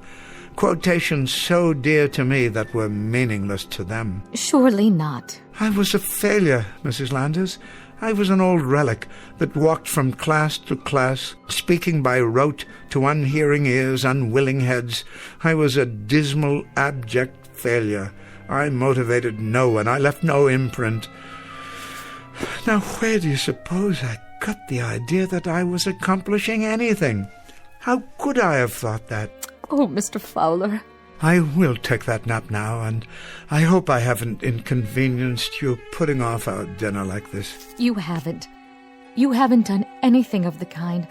Quotations so dear to me that were meaningless to them. Surely not. I was a failure, Mrs. Landers. I was an old relic that walked from class to class, speaking by rote to unhearing ears, unwilling heads. I was a dismal, abject failure. I motivated no one. I left no imprint. Now, where do you suppose I got the idea that I was accomplishing anything? How could I have thought that? Oh, Mr. Fowler. I will take that nap now, and I hope I haven't inconvenienced you putting off our dinner like this. You haven't. You haven't done anything of the kind.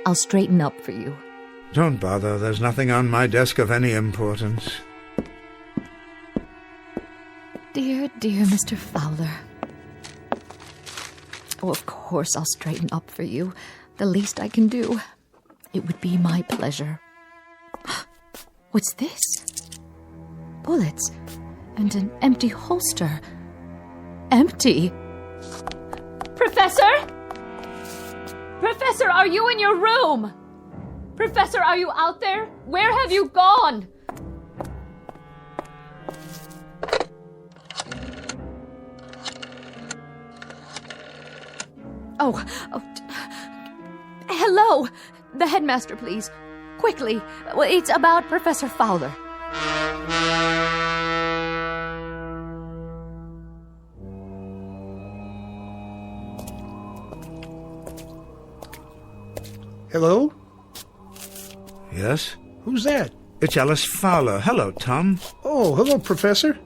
I'll straighten up for you. Don't bother. There's nothing on my desk of any importance. Dear, dear Mr. Fowler. Oh, of course I'll straighten up for you. The least I can do. It would be my pleasure. What's this? Bullets and an empty holster. Empty. Professor? Professor, are you in your room? Professor, are you out there? Where have you gone? Oh. Hello. The headmaster, please. Quickly. It's about Professor Fowler. Hello? Yes? Who's that? It's Alice Fowler. Hello, Tom. Oh, hello, Professor.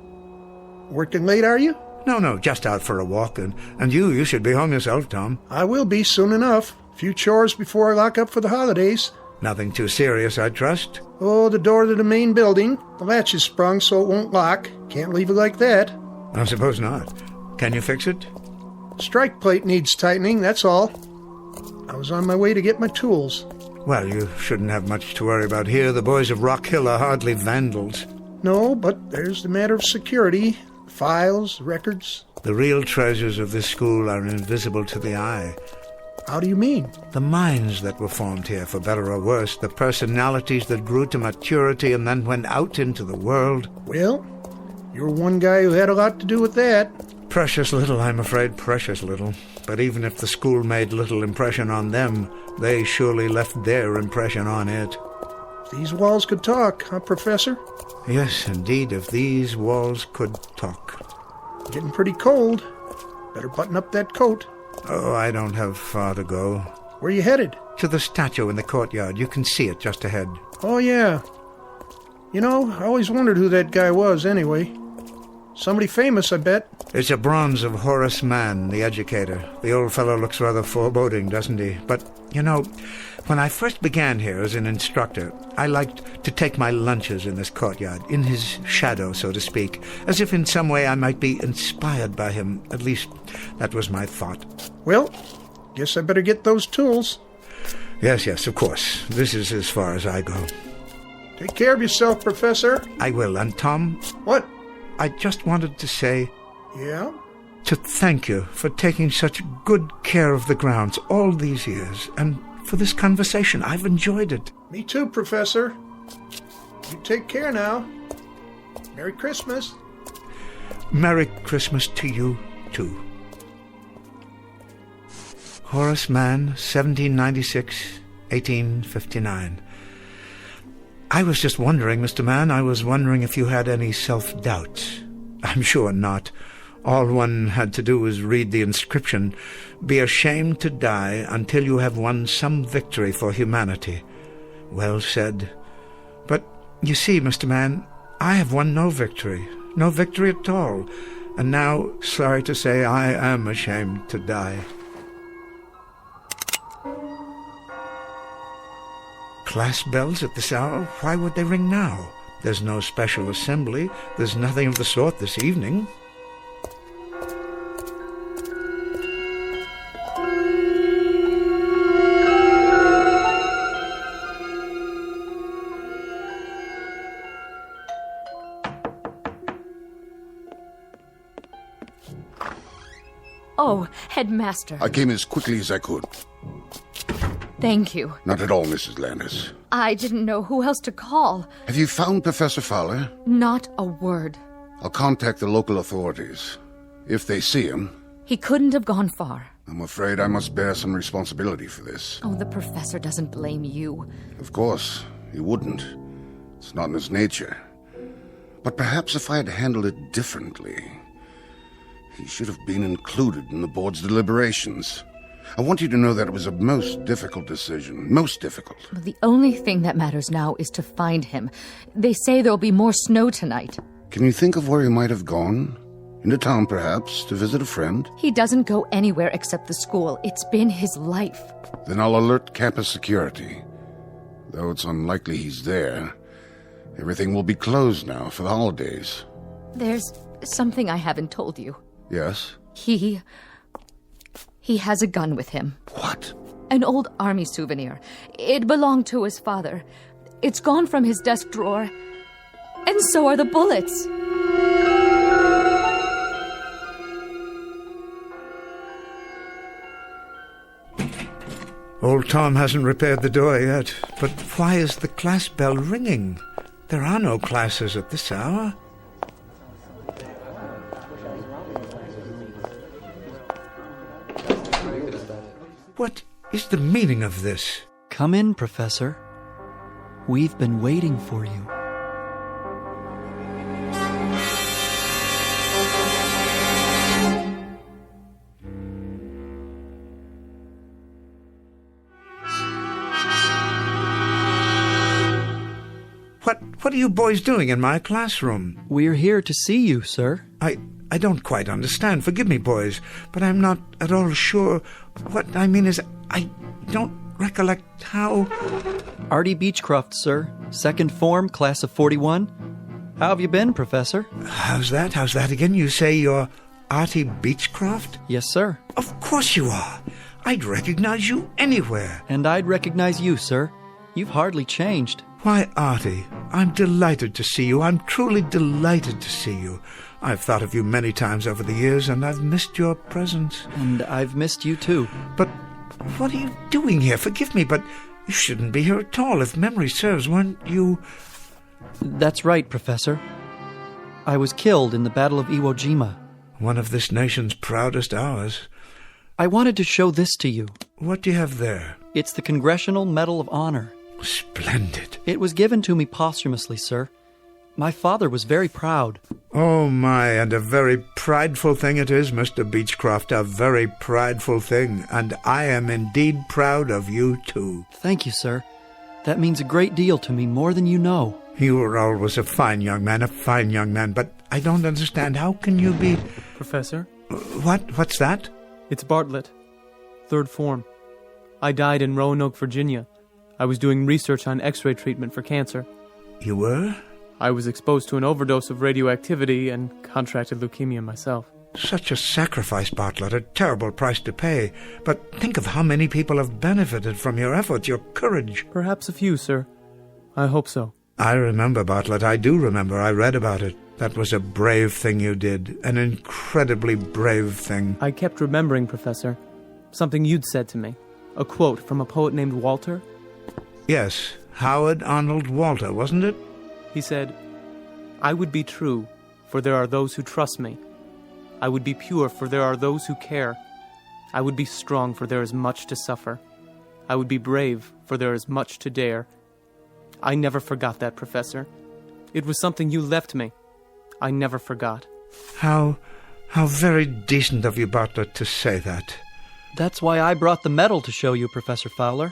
Working late, are you? No, just out for a walk. And you should be home yourself, Tom. I will be soon enough. A few chores before I lock up for the holidays. Nothing too serious, I trust? Oh, the door to the main building. The latch is sprung so it won't lock. Can't leave it like that. I suppose not. Can you fix it? Strike plate needs tightening, that's all. I was on my way to get my tools. Well, you shouldn't have much to worry about here. The boys of Rock Hill are hardly vandals. No, but there's the matter of security. Files, records. The real treasures of this school are invisible to the eye. How do you mean? The minds that were formed here, for better or worse, the personalities that grew to maturity and then went out into the world. Well, you're one guy who had a lot to do with that. Precious little, I'm afraid, precious little. But even if the school made little impression on them, they surely left their impression on it. These walls could talk, huh, Professor? Yes, indeed, if these walls could talk. Getting pretty cold. Better button up that coat. Oh, I don't have far to go. Where you headed? To the statue in the courtyard. You can see it just ahead. Oh, yeah. You know, I always wondered who that guy was, anyway. Somebody famous, I bet. It's a bronze of Horace Mann, the educator. The old fellow looks rather foreboding, doesn't he? But, you know, when I first began here as an instructor, I liked to take my lunches in this courtyard, in his shadow, so to speak, as if in some way I might be inspired by him. At least, that was my thought. Well, guess I better get those tools. Yes, of course. This is as far as I go. Take care of yourself, Professor. I will. And Tom? What? I just wanted to say... Yeah? To thank you for taking such good care of the grounds all these years, and for this conversation. I've enjoyed it. Me too, Professor. You take care now. Merry Christmas. Merry Christmas to you, too. Horace Mann, 1796, 1859. I was just wondering, Mr. Mann, I was wondering if you had any self-doubts. I'm sure not. All one had to do was read the inscription, "Be ashamed to die until you have won some victory for humanity." Well said. But, you see, Mr. Mann, I have won no victory at all. And now, sorry to say, I am ashamed to die. Class bells at this hour? Why would they ring now? There's no special assembly. There's nothing of the sort this evening. Oh, Headmaster. I came as quickly as I could. Thank you. Not at all, Mrs. Landis. I didn't know who else to call. Have you found Professor Fowler? Not a word. I'll contact the local authorities. If they see him... He couldn't have gone far. I'm afraid I must bear some responsibility for this. Oh, the professor doesn't blame you. Of course, he wouldn't. It's not in his nature. But perhaps if I had handled it differently... He should have been included in the board's deliberations. I want you to know that it was a most difficult decision. Most difficult. Well, the only thing that matters now is to find him. They say there'll be more snow tonight. Can you think of where he might have gone? Into town, perhaps, to visit a friend? He doesn't go anywhere except the school. It's been his life. Then I'll alert campus security. Though it's unlikely he's there. Everything will be closed now for the holidays. There's something I haven't told you. Yes? He has a gun with him. What? An old army souvenir. It belonged to his father. It's gone from his desk drawer. And so are the bullets. Old Tom hasn't repaired the door yet. But why is the class bell ringing? There are no classes at this hour. What is the meaning of this? Come in, Professor. We've been waiting for you. What are you boys doing in my classroom? We're here to see you, sir. I don't quite understand. Forgive me, boys, but I'm not at all sure. What I mean is, I don't recollect how... Artie Beechcroft, sir. Second form, class of 41. How have you been, Professor? How's that? How's that again? You say you're Artie Beechcroft? Yes, sir. Of course you are. I'd recognize you anywhere. And I'd recognize you, sir. You've hardly changed. Why, Artie, I'm delighted to see you. I'm truly delighted to see you. I've thought of you many times over the years, and I've missed your presence. And I've missed you, too. But what are you doing here? Forgive me, but you shouldn't be here at all. If memory serves, weren't you... That's right, Professor. I was killed in the Battle of Iwo Jima. One of this nation's proudest hours. I wanted to show this to you. What do you have there? It's the Congressional Medal of Honor. Splendid. It was given to me posthumously, sir. My father was very proud. Oh, my, and a very prideful thing it is, Mr. Beechcroft, a very prideful thing, and I am indeed proud of you, too. Thank you, sir. That means a great deal to me, more than you know. You were always a fine young man, but I don't understand. How can you be... Professor? What's that? It's Bartlett. Third form. I died in Roanoke, Virginia. I was doing research on X-ray treatment for cancer. You were? I was exposed to an overdose of radioactivity and contracted leukemia myself. Such a sacrifice, Bartlett, a terrible price to pay. But think of how many people have benefited from your efforts, your courage. Perhaps a few, sir. I hope so. I remember, Bartlett. I do remember. I read about it. That was a brave thing you did. An incredibly brave thing. I kept remembering, Professor. Something you'd said to me. A quote from a poet named Walter. Yes, Howard Arnold Walter, wasn't it? He said, I would be true, for there are those who trust me. I would be pure, for there are those who care. I would be strong, for there is much to suffer. I would be brave, for there is much to dare. I never forgot that, Professor. It was something you left me. I never forgot. How very decent of you, Bartlett, to say that. That's why I brought the medal to show you, Professor Fowler.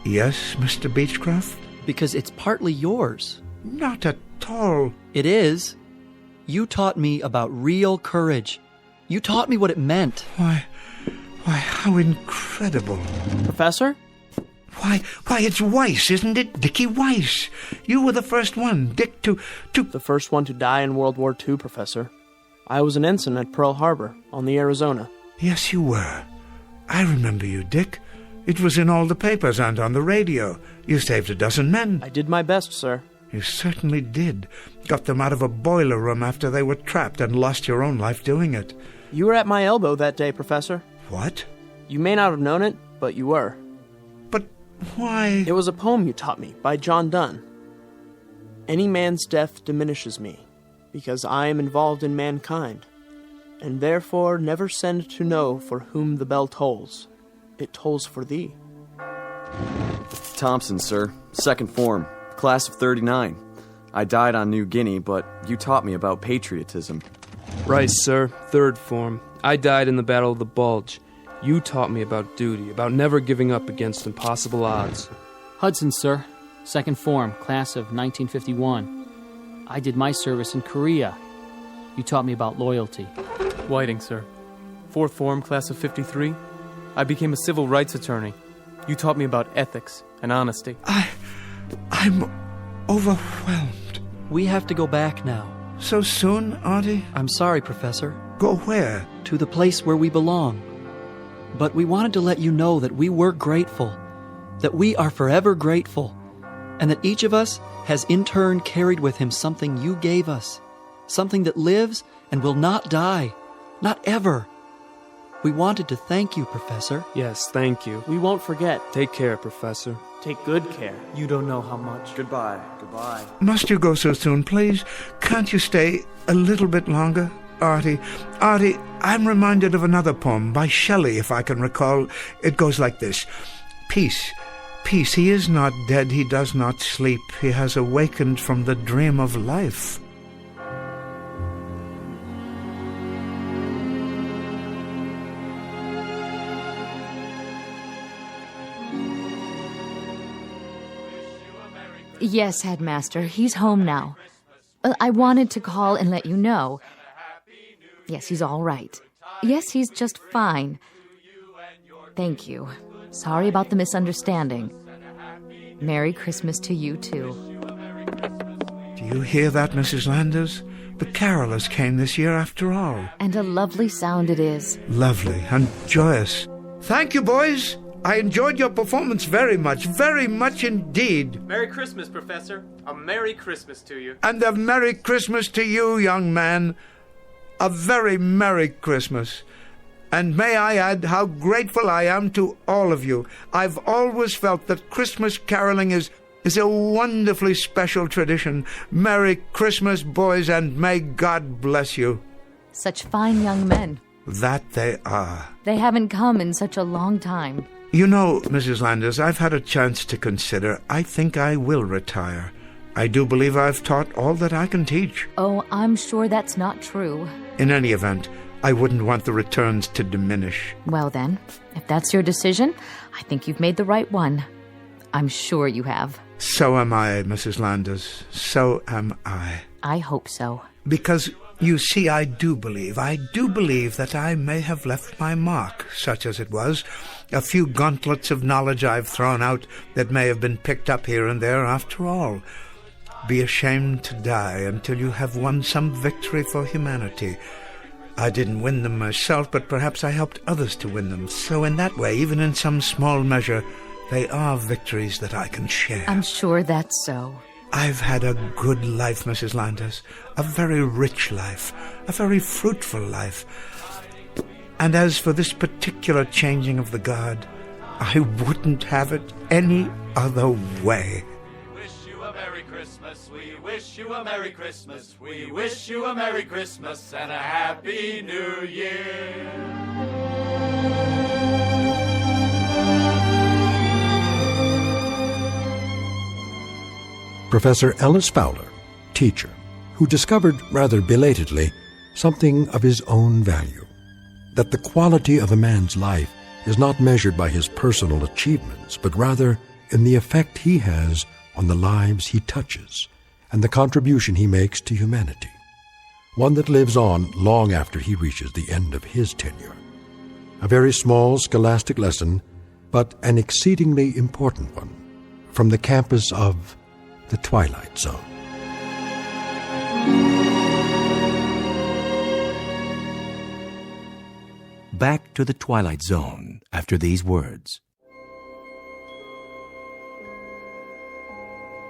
Yes, Mr. Beechcroft? Because it's partly yours. Not at all. It is. You taught me about real courage. You taught me what it meant. Why, how incredible. Professor? Why, it's Weiss, isn't it? Dickie Weiss. You were the first one, Dick, to... The first one to die in World War II, Professor. I was an ensign at Pearl Harbor, on the Arizona. Yes, you were. I remember you, Dick. It was in all the papers and on the radio. You saved a dozen men. I did my best, sir. You certainly did. Got them out of a boiler room after they were trapped and lost your own life doing it. You were at my elbow that day, Professor. What? You may not have known it, but you were. But why? It was a poem you taught me by John Donne. Any man's death diminishes me, because I am involved in mankind, and therefore never send to know for whom the bell tolls. It tolls for thee. Thompson, sir. Second form. Class of 39. I died on New Guinea, but you taught me about patriotism. Rice, sir. Third form. I died in the Battle of the Bulge. You taught me about duty, about never giving up against impossible odds. Hudson, sir. Second form. Class of 1951. I did my service in Korea. You taught me about loyalty. Whiting, sir. Fourth form, class of 53. I became a civil rights attorney. You taught me about ethics and honesty. I'm overwhelmed. We have to go back now. So soon, Artie? I'm sorry, Professor. Go where? To the place where we belong. But we wanted to let you know that we were grateful, that we are forever grateful, and that each of us has in turn carried with him something you gave us, something that lives and will not die, not ever. We wanted to thank you, Professor. Yes, thank you. We won't forget. Take care, Professor. Take good care. You don't know how much. Goodbye. Goodbye. Must you go so soon, please? Can't you stay a little bit longer? Artie, I'm reminded of another poem by Shelley, if I can recall. It goes like this. Peace, peace, he is not dead, he does not sleep. He has awakened from the dream of life. Yes, Headmaster, he's home now. I wanted to call and let you know. Yes, he's all right. Yes, he's just fine. Thank you. Sorry about the misunderstanding. Merry Christmas to you, too. Do you hear that, Mrs. Landers? The carolers came this year after all. And a lovely sound it is. Lovely and joyous. Thank you, boys. I enjoyed your performance very much indeed. Merry Christmas, Professor. A Merry Christmas to you. And a Merry Christmas to you, young man. A very Merry Christmas. And may I add how grateful I am to all of you. I've always felt that Christmas caroling is a wonderfully special tradition. Merry Christmas, boys, and may God bless you. Such fine young men. That they are. They haven't come in such a long time. You know, Mrs. Landers, I've had a chance to consider. I think I will retire. I do believe I've taught all that I can teach. Oh, I'm sure that's not true. In any event, I wouldn't want the returns to diminish. Well then, if that's your decision, I think you've made the right one. I'm sure you have. So am I, Mrs. Landers. So am I. I hope so. Because, you see, I do believe that I may have left my mark, such as it was. A few gauntlets of knowledge I've thrown out that may have been picked up here and there after all. Be ashamed to die until you have won some victory for humanity. I didn't win them myself, but perhaps I helped others to win them. So in that way, even in some small measure, they are victories that I can share. I'm sure that's so. I've had a good life, Mrs. Landers. A very rich life. A very fruitful life. And as for this particular changing of the guard, I wouldn't have it any other way. Wish you a Merry Christmas. We wish you a Merry Christmas. We wish you a Merry Christmas and a Happy New Year. Professor Ellis Fowler, teacher, who discovered rather belatedly something of his own value, that the quality of a man's life is not measured by his personal achievements, but rather in the effect he has on the lives he touches and the contribution he makes to humanity, one that lives on long after he reaches the end of his tenure. A very small scholastic lesson, but an exceedingly important one, from the campus of the Twilight Zone. Back to the Twilight Zone after these words.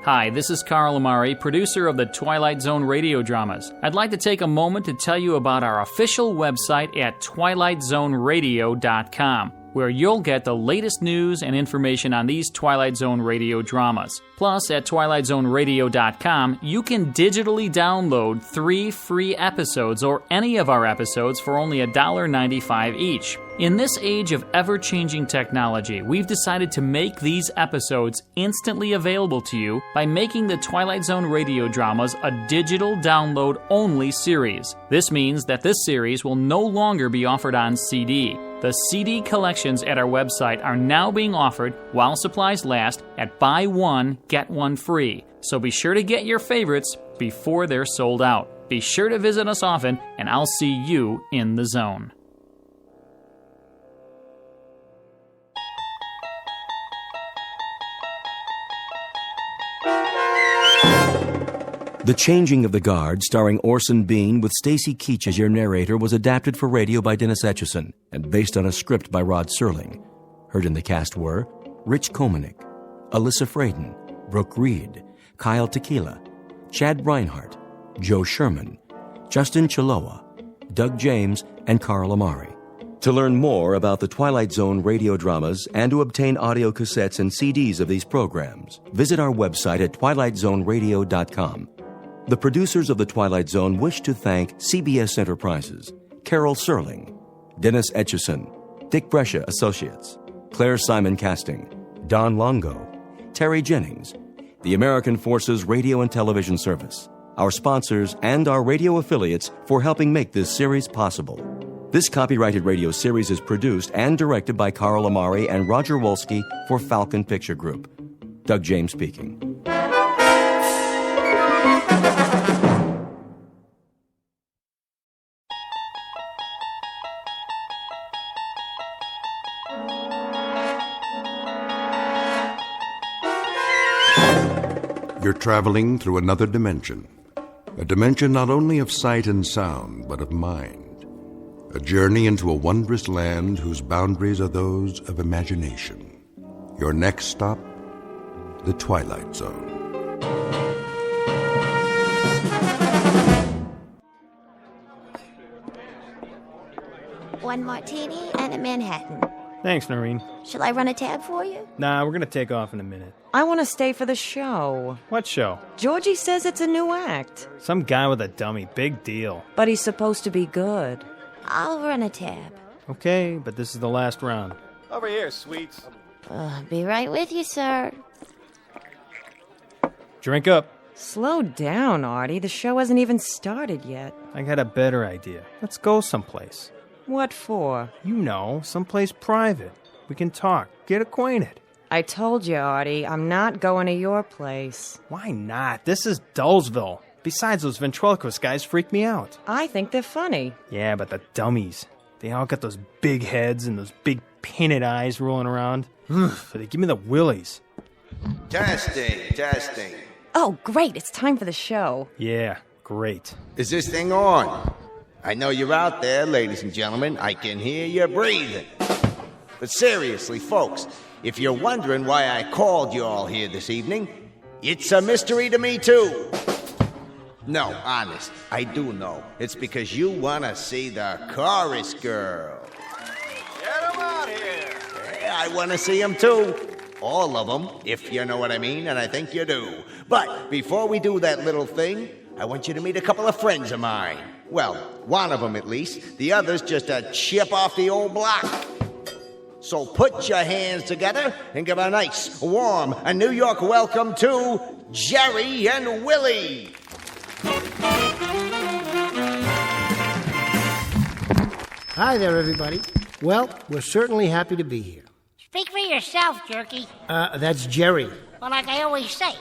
Hi, this is Carl Amari, producer of the Twilight Zone radio dramas. I'd like to take a moment to tell you about our official website at twilightzoneradio.com, where you'll get the latest news and information on these Twilight Zone radio dramas. Plus, at twilightzoneradio.com, you can digitally download 3 free episodes or any of our episodes for only $1.95 each. In this age of ever-changing technology, we've decided to make these episodes instantly available to you by making the Twilight Zone radio dramas a digital download-only series. This means that this series will no longer be offered on CD. The CD collections at our website are now being offered while supplies last at buy one, get one free. So be sure to get your favorites before they're sold out. Be sure to visit us often, and I'll see you in the zone. The Changing of the Guard, starring Orson Bean with Stacy Keach as your narrator, was adapted for radio by Dennis Etchison and based on a script by Rod Serling. Heard in the cast were Rich Komanek, Alyssa Fraden, Brooke Reed, Kyle Tequila, Chad Reinhardt, Joe Sherman, Justin Chiloa, Doug James, and Carl Amari. To learn more about the Twilight Zone radio dramas and to obtain audio cassettes and CDs of these programs, visit our website at twilightzoneradio.com. The producers of The Twilight Zone wish to thank CBS Enterprises, Carol Serling, Dennis Etchison, Dick Brescia Associates, Claire Simon Casting, Don Longo, Terry Jennings, the American Forces Radio and Television Service, our sponsors, and our radio affiliates for helping make this series possible. This copyrighted radio series is produced and directed by Carl Amari and Roger Wolski for Falcon Picture Group. Doug James speaking. You're traveling through another dimension. A dimension not only of sight and sound, but of mind. A journey into a wondrous land whose boundaries are those of imagination. Your next stop, the Twilight Zone. One martini and a Manhattan. Thanks, Noreen. Shall I run a tab for you? Nah, we're gonna take off in a minute. I want to stay for the show. What show? Georgie says it's a new act. Some guy with a dummy. Big deal. But he's supposed to be good. I'll run a tab. Okay, but this is the last round. Over here, sweets. I'll be right with you, sir. Drink up. Slow down, Artie. The show hasn't even started yet. I got a better idea. Let's go someplace. What for? You know, someplace private. We can talk, get acquainted. I told you, Artie, I'm not going to your place. Why not? This is Dullsville. Besides, those ventriloquist guys freak me out. I think they're funny. Yeah, but the dummies. They all got those big heads and those big painted eyes rolling around. They give me the willies. Testing. Oh, great. It's time for the show. Yeah, great. Is this thing on? I know you're out there, ladies and gentlemen. I can hear you breathing. But seriously, folks, if you're wondering why I called you all here this evening, it's a mystery to me, too. No, honest, I do know. It's because you want to see the chorus girl. Get 'em out here. Yeah, I want to see them, too. All of them, if you know what I mean, and I think you do. But before we do that little thing, I want you to meet a couple of friends of mine. Well, one of them at least. The other's just a chip off the old block. So put your hands together and give a nice, warm, and New York welcome to Jerry and Willie. Hi there, everybody. Well, we're certainly happy to be here. Speak for yourself, Jerky. That's Jerry. Well, like I always say,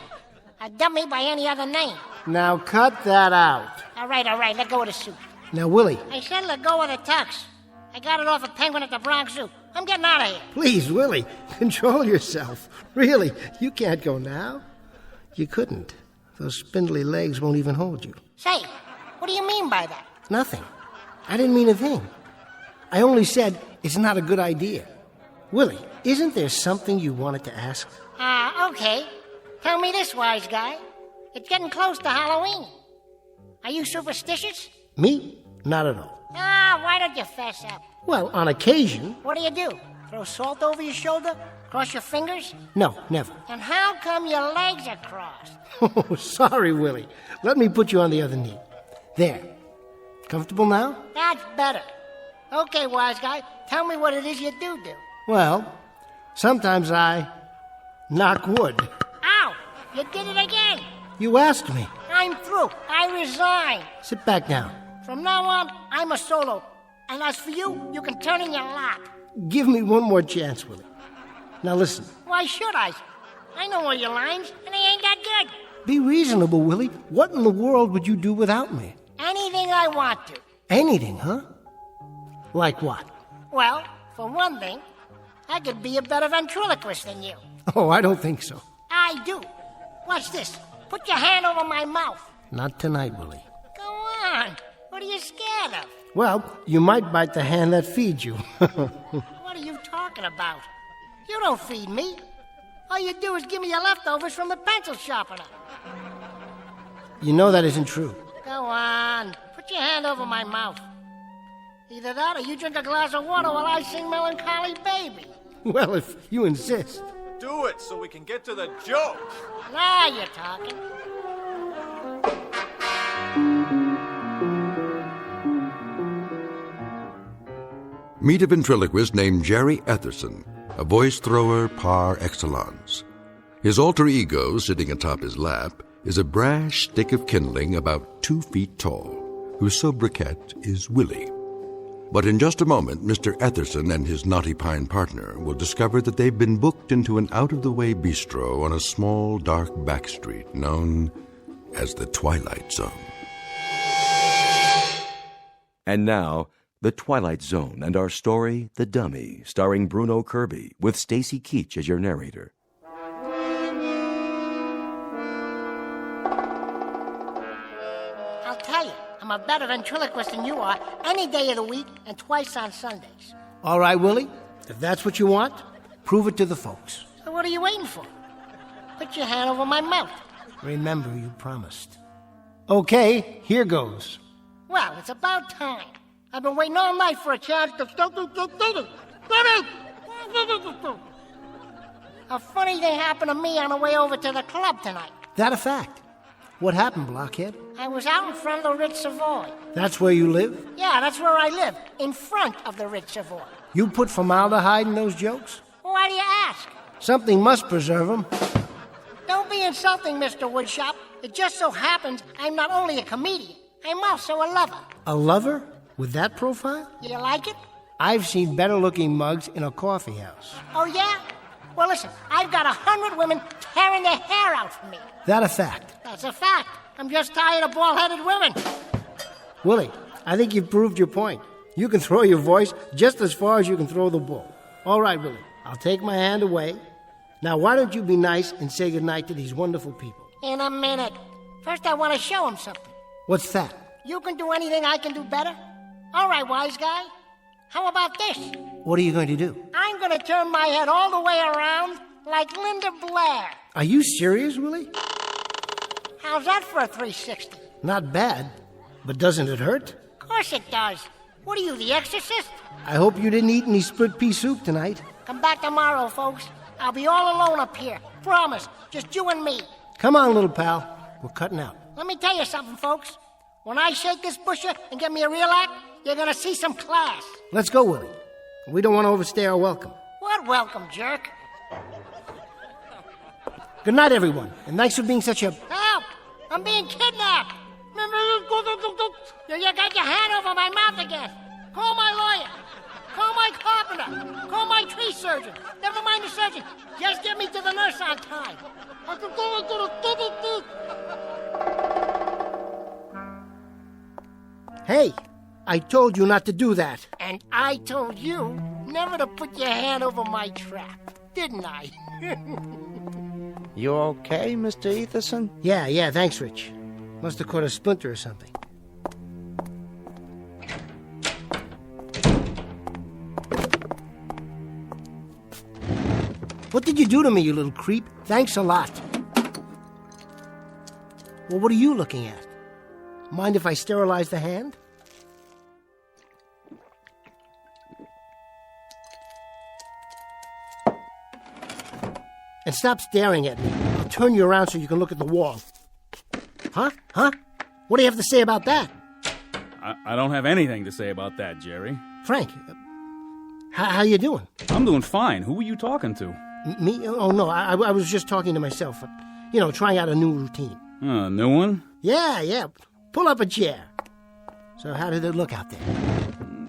a dummy by any other name. Now cut that out. All right, let go of the suit. Now, Willie. I said let go of the tux. I got it off a penguin at the Bronx Zoo. I'm getting out of here. Please, Willie, control yourself. Really, you can't go now. You couldn't. Those spindly legs won't even hold you. Say, what do you mean by that? Nothing. I didn't mean a thing. I only said it's not a good idea. Willie, isn't there something you wanted to ask? Okay. Tell me this, wise guy. It's getting close to Halloween. Are you superstitious? Me? Not at all. Why don't you fess up? Well, on occasion. What do? Throw salt over your shoulder? Cross your fingers? No, never. And how come your legs are crossed? Oh, sorry, Willie. Let me put you on the other knee. There. Comfortable now? That's better. Okay, wise guy, tell me what it is you do. Well, sometimes I knock wood. Ow! You did it again! You asked me. I'm through. I resign. Sit back down. From now on, I'm a solo. And as for you, you can turn in your lap. Give me one more chance, Willie. Now listen. Why should I? I know all your lines, and they ain't that good. Be reasonable, Willie. What in the world would you do without me? Anything I want to. Anything, huh? Like what? Well, for one thing, I could be a better ventriloquist than you. Oh, I don't think so. I do. Watch this. Put your hand over my mouth. Not tonight, Willie. Go on. What are you scared of? Well, you might bite the hand that feeds you. What are you talking about? You don't feed me. All you do is give me your leftovers from the pencil sharpener. You know that isn't true. Go on. Put your hand over my mouth. Either that or you drink a glass of water while I sing Melancholy Baby. Well, if you insist. Do it so we can get to the joke. Now you're talking. Meet a ventriloquist named Jerry Etherson, a voice thrower par excellence. His alter ego, sitting atop his lap, is a brash stick of kindling about 2 feet tall, whose sobriquet is Willie. But in just a moment, Mr. Etherson and his knotty pine partner will discover that they've been booked into an out-of-the-way bistro on a small, dark back street known as the Twilight Zone. And now, The Twilight Zone and our story, The Dummy, starring Bruno Kirby, with Stacy Keach as your narrator. I'll tell you, I'm a better ventriloquist than you are any day of the week and twice on Sundays. All right, Willie. If that's what you want, prove it to the folks. So what are you waiting for? Put your hand over my mouth. Remember, you promised. Okay, here goes. Well, it's about time. I've been waiting all night for a chance to... A funny thing happened to me on the way over to the club tonight. That a fact? What happened, blockhead? I was out in front of the Ritz Savoy. That's where you live? Yeah, that's where I live, in front of the Ritz Savoy. You put formaldehyde in those jokes? Why do you ask? Something must preserve them. Don't be insulting, Mr. Woodshop. It just so happens I'm not only a comedian, I'm also a lover. A lover? With that profile? You like it? I've seen better-looking mugs in a coffee house. Oh, yeah? Well, listen, I've got 100 women tearing their hair out for me. That a fact? That's a fact. I'm just tired of bald-headed women. Willie, I think you've proved your point. You can throw your voice just as far as you can throw the bull. All right, Willie, I'll take my hand away. Now, why don't you be nice and say goodnight to these wonderful people? In a minute. First, I want to show them something. What's that? You can do anything I can do better? All right, wise guy. How about this? What are you going to do? I'm going to turn my head all the way around like Linda Blair. Are you serious, Willie? How's that for a 360? Not bad, but doesn't it hurt? Of course it does. What are you, the exorcist? I hope you didn't eat any split pea soup tonight. Come back tomorrow, folks. I'll be all alone up here. Promise. Just you and me. Come on, little pal. We're cutting out. Let me tell you something, folks. When I shake this busher and get me a real act, you're going to see some class. Let's go, Willie. We don't want to overstay our welcome. What welcome, jerk? Good night, everyone, and thanks for being such a... Help! I'm being kidnapped! You got your hand over my mouth again. Call my lawyer. Call my carpenter. Call my tree surgeon. Never mind the surgeon. Just get me to the nurse on time. Hey, I told you not to do that. And I told you never to put your hand over my trap, didn't I? You okay, Mr. Etherson? Yeah, thanks, Rich. Must have caught a splinter or something. What did you do to me, you little creep? Thanks a lot. Well, what are you looking at? Mind if I sterilize the hand? And stop staring at me. I'll turn you around so you can look at the wall. Huh? What do you have to say about that? I don't have anything to say about that, Jerry. Frank, how you doing? I'm doing fine. Who were you talking to? Me? Oh, no, I was just talking to myself. Trying out a new routine. A new one? Yeah. Pull up a chair. So how did it look out there?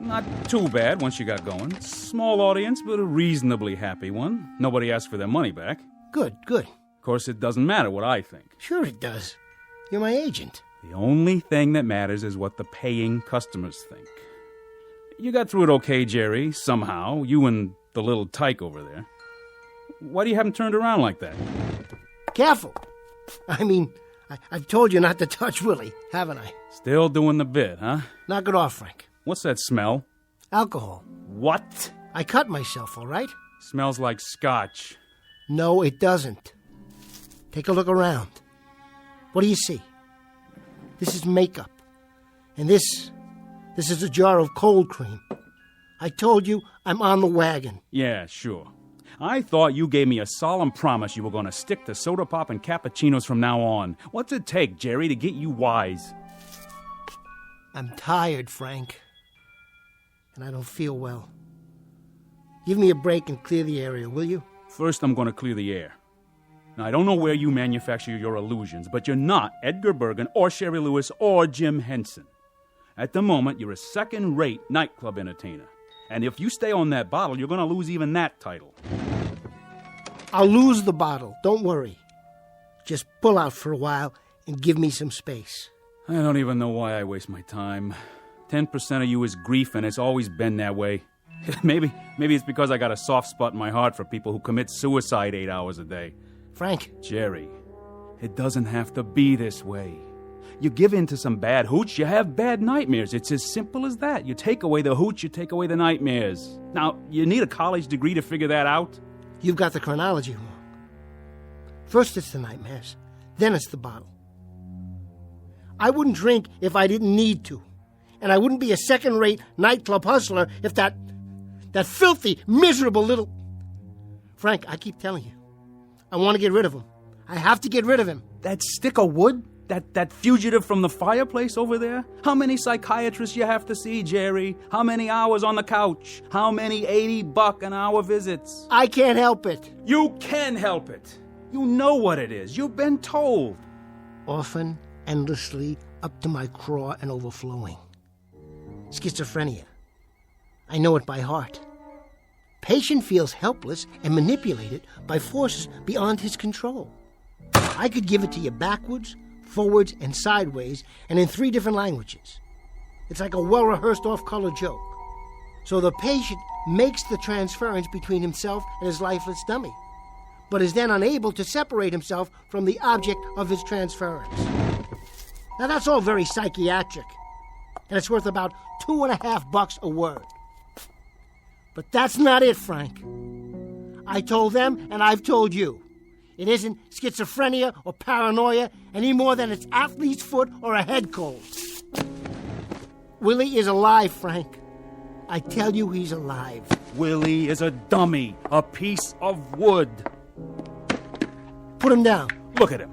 Not too bad once you got going. Small audience, but a reasonably happy one. Nobody asked for their money back. Good. Of course, it doesn't matter what I think. Sure it does. You're my agent. The only thing that matters is what the paying customers think. You got through it okay, Jerry, somehow. You and the little tyke over there. Why do you have him turned around like that? Careful. I've told you not to touch Willie, haven't I? Still doing the bit, huh? Knock it off, Frank. What's that smell? Alcohol. What? I cut myself, all right? Smells like scotch. No, it doesn't. Take a look around. What do you see? This is makeup. And this This is a jar of cold cream. I told you I'm on the wagon. Yeah, sure. I thought you gave me a solemn promise you were going to stick to soda pop and cappuccinos from now on. What's it take, Jerry, to get you wise? I'm tired, Frank. And I don't feel well. Give me a break and clear the area, will you? First, I'm going to clear the air. Now, I don't know where you manufacture your illusions, but you're not Edgar Bergen or Sherry Lewis or Jim Henson. At the moment, you're a second-rate nightclub entertainer. And if you stay on that bottle, you're going to lose even that title. I'll lose the bottle, don't worry. Just pull out for a while and give me some space. I don't even know why I waste my time. 10% of you is grief, and it's always been that way. Maybe it's because I got a soft spot in my heart for people who commit suicide 8 hours a day. Frank. Jerry, it doesn't have to be this way. You give in to some bad hooch, you have bad nightmares. It's as simple as that. You take away the hooch, you take away the nightmares. Now, you need a college degree to figure that out? You've got the chronology wrong. First it's the nightmares, then it's the bottle. I wouldn't drink if I didn't need to. And I wouldn't be a second-rate nightclub hustler if that filthy, miserable little... Frank, I keep telling you, I want to get rid of him. I have to get rid of him. That stick of wood? That fugitive from the fireplace over there? How many psychiatrists you have to see, Jerry? How many hours on the couch? How many $80 an hour visits? I can't help it. You can help it. You know what it is. You've been told. Often, endlessly, up to my craw and overflowing. Schizophrenia. I know it by heart. Patient feels helpless and manipulated by forces beyond his control. I could give it to you backwards, forwards, and sideways, and in 3 different languages. It's like a well-rehearsed off-color joke. So the patient makes the transference between himself and his lifeless dummy, but is then unable to separate himself from the object of his transference. Now that's all very psychiatric, and it's worth about $2.50 a word. But that's not it, Frank. I told them, and I've told you. It isn't schizophrenia or paranoia any more than it's athlete's foot or a head cold. Willie is alive, Frank. I tell you he's alive. Willie is a dummy, a piece of wood. Put him down. Look at him.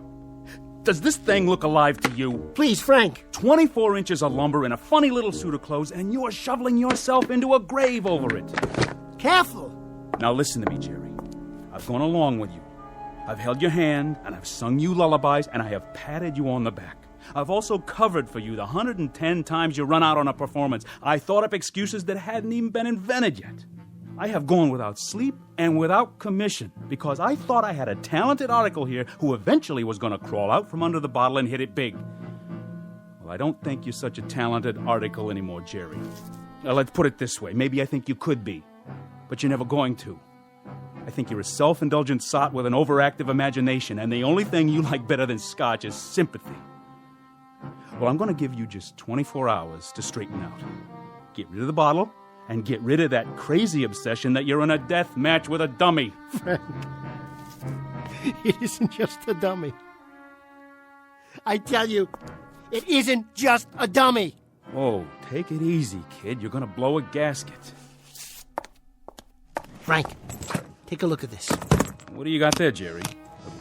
Does this thing look alive to you? Please, Frank. 24 inches of lumber and a funny little suit of clothes, and you're shoveling yourself into a grave over it. Careful. Now listen to me, Jerry. I've gone along with you. I've held your hand, and I've sung you lullabies, and I have patted you on the back. I've also covered for you the 110 times you run out on a performance. I thought up excuses that hadn't even been invented yet. I have gone without sleep and without commission because I thought I had a talented article here who eventually was going to crawl out from under the bottle and hit it big. Well, I don't think you're such a talented article anymore, Jerry. Now, let's put it this way. Maybe I think you could be, but you're never going to. I think you're a self-indulgent sot with an overactive imagination, and the only thing you like better than scotch is sympathy. Well, I'm going to give you just 24 hours to straighten out. Get rid of the bottle, and get rid of that crazy obsession that you're in a death match with a dummy. Frank, it isn't just a dummy. I tell you, it isn't just a dummy. Oh, take it easy, kid. You're going to blow a gasket. Frank, take a look at this. What do you got there, Jerry?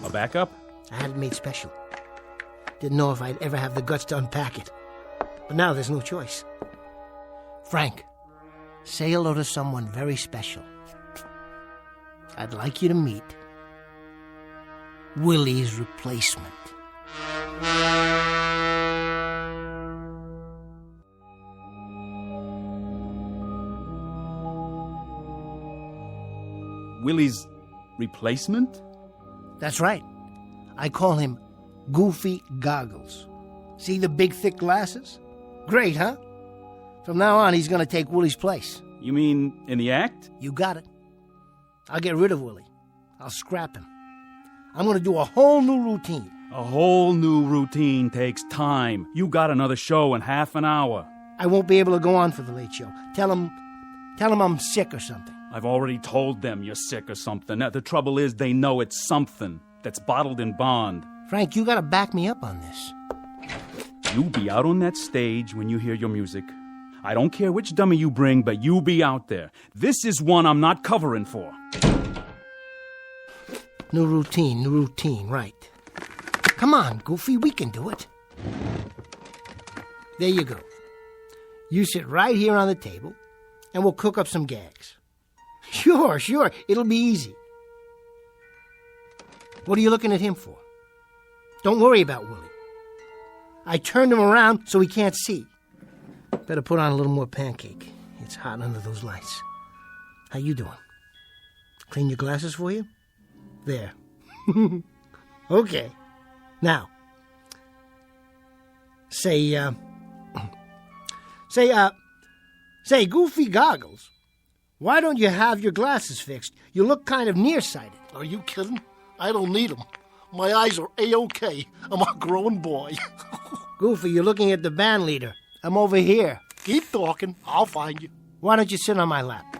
A backup? I had it made special. Didn't know if I'd ever have the guts to unpack it. But now there's no choice. Frank, say hello to someone very special. I'd like you to meet Willie's replacement. Willie's replacement? That's right. I call him Goofy Goggles. See the big, thick glasses? Great, huh? From now on, he's going to take Willie's place. You mean in the act? You got it. I'll get rid of Willie. I'll scrap him. I'm going to do a whole new routine. A whole new routine takes time. You got another show in half an hour. I won't be able to go on for the late show. Tell him I'm sick or something. I've already told them you're sick or something. Now, the trouble is they know it's something that's bottled in bond. Frank, you got to back me up on this. You be out on that stage when you hear your music. I don't care which dummy you bring, but you be out there. This is one I'm not covering for. New routine, right. Come on, Goofy, we can do it. There you go. You sit right here on the table, and we'll cook up some gags. Sure, it'll be easy. What are you looking at him for? Don't worry about Willie. I turned him around so he can't see. Better put on a little more pancake. It's hot under those lights. How you doing? Clean your glasses for you? There. Okay. Now, say, Goofy Goggles, why don't you have your glasses fixed? You look kind of nearsighted. Are you kidding? I don't need them. My eyes are A-OK. I'm a grown boy. Goofy, you're looking at the band leader. I'm over here. Keep talking. I'll find you. Why don't you sit on my lap?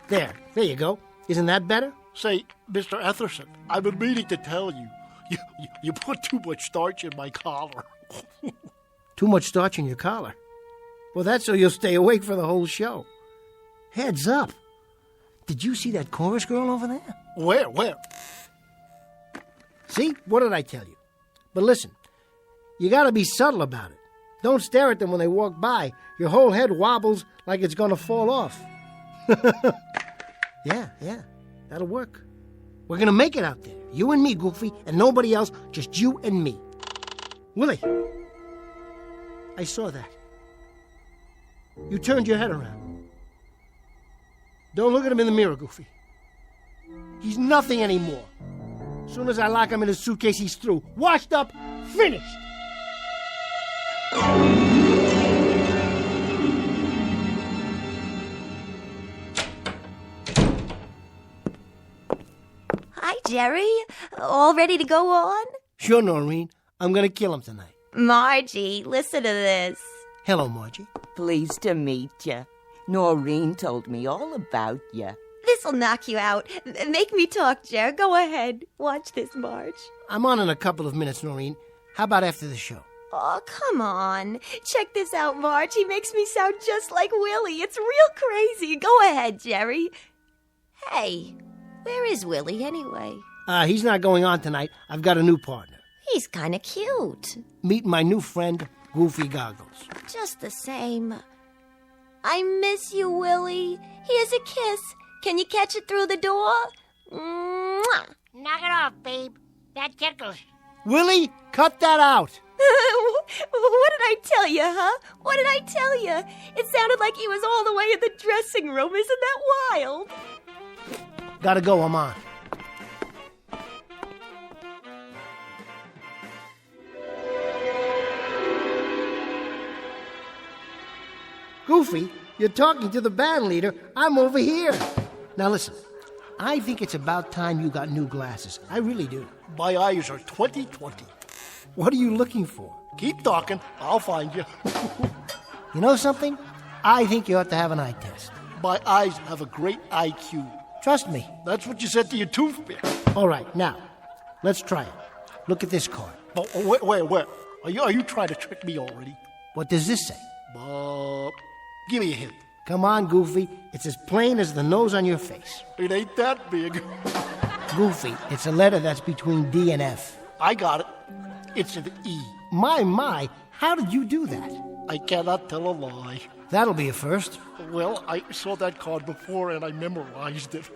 There you go. Isn't that better? Say, Mr. Etherson, I've been meaning to tell you. You put too much starch in my collar. Too much starch in your collar? Well, that's so you'll stay awake for the whole show. Heads up. Did you see that chorus girl over there? Where? See? What did I tell you? But listen, you gotta be subtle about it. Don't stare at them when they walk by. Your whole head wobbles like it's gonna fall off. Yeah, that'll work. We're gonna make it out there. You and me, Goofy, and nobody else, just you and me. Willie, I saw that. You turned your head around. Don't look at him in the mirror, Goofy. He's nothing anymore. As soon as I lock him in his suitcase, he's through. Washed up, finished. Hi, Jerry. All ready to go on? Sure, Noreen. I'm gonna kill him tonight. Margie, listen to this. Hello, Margie. Pleased to meet you. Noreen told me all about you. This'll knock you out. Make me talk, Jer. Go ahead. Watch this, Marge. I'm on in a couple of minutes, Noreen. How about after the show? Oh, come on. Check this out, Marge. He makes me sound just like Willie. It's real crazy. Go ahead, Jerry. Hey, where is Willie anyway? He's not going on tonight. I've got a new partner. He's kind of cute. Meet my new friend, Goofy Goggles. Just the same. I miss you, Willie. Here's a kiss. Can you catch it through the door? Mwah! Knock it off, babe. That tickles. Willie, cut that out. What did I tell you, huh? What did I tell you? It sounded like he was all the way in the dressing room. Isn't that wild? Gotta go, I'm on. Goofy, you're talking to the band leader. I'm over here. Now listen, I think it's about time you got new glasses. I really do. My eyes are 20/20. What are you looking for? Keep talking. I'll find you. You know something? I think you ought to have an eye test. My eyes have a great IQ. Trust me. That's what you said to your toothpick. All right, now, let's try it. Look at this card. Oh, where? Are you trying to trick me already? What does this say? Give me a hint. Come on, Goofy. It's as plain as the nose on your face. It ain't that big. Goofy, it's a letter that's between D and F. I got it. It's an E. My, how did you do that? I cannot tell a lie. That'll be a first. Well, I saw that card before and I memorized it.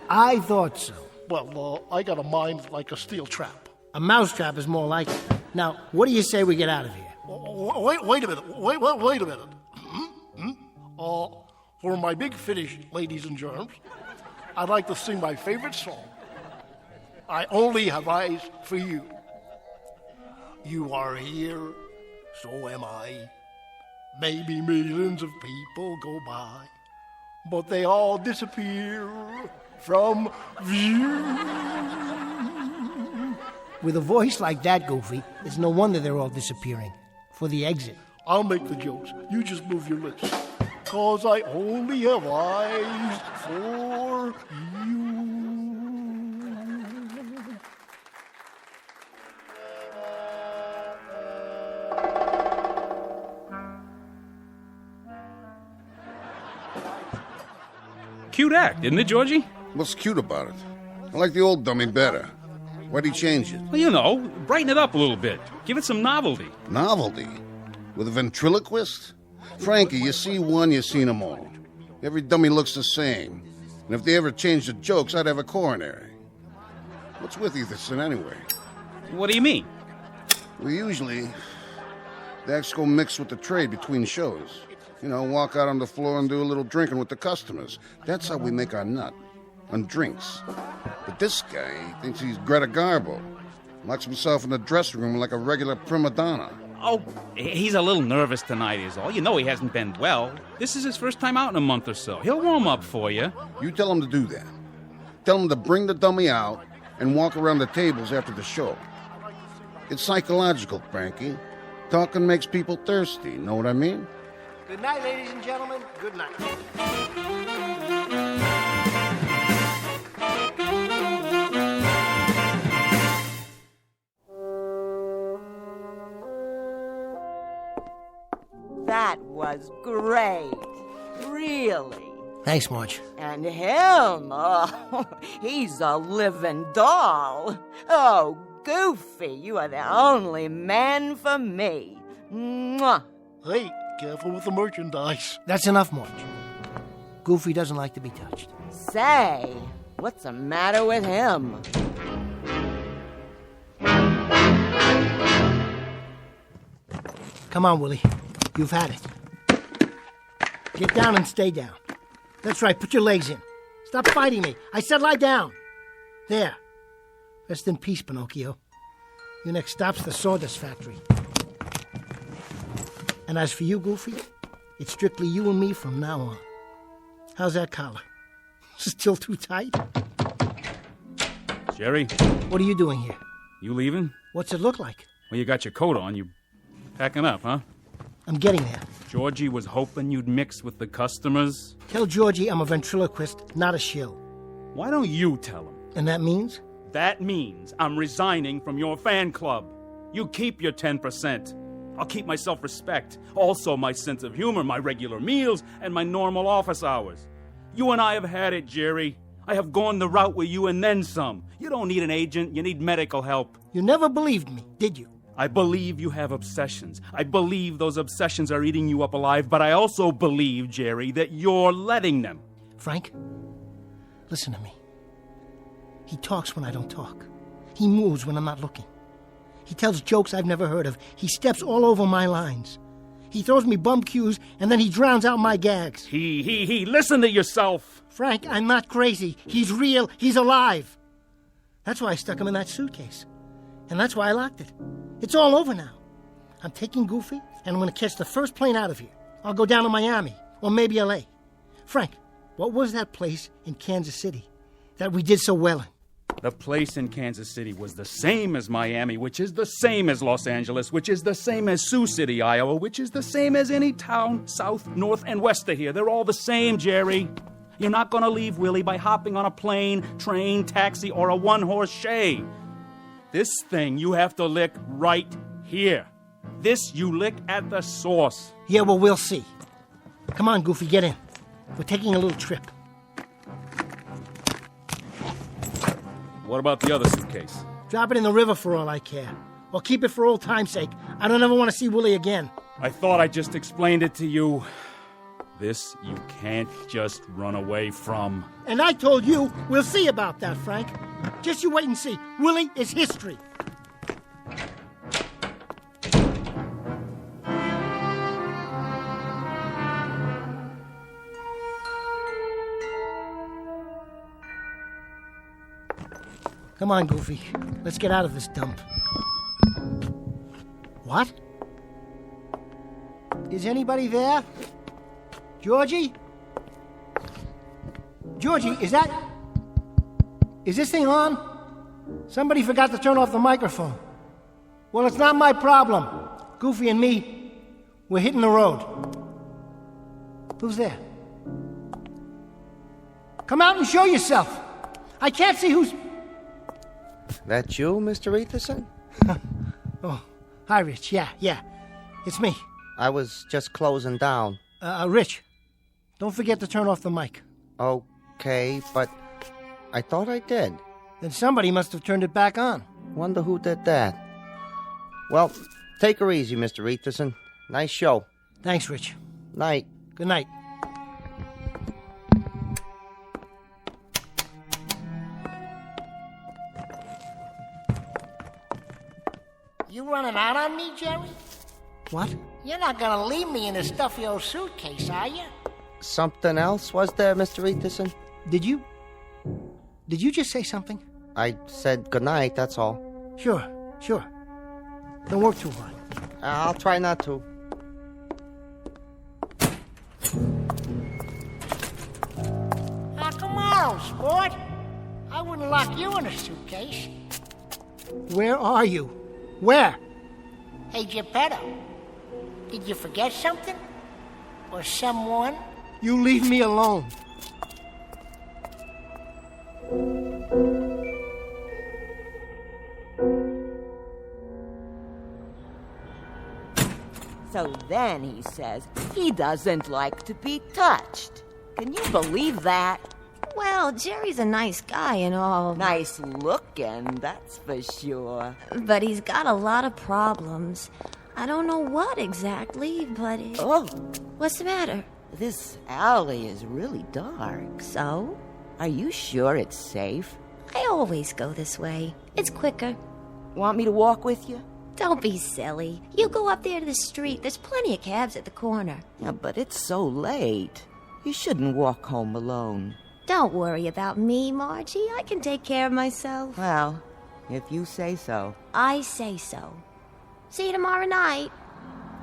I thought so. Well, I got a mind like a steel trap. A mousetrap is more like it. Now, what do you say we get out of here? Wait a minute. Wait a minute. For my big finish, ladies and germs, I'd like to sing my favorite song. I only have eyes for you. You are here, so am I. Maybe millions of people go by, but they all disappear from view. With a voice like that, Goofy, it's no wonder they're all disappearing. For the exit. I'll make the jokes. You just move your lips. 'Cause I only have eyes for you. cute act, isn't it, Georgie? What's cute about it? I like the old dummy better. Why'd he change it? Well, you know, brighten it up a little bit. Give it some novelty. Novelty? With a ventriloquist? Frankie, you see one, you seen them all. Every dummy looks the same. And if they ever changed the jokes, I'd have a coronary. What's with Etherson anyway? What do you mean? Well, usually, the acts go mix with the trade between shows. You know, walk out on the floor and do a little drinking with the customers. That's how we make our nut. On drinks. But this guy thinks he's Greta Garbo. Locks himself in the dressing room like a regular prima donna. Oh, he's a little nervous tonight is all. You know he hasn't been well. This is his first time out in a month or so. He'll warm up for you. You tell him to do that. Tell him to bring the dummy out and walk around the tables after the show. It's psychological, Frankie. Talking makes people thirsty, know what I mean? Good night, ladies and gentlemen. Good night. That was great. Really. Thanks, Marge. And him, oh, he's a living doll. Oh, Goofy, you are the only man for me. Mwah. Hey, careful with the merchandise. That's enough, Marge. Goofy doesn't like to be touched. Say, what's the matter with him? Come on, Willie. You've had it. Get down and stay down. That's right, put your legs in. Stop fighting me. I said lie down. There. Rest in peace, Pinocchio. Your next stop's the sawdust factory. And as for you, Goofy, it's strictly you and me from now on. How's that collar? Still too tight? Jerry? What are you doing here? You leaving? What's it look like? Well, you got your coat on. You packing up, huh? I'm getting there. Georgie was hoping you'd mix with the customers. Tell Georgie I'm a ventriloquist, not a shill. Why don't you tell him? And that means? That means I'm resigning from your fan club. You keep your 10%. I'll keep my self-respect, also my sense of humor, my regular meals, and my normal office hours. You and I have had it, Jerry. I have gone the route with you and then some. You don't need an agent, you need medical help. You never believed me, did you? I believe you have obsessions. I believe those obsessions are eating you up alive, but I also believe, Jerry, that you're letting them. Frank, listen to me. He talks when I don't talk. He moves when I'm not looking. He tells jokes I've never heard of. He steps all over my lines. He throws me bum cues, and then he drowns out my gags. He, listen to yourself. Frank, I'm not crazy. He's real. He's alive. That's why I stuck him in that suitcase. And that's why I locked it. It's all over now. I'm taking Goofy, and I'm going to catch the first plane out of here. I'll go down to Miami, or maybe L.A. Frank, what was that place in Kansas City that we did so well in? The place in Kansas City was the same as Miami, which is the same as Los Angeles, which is the same as Sioux City, Iowa, which is the same as any town south, north, and west of here. They're all the same, Jerry. You're not going to leave Willie by hopping on a plane, train, taxi, or a one-horse shay. This thing you have to lick right here. This you lick at the source. Yeah, well, we'll see. Come on, Goofy, get in. We're taking a little trip. What about the other suitcase? Drop it in the river for all I care. Or keep it for old time's sake. I don't ever want to see Willie again. I thought I just explained it to you. This you can't just run away from. And I told you, we'll see about that, Frank. Just you wait and see. Willie is history. Come on, Goofy. Let's get out of this dump. What? Is anybody there? Georgie? Georgie, is this thing on? Somebody forgot to turn off the microphone. Well, it's not my problem. Goofy and me, we're hitting the road. Who's there? Come out and show yourself. I can't see who's... That you, Mr. Etherson? Oh, hi, Rich. Yeah, it's me. I was just closing down. Rich, don't forget to turn off the mic. Oh, okay, but I thought I did. Then somebody must have turned it back on. Wonder who did that. Well, take her easy, Mr. Etherson. Nice show. Thanks, Rich. Night. Good night. You running out on me, Jerry? What? You're not gonna leave me in a stuffy old suitcase, are you? Something else was there, Mr. Etherson? Did you just say something? I said goodnight, that's all. Sure. Don't work too hard. I'll try not to. Come on, sport. I wouldn't lock you in a suitcase. Where are you? Where? Hey, Geppetto, did you forget something? Or someone? You leave me alone. So then he says he doesn't like to be touched. Can you believe that? Well, Jerry's a nice guy and all. Nice looking, that's for sure. But he's got a lot of problems. I don't know what exactly, but Oh. What's the matter? This alley is really dark. So? Are you sure it's safe? I always go this way. It's quicker. Want me to walk with you? Don't be silly. You go up there to the street. There's plenty of cabs at the corner. Yeah, but it's so late. You shouldn't walk home alone. Don't worry about me, Margie. I can take care of myself. Well, if you say so. I say so. See you tomorrow night.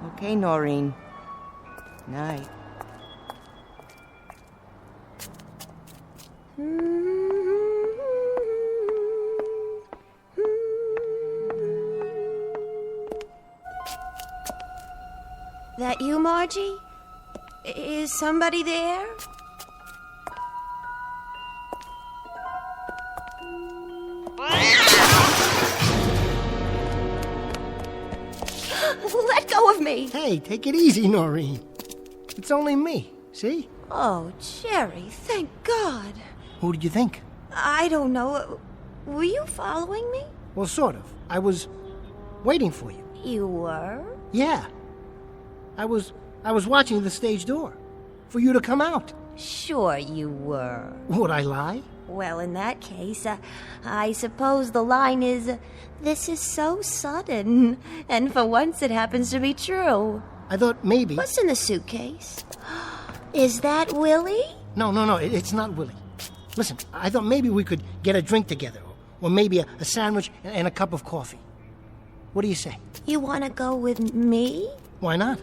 Okay, Noreen. Night. That you, Margie? Is somebody there? Let go of me! Hey, take it easy, Noreen. It's only me, see? Oh, Jerry, thank God. Who did you think? I don't know. Were you following me? Well, sort of. I was waiting for you. You were? Yeah. I was watching the stage door for you to come out. Sure you were. Would I lie? Well, in that case, I suppose the line is, this is so sudden, and for once it happens to be true. I thought maybe... What's in the suitcase? Is that Willie? No, it's not Willie. Listen, I thought maybe we could get a drink together, or maybe a sandwich and a cup of coffee. What do you say? You want to go with me? Why not?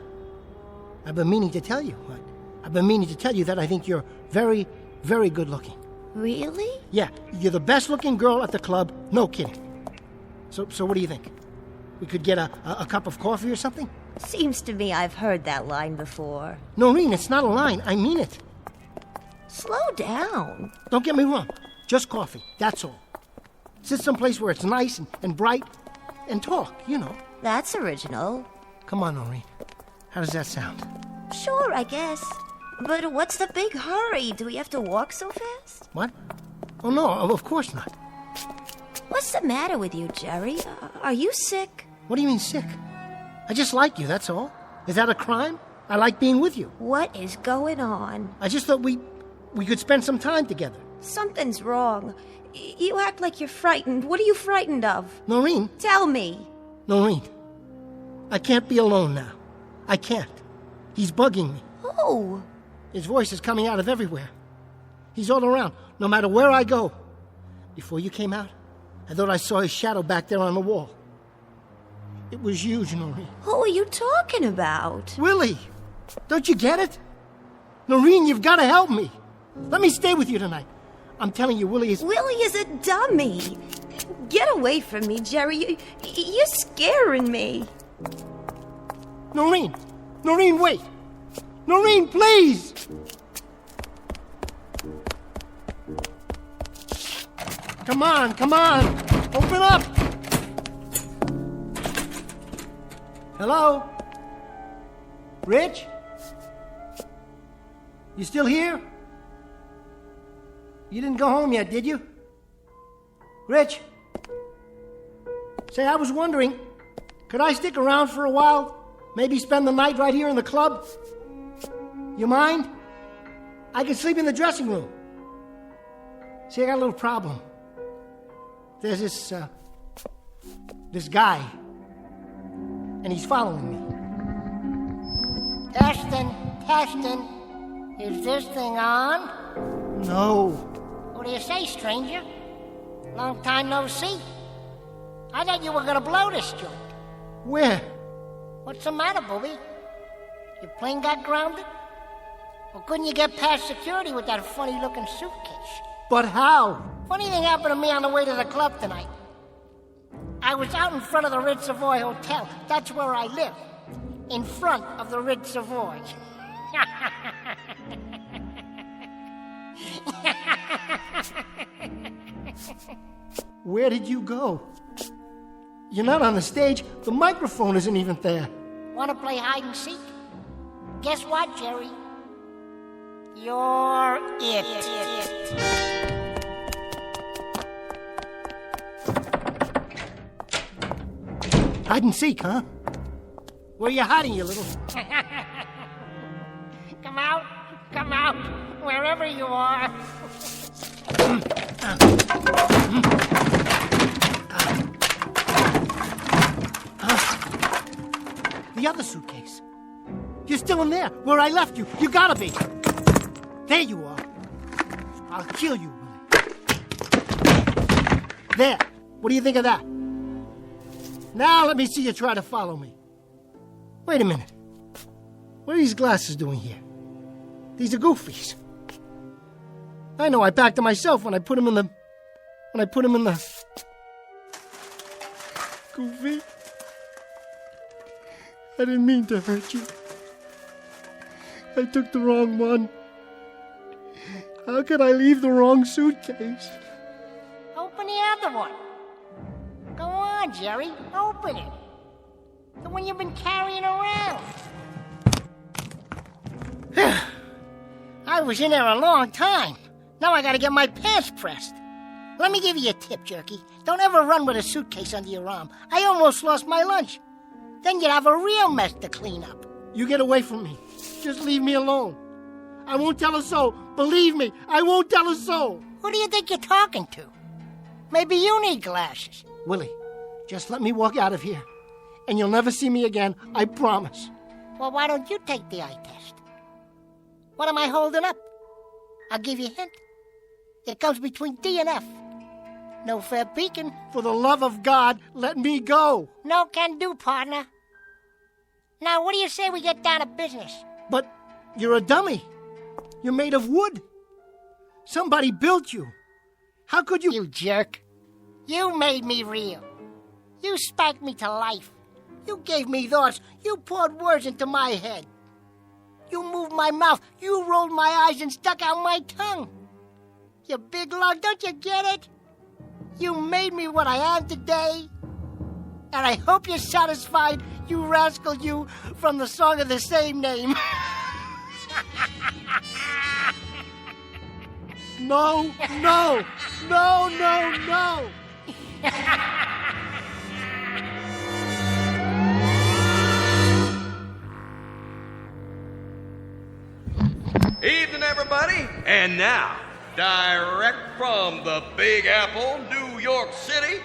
I've been meaning to tell you. I've been meaning to tell you that I think you're very, very good looking. Really? Yeah, you're the best looking girl at the club, no kidding. So what do you think? We could get a cup of coffee or something? Seems to me I've heard that line before. Noreen, it's not a line, I mean it. Slow down. Don't get me wrong, just coffee, that's all. Sit someplace where it's nice and bright, and talk, you know. That's original. Come on, Noreen. How does that sound? Sure, I guess. But what's the big hurry? Do we have to walk so fast? What? Oh, no, of course not. What's the matter with you, Jerry? Are you sick? What do you mean sick? I just like you, that's all. Is that a crime? I like being with you. What is going on? I just thought we could spend some time together. Something's wrong. You act like you're frightened. What are you frightened of? Noreen. Tell me. Noreen. I can't be alone now. I can't. He's bugging me. Who? His voice is coming out of everywhere. He's all around, no matter where I go. Before you came out, I thought I saw his shadow back there on the wall. It was huge, Noreen. Who are you talking about? Willie! Don't you get it? Noreen, you've got to help me. Let me stay with you tonight. I'm telling you, Willie is... Willie is a dummy. Get away from me, Jerry. You're scaring me. Noreen! Noreen, wait! Noreen, please! Come on! Open up! Hello? Rich? You still here? You didn't go home yet, did you? Rich? Say, I was wondering, could I stick around for a while? Maybe spend the night right here in the club? You mind? I could sleep in the dressing room. See, I got a little problem. There's this guy, and he's following me. Testing. Is this thing on? No. What do you say, stranger? Long time no see. I thought you were gonna blow this joint. Where? What's the matter, Booby? Your plane got grounded? Or couldn't you get past security with that funny-looking suitcase? But how? Funny thing happened to me on the way to the club tonight. I was out in front of the Ritz Savoy Hotel. That's where I live. In front of the Ritz Savoy. Where did you go? You're not on the stage. The microphone isn't even there. Want to play hide and seek? Guess what, Jerry? You're it. Hide and seek, huh? Where you hiding, you little... Come out, wherever you are. The other suitcase. You're still in there, where I left you. You gotta be. There you are. I'll kill you, Willie. There. What do you think of that? Now let me see you try to follow me. Wait a minute. What are these glasses doing here? These are goofies. I know, I backed them myself when I put them in the... Goofy. I didn't mean to hurt you. I took the wrong one. How could I leave the wrong suitcase? Open the other one. Go on, Jerry. Open it. The one you've been carrying around. I was in there a long time. Now I gotta get my pants pressed. Let me give you a tip, Jerky. Don't ever run with a suitcase under your arm. I almost lost my lunch. Then you'd have a real mess to clean up. You get away from me. Just leave me alone. I won't tell a soul. Believe me, I won't tell a soul. Who do you think you're talking to? Maybe you need glasses. Willie, just let me walk out of here. And you'll never see me again, I promise. Well, why don't you take the eye test? What am I holding up? I'll give you a hint. It comes between D and F. No fair peeking. For the love of God, let me go. No can do, partner. Now, what do you say we get down to business? But you're a dummy. You're made of wood. Somebody built you. How could you... You jerk. You made me real. You spanked me to life. You gave me thoughts. You poured words into my head. You moved my mouth. You rolled my eyes and stuck out my tongue. You big lug, don't you get it? You made me what I am today. And I hope you're satisfied, you rascal, you, from the song of the same name. No, no, no, no, no. Evening, everybody. And now, direct from the Big Apple, New York City,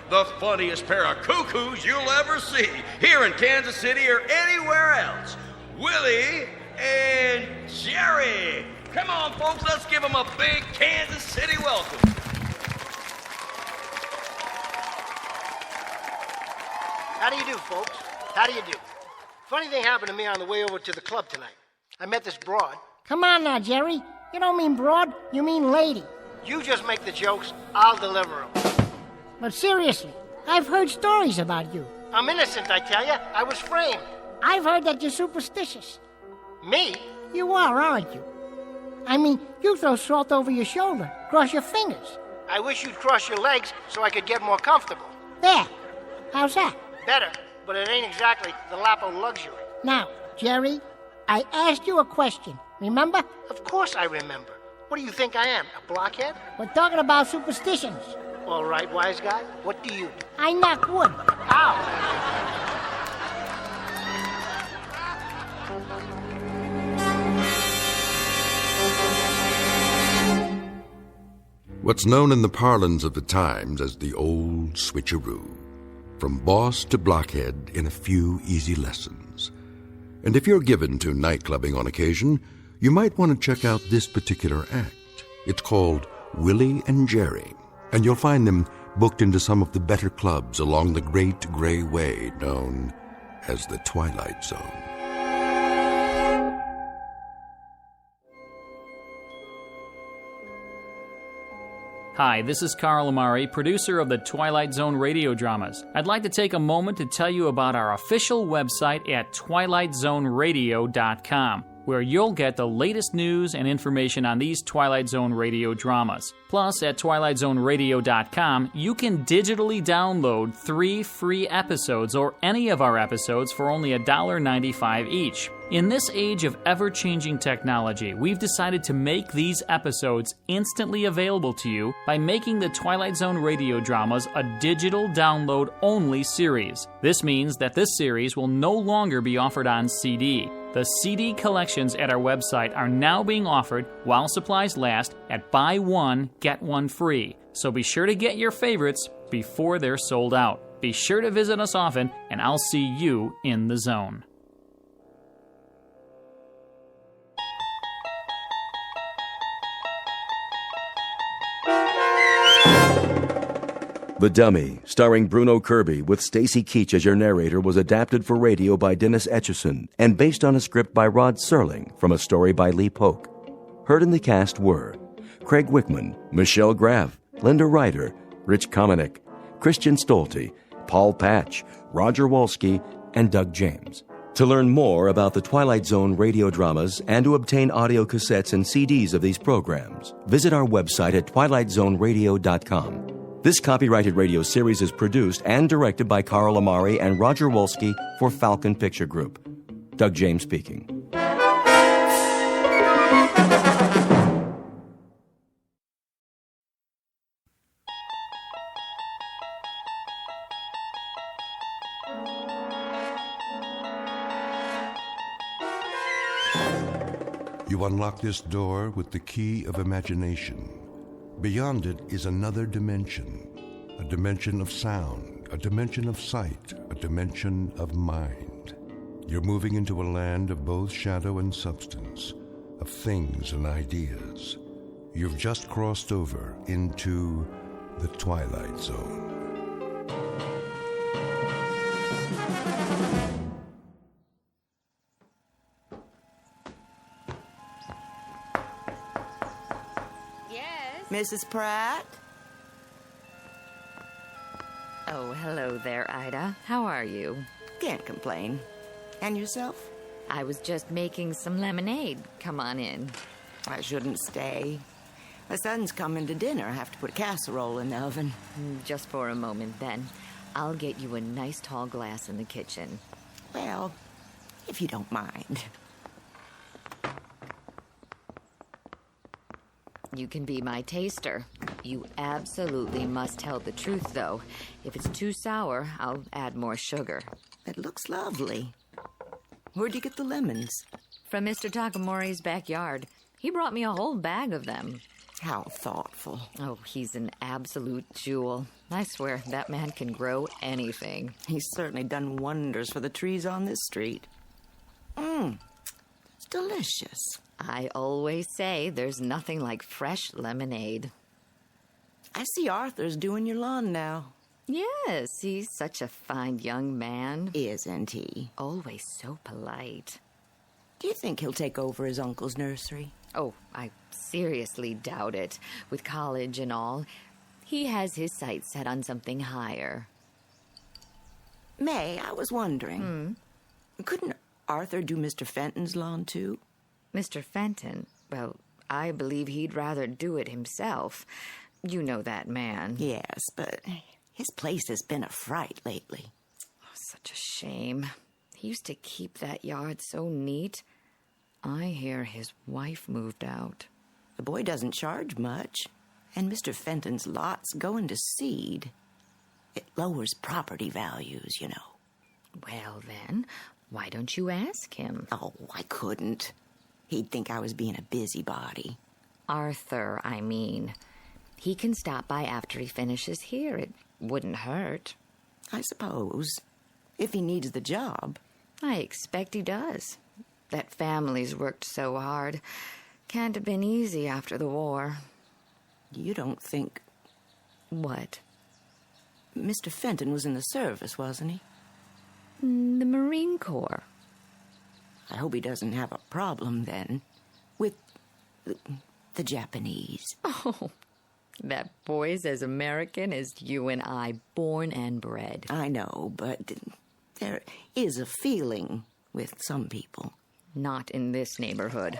the funniest pair of cuckoos you'll ever see here in Kansas City or anywhere else, Willie and Jerry. Come on, folks, let's give them a big Kansas City welcome. How do you do, folks? How do you do? Funny thing happened to me on the way over to the club tonight. I met this broad. Come on now, Jerry. You don't mean broad, you mean lady. You just make the jokes, I'll deliver them. But seriously, I've heard stories about you. I'm innocent, I tell you. I was framed. I've heard that you're superstitious. Me? You are, aren't you? I mean, you throw salt over your shoulder, cross your fingers. I wish you'd cross your legs so I could get more comfortable. There. How's that? Better, but it ain't exactly the lap of luxury. Now, Jerry, I asked you a question. Remember? Of course I remember. What do you think I am, a blockhead? We're talking about superstitions. All right, wise guy, what do you do? I knock wood. Ow! What's known in the parlance of the times as the old switcheroo. From boss to blockhead in a few easy lessons. And if you're given to nightclubbing on occasion, you might want to check out this particular act. It's called Willie and Jerry, and you'll find them booked into some of the better clubs along the great gray way known as the Twilight Zone. Hi, this is Carl Amari, producer of the Twilight Zone radio dramas. I'd like to take a moment to tell you about our official website at twilightzoneradio.com, where you'll get the latest news and information on these Twilight Zone radio dramas. Plus, at twilightzoneradio.com, you can digitally download 3 free episodes or any of our episodes for only $1.95 each. In this age of ever-changing technology, we've decided to make these episodes instantly available to you by making the Twilight Zone radio dramas a digital download-only series. This means that this series will no longer be offered on CD. The CD collections at our website are now being offered while supplies last at buy one, get one free. So be sure to get your favorites before they're sold out. Be sure to visit us often, and I'll see you in the zone. The Dummy, starring Bruno Kirby with Stacy Keach as your narrator, was adapted for radio by Dennis Etchison and based on a script by Rod Serling from a story by Lee Polk. Heard in the cast were Craig Wickman, Michelle Graff, Linda Ryder, Rich Komanek, Christian Stolte, Paul Patch, Roger Wolski, and Doug James. To learn more about the Twilight Zone radio dramas and to obtain audio cassettes and CDs of these programs, visit our website at twilightzoneradio.com. This copyrighted radio series is produced and directed by Carl Amari and Roger Wolski for Falcon Picture Group. Doug James speaking. You unlock this door with the key of imagination. Beyond it is another dimension, a dimension of sound, a dimension of sight, a dimension of mind. You're moving into a land of both shadow and substance, of things and ideas. You've just crossed over into the Twilight Zone. Mrs. Pratt? Oh, hello there, Ida. How are you? Can't complain. And yourself? I was just making some lemonade. Come on in. I shouldn't stay. My son's coming to dinner. I have to put a casserole in the oven. Just for a moment, then. I'll get you a nice tall glass in the kitchen. Well, if you don't mind. You can be my taster. You absolutely must tell the truth, though. If it's too sour, I'll add more sugar. It looks lovely. Where'd you get the lemons? From Mr. Takamori's backyard. He brought me a whole bag of them. How thoughtful. Oh, he's an absolute jewel. I swear, that man can grow anything. He's certainly done wonders for the trees on this street. It's delicious. I always say there's nothing like fresh lemonade. I see Arthur's doing your lawn now. Yes, he's such a fine young man. Isn't he? Always so polite. Do you think he'll take over his uncle's nursery? Oh, I seriously doubt it. With college and all, he has his sights set on something higher. May, I was wondering. Couldn't Arthur do Mr. Fenton's lawn, too? Mr. Fenton? Well, I believe he'd rather do it himself. You know that man. Yes, but his place has been a fright lately. Oh, such a shame. He used to keep that yard so neat. I hear his wife moved out. The boy doesn't charge much, and Mr. Fenton's lot's going to seed. It lowers property values, you know. Well, then, why don't you ask him? Oh, I couldn't. He'd think I was being a busybody. Arthur, I mean. He can stop by after he finishes here. It wouldn't hurt. I suppose. If he needs the job. I expect he does. That family's worked so hard. Can't have been easy after the war. You don't think... What? Mr. Fenton was in the service, wasn't he? The Marine Corps. I hope he doesn't have a problem, then, with the Japanese. Oh, that boy's as American as you and I, born and bred. I know, but there is a feeling with some people. Not in this neighborhood.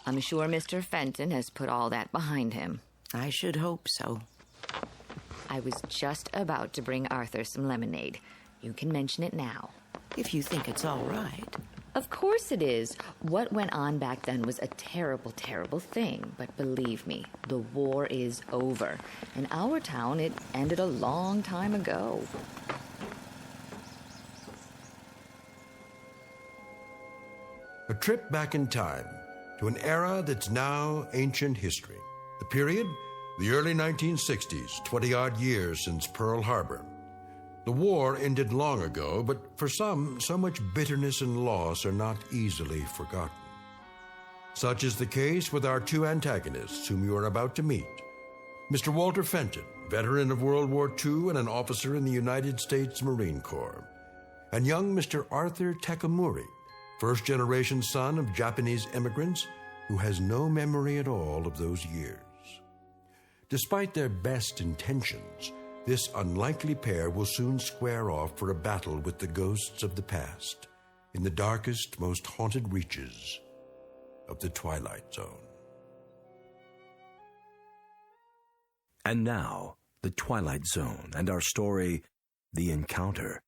I'm sure Mr. Fenton has put all that behind him. I should hope so. I was just about to bring Arthur some lemonade. You can mention it now. If you think it's all right. Of course it is. What went on back then was a terrible, terrible thing. But believe me, the war is over. In our town, it ended a long time ago. A trip back in time to an era that's now ancient history. The period, the early 1960s, 20-odd years since Pearl Harbor. The war ended long ago, but for some, so much bitterness and loss are not easily forgotten. Such is the case with our two antagonists whom you are about to meet. Mr. Walter Fenton, veteran of World War II and an officer in the United States Marine Corps, and young Mr. Arthur Takamori, first-generation son of Japanese immigrants who has no memory at all of those years. Despite their best intentions, this unlikely pair will soon square off for a battle with the ghosts of the past in the darkest, most haunted reaches of the Twilight Zone. And now, The Twilight Zone and our story, The Encounter,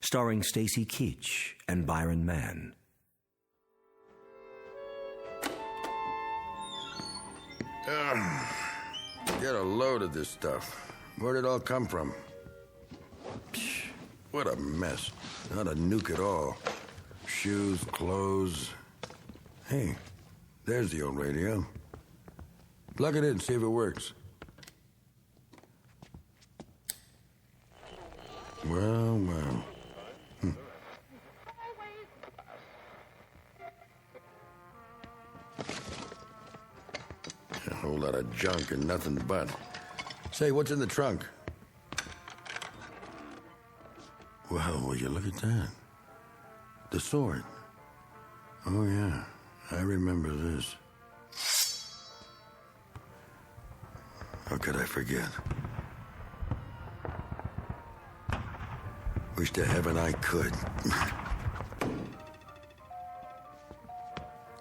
starring Stacy Keach and Byron Mann. Get a load of this stuff. Where'd it all come from? Psh, what a mess. Not a nuke at all. Shoes, clothes. Hey, there's the old radio. Plug it in, see if it works. Well. A whole lot of junk and nothing but. Say, what's in the trunk? Well, will you look at that? The sword. Oh, yeah. I remember this. How could I forget? Wish to heaven I could.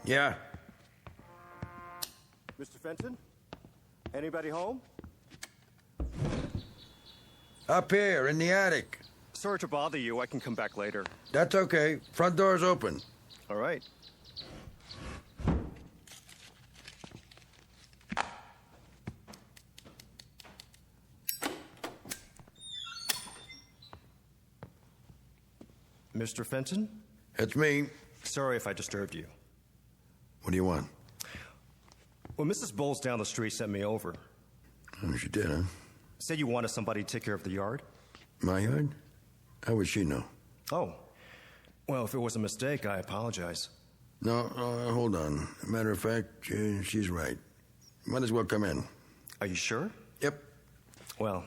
Yeah? Mr. Fenton? Anybody home? Up here, in the attic. Sorry to bother you. I can come back later. That's okay. Front door's open. All right. Mr. Fenton? It's me. Sorry if I disturbed you. What do you want? Well, Mrs. Bowles down the street sent me over. Oh, she did, huh? Said you wanted somebody to take care of the yard. My yard? How would she know? Oh. Well, if it was a mistake, I apologize. No, hold on. Matter of fact, she's right. Might as well come in. Are you sure? Yep. Well,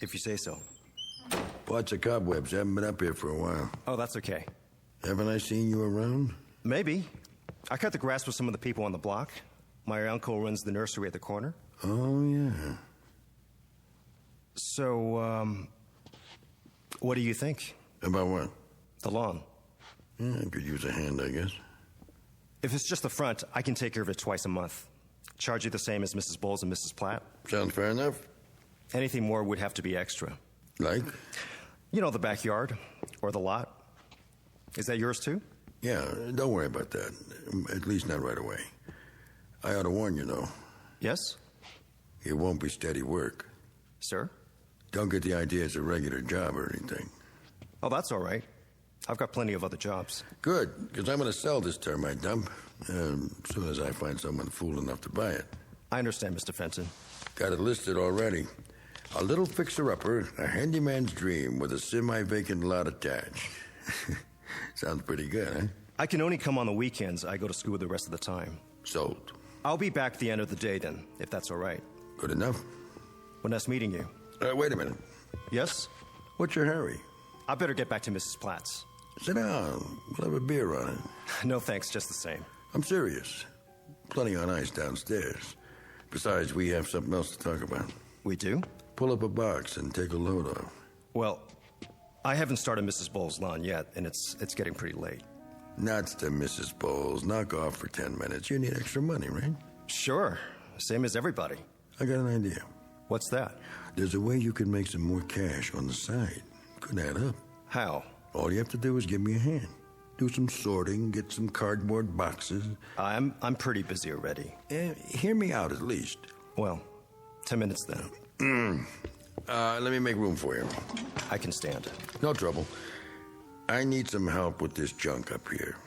if you say so. Lots of cobwebs. Haven't been up here for a while. Oh, that's okay. Haven't I seen you around? Maybe. I cut the grass with some of the people on the block. My uncle runs the nursery at the corner. Oh, yeah. So, what do you think? About what? The lawn. Yeah, I could use a hand, I guess. If it's just the front, I can take care of it twice a month. Charge you the same as Mrs. Bowles and Mrs. Platt. Sounds fair enough. Anything more would have to be extra. Like? You know, the backyard or the lot. Is that yours too? Yeah, don't worry about that. At least not right away. I ought to warn you, though. Yes? It won't be steady work. Sir? Don't get the idea it's a regular job or anything. Oh, that's all right. I've got plenty of other jobs. Good, because I'm going to sell this termite dump as soon as I find someone fool enough to buy it. I understand, Mr. Fenton. Got it listed already. A little fixer-upper, a handyman's dream with a semi-vacant lot attached. Sounds pretty good, huh? I can only come on the weekends. I go to school the rest of the time. Sold. I'll be back at the end of the day then, if that's all right. Good enough. Well, nice meeting you. Wait a minute. Yes? What's your hurry? I better get back to Mrs. Platt's. Sit down. We'll have a beer on it. No thanks, just the same. I'm serious. Plenty on ice downstairs. Besides, we have something else to talk about. We do? Pull up a box and take a load off. Well, I haven't started Mrs. Bowles' lawn yet, and it's getting pretty late. Nuts to Mrs. Bowles. Knock off for 10 minutes. You need extra money, right? Sure. Same as everybody. I got an idea. What's that? There's a way you can make some more cash on the side. Could add up. How? All you have to do is give me a hand. Do some sorting, get some cardboard boxes. I'm pretty busy already. Hear me out at least. Well, 10 minutes then. Let me make room for you. I can stand. No trouble. I need some help with this junk up here.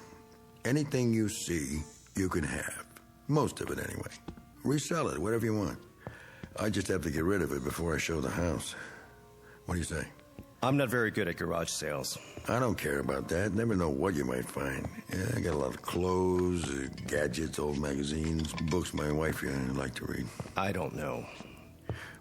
Anything you see, you can have. Most of it, anyway. Resell it, whatever you want. I just have to get rid of it before I show the house. What do you say? I'm not very good at garage sales. I don't care about that. Never know what you might find. Yeah, I got a lot of clothes, gadgets, old magazines, books my wife like to read. I don't know.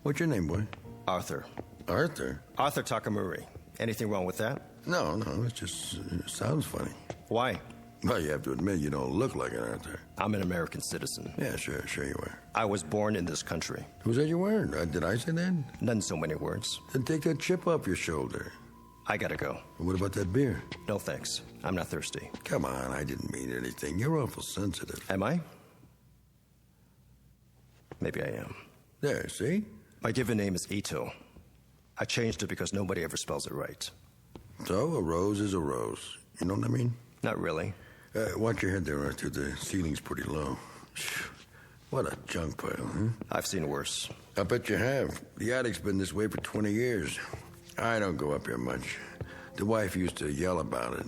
What's your name, boy? Arthur. Arthur? Arthur Takamori. Anything wrong with that? No, it just sounds funny. Why? Well, you have to admit you don't look like an Arthur. I'm an American citizen. Yeah, sure you are. I was born in this country. Who said you weren't? Did I say that? Not in so many words. Then take that chip off your shoulder. I gotta go. What about that beer? No thanks. I'm not thirsty. Come on, I didn't mean anything. You're awful sensitive. Am I? Maybe I am. There, see? My given name is Ito. I changed it because nobody ever spells it right. So, a rose is a rose. You know what I mean? Not really. Watch your head there, Arthur. The ceiling's pretty low. What a junk pile, huh? I've seen worse. I bet you have. The attic's been this way for 20 years. I don't go up here much. The wife used to yell about it.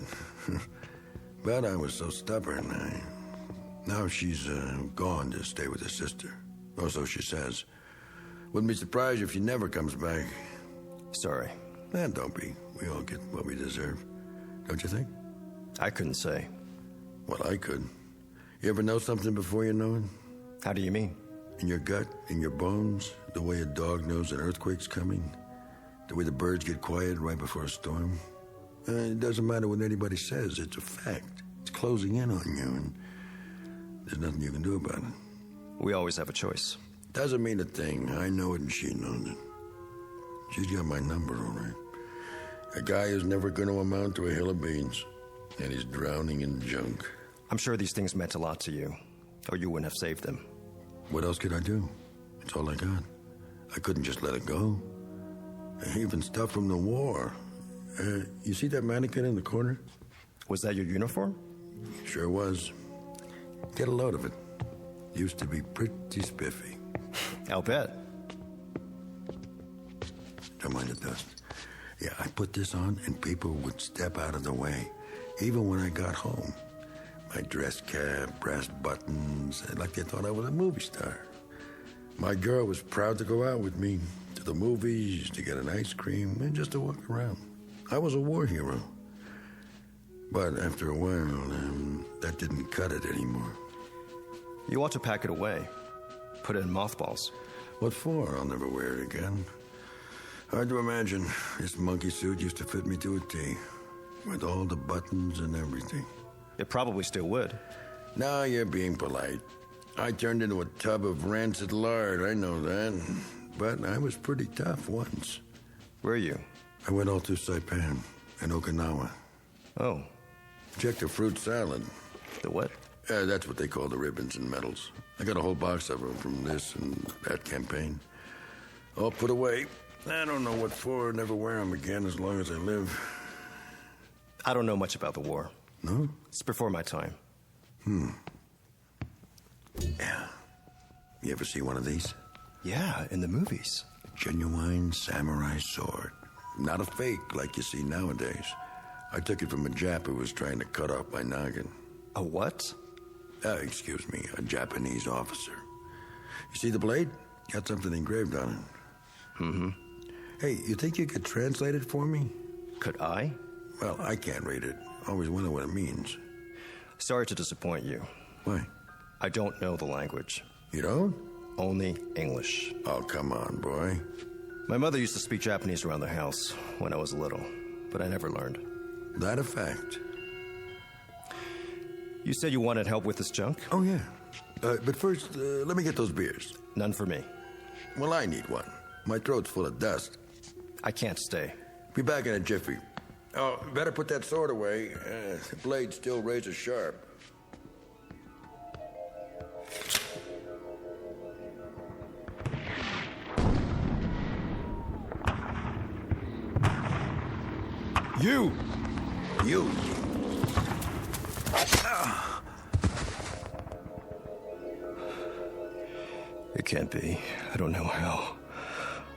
But I was so stubborn. Now she's gone to stay with her sister. Or so she says. Wouldn't be surprised if she never comes back. Sorry. Don't be. We all get what we deserve. Don't you think? I couldn't say. Well, I could. You ever know something before you know it? How do you mean? In your gut, in your bones, the way a dog knows an earthquake's coming, the way the birds get quiet right before a storm. It doesn't matter what anybody says, it's a fact. It's closing in on you, and there's nothing you can do about it. We always have a choice. Doesn't mean a thing. I know it and she knows it. She's got my number, all right. A guy who's never going to amount to a hill of beans, and he's drowning in junk. I'm sure these things meant a lot to you, or you wouldn't have saved them. What else could I do? It's all I got. I couldn't just let it go. Even stuff from the war. You see that mannequin in the corner? Was that your uniform? Sure was. Get a load of it. Used to be pretty spiffy. I'll bet. Don't mind the dust. Yeah, I put this on and people would step out of the way. Even when I got home. My dress cap, brass buttons, like they thought I was a movie star. My girl was proud to go out with me to the movies, to get an ice cream, and just to walk around. I was a war hero. But after a while, that didn't cut it anymore. You ought to pack it away. Put it in mothballs. What for? I'll never wear it again. Hard to imagine. This monkey suit used to fit me to a T. With all the buttons and everything. It probably still would. Now you're being polite. I turned into a tub of rancid lard, I know that. But I was pretty tough once. Were you? I went all through Saipan and Okinawa. Oh. Check the fruit salad. The what? That's what they call the ribbons and medals. I got a whole box of them from this and that campaign. All put away. I don't know what for. Never wear them again as long as I live. I don't know much about the war. No? It's before my time. You ever see one of these? Yeah, in the movies. Genuine samurai sword. Not a fake like you see nowadays. I took it from a Jap who was trying to cut off my noggin. A what? Excuse me, a Japanese officer. You see the blade? Got something engraved on it. Mm-hmm. Hey, you think you could translate it for me? Could I? Well, I can't read it. Always wonder what it means. Sorry to disappoint you. Why? I don't know the language. You don't? Only English. Oh, come on, boy. My mother used to speak Japanese around the house when I was little, but I never learned. That a fact. You said you wanted help with this junk? Oh, yeah. But first, let me get those beers. None for me. Well, I need one. My throat's full of dust. I can't stay. Be back in a jiffy. Oh, better put that sword away. The blade's still razor sharp. You! It can't be. I don't know how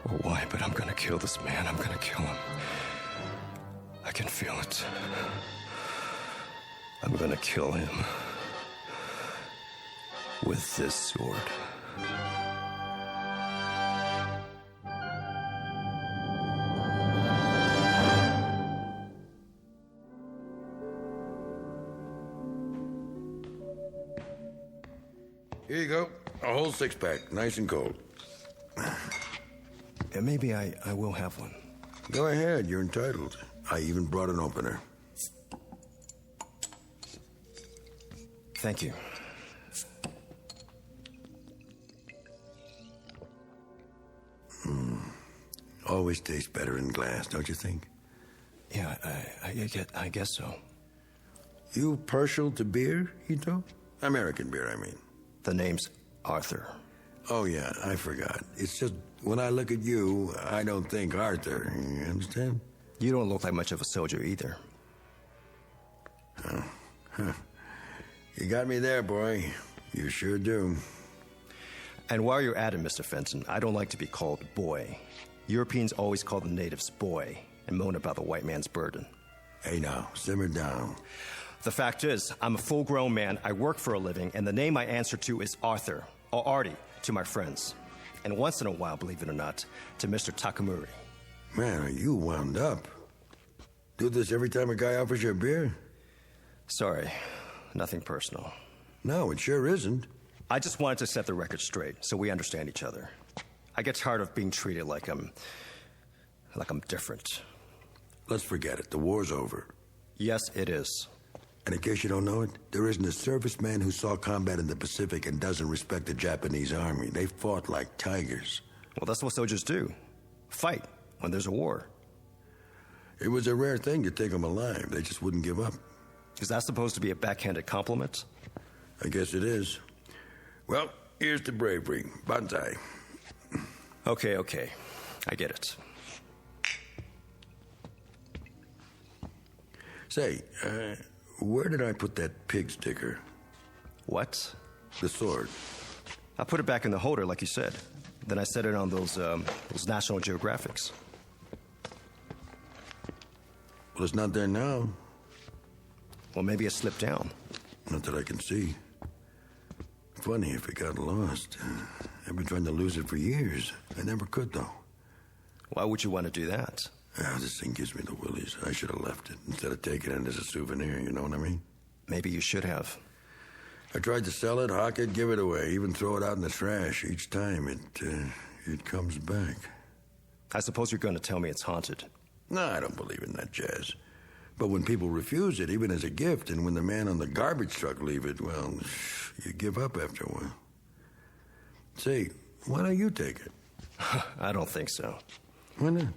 or why, but I'm gonna kill this man. I'm gonna kill him. I can feel it. I'm gonna kill him with this sword. Here you go. A whole six-pack, nice and cold. And maybe I will have one. Go ahead, you're entitled. I even brought an opener. Thank you. Always tastes better in glass, don't you think? Yeah, I guess so. You partial to beer, Ito? American beer, I mean. The name's Arthur. Oh, yeah, I forgot. It's just, when I look at you, I don't think Arthur. You understand? You don't look like much of a soldier either. Huh. You got me there, boy. You sure do. And while you're at it, Mr. Fenton, I don't like to be called boy. Europeans always call the natives boy and moan about the white man's burden. Hey, now, simmer down. The fact is, I'm a full-grown man, I work for a living, and the name I answer to is Arthur, or Artie, to my friends. And once in a while, believe it or not, to Mr. Takamuri. Man, are you wound up? Do this every time a guy offers you a beer? Sorry, nothing personal. No, it sure isn't. I just wanted to set the record straight, so we understand each other. I get tired of being treated like I'm different. Let's forget it. The war's over. Yes, it is. And in case you don't know it, there isn't a serviceman who saw combat in the Pacific and doesn't respect the Japanese army. They fought like tigers. Well, that's what soldiers do. Fight when there's a war. It was a rare thing to take them alive. They just wouldn't give up. Is that supposed to be a backhanded compliment? I guess it is. Well, here's to bravery. Banzai. Okay. I get it. Say, where did I put that pig sticker? What? The sword. I put it back in the holder, like you said. Then I set it on those National Geographics. Well, it's not there now. Well, maybe it slipped down. Not that I can see. Funny if it got lost. I've been trying to lose it for years. I never could, though. Why would you want to do that? This thing gives me the willies. I should have left it instead of taking it as a souvenir, you know what I mean? Maybe you should have. I tried to sell it, hawk it, give it away, even throw it out in the trash. Each time it comes back. I suppose you're going to tell me it's haunted. No, I don't believe in that jazz. But when people refuse it, even as a gift, and when the man on the garbage truck leave it, well, you give up after a while. Say, why don't you take it? I don't think so. Why not?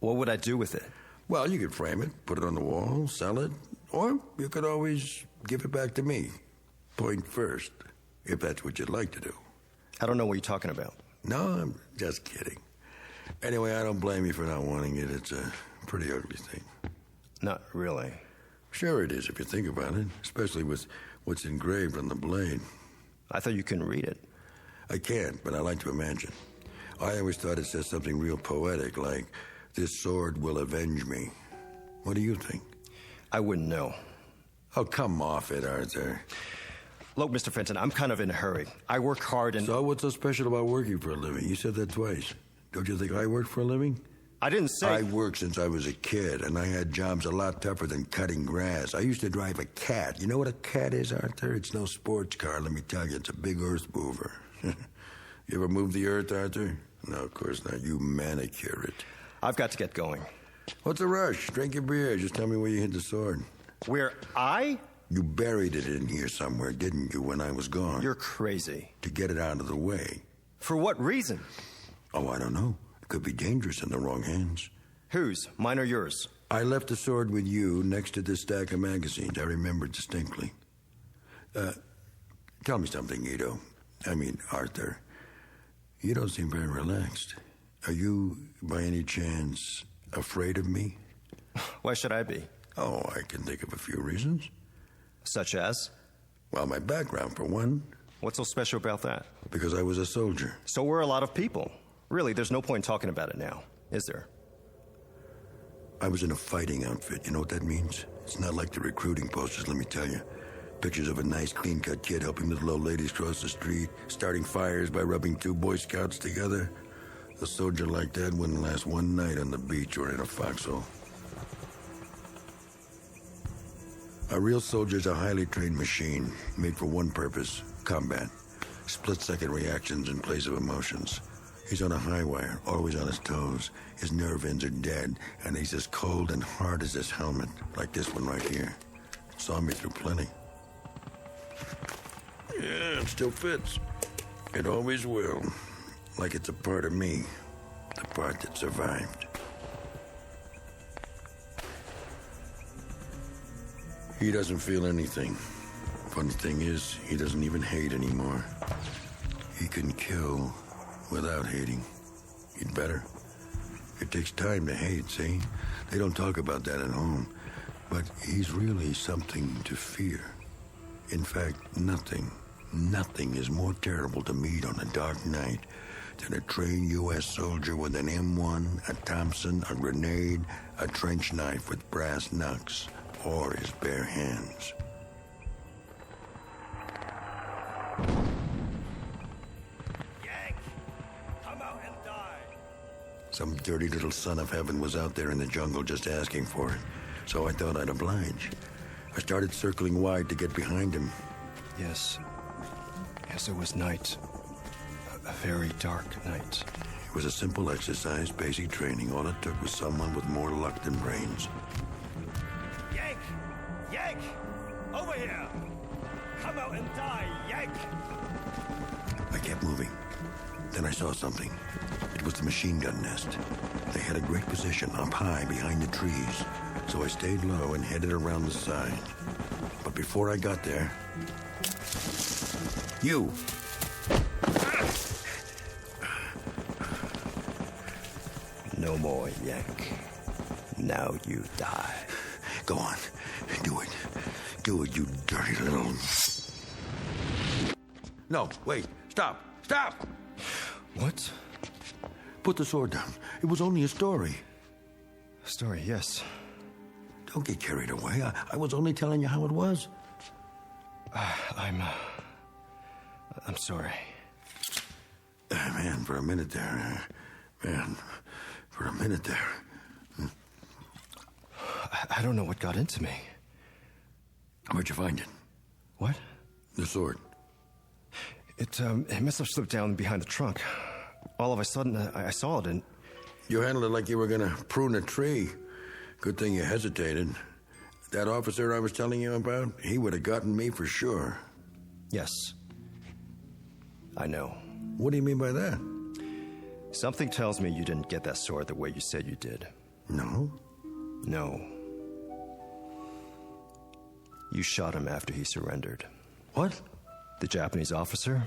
What would I do with it? Well, you could frame it, put it on the wall, sell it, or you could always give it back to me. Point first, if that's what you'd like to do. I don't know what you're talking about. No, I'm just kidding. Anyway, I don't blame you for not wanting it. It's a pretty ugly thing. Not really. Sure it is if you think about it, especially with what's engraved on the blade. I thought you couldn't read it. I can't, but I like to imagine. I always thought it says something real poetic, like, "This sword will avenge me." What do you think? I wouldn't know. Oh, come off it, Arthur. Look, Mr. Fenton, I'm kind of in a hurry. I work hard and... So what's so special about working for a living? You said that twice. Don't you think I work for a living? I didn't say... I worked since I was a kid, and I had jobs a lot tougher than cutting grass. I used to drive a cat. You know what a cat is, Arthur? It's no sports car, let me tell you. It's a big earth mover. You ever move the earth, Arthur? No, of course not. You manicure it. I've got to get going. What's the rush? Drink your beer. Just tell me where you hid the sword. Where I? You buried it in here somewhere, didn't you, when I was gone? You're crazy. To get it out of the way. For what reason? Oh, I don't know. It could be dangerous in the wrong hands. Whose? Mine or yours? I left the sword with you next to this stack of magazines. I remember distinctly. Tell me something, Arthur. You don't seem very relaxed. Are you, by any chance, afraid of me? Why should I be? Oh, I can think of a few reasons. Such as? Well, my background, for one. What's so special about that? Because I was a soldier. So were a lot of people. Really, there's no point talking about it now, is there? I was in a fighting outfit. You know what that means? It's not like the recruiting posters, let me tell you. Pictures of a nice, clean-cut kid helping little old ladies cross the street, starting fires by rubbing two Boy Scouts together. A soldier like that wouldn't last one night on the beach or in a foxhole. A real soldier's a highly trained machine, made for one purpose, combat. Split-second reactions in place of emotions. He's on a high wire, always on his toes. His nerve ends are dead, and he's as cold and hard as this helmet, like this one right here. It saw me through plenty. Yeah, it still fits. It always will. Like it's a part of me, the part that survived. He doesn't feel anything. Funny thing is, he doesn't even hate anymore. He can kill without hating. He'd better. It takes time to hate, see? They don't talk about that at home. But he's really something to fear. In fact, nothing is more terrible to meet on a dark night than a trained U.S. soldier with an M1, a Thompson, a grenade, a trench knife with brass knucks, or his bare hands. Yank! Come out and die! Some dirty little son of heaven was out there in the jungle just asking for it, so I thought I'd oblige. I started circling wide to get behind him. Yes, it was night. A very dark night. It was a simple exercise, basic training. All it took was someone with more luck than brains. Yank! Yank! Over here! Come out and die, Yank! I kept moving. Then I saw something. It was the machine gun nest. They had a great position up high behind the trees, so I stayed low and headed around the side. But before I got there... You! No more, Yank. Now you die. Go on. Do it. Do it, you dirty little... No, wait. Stop. Stop! What? Put the sword down. It was only a story. Story, yes. Don't get carried away. I was only telling you how it was. I'm sorry. Man, for a minute there. I don't know what got into me. Where'd you find it? What? The sword. It must have slipped down behind the trunk. All of a sudden, I saw it and... You handled it like you were gonna prune a tree. Good thing you hesitated. That officer I was telling you about, he would have gotten me for sure. Yes. I know. What do you mean by that? Something tells me you didn't get that sword the way you said you did. No? No. You shot him after he surrendered. What? The Japanese officer?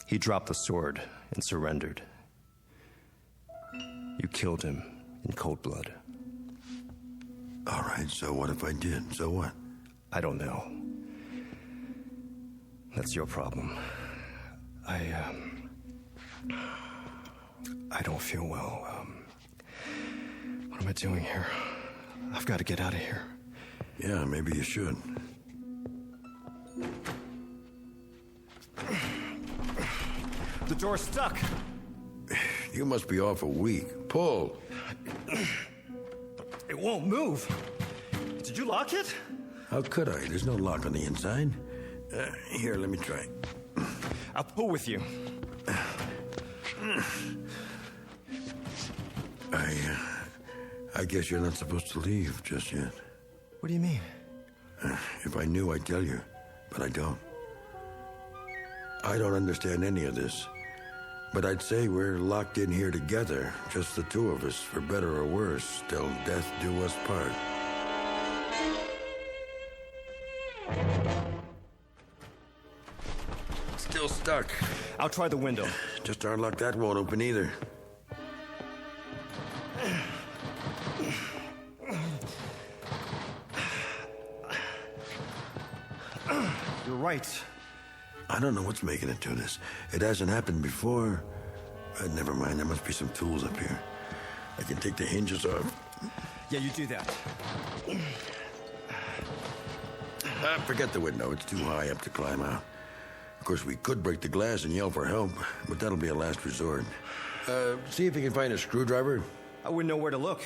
He dropped the sword and surrendered. You killed him in cold blood. All right, so what if I did? So what? I don't know. That's your problem. I don't feel well. What am I doing here? I've got to get out of here. Yeah, maybe you should. The door's stuck. You must be awful weak. Pull. It won't move. Did you lock it? How could I? There's no lock on the inside. Here, let me try. I'll pull with you. I guess you're not supposed to leave just yet. What do you mean? If I knew, I'd tell you, but I don't. I don't understand any of this, but I'd say we're locked in here together, just the two of us, for better or worse, till death do us part. Still stuck. I'll try the window. Just our luck that won't open either. You're right. I don't know what's making it do this. It hasn't happened before. Never mind, there must be some tools up here. I can take the hinges off. Yeah, you do that. Forget the window. It's too high up to climb out. Of course, we could break the glass and yell for help, but that'll be a last resort. See if you can find a screwdriver. I wouldn't know where to look.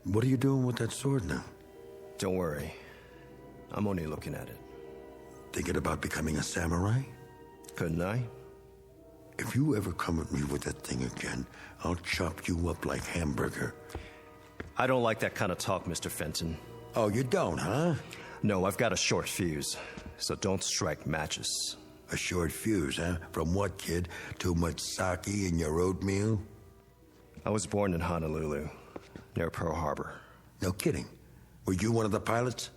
What are you doing with that sword now? Don't worry. I'm only looking at it. Thinking about becoming a samurai? Couldn't I? If you ever come at me with that thing again, I'll chop you up like hamburger. I don't like that kind of talk, Mr. Fenton. Oh, you don't, huh? No, I've got a short fuse, so don't strike matches. A short fuse, huh? From what, kid? Too much sake in your oatmeal? I was born in Honolulu, near Pearl Harbor. No kidding. Were you one of the pilots?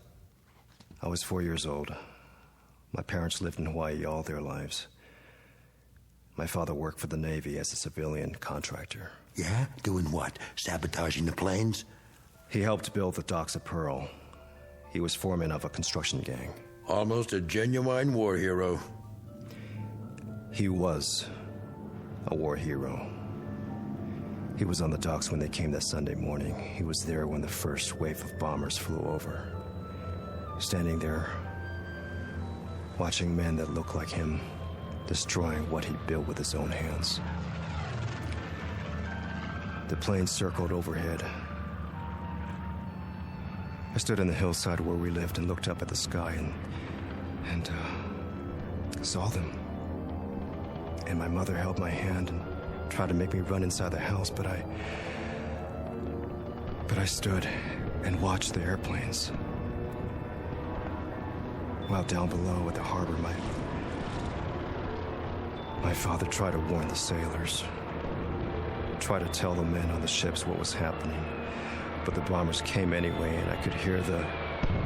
I was 4 years old. My parents lived in Hawaii all their lives. My father worked for the Navy as a civilian contractor. Yeah? Doing what? Sabotaging the planes? He helped build the docks at Pearl. He was foreman of a construction gang. Almost a genuine war hero. He was a war hero. He was on the docks when they came that Sunday morning. He was there when the first wave of bombers flew over. Standing there, watching men that looked like him, destroying what he built with his own hands. The plane circled overhead. I stood on the hillside where we lived and looked up at the sky and saw them. And my mother held my hand and tried to make me run inside the house, but I stood and watched the airplanes. While down below at the harbor, my father tried to warn the sailors, tried to tell the men on the ships what was happening, but the bombers came anyway, and I could hear the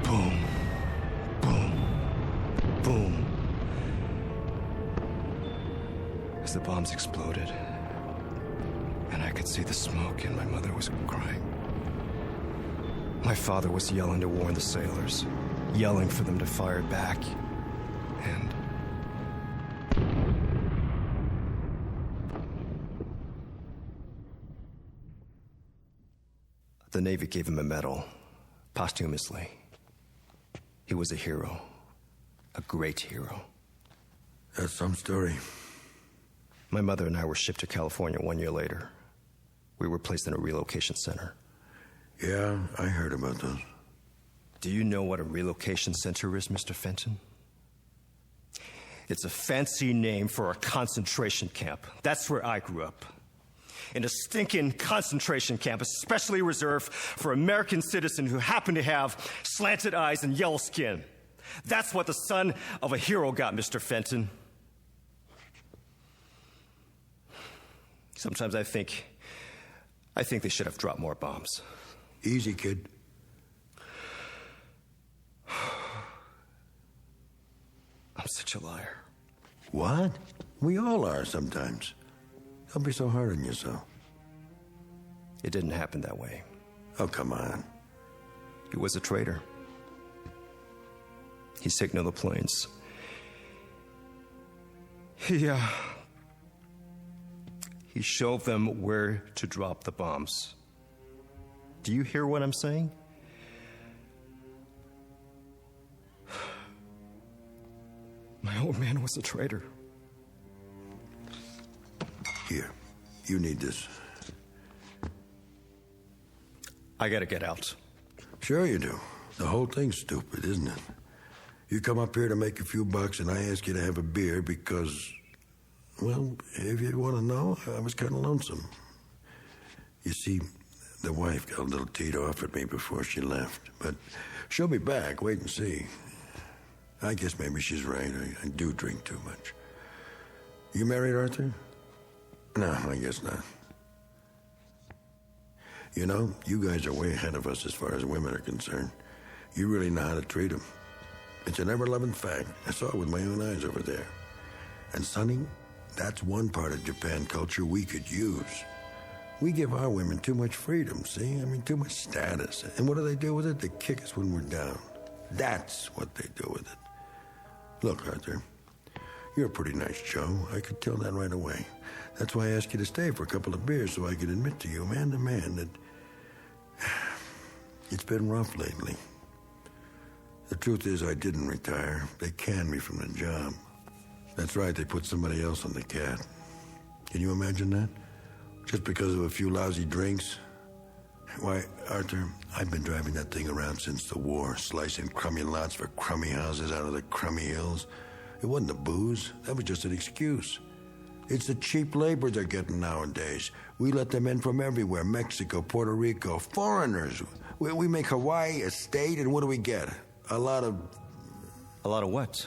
boom, boom, boom as the bombs exploded. And I could see the smoke, and my mother was crying. My father was yelling to warn the sailors, yelling for them to fire back, and the Navy gave him a medal, posthumously. He was a hero, a great hero. That's some story. My mother and I were shipped to California 1 year later. We were placed in a relocation center. Yeah, I heard about those. Do you know what a relocation center is, Mr. Fenton? It's a fancy name for a concentration camp. That's where I grew up. In a stinking concentration camp, especially reserved for American citizens who happen to have slanted eyes and yellow skin. That's what the son of a hero got, Mr. Fenton. Sometimes I think they should have dropped more bombs. Easy, kid. I'm such a liar. What? We all are sometimes. Don't be so hard on yourself. It didn't happen that way. Oh, come on. He was a traitor. He signaled the planes. He showed them where to drop the bombs. Do you hear what I'm saying? My old man was a traitor. Here, you need this. I gotta get out. Sure you do. The whole thing's stupid, isn't it? You come up here to make a few bucks, and I ask you to have a beer because, well, if you want to know, I was kind of lonesome. You see, the wife got a little teed off at me before she left, but she'll be back. Wait and see. I guess maybe she's right. I do drink too much. You married, Arthur? No, I guess not. You know, you guys are way ahead of us as far as women are concerned. You really know how to treat them. It's an ever-loving fact. I saw it with my own eyes over there. And, Sonny, that's one part of Japan culture we could use. We give our women too much freedom, see? I mean, too much status. And what do they do with it? They kick us when we're down. That's what they do with it. Look, Arthur, you're a pretty nice Joe. I could tell that right away. That's why I asked you to stay for a couple of beers so I could admit to you, man to man, that it's been rough lately. The truth is I didn't retire. They canned me from the job. That's right, they put somebody else on the cat. Can you imagine that? Just because of a few lousy drinks? Why, Arthur, I've been driving that thing around since the war, slicing crummy lots for crummy houses out of the crummy hills. It wasn't the booze. That was just an excuse. It's the cheap labor they're getting nowadays. We let them in from everywhere. Mexico, Puerto Rico, foreigners. We make Hawaii a state, and what do we get? A lot of what?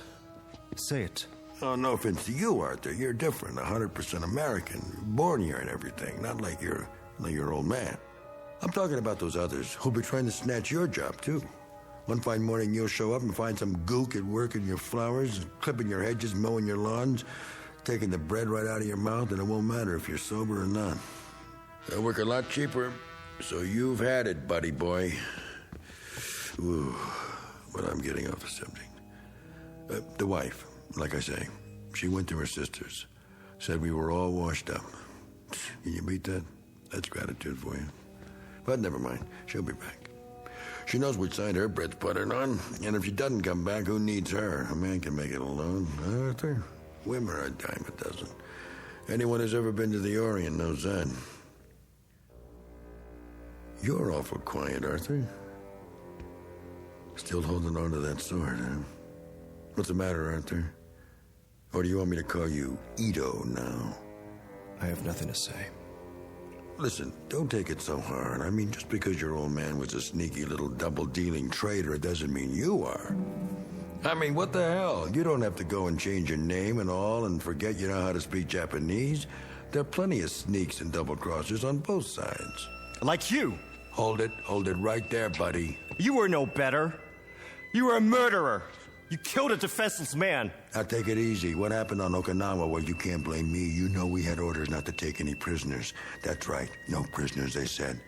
Say it. Oh, no offense to you, Arthur. You're different. 100% American. Born here and everything. Not like you're old man. I'm talking about those others who'll be trying to snatch your job, too. One fine morning, you'll show up and find some gook at work in your flowers, clipping your hedges, mowing your lawns, taking the bread right out of your mouth, and it won't matter if you're sober or not. They'll work a lot cheaper, so you've had it, buddy boy. Ooh, but I'm getting off the subject. The wife, like I say, she went to her sister's, said we were all washed up. Can you beat that? That's gratitude for you. But never mind, she'll be back. She knows which side her bread's buttered on, and if she doesn't come back, who needs her? A man can make it alone, Arthur. Women are a dime a dozen. Anyone who's ever been to the Orient knows that. You're awful quiet, Arthur. Still holding on to that sword, huh? What's the matter, Arthur? Or do you want me to call you Ito now? I have nothing to say. Listen, don't take it so hard. I mean, just because your old man was a sneaky little double-dealing traitor, it doesn't mean you are. I mean, what the hell? You don't have to go and change your name and all and forget you know how to speak Japanese. There are plenty of sneaks and double-crossers on both sides. Like you. Hold it right there, buddy. You were no better. You were a murderer. You killed a defenseless man. Now take it easy. What happened on Okinawa? Well, you can't blame me. You know we had orders not to take any prisoners. That's right. No prisoners, they said.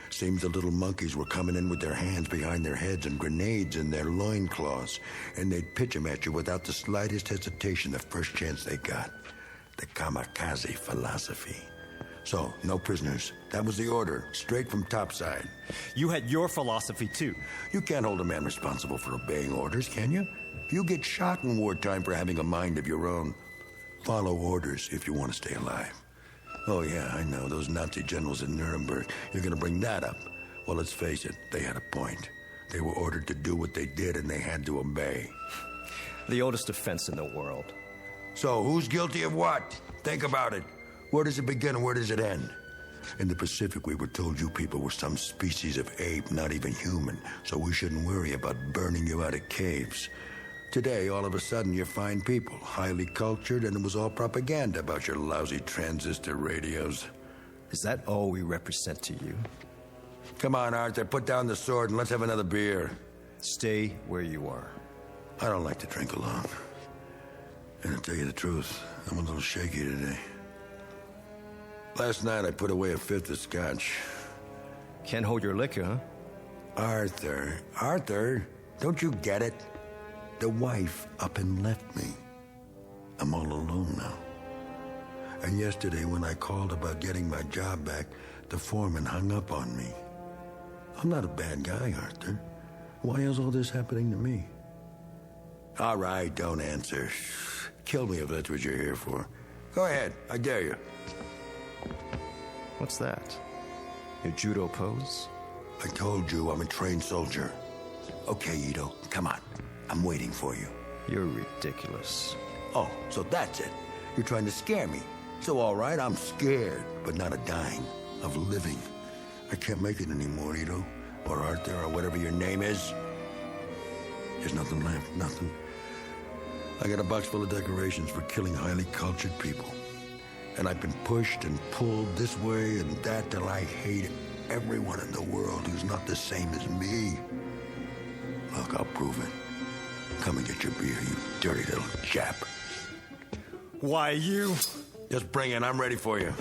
Seems the little monkeys were coming in with their hands behind their heads and grenades in their loincloths. And they'd pitch them at you without the slightest hesitation the first chance they got. The kamikaze philosophy. So, no prisoners. That was the order, straight from topside. You had your philosophy, too. You can't hold a man responsible for obeying orders, can you? You get shot in wartime for having a mind of your own. Follow orders if you want to stay alive. Oh, yeah, I know, those Nazi generals in Nuremberg. You're going to bring that up. Well, let's face it, they had a point. They were ordered to do what they did, and they had to obey. The oldest offense in the world. So, who's guilty of what? Think about it. Where does it begin and where does it end? In the Pacific, we were told you people were some species of ape, not even human, so we shouldn't worry about burning you out of caves. Today, all of a sudden, you're fine people, highly cultured, and it was all propaganda about your lousy transistor radios. Is that all we represent to you? Come on, Arthur, put down the sword and let's have another beer. Stay where you are. I don't like to drink alone. And to tell you the truth, I'm a little shaky today. Last night, I put away a fifth of scotch. Can't hold your liquor, huh? Arthur, don't you get it? The wife up and left me. I'm all alone now. And yesterday when I called about getting my job back, the foreman hung up on me. I'm not a bad guy, Arthur. Why is all this happening to me? All right, don't answer. Kill me if that's what you're here for. Go ahead, I dare you. What's that? Your judo pose? I told you I'm a trained soldier. Okay, Ito, come on. I'm waiting for you. You're ridiculous. Oh, so that's it. You're trying to scare me. So all right, I'm scared, but not of dying, of living. I can't make it anymore, Ito, or Arthur, or whatever your name is. There's nothing left, nothing. I got a box full of decorations for killing highly cultured people. And I've been pushed and pulled this way and that till I hate everyone in the world who's not the same as me. Look, I'll prove it. Come and get your beer, you dirty little chap. Why, you? Just bring it. I'm ready for you.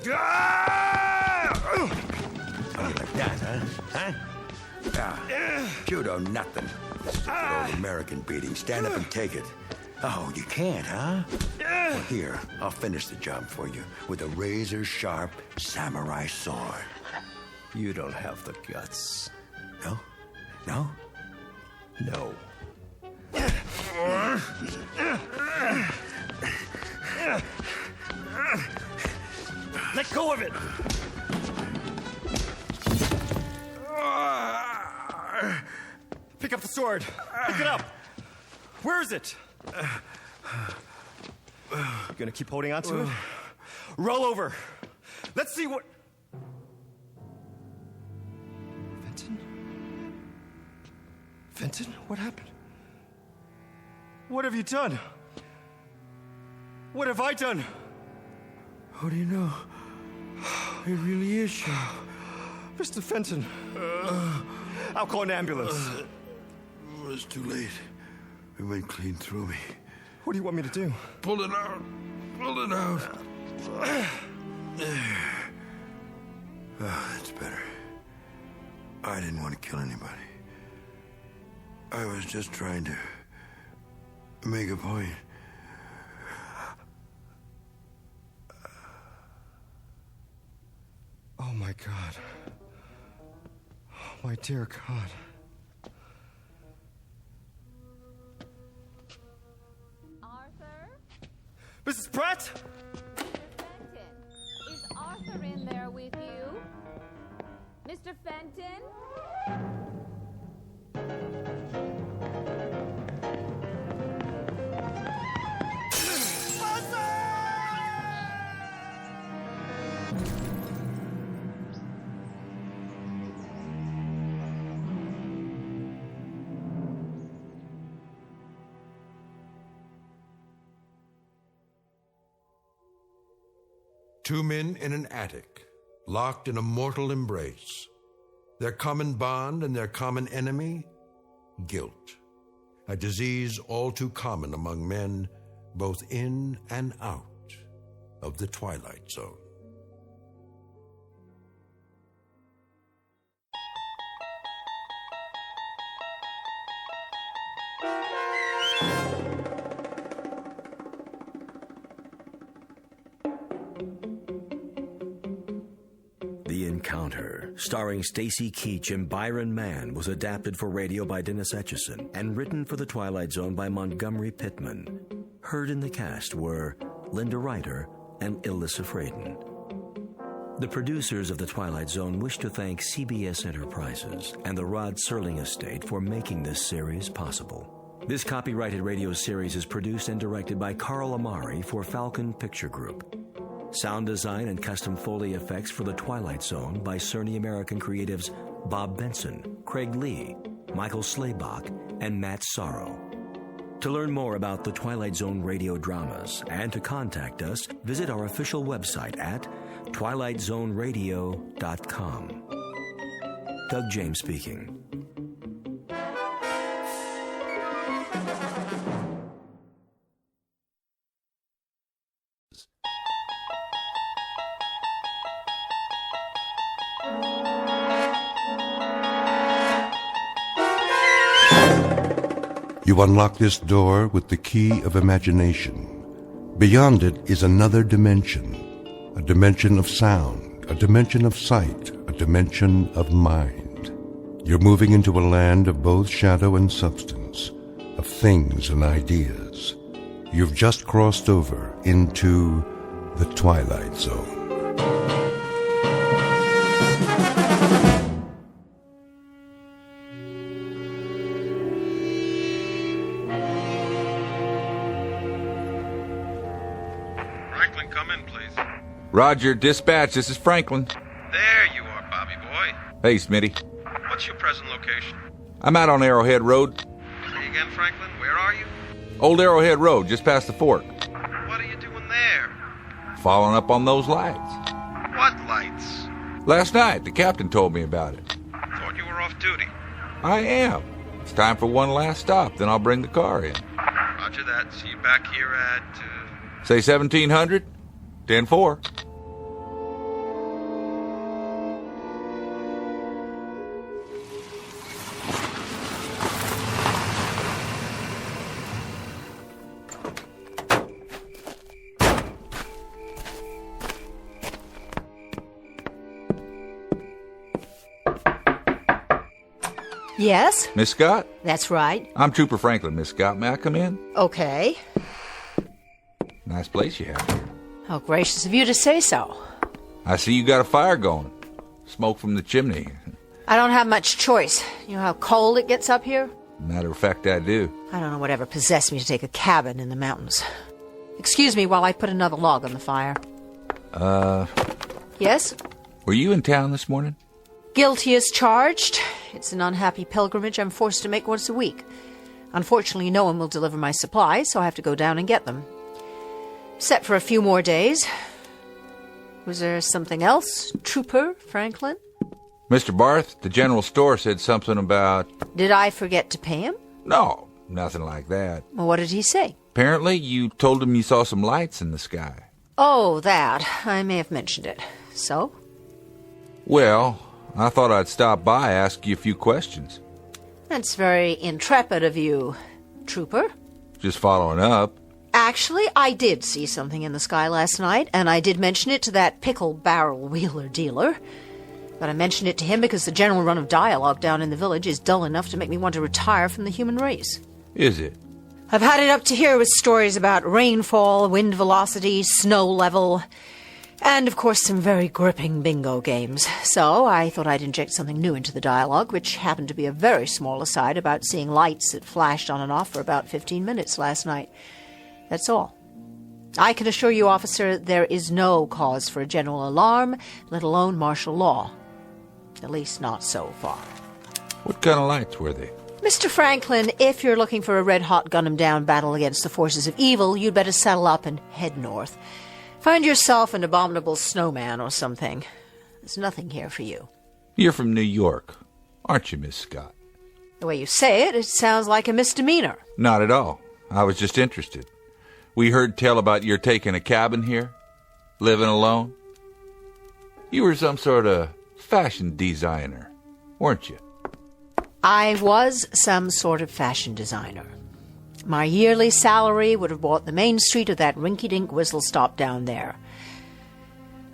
Oh, you like that, huh? Judo, nothing. Stupid old American beating. Stand up and take it. Oh, you can't, huh? Well, here, I'll finish the job for you with a razor-sharp samurai sword. You don't have the guts. No? No? No. Let go of it! Pick up the sword. Pick it up. Where is it? You gonna keep holding on to it? Roll over. Let's see what... Fenton? What happened? What have you done? What have I done? How do you know? It really is you. Mr. Fenton. I'll call an ambulance. It was too late. It went clean through me. What do you want me to do? Pull it out. Pull it out. Oh, that's better. I didn't want to kill anybody. I was just trying to make a point. Oh, my God. Oh, my dear God. Arthur? Mrs. Pratt? Mr. Fenton, is Arthur in there with you? Mr. Fenton? Two men in an attic, locked in a mortal embrace. Their common bond and their common enemy? Guilt. A disease all too common among men, both in and out of the Twilight Zone. The Encounter, starring Stacy Keach and Byron Mann, was adapted for radio by Dennis Etchison and written for The Twilight Zone by Montgomery Pittman. Heard in the cast were Linda Ryder and Ilissa Fraden. The producers of The Twilight Zone wish to thank CBS Enterprises and the Rod Serling Estate for making this series possible. This copyrighted radio series is produced and directed by Carl Amari for Falcon Picture Group. Sound design and custom Foley effects for The Twilight Zone by Cerny American creatives Bob Benson, Craig Lee, Michael Slaybach, and Matt Sorrow. To learn more about the Twilight Zone radio dramas and to contact us, visit our official website at twilightzoneradio.com. Doug James speaking. You unlock this door with the key of imagination. Beyond it is another dimension, a dimension of sound, a dimension of sight, a dimension of mind. You're moving into a land of both shadow and substance, of things and ideas. You've just crossed over into the Twilight Zone. Franklin, come in, please. Roger, dispatch, this is Franklin. There you are, Bobby boy. Hey, Smitty. What's your present location? I'm out on Arrowhead Road. Say again, Franklin, where are you? Old Arrowhead Road, just past the fork. What are you doing there? Following up on those lights. What lights? Last night, the captain told me about it. Thought you were off duty. I am. It's time for one last stop, then I'll bring the car in. Roger that. See you back here at... Say 1700? 10-4. Yes? Miss Scott? That's right. I'm Trooper Franklin, Miss Scott. May I come in? Okay. Nice place you have here. How gracious of you to say so. I see you got a fire going. Smoke from the chimney. I don't have much choice. You know how cold it gets up here? Matter of fact, I do. I don't know whatever possessed me to take a cabin in the mountains. Excuse me while I put another log on the fire. Yes? Were you in town this morning? Guilty as charged. It's an unhappy pilgrimage I'm forced to make once a week. Unfortunately, no one will deliver my supplies, so I have to go down and get them. Set for a few more days. Was there something else, Trooper Franklin? Mr. Barth, the general store said something about... Did I forget to pay him? No, nothing like that. Well, what did he say? Apparently, you told him you saw some lights in the sky. Oh, that. I may have mentioned it. So? Well, I thought I'd stop by, ask you a few questions. That's very intrepid of you, Trooper. Just following up. Actually, I did see something in the sky last night, and I did mention it to that pickle barrel wheeler dealer. But I mentioned it to him because the general run of dialogue down in the village is dull enough to make me want to retire from the human race. Is it? I've had it up to here with stories about rainfall, wind velocity, snow level, and of course some very gripping bingo games. So I thought I'd inject something new into the dialogue, which happened to be a very small aside about seeing lights that flashed on and off for about 15 minutes last night. That's all. I can assure you, officer, there is no cause for a general alarm, let alone martial law. At least not so far. What kind of lights were they? Mr. Franklin, if you're looking for a red-hot gun-em-down battle against the forces of evil, you'd better saddle up and head north. Find yourself an abominable snowman or something. There's nothing here for you. You're from New York, aren't you, Miss Scott? The way you say it, it sounds like a misdemeanor. Not at all. I was just interested. We heard tell about your taking a cabin here, living alone. You were some sort of fashion designer, weren't you? I was some sort of fashion designer. My yearly salary would have bought the main street of that rinky-dink whistle-stop down there.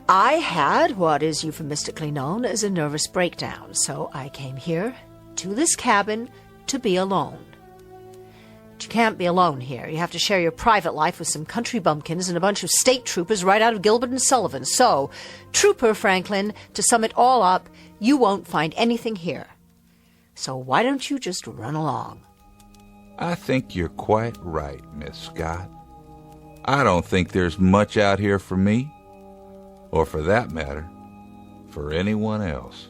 I had what is euphemistically known as a nervous breakdown, so I came here to this cabin to be alone. But you can't be alone here. You have to share your private life with some country bumpkins and a bunch of state troopers right out of Gilbert and Sullivan. So, Trooper Franklin, to sum it all up, you won't find anything here. So why don't you just run along? I think you're quite right, Miss Scott. I don't think there's much out here for me, or for that matter, for anyone else.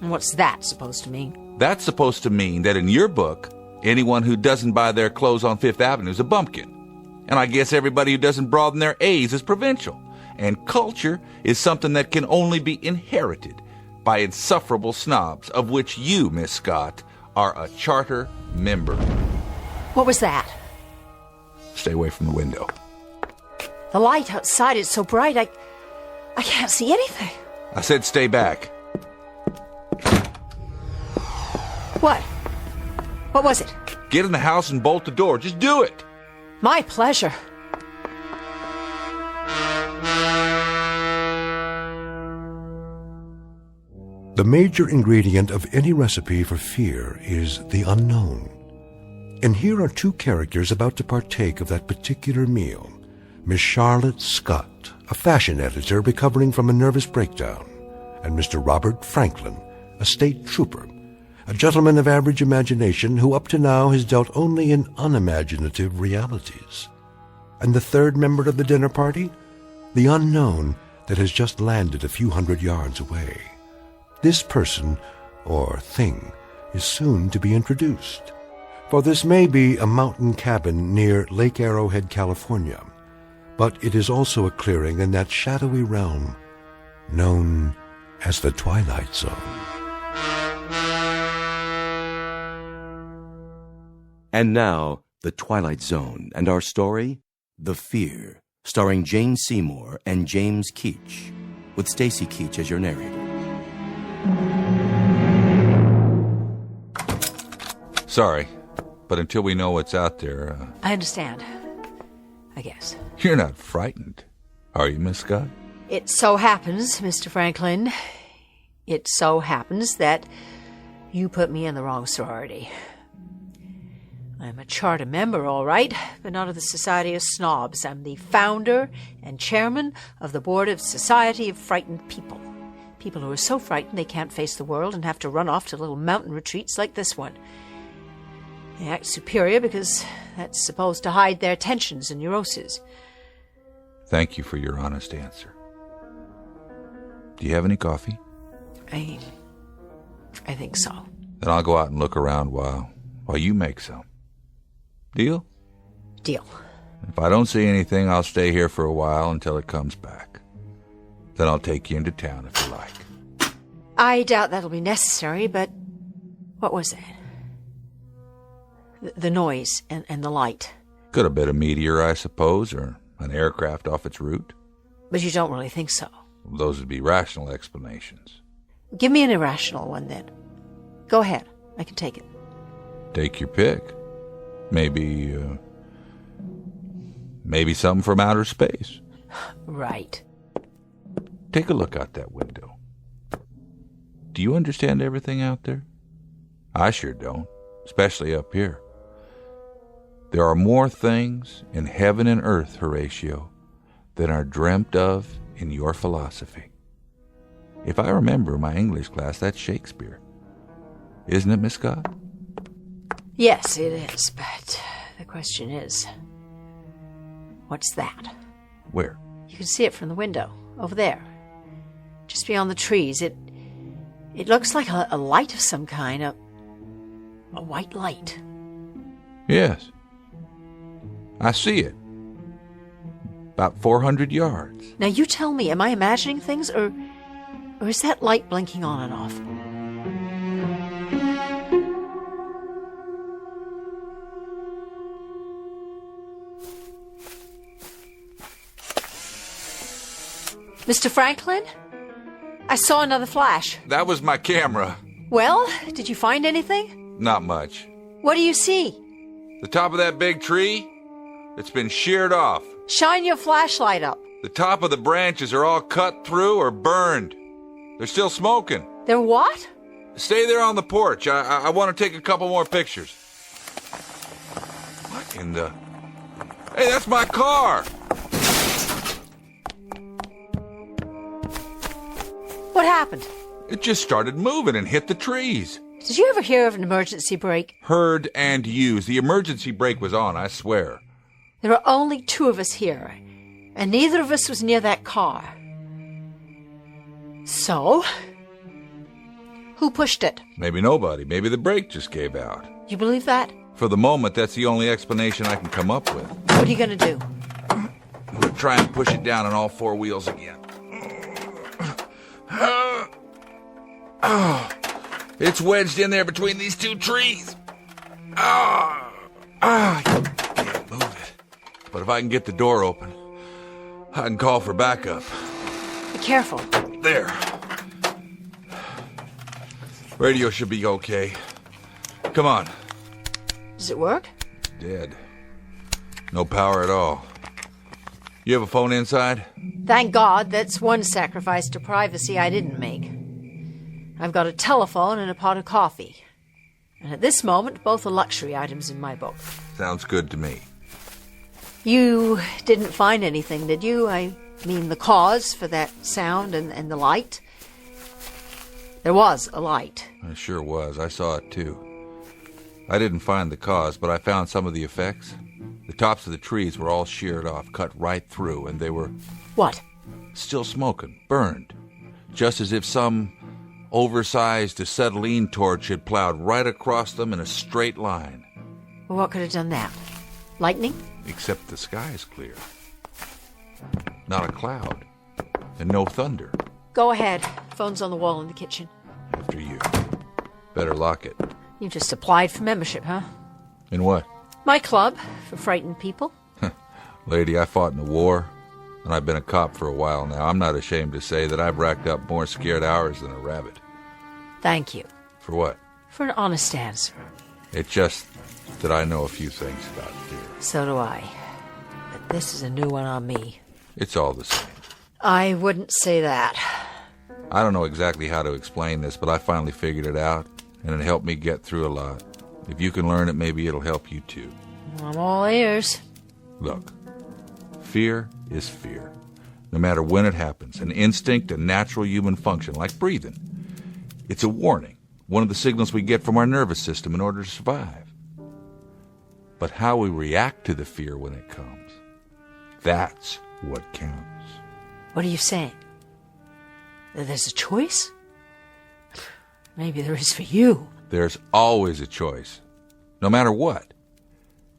And what's that supposed to mean? That's supposed to mean that in your book, anyone who doesn't buy their clothes on Fifth Avenue is a bumpkin. And I guess everybody who doesn't broaden their A's is provincial. And culture is something that can only be inherited by insufferable snobs, of which you, Miss Scott, are a charter member. What was that? Stay away from the window. The light outside is so bright, I can't see anything. I said stay back. What? What was it? Get in the house and bolt the door. Just do it. My pleasure. The major ingredient of any recipe for fear is the unknown. And here are two characters about to partake of that particular meal. Miss Charlotte Scott, a fashion editor recovering from a nervous breakdown, and Mr. Robert Franklin, a state trooper, a gentleman of average imagination who up to now has dealt only in unimaginative realities. And the third member of the dinner party? The unknown that has just landed a few hundred yards away. This person, or thing, is soon to be introduced. For this may be a mountain cabin near Lake Arrowhead, California, but it is also a clearing in that shadowy realm known as the Twilight Zone. And now, The Twilight Zone, and our story, The Fear, starring Jane Seymour and James Keach, with Stacy Keach as your narrator. Sorry, but until we know what's out there, I understand. I guess. You're not frightened, are you, Miss Scott? It so happens, Mr. Franklin, it so happens that you put me in the wrong sorority. I'm a charter member, all right, but not of the Society of Snobs. I'm the founder and chairman of the board of Society of Frightened People. People who are so frightened they can't face the world and have to run off to little mountain retreats like this one. They act superior because that's supposed to hide their tensions and neuroses. Thank you for your honest answer. Do you have any coffee? I think so. Then I'll go out and look around while you make some. Deal? Deal. If I don't see anything, I'll stay here for a while until it comes back. Then I'll take you into town if you like. I doubt that'll be necessary, but what was that? The noise and the light. Could have been a meteor, I suppose, or an aircraft off its route. But you don't really think so. Those would be rational explanations. Give me an irrational one, then. Go ahead. I can take it. Take your pick. Maybe something from outer space. Right. Take a look out that window. Do you understand everything out there? I sure don't, especially up here. There are more things in heaven and earth, Horatio, than are dreamt of in your philosophy. If I remember my English class, that's Shakespeare. Isn't it, Miss Scott? Yes, it is, but the question is, what's that? Where? You can see it from the window, over there. Just beyond the trees. It looks like a light of some kind, a white light. Yes. I see it. About 400 yards. Now you tell me, am I imagining things, or is that light blinking on and off? Mr. Franklin? I saw another flash. That was my camera. Well, did you find anything? Not much. What do you see? The top of that big tree? It's been sheared off. Shine your flashlight up. The top of the branches are all cut through or burned. They're still smoking. They're what? Stay there on the porch. I want to take a couple more pictures. What in the... Hey, that's my car! What happened? It just started moving and hit the trees. Did you ever hear of an emergency brake? Heard and used. The emergency brake was on, I swear. There are only two of us here, and neither of us was near that car. So, who pushed it? Maybe nobody. Maybe the brake just gave out. You believe that? For the moment, that's the only explanation I can come up with. What are you going to do? I'm going to try and push it down on all four wheels again. It's wedged in there between these two trees. Can't move it. But if I can get the door open, I can call for backup. Be careful. There. Radio should be okay. Come on. Does it work? Dead. No power at all. You have a phone inside? Thank God, that's one sacrifice to privacy I didn't make. I've got a telephone and a pot of coffee. And at this moment, both are luxury items in my book. Sounds good to me. You didn't find anything, did you? I mean, the cause for that sound and the light? There was a light. It sure was. I saw it, too. I didn't find the cause, but I found some of the effects. The tops of the trees were all sheared off, cut right through, and they were... What? Still smoking, burned. Just as if some oversized acetylene torch had plowed right across them in a straight line. Well, what could have done that? Lightning? Except the sky is clear. Not a cloud. And no thunder. Go ahead. Phone's on the wall in the kitchen. After you. Better lock it. You just applied for membership, huh? In what? My club, for frightened people. Lady, I fought in the war, and I've been a cop for a while now. I'm not ashamed to say that I've racked up more scared hours than a rabbit. Thank you. For what? For an honest answer. It's just that I know a few things about fear. So do I. But this is a new one on me. It's all the same. I wouldn't say that. I don't know exactly how to explain this, but I finally figured it out, and it helped me get through a lot. If you can learn it, maybe it'll help you too. I'm all ears. Look, fear is fear. No matter when it happens, an instinct and natural human function, like breathing. It's a warning, one of the signals we get from our nervous system in order to survive. But how we react to the fear when it comes, that's what counts. What are you saying? That there's a choice? Maybe there is for you. There's always a choice, no matter what.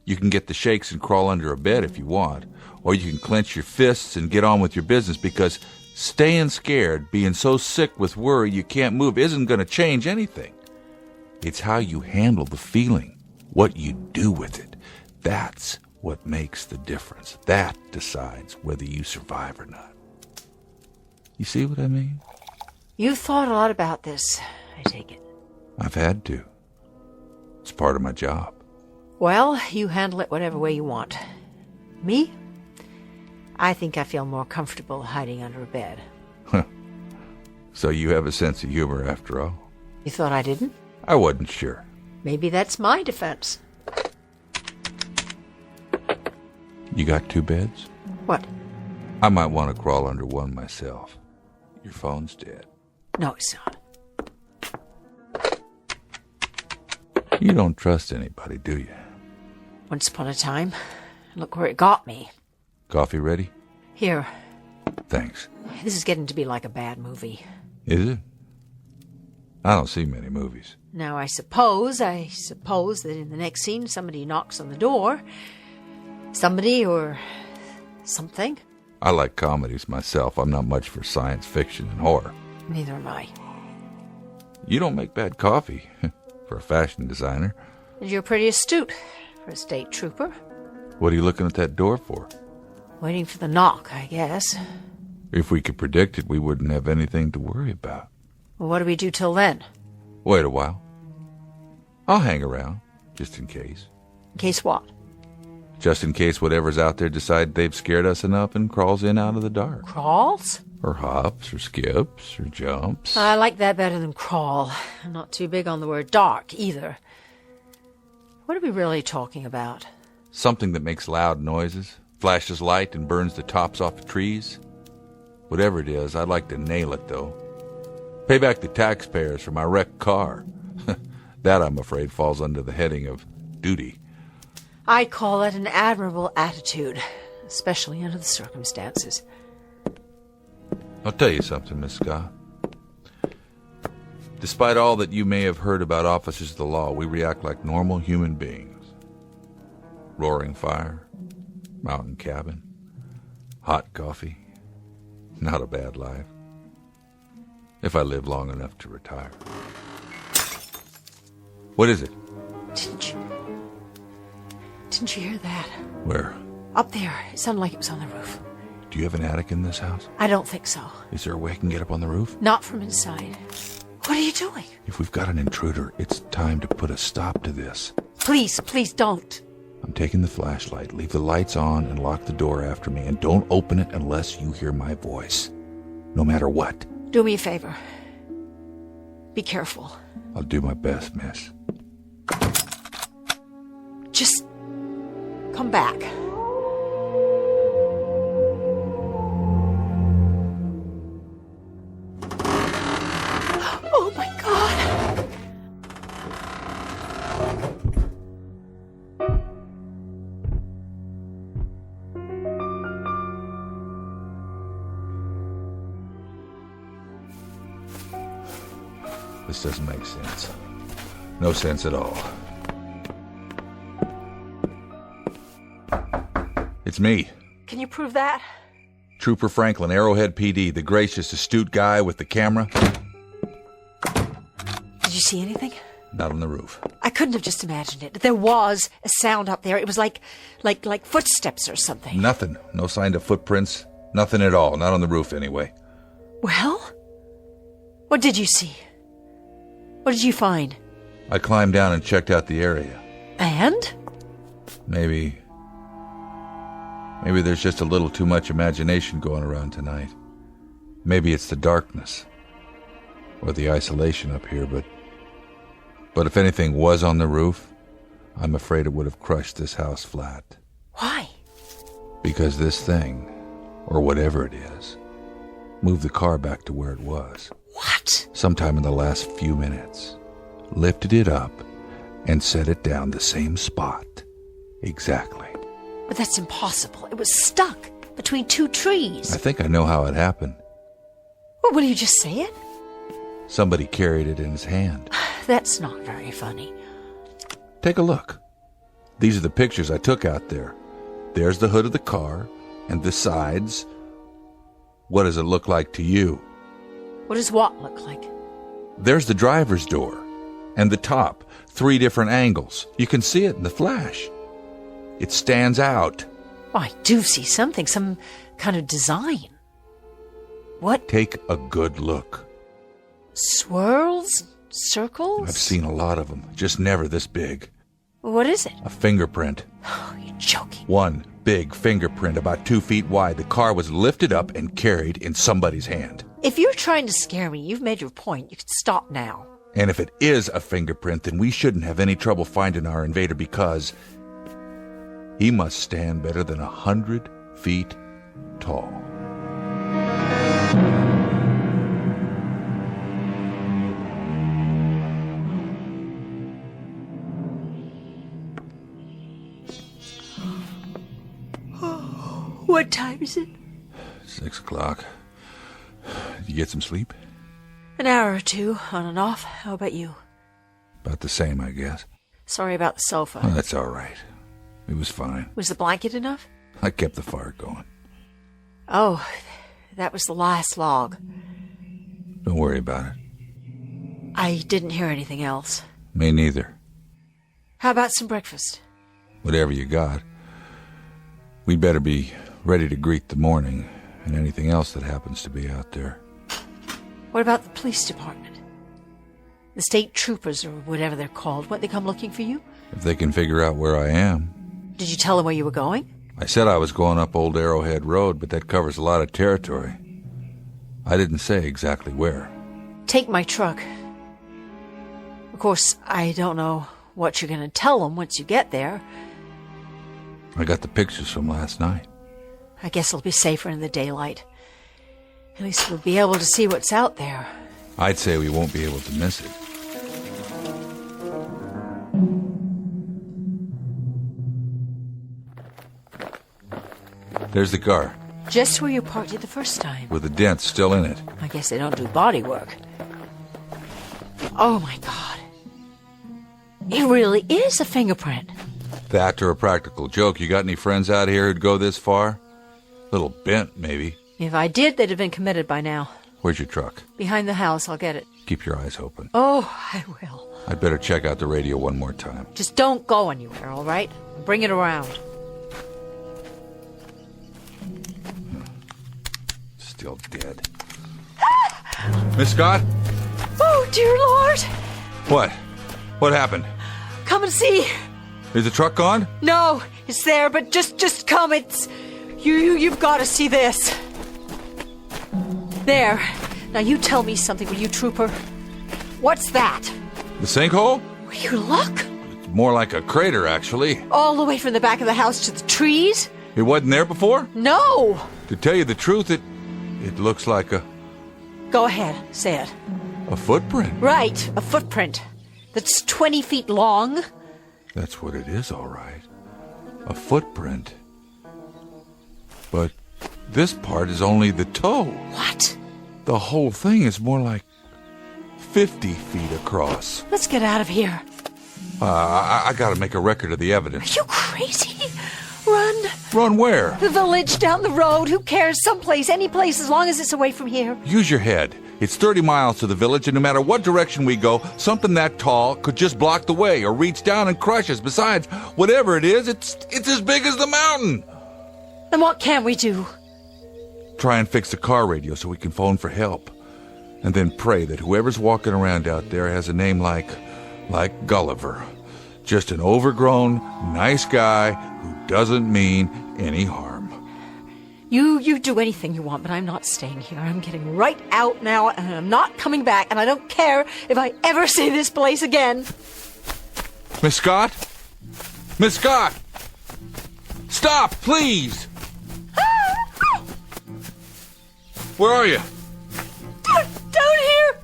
You can get the shakes and crawl under a bed if you want, or you can clench your fists and get on with your business, because staying scared, being so sick with worry you can't move, isn't going to change anything. It's how you handle the feeling, what you do with it. That's what makes the difference. That decides whether you survive or not. You see what I mean? You've thought a lot about this, I take it. I've had to. It's part of my job. Well, you handle it whatever way you want. Me? I think I feel more comfortable hiding under a bed. So you have a sense of humor after all? You thought I didn't? I wasn't sure. Maybe that's my defense. You got 2 beds? What? I might want to crawl under one myself. Your phone's dead. No, it's not. You don't trust anybody, do you? Once upon a time. Look where it got me. Coffee ready? Here. Thanks. This is getting to be like a bad movie. Is it? I don't see many movies. Now, I suppose that in the next scene somebody knocks on the door. Somebody or something. I like comedies myself. I'm not much for science fiction and horror. Neither am I. You don't make bad coffee for a fashion designer. And you're pretty astute for a state trooper. What are you looking at that door for? Waiting for the knock, I guess. If we could predict it, we wouldn't have anything to worry about. Well, what do we do till then? Wait a while. I'll hang around, just in case. In case what? Just in case whatever's out there decide they've scared us enough and crawls in out of the dark. Crawls? Or hops, or skips, or jumps. I like that better than crawl. I'm not too big on the word dark, either. What are we really talking about? Something that makes loud noises, flashes light, and burns the tops off of trees. Whatever it is, I'd like to nail it, though. Pay back the taxpayers for my wrecked car. That, I'm afraid, falls under the heading of duty. I call it an admirable attitude, especially under the circumstances. I'll tell you something, Miss Scott. Despite all that you may have heard about officers of the law, we react like normal human beings. Roaring fire, mountain cabin, hot coffee. Not a bad life. If I live long enough to retire. What is it? Didn't you hear that? Where? Up there. It sounded like it was on the roof. Do you have an attic in this house? I don't think so. Is there a way I can get up on the roof? Not from inside. What are you doing? If we've got an intruder, it's time to put a stop to this. Put Please, please don't. I'm taking the flashlight. Leave the lights on and lock the door after me, and don't open it unless you hear my voice. No matter what. Do me a favor. Be careful. I'll do my best, miss. Just come back. Oh my God! This doesn't make sense. No sense at all. It's me. Can you prove that? Trooper Franklin, Arrowhead PD, the gracious, astute guy with the camera. Did you see anything? Not on the roof. I couldn't have just imagined it. There was a sound up there. It was like footsteps or something. Nothing. No sign of footprints. Nothing at all. Not on the roof, anyway. Well? What did you see? What did you find? I climbed down and checked out the area. And? Maybe there's just a little too much imagination going around tonight. Maybe it's the darkness. Or the isolation up here, but if anything was on the roof, I'm afraid it would have crushed this house flat. Why? Because this thing, or whatever it is, moved the car back to where it was. What? Sometime in the last few minutes. Lifted it up and set it down the same spot. Exactly. But that's impossible. It was stuck between two trees. I think I know how it happened. Well, will you just say it? Somebody carried it in his hand. That's not very funny. Take a look. These are the pictures I took out there. There's the hood of the car and the sides. What does it look like to you? What does what look like? There's the driver's door and the top. 3 different angles. You can see it in the flash. It stands out. Oh, I do see something, some kind of design. What? Take a good look. Swirls? Circles? I've seen a lot of them, just never this big. What is it? A fingerprint. Oh, you're joking. One big fingerprint about 2 feet wide. The car was lifted up and carried in somebody's hand. If you're trying to scare me, you've made your point. You can stop now. And if it is a fingerprint, then we shouldn't have any trouble finding our invader because he must stand better than 100 feet tall. What time is it? 6 o'clock. Did you get some sleep? An hour or two, on and off. How about you? About the same, I guess. Sorry about the sofa. Oh, that's all right. It was fine. Was the blanket enough? I kept the fire going. Oh, that was the last log. Don't worry about it. I didn't hear anything else. Me neither. How about some breakfast? Whatever you got. We'd better be ready to greet the morning and anything else that happens to be out there. What about the police department? The state troopers, or whatever they're called, won't they come looking for you? If they can figure out where I am. Did you tell them where you were going? I said I was going up Old Arrowhead Road, but that covers a lot of territory. I didn't say exactly where. Take my truck. Of course, I don't know what you're going to tell them once you get there. I got the pictures from last night. I guess it'll be safer in the daylight. At least we'll be able to see what's out there. I'd say we won't be able to miss it. There's the car. Just where you parked it the first time. With the dent still in it. I guess they don't do body work. Oh my God. It really is a fingerprint. That or a practical joke. You got any friends out here who'd go this far? Little bent, maybe. If I did, they'd have been committed by now. Where's your truck? Behind the house, I'll get it. Keep your eyes open. Oh, I will. I'd better check out the radio one more time. Just don't go anywhere, all right? Bring it around. Still dead. Miss Scott? Oh, dear Lord! What? What happened? Come and see. Is the truck gone? No, it's there, but just come. It's you've got to see this. There. Now you tell me something, will you, trooper? What's that? The sinkhole? Will you look? It's more like a crater, actually. All the way from the back of the house to the trees? It wasn't there before? No. To tell you the truth, it looks like a Go ahead, say it. footprint. Right, a footprint that's 20 feet long. That's what it is, all right. A footprint. But this part is only the toe. What? The whole thing is more like 50 feet across. Let's get out of here. I gotta make a record of the evidence. Are you crazy? Run. Run where? The village, down the road. Who cares? Someplace, any place, as long as it's away from here. Use your head. It's 30 miles to the village, and no matter what direction we go, something that tall could just block the way or reach down and crush us. Besides, whatever it is, it's as big as the mountain. Then what can we do? Try and fix the car radio so we can phone for help. And then pray that whoever's walking around out there has a name like Gulliver. Just an overgrown, nice guy who doesn't mean any harm. You do anything you want, but I'm not staying here. I'm getting right out now, and I'm not coming back, and I don't care if I ever see this place again. Miss Scott? Miss Scott! Stop, please! Where are you? Down here!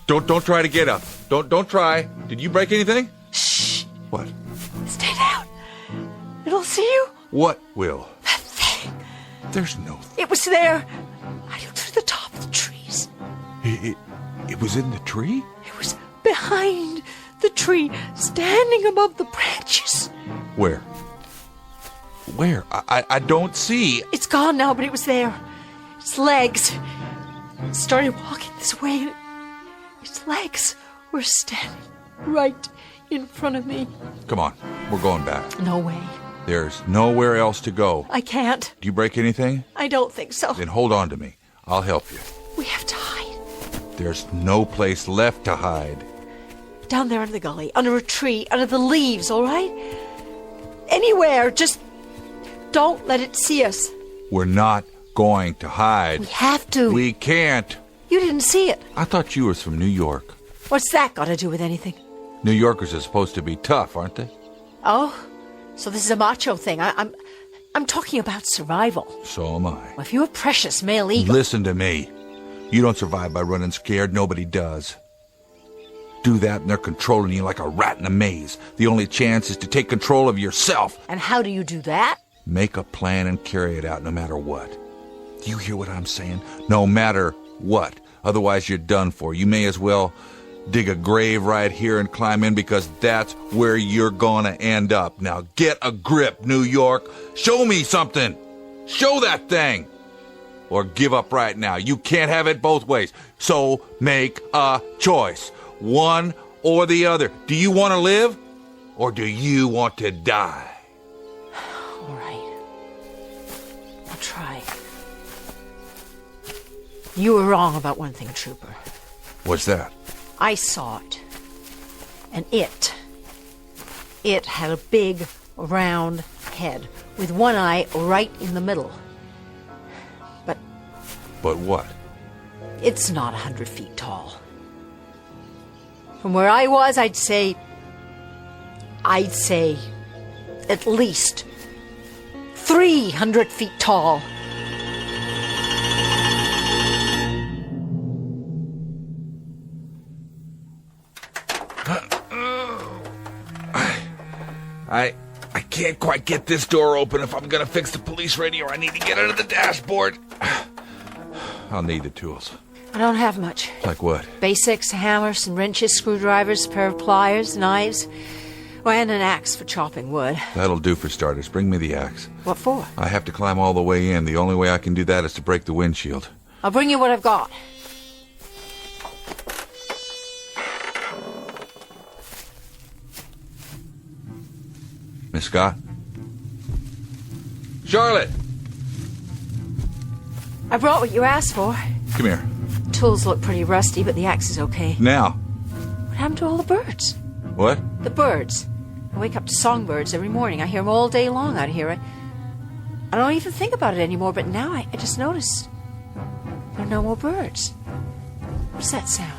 Don't try to get up. Don't try. Did you break anything? Shh. What? Stay down. It'll see you. What will? That thing. There's no... It was there. I looked through the top of the trees. It was in the tree? It was behind the tree, standing above the branches. Where? Where? I don't see. It's gone now, but it was there. Its legs. It started walking this way, and its legs were standing right in front of me. Come on, we're going back. No way. There's nowhere else to go. I can't. Do you break anything? I don't think so. Then hold on to me. I'll help you. We have to hide. There's no place left to hide. Down there in the gully, under a tree, under the leaves, all right? Anywhere, just don't let it see us. We're not going to hide. We have to. We can't. You didn't see it. I thought you were from New York. What's that got to do with anything? New Yorkers are supposed to be tough, aren't they? Oh, so this is a macho thing. I'm talking about survival. So am I. Well, if you're a precious male eagle... Listen to me. You don't survive by running scared. Nobody does. Do that and they're controlling you like a rat in a maze. The only chance is to take control of yourself. And how do you do that? Make a plan and carry it out no matter what. Do you hear what I'm saying? No matter what. Otherwise you're done for. You may as well dig a grave right here and climb in, because that's where you're gonna end up. Now get a grip, New York. Show me something. Show that thing. Or give up right now. You can't have it both ways. So make a choice. One or the other. Do you want to live, or do you want to die? All right. I'll try. You were wrong about one thing, Trooper. What's that? I saw it. And it had a big, round head with one eye right in the middle. But what? It's not 100 feet tall. From where I was, I'd say at least 300 feet tall. I can't quite get this door open. If I'm gonna fix the police radio, I need to get it to the dashboard. I'll need the tools. I don't have much. Like what? Basics, hammers and wrenches, screwdrivers, a pair of pliers, knives, and an axe for chopping wood. That'll do for starters. Bring me the axe. What for? I have to climb all the way in. The only way I can do that is to break the windshield. I'll bring you what I've got. Miss Scott? Charlotte! I brought what you asked for. Come here. Tools look pretty rusty, but the axe is okay. Now. What happened to all the birds? What? The birds. I wake up to songbirds every morning. I hear them all day long out here. I don't even think about it anymore, but now I just noticed there are no more birds. What's that sound?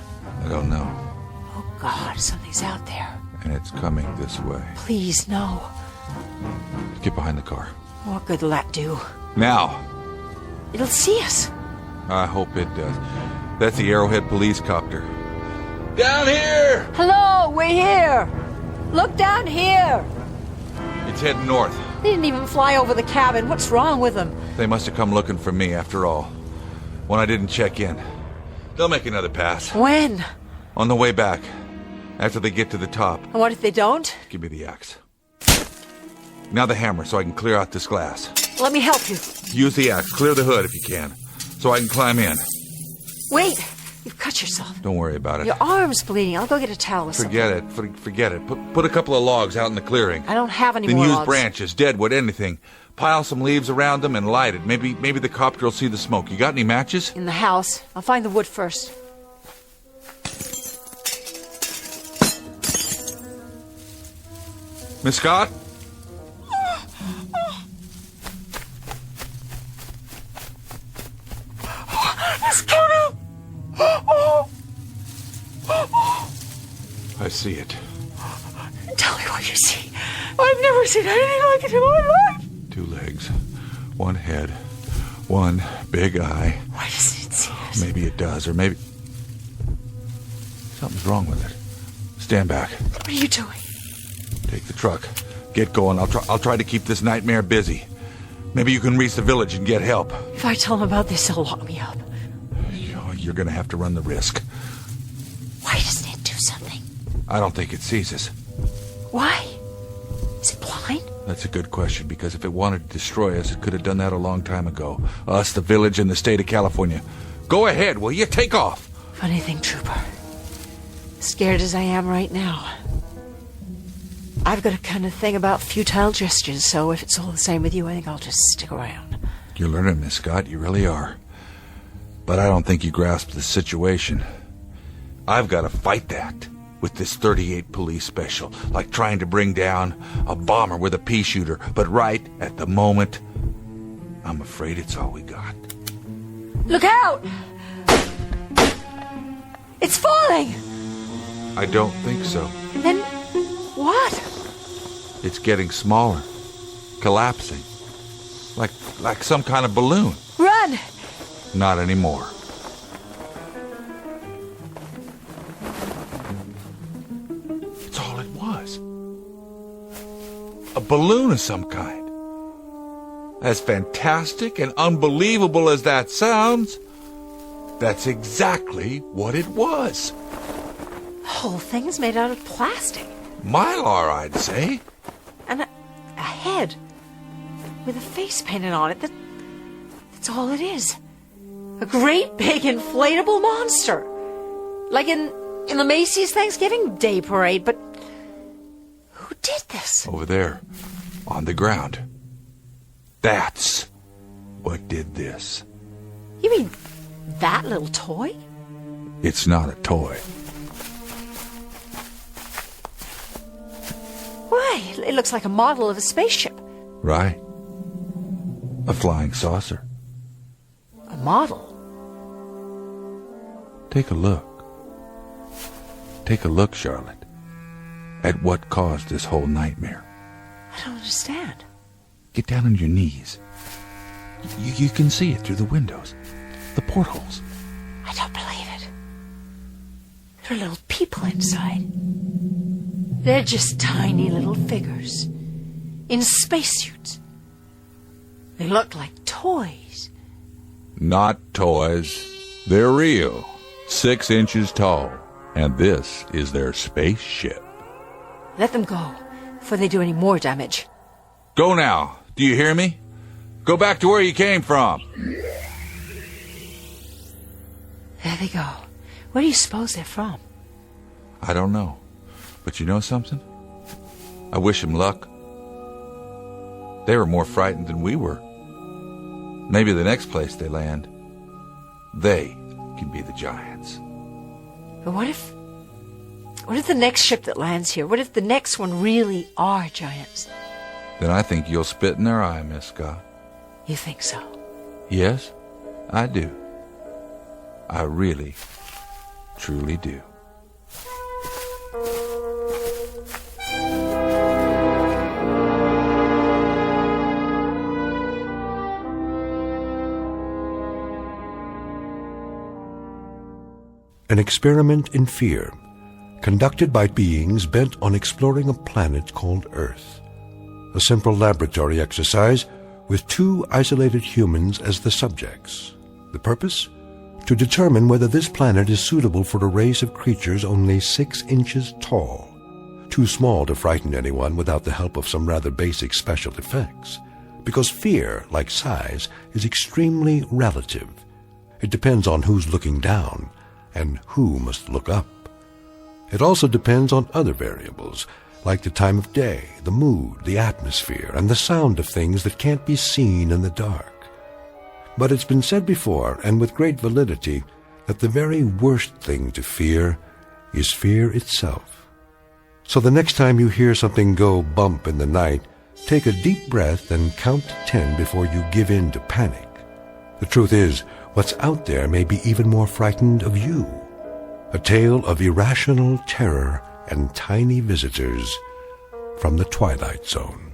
I don't know. Oh, God, something's out there. And it's coming this way. Please, no. Get behind the car. What good will that do? Now. It'll see us. I hope it does. That's the Arrowhead police copter. Down here! Hello, we're here. Look down here. It's heading north. They didn't even fly over the cabin. What's wrong with them? They must have come looking for me after all. When I didn't check in. They'll make another pass. When? On the way back. After they get to the top. And what if they don't? Give me the axe. Now the hammer so I can clear out this glass. Let me help you. Use the axe. Clear the hood if you can. So I can climb in. Wait. You've cut yourself. Don't worry about it. Your arm's bleeding. I'll go get a towel or Forget it. Forget it. Put a couple of logs out in the clearing. I don't have any then more use logs. branches, deadwood, anything. Pile some leaves around them and light it. Maybe the copter will see the smoke. You got any matches? In the house. I'll find the wood first. Miss Scott? It's coming! I see it. Tell me what you see. I've never seen anything like it in my life. 2 legs, 1 head, 1 big eye. Why doesn't it see us? Maybe it does, or maybe... Something's wrong with it. Stand back. What are you doing? Take the truck. Get going. I'll try to keep this nightmare busy. Maybe you can reach the village and get help. If I tell them about this, they'll lock me up. You're gonna have to run the risk. Why doesn't it do something? I don't think it sees us. Why? Is it blind? That's a good question, because if it wanted to destroy us, it could have done that a long time ago. Us, the village, and the state of California. Go ahead, will you? Take off! Funny thing, Trooper. Scared as I am right now. I've got a kind of thing about futile gestures, so if it's all the same with you, I think I'll just stick around. You're learning, Miss Scott. You really are. But I don't think you grasp the situation. I've got to fight that with this 38 police special, like trying to bring down a bomber with a pea shooter. But right at the moment, I'm afraid it's all we got. Look out! It's falling! I don't think so. And then what? It's getting smaller, collapsing, like some kind of balloon. Run! Not anymore. It's all it was. A balloon of some kind. As fantastic and unbelievable as that sounds, that's exactly what it was. The whole thing is made out of plastic. Mylar, I'd say. And a head with a face painted on it. That's all it is. A great big inflatable monster. Like in the Macy's Thanksgiving Day Parade, but who did this? Over there, on the ground. That's what did this. You mean that little toy? It's not a toy. Why, it looks like a model of a spaceship. Right. A flying saucer. A model? Take a look. Take a look, Charlotte, at what caused this whole nightmare. I don't understand. Get down on your knees. You can see it through the windows, the portholes. I don't believe it. There are little people inside. They're just tiny little figures in spacesuits. They look like toys. Not toys. They're real. 6 inches tall. And this is their spaceship. Let them go before they do any more damage. Go now. Do you hear me? Go back to where you came from. There they go. Where do you suppose they're from? I don't know. But you know something? I wish them luck. They were more frightened than we were. Maybe the next place they land, they can be the giants. But what What if the next ship that lands here, what if the next one really are giants? Then I think you'll spit in their eye, Miss Scott. You think so? Yes, I do. I really, truly do. An experiment in fear, conducted by beings bent on exploring a planet called Earth. A simple laboratory exercise with 2 isolated humans as the subjects. The purpose? To determine whether this planet is suitable for a race of creatures only 6 inches tall. Too small to frighten anyone without the help of some rather basic special effects. Because fear, like size, is extremely relative. It depends on who's looking down and who must look up. It also depends on other variables, like the time of day, the mood, the atmosphere, and the sound of things that can't be seen in the dark. But it's been said before, and with great validity, that the very worst thing to fear is fear itself. So the next time you hear something go bump in the night, take a deep breath and count to 10 before you give in to panic. The truth is, what's out there may be even more frightened of you. A tale of irrational terror and tiny visitors from the Twilight Zone.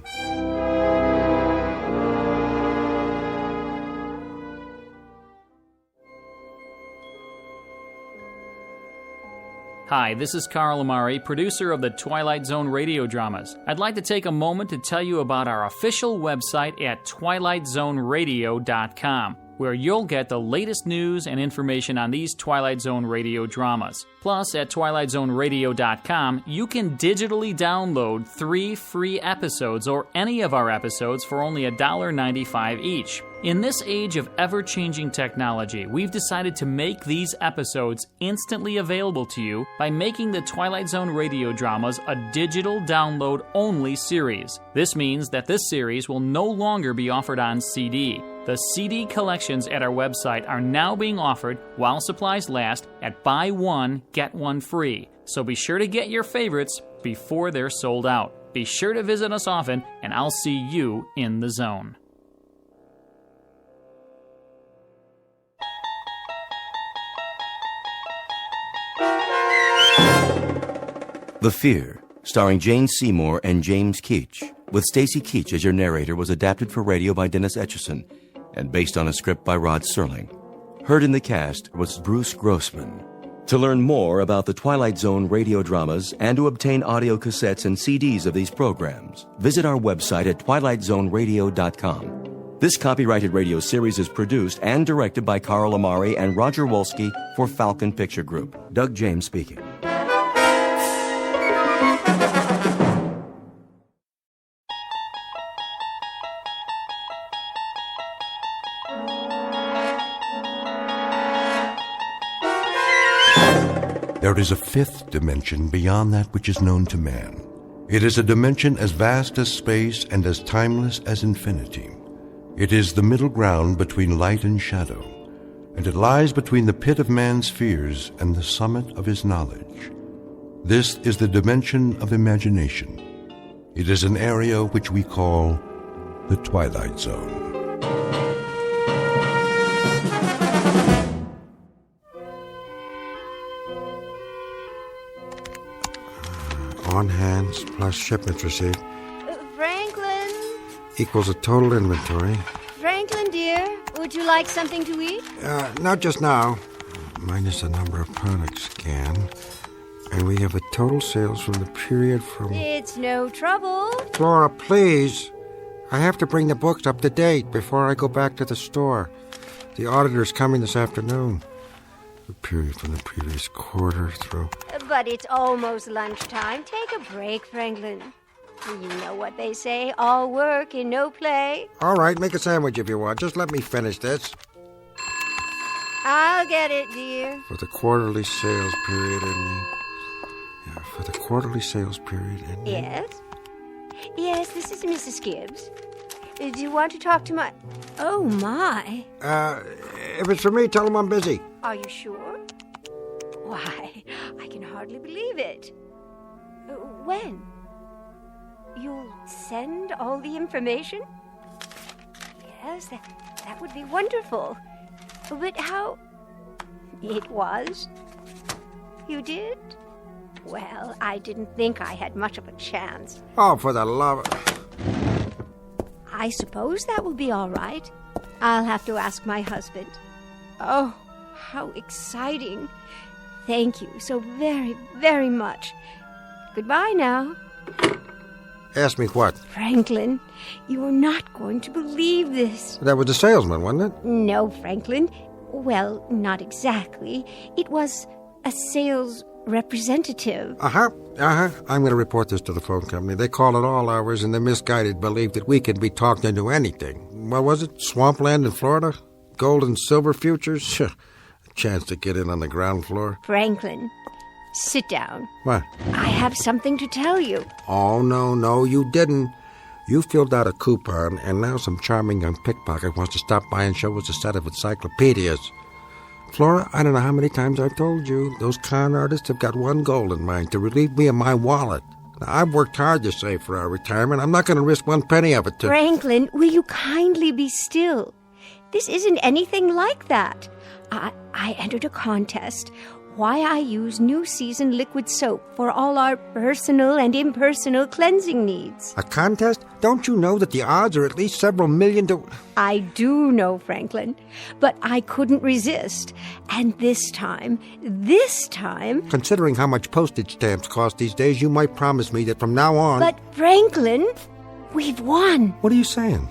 Hi, this is Carl Amari, producer of the Twilight Zone radio dramas. I'd like to take a moment to tell you about our official website at twilightzoneradio.com, where you'll get the latest news and information on these Twilight Zone radio dramas. Plus, at twilightzoneradio.com, you can digitally download 3 free episodes or any of our episodes for only $1.95 each. In this age of ever-changing technology, we've decided to make these episodes instantly available to you by making the Twilight Zone radio dramas a digital download-only series. This means that this series will no longer be offered on CD. The CD collections at our website are now being offered while supplies last at buy one, get one free. So be sure to get your favorites before they're sold out. Be sure to visit us often, and I'll see you in the zone. The Fear, starring Jane Seymour and James Keach, with Stacy Keach as your narrator, was adapted for radio by Dennis Etchison and based on a script by Rod Serling. Heard in the cast was Bruce Grossman. To learn more about the Twilight Zone radio dramas and to obtain audio cassettes and CDs of these programs, visit our website at twilightzoneradio.com. This copyrighted radio series is produced and directed by Carl Amari and Roger Wolski for Falcon Picture Group. Doug James speaking. There is a 5th dimension beyond that which is known to man. It is a dimension as vast as space and as timeless as infinity. It is the middle ground between light and shadow, and it lies between the pit of man's fears and the summit of his knowledge. This is the dimension of imagination. It is an area which we call the Twilight Zone. On hands plus shipments received Franklin? equals a total inventory. Franklin, dear, would you like something to eat? Not just now. Minus the number of products scanned. And we have the total sales from the period from... It's no trouble. Flora, please. I have to bring the books up to date before I go back to the store. The auditor's coming this afternoon. The period from the previous quarter through... But it's almost lunchtime. Take a break, Franklin. You know what they say, all work and no play. All right, make a sandwich if you want. Just let me finish this. I'll get it, dear. For the quarterly sales period ending... Yeah, for the quarterly sales period ending... Yes? Yes, this is Mrs. Gibbs. Do you want to talk to my... Oh, my. If it's for me, tell them I'm busy. Are you sure? Why, I can hardly believe it. When? You'll send all the information? Yes, that would be wonderful. But how... It was? You did? Well, I didn't think I had much of a chance. Oh, for the love of... I suppose that will be all right. I'll have to ask my husband. Oh, how exciting. Thank you so very, very much. Goodbye now. Ask me what? Franklin, you're not going to believe this. That was the salesman, wasn't it? No, Franklin. Well, not exactly. It was a sales representative. I'm going to report this to the phone company. They call it all hours, and the misguided believe that we can be talked into anything. What was it? Swampland in Florida? Gold and silver futures? A chance to get in on the ground floor. Franklin, sit down. What? I have something to tell you. Oh, no, you didn't. You filled out a coupon, and now some charming young pickpocket wants to stop by and show us a set of encyclopedias. Flora, I don't know how many times I've told you, those con artists have got one goal in mind, to relieve me of my wallet. Now, I've worked hard to save for our retirement. I'm not going to risk one penny of it to... Franklin, will you kindly be still? This isn't anything like that. I entered a contest. Why I use New Season liquid soap for all our personal and impersonal cleansing needs. A contest? Don't you know that the odds are at least several million to... I do know, Franklin, but I couldn't resist. And this time... Considering how much postage stamps cost these days, you might promise me that from now on... But, Franklin, we've won. What are you saying?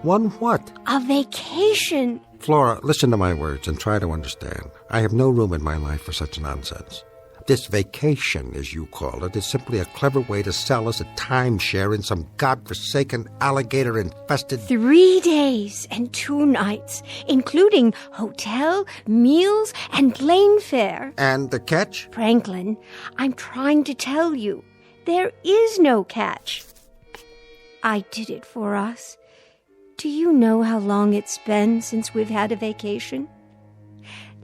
Won what? A vacation. Flora, listen to my words and try to understand. I have no room in my life for such nonsense. This vacation, as you call it, is simply a clever way to sell us a timeshare in some godforsaken, alligator-infested... 3 days and 2 nights, including hotel, meals, and plane fare. And the catch? Franklin, I'm trying to tell you, there is no catch. I did it for us. Do you know how long it's been since we've had a vacation?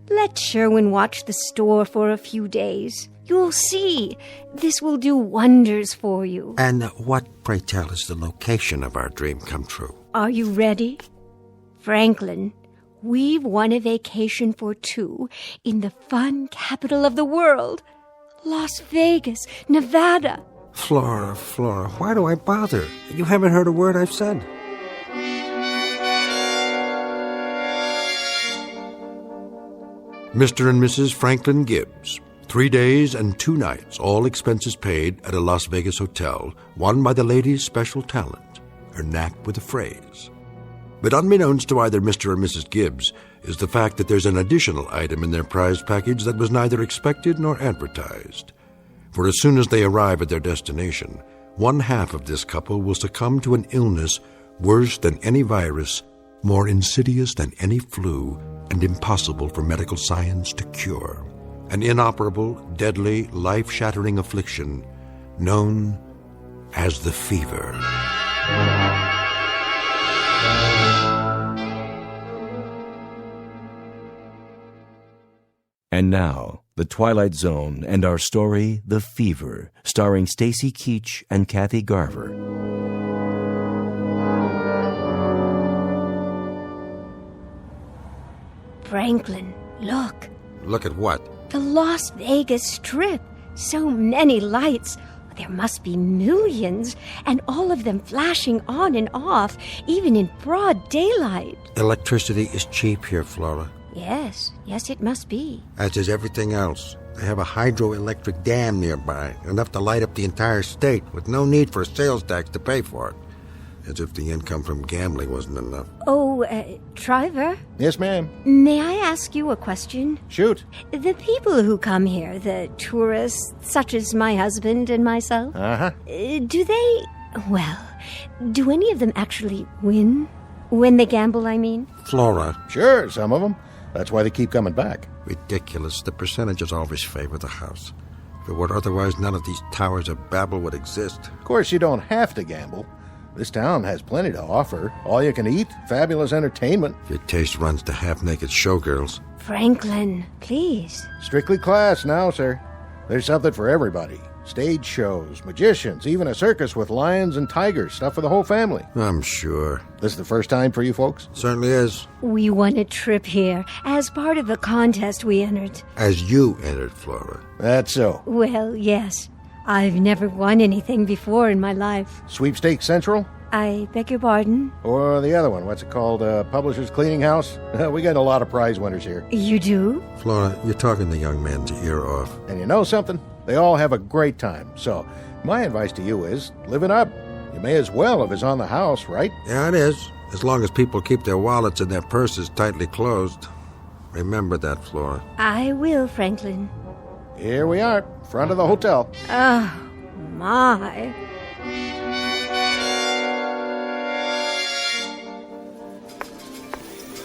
Let Sherwin watch the store for a few days. You'll see. This will do wonders for you. And what, pray tell, is the location of our dream come true? Are you ready? Franklin, we've won a vacation for 2 in the fun capital of the world, Las Vegas, Nevada. Flora, why do I bother? You haven't heard a word I've said. Mr. and Mrs. Franklin Gibbs. 3 days and 2 nights, all expenses paid, at a Las Vegas hotel, won by the lady's special talent, her knack with a phrase. But unbeknownst to either Mr. or Mrs. Gibbs is the fact that there's an additional item in their prize package that was neither expected nor advertised. For as soon as they arrive at their destination, one half of this couple will succumb to an illness worse than any virus, more insidious than any flu, and impossible for medical science to cure. An inoperable, deadly, life-shattering affliction known as the fever. And now, The Twilight Zone and our story, The Fever, starring Stacy Keach and Kathy Garver. Franklin, look. Look at what? The Las Vegas Strip. So many lights. There must be millions, and all of them flashing on and off, even in broad daylight. Electricity is cheap here, Flora. Yes, it must be. As is everything else. They have a hydroelectric dam nearby, enough to light up the entire state, with no need for a sales tax to pay for it. As if the income from gambling wasn't enough. Oh, Driver? Yes, ma'am. May I ask you a question? Shoot. The people who come here, the tourists, such as my husband and myself, do any of them actually win? When they gamble, I mean? Flora. Sure, some of them. That's why they keep coming back. Ridiculous. The percentages always favor the house. If it were otherwise, none of these towers of Babel would exist. Of course, you don't have to gamble. This town has plenty to offer. All you can eat, fabulous entertainment. Your taste runs to half-naked showgirls. Franklin, please. Strictly class now, sir. There's something for everybody. Stage shows, magicians, even a circus with lions and tigers, stuff for the whole family. I'm sure. This is the first time for you folks? Certainly is. We won a trip here as part of a contest we entered. As you entered, Flora. That's so. Well, yes. I've never won anything before in my life. Sweepstakes Central? I beg your pardon? Or the other one, what's it called? Publishers Cleaning House? We got a lot of prize winners here. You do? Flora, you're talking the young man's ear off. And you know something? They all have a great time. So, my advice to you is, live it up. You may as well if it's on the house, right? Yeah, it is. As long as people keep their wallets and their purses tightly closed. Remember that, Flora. I will, Franklin. Here we are, front of the hotel. Oh, my.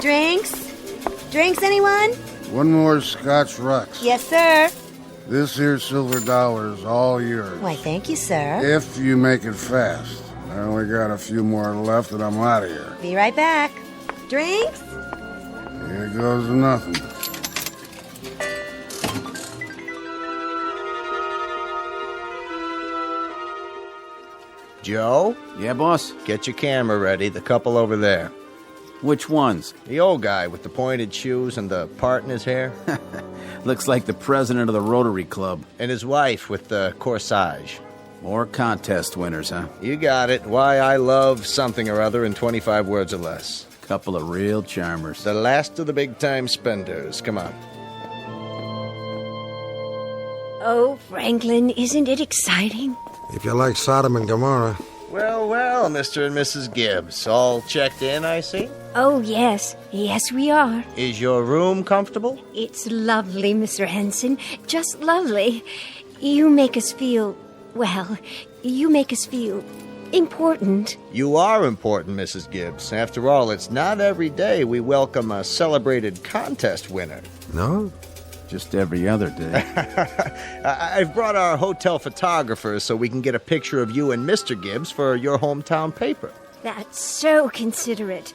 Drinks? Drinks, anyone? One more Scotch Rocks. Yes, sir. This here silver dollar is all yours. Why, thank you, sir. If you make it fast. I only got a few more left and I'm out of here. Be right back. Drinks? Here goes to nothing. Joe? Yeah, boss? Get your camera ready, the couple over there. Which ones? The old guy with the pointed shoes and the part in his hair. Looks like the president of the Rotary Club. And his wife with the corsage. More contest winners, huh? You got it. Why I love something or other in 25 words or less. Couple of real charmers. The last of the big-time spenders. Come on. Oh, Franklin, isn't it exciting? If you like Sodom and Gomorrah. Well, well, Mr. and Mrs. Gibbs. All checked in, I see? Oh, yes. Yes, we are. Is your room comfortable? It's lovely, Mr. Henson. Just lovely. You make us feel... well, you make us feel... important. You are important, Mrs. Gibbs. After all, it's not every day we welcome a celebrated contest winner. No? Just every other day. I've brought our hotel photographer so we can get a picture of you and Mr. Gibbs for your hometown paper. That's so considerate.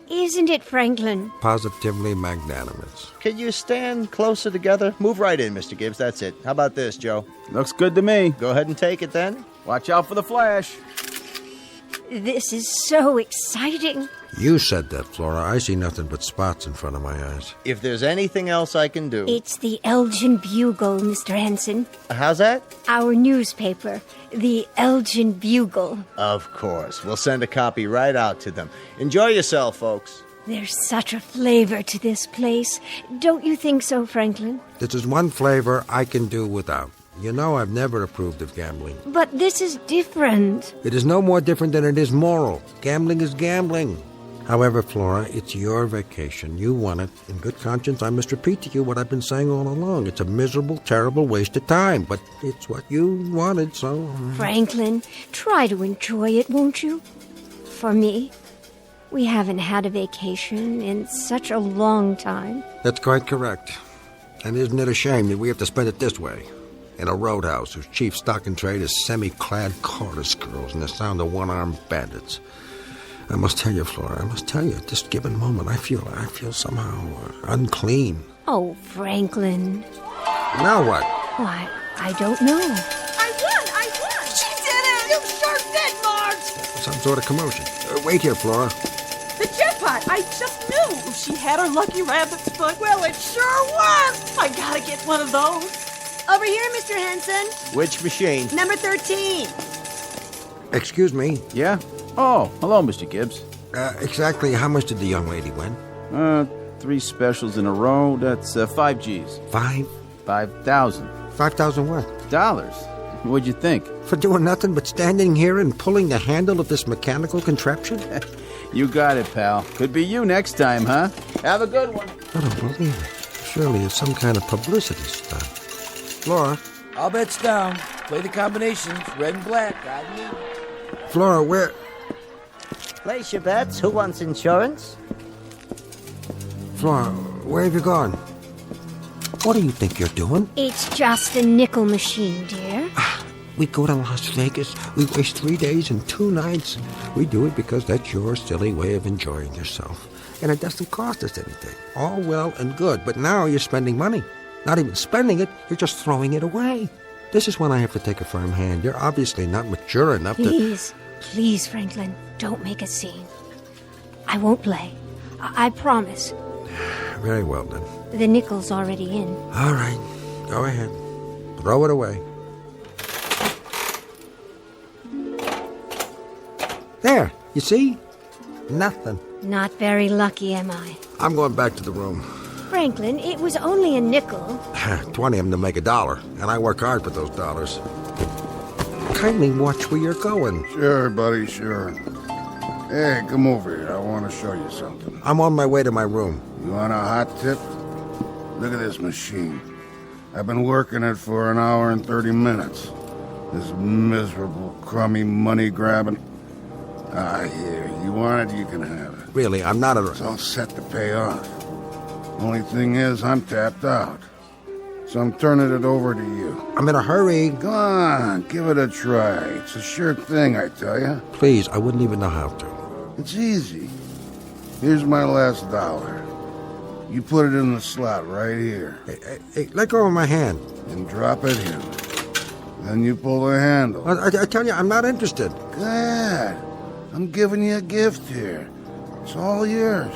Isn't it, Franklin? Positively magnanimous. Can you stand closer together? Move right in, Mr. Gibbs. That's it. How about this, Joe? Looks good to me. Go ahead and take it then. Watch out for the flash. This is so exciting. You said that, Flora. I see nothing but spots in front of my eyes. If there's anything else I can do... It's the Elgin Bugle, Mr. Henson. How's that? Our newspaper, the Elgin Bugle. Of course. We'll send a copy right out to them. Enjoy yourself, folks. There's such a flavor to this place. Don't you think so, Franklin? This is one flavor I can do without. You know I've never approved of gambling. But this is different. It is no more different than it is moral. Gambling is gambling. However, Flora, it's your vacation. You want it. In good conscience, I must repeat to you what I've been saying all along. It's a miserable, terrible waste of time, but it's what you wanted, so... Franklin, try to enjoy it, won't you? For me, we haven't had a vacation in such a long time. That's quite correct. And isn't it a shame that we have to spend it this way? In a roadhouse whose chief stock and trade is semi-clad chorus girls and the sound of one-armed bandits. I must tell you, Flora, at this given moment, I feel somehow unclean. Oh, Franklin. Now what? Why, I don't know. I won! She did it! You sure did, Marge! Some sort of commotion. Wait here, Flora. The jackpot! I just knew! She had her lucky rabbit's foot. Well, it sure was! I gotta get one of those. Over here, Mr. Henson. Which machine? Number 13. Excuse me? Yeah? Oh, hello, Mr. Gibbs. Exactly how much did the young lady win? 3 specials in a row. That's 5 G's. 5? 5,000. 5,000 what? Dollars. What'd you think? For doing nothing but standing here and pulling the handle of this mechanical contraption? You got it, pal. Could be you next time, huh? Have a good one. I don't believe it. Surely it's some kind of publicity stunt. Flora? All bets down. Play the combinations. Red and black. Got me. Flora, where... Place your bets. Who wants insurance? Flora, where have you gone? What do you think you're doing? It's just a nickel machine, dear. We go to Las Vegas. We waste 3 days and 2 nights. We do it because that's your silly way of enjoying yourself. And it doesn't cost us anything. All well and good. But now you're spending money. Not even spending it, you're just throwing it away. This is when I have to take a firm hand. You're obviously not mature enough to... Please, Franklin, don't make a scene. I won't play. I promise. Very well, then. The nickel's already in. All right. Go ahead. Throw it away. There. You see? Nothing. Not very lucky, am I? I'm going back to the room. Franklin, it was only a nickel. 20 of them to make $1, and I work hard for those dollars. Kindly watch where you're going. Sure, buddy, sure. Hey, come over here. I want to show you something. I'm on my way to my room. You want a hot tip? Look at this machine. I've been working it for 1 hour and 30 minutes. This miserable, crummy money grabbing. Here, you want it, you can have it. Really, I'm not a... It's all set to pay off. Only thing is, I'm tapped out. So I'm turning it over to you. I'm in a hurry. Go on, give it a try. It's a sure thing, I tell you. Please, I wouldn't even know how to. It's easy. Here's my last $1. You put it in the slot right here. Hey, let go of my hand. And drop it in. Then you pull the handle. I tell you, I'm not interested. Good. I'm giving you a gift here. It's all yours.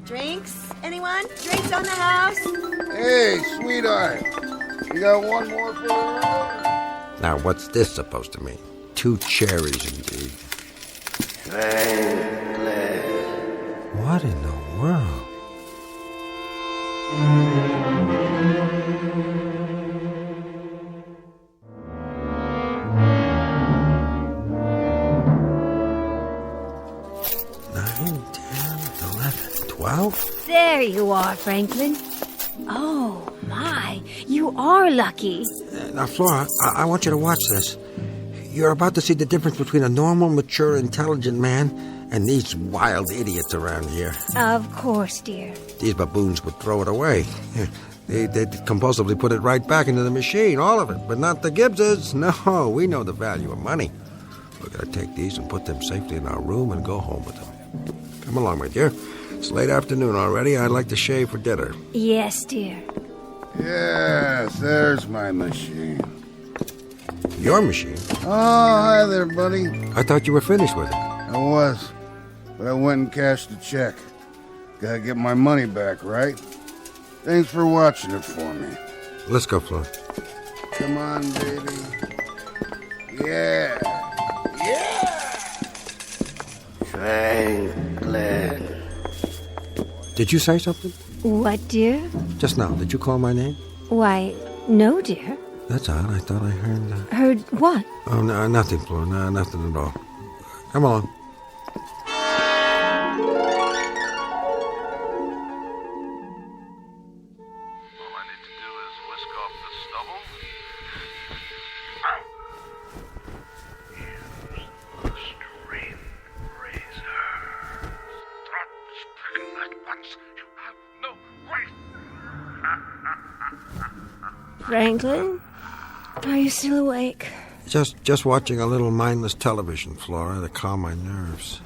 Drinks? Anyone? Drinks on the house? Hey, sweetheart. You got one more for the road? Now, what's this supposed to mean? 2 cherries, indeed. What in the world? There you are, Franklin. Oh, my. You are lucky. Now, Flora, I want you to watch this. You're about to see the difference between a normal, mature, intelligent man and these wild idiots around here. Of course, dear. These baboons would throw it away. They'd compulsively put it right back into the machine, all of it. But not the Gibbses. No, we know the value of money. We're going to take these and put them safely in our room and go home with them. Come along, my dear. It's late afternoon already. I'd like to shave for dinner. Yes, dear. Yes, there's my machine. Your machine? Oh, hi there, buddy. I thought you were finished with it. I was, but I went and cashed the check. Gotta get my money back, right? Thanks for watching it for me. Let's go, Flo. Come on, baby. Yeah. Yeah! Franklin. Did you say something? What, dear? Just now. Did you call my name? Why, no, dear. That's odd. I thought I heard... Heard what? Oh, no, nothing, Flora. No, nothing at all. Come along. Franklin? Are you still awake? Just watching a little mindless television, Flora, to calm my nerves.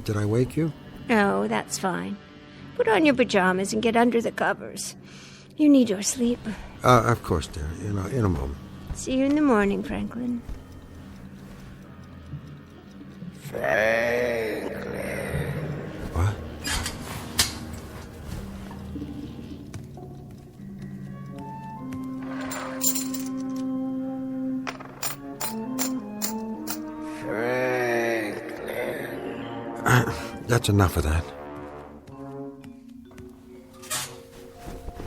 Did I wake you? No, that's fine. Put on your pajamas and get under the covers. You need your sleep. Of course, dear. In a moment. See you in the morning, Franklin. Franklin. What? That's enough of that.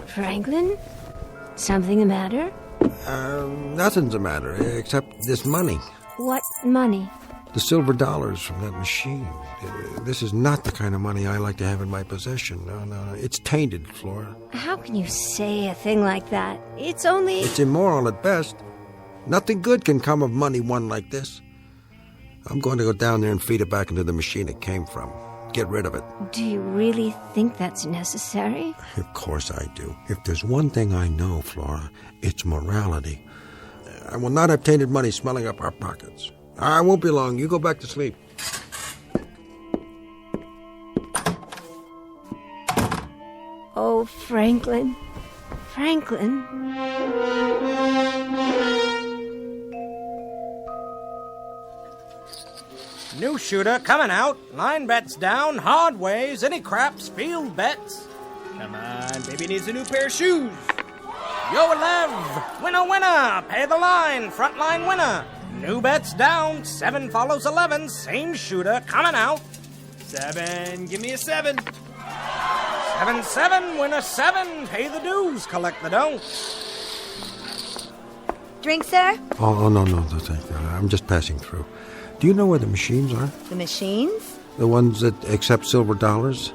Franklin? Something the matter? Nothing's the matter, except this money. What money? The silver dollars from that machine. This is not the kind of money I like to have in my possession. No. It's tainted, Flora. How can you say a thing like that? It's only... It's immoral at best. Nothing good can come of money won like this. I'm going to go down there and feed it back into the machine it came from. Get rid of it. Do you really think that's necessary? Of course I do. If there's one thing I know, Flora, it's morality. I will not have tainted money smelling up our pockets. I won't be long. You go back to sleep. Oh, Franklin. Franklin. New shooter coming out. Line bets down. Hard ways. Any craps. Field bets. Come on, baby needs a new pair of shoes. Yo, 11. Winner, winner. Pay the line. Front line winner. New bets down. 7 follows 11. Same shooter coming out. 7. Give me a 7. 7-7. Winner 7. Pay the dues. Collect the dough. Drink, sir? Oh, no, thank you. I'm just passing through. Do you know where the machines are? The machines? The ones that accept silver dollars?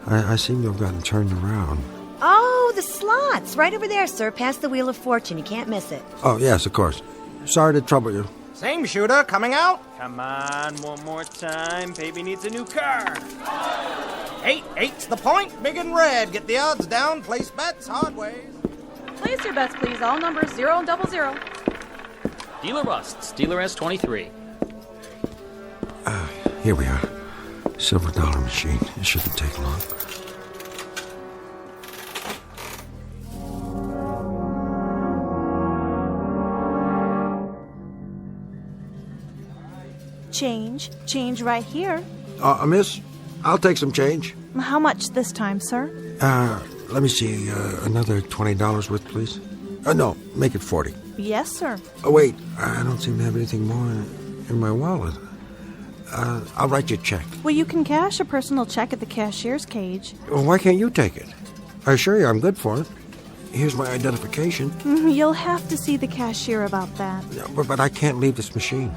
I seem to have gotten turned around. Oh, the slots. Right over there, sir. Past the Wheel of Fortune. You can't miss it. Oh, yes, of course. Sorry to trouble you. Same shooter coming out. Come on, one more time. Baby needs a new car. 8. 8's the point. Big and red. Get the odds down. Place bets. Hard ways. Place your bets, please. All numbers 0 and 00. Dealer busts. Dealer S23. Here we are. Silver dollar machine. It shouldn't take long. Change right here. Miss, I'll take some change. How much this time, sir? Let me see. Another $20 worth, please. No, make it 40. Yes, sir. Oh, wait. I don't seem to have anything more in my wallet. I'll write you a check. Well, you can cash a personal check at the cashier's cage. Well, why can't you take it? I assure you I'm good for it. Here's my identification. You'll have to see the cashier about that. But I can't leave this machine.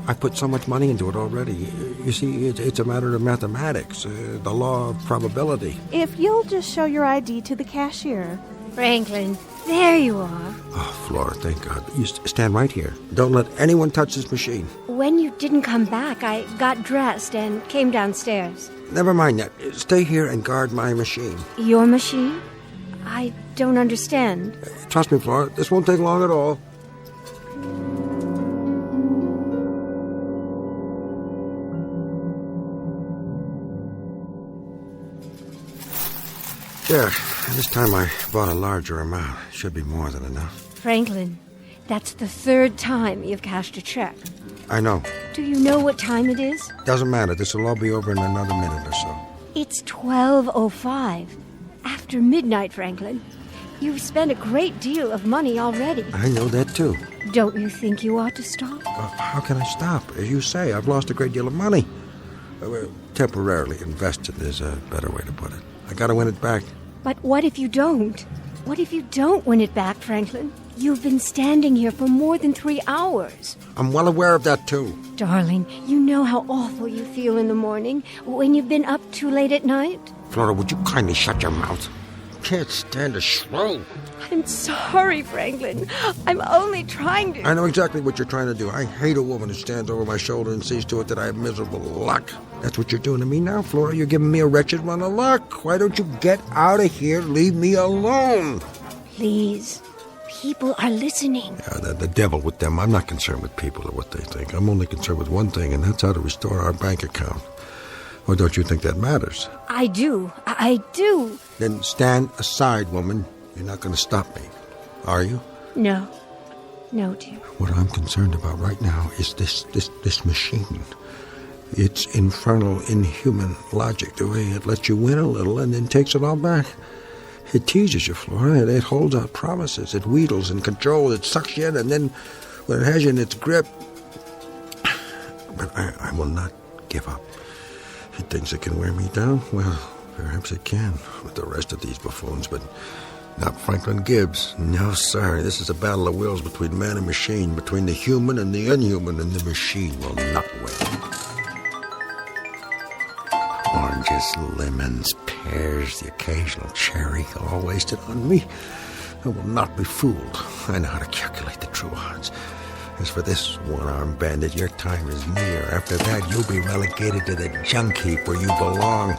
I put so much money into it already. You see, it's a matter of mathematics, the law of probability. If you'll just show your ID to the cashier. Franklin, there you are. Oh, Flora, thank God. You stand right here. Don't let anyone touch this machine. When you didn't come back, I got dressed and came downstairs. Never mind that. Stay here and guard my machine. Your machine? I don't understand. Trust me, Flora, this won't take long at all. There. This time I bought a larger amount. Should be more than enough. Franklin, that's the 3rd time you've cashed a check. I know. Do you know what time it is? Doesn't matter. This will all be over in another minute or so. It's 12:05. After midnight, Franklin. You've spent a great deal of money already. I know that, too. Don't you think you ought to stop? How can I stop? As you say, I've lost a great deal of money. Temporarily invested is a better way to put it. I gotta win it back. But what if you don't? What if you don't win it back, Franklin? You've been standing here for more than 3 hours. I'm well aware of that, too. Darling, you know how awful you feel in the morning when you've been up too late at night? Flora, would you kindly shut your mouth? Can't stand a shrew. I'm sorry, Franklin. I'm only trying to... I know exactly what you're trying to do. I hate a woman who stands over my shoulder and sees to it that I have miserable luck. That's what you're doing to me now, Flora. You're giving me a wretched run of luck. Why don't you get out of here? Leave me alone. Please. People are listening. The devil with them. I'm not concerned with people or what they think. I'm only concerned with one thing, and that's how to restore our bank account. Or don't you think that matters? I do. I do. Then stand aside, woman. You're not going to stop me, are you? No. No, dear. What I'm concerned about right now is this machine. It's infernal, inhuman logic, the way it lets you win a little and then takes it all back. It teases you, Flora. It holds out promises. It wheedles and controls. It sucks you in, and then when it has you in its grip... But I will not give up. It thinks it can wear me down? Well, perhaps it can with the rest of these buffoons, but not Franklin Gibbs. No, sir. This is a battle of wills between man and machine, between the human and the inhuman, and the machine will not win. Oranges, lemons, pears, the occasional cherry, all wasted on me. I will not be fooled. I know how to calculate the true odds. As for this one-armed bandit, your time is near. After that, you'll be relegated to the junk heap where you belong.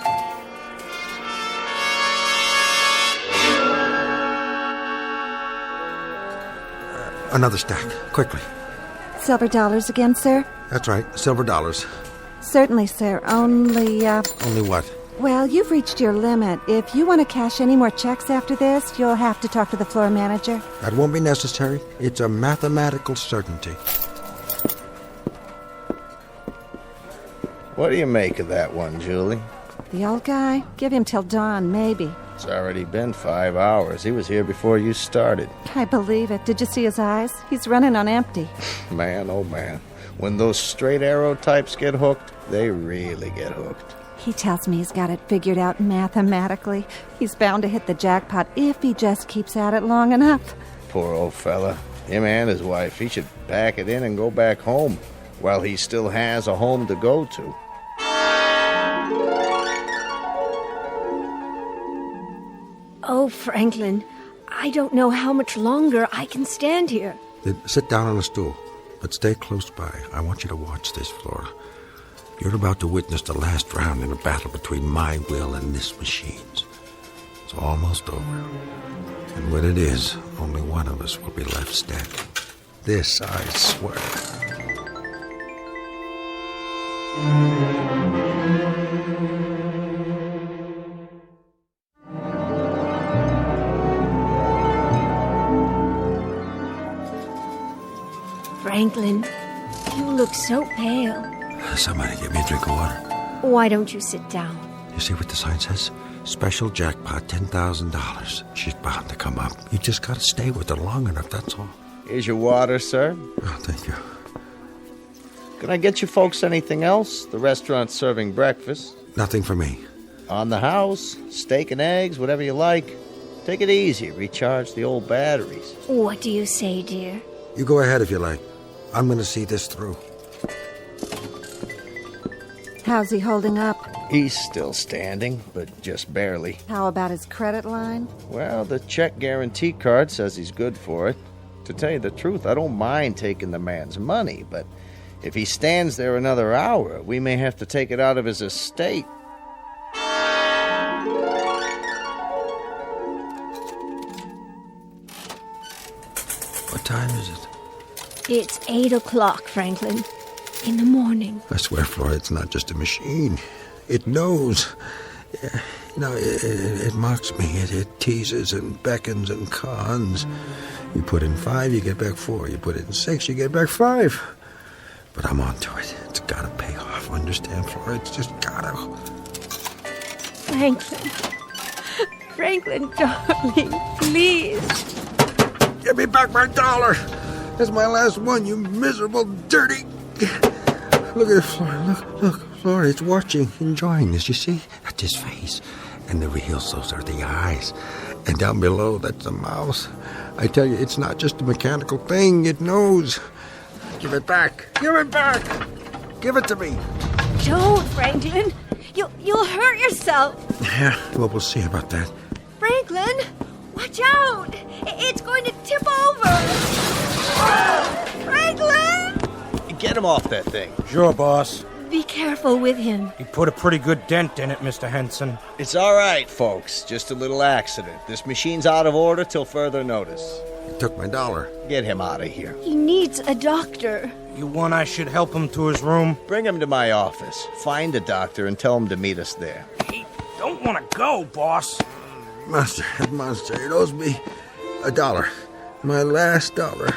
Another stack, quickly. Silver dollars again, sir? That's right, silver dollars. Certainly, sir. Only, Only what? Well, you've reached your limit. If you want to cash any more checks after this, you'll have to talk to the floor manager. That won't be necessary. It's a mathematical certainty. What do you make of that one, Julie? The old guy? Give him till dawn, maybe. It's already been 5 hours. He was here before you started. I believe it. Did you see his eyes? He's running on empty. Man, oh man. When those straight arrow types get hooked, they really get hooked. He tells me he's got it figured out mathematically. He's bound to hit the jackpot if he just keeps at it long enough. Poor old fella. Him and his wife. He should pack it in and go back home while he still has a home to go to. Oh, Franklin, I don't know how much longer I can stand here. Then sit down on a stool, but stay close by. I want you to watch this, Flora. You're about to witness the last round in a battle between my will and this machine's. It's almost over. And when it is, only one of us will be left standing. This I swear. Franklin, you look so pale. Somebody give me a drink of water. Why don't you sit down? You see what the sign says? Special jackpot, $10,000. She's bound to come up. You just gotta stay with her long enough, that's all. Here's your water, sir. Oh, thank you. Can I get you folks anything else? The restaurant's serving breakfast. Nothing for me. On the house, steak and eggs, whatever you like. Take it easy, recharge the old batteries. What do you say, dear? You go ahead if you like. I'm gonna see this through. How's he holding up? He's still standing, but just barely. How about his credit line? Well, the check guarantee card says he's good for it. To tell you the truth, I don't mind taking the man's money, but if he stands there another hour, we may have to take it out of his estate. What time is it? It's 8 o'clock, Franklin. In the morning. I swear, Flora, it's not just a machine. It knows. You know, it mocks me. It teases and beckons and cons. You put in 5, you get back 4. You put in 6, you get back 5. But I'm onto it. It's gotta pay off. Understand, Flora? It's just gotta. Franklin. Franklin, darling, please. Give me back my dollar. That's my last one, you miserable, dirty. Look at it, Flora. Look, Flora, it's watching, enjoying this. You see? That's his face. And the reals, those are the eyes. And down below, that's the mouth. I tell you, it's not just a mechanical thing. It knows. Give it back. Give it back. Give it to me. Don't, Franklin. You'll hurt yourself. Yeah, well, we'll see about that. Franklin, watch out. It's going to tip over. Franklin! Get him off that thing. Sure, boss. Be careful with him. You put a pretty good dent in it, Mr. Henson. It's all right, folks. Just a little accident. This machine's out of order till further notice. He took my dollar. Get him out of here. He needs a doctor. You want I should help him to his room? Bring him to my office. Find a doctor and tell him to meet us there. He don't want to go, boss. Monster, it owes me $1. My last dollar.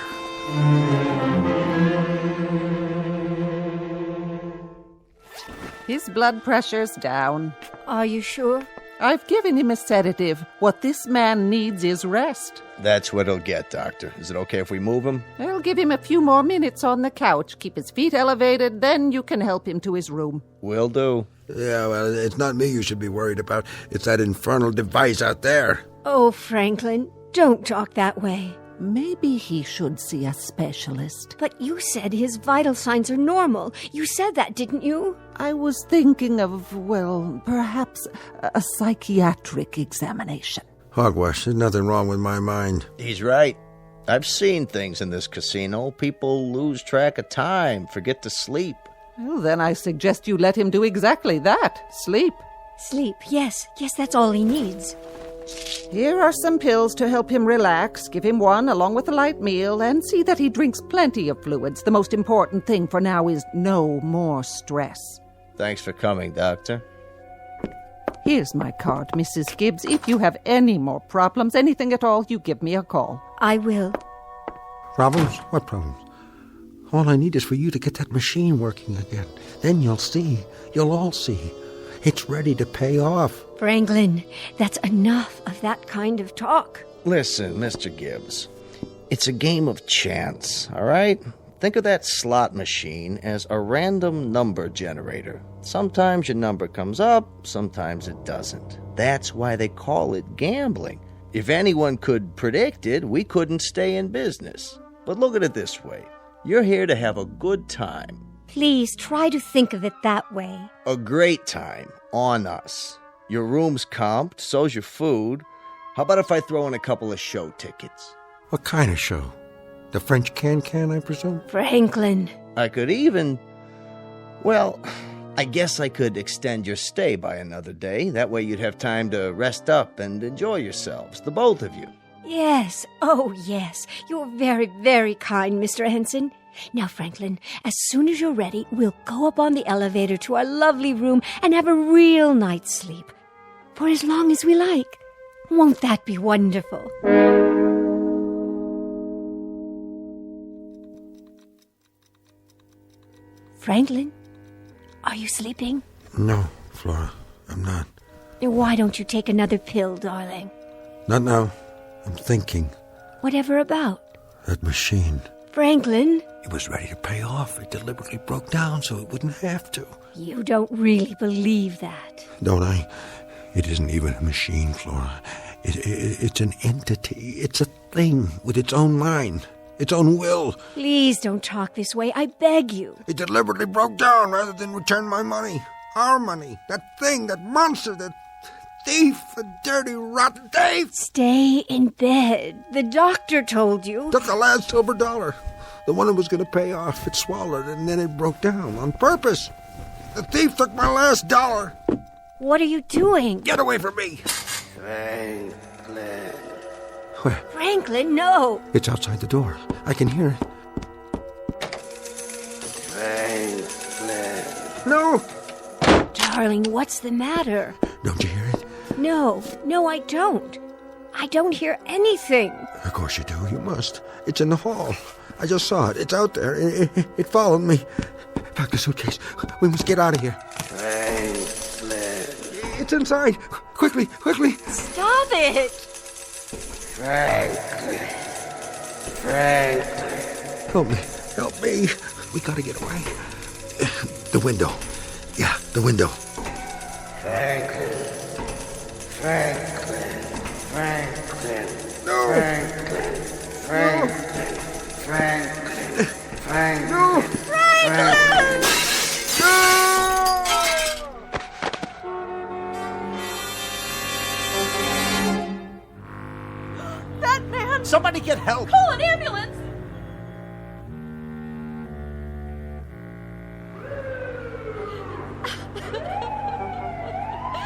His blood pressure's down. Are you sure? I've given him a sedative. What this man needs is rest. That's what he'll get, Doctor. Is it okay if we move him? I'll give him a few more minutes on the couch. Keep his feet elevated, then you can help him to his room. Will do. Yeah, well, it's not me you should be worried about. It's that infernal device out there. Oh, Franklin, don't talk that way. Maybe he should see a specialist. But you said his vital signs are normal. You said that, didn't you? I was thinking of, well, perhaps a psychiatric examination. Hogwash, there's nothing wrong with my mind. He's right. I've seen things in this casino. People lose track of time, forget to sleep. Well, then I suggest you let him do exactly that. Sleep. Sleep, yes. Yes, that's all he needs. Here are some pills to help him relax. Give him one along with a light meal and see that he drinks plenty of fluids. The most important thing for now is no more stress. Thanks for coming, Doctor. Here's my card, Mrs. Gibbs. If you have any more problems, anything at all, you give me a call. I will. Problems? What problems? All I need is for you to get that machine working again. Then you'll see. You'll all see. It's ready to pay off. Franklin, that's enough of that kind of talk. Listen, Mr. Gibbs, it's a game of chance, all right? Think of that slot machine as a random number generator. Sometimes your number comes up, sometimes it doesn't. That's why they call it gambling. If anyone could predict it, we couldn't stay in business. But look at it this way. You're here to have a good time. Please try to think of it that way. A great time on us. Your room's comped, so's your food. How about if I throw in a couple of show tickets? What kind of show? The French can, I presume? Franklin. I could even... Well, I guess I could extend your stay by another day. That way you'd have time to rest up and enjoy yourselves, the both of you. Yes. Oh, yes. You're very, very kind, Mr. Henson. Now, Franklin, as soon as you're ready, we'll go up on the elevator to our lovely room and have a real night's sleep. For as long as we like. Won't that be wonderful? Franklin, are you sleeping? No, Flora, I'm not. Why don't you take another pill, darling? Not now. I'm thinking. Whatever about? That machine. Franklin? It was ready to pay off. It deliberately broke down so it wouldn't have to. You don't really believe that. Don't I? It isn't even a machine, Flora. It's an entity. It's a thing with its own mind, its own will. Please don't talk this way. I beg you. It deliberately broke down rather than return my money. Our money. That thing, that monster, that thief, a dirty, rotten thief. Stay in bed. The doctor told you. Took the last silver dollar. The one that was going to pay off. It swallowed and then it broke down on purpose. The thief took my last dollar. What are you doing? Get away from me. Franklin. Where? Franklin, no. It's outside the door. I can hear it. Franklin. No. Darling, what's the matter? Don't you hear it? No, I don't. I don't hear anything. Of course you do. You must. It's in the hall. I just saw it. It's out there. It followed me. Pack the suitcase. We must get out of here. Franklin. It's inside. Quickly. Stop it. Franklin. Help me. We gotta get away. The window. Yeah, the window. Franklin. No. Franklin. No. That man! Somebody get help! Call an ambulance!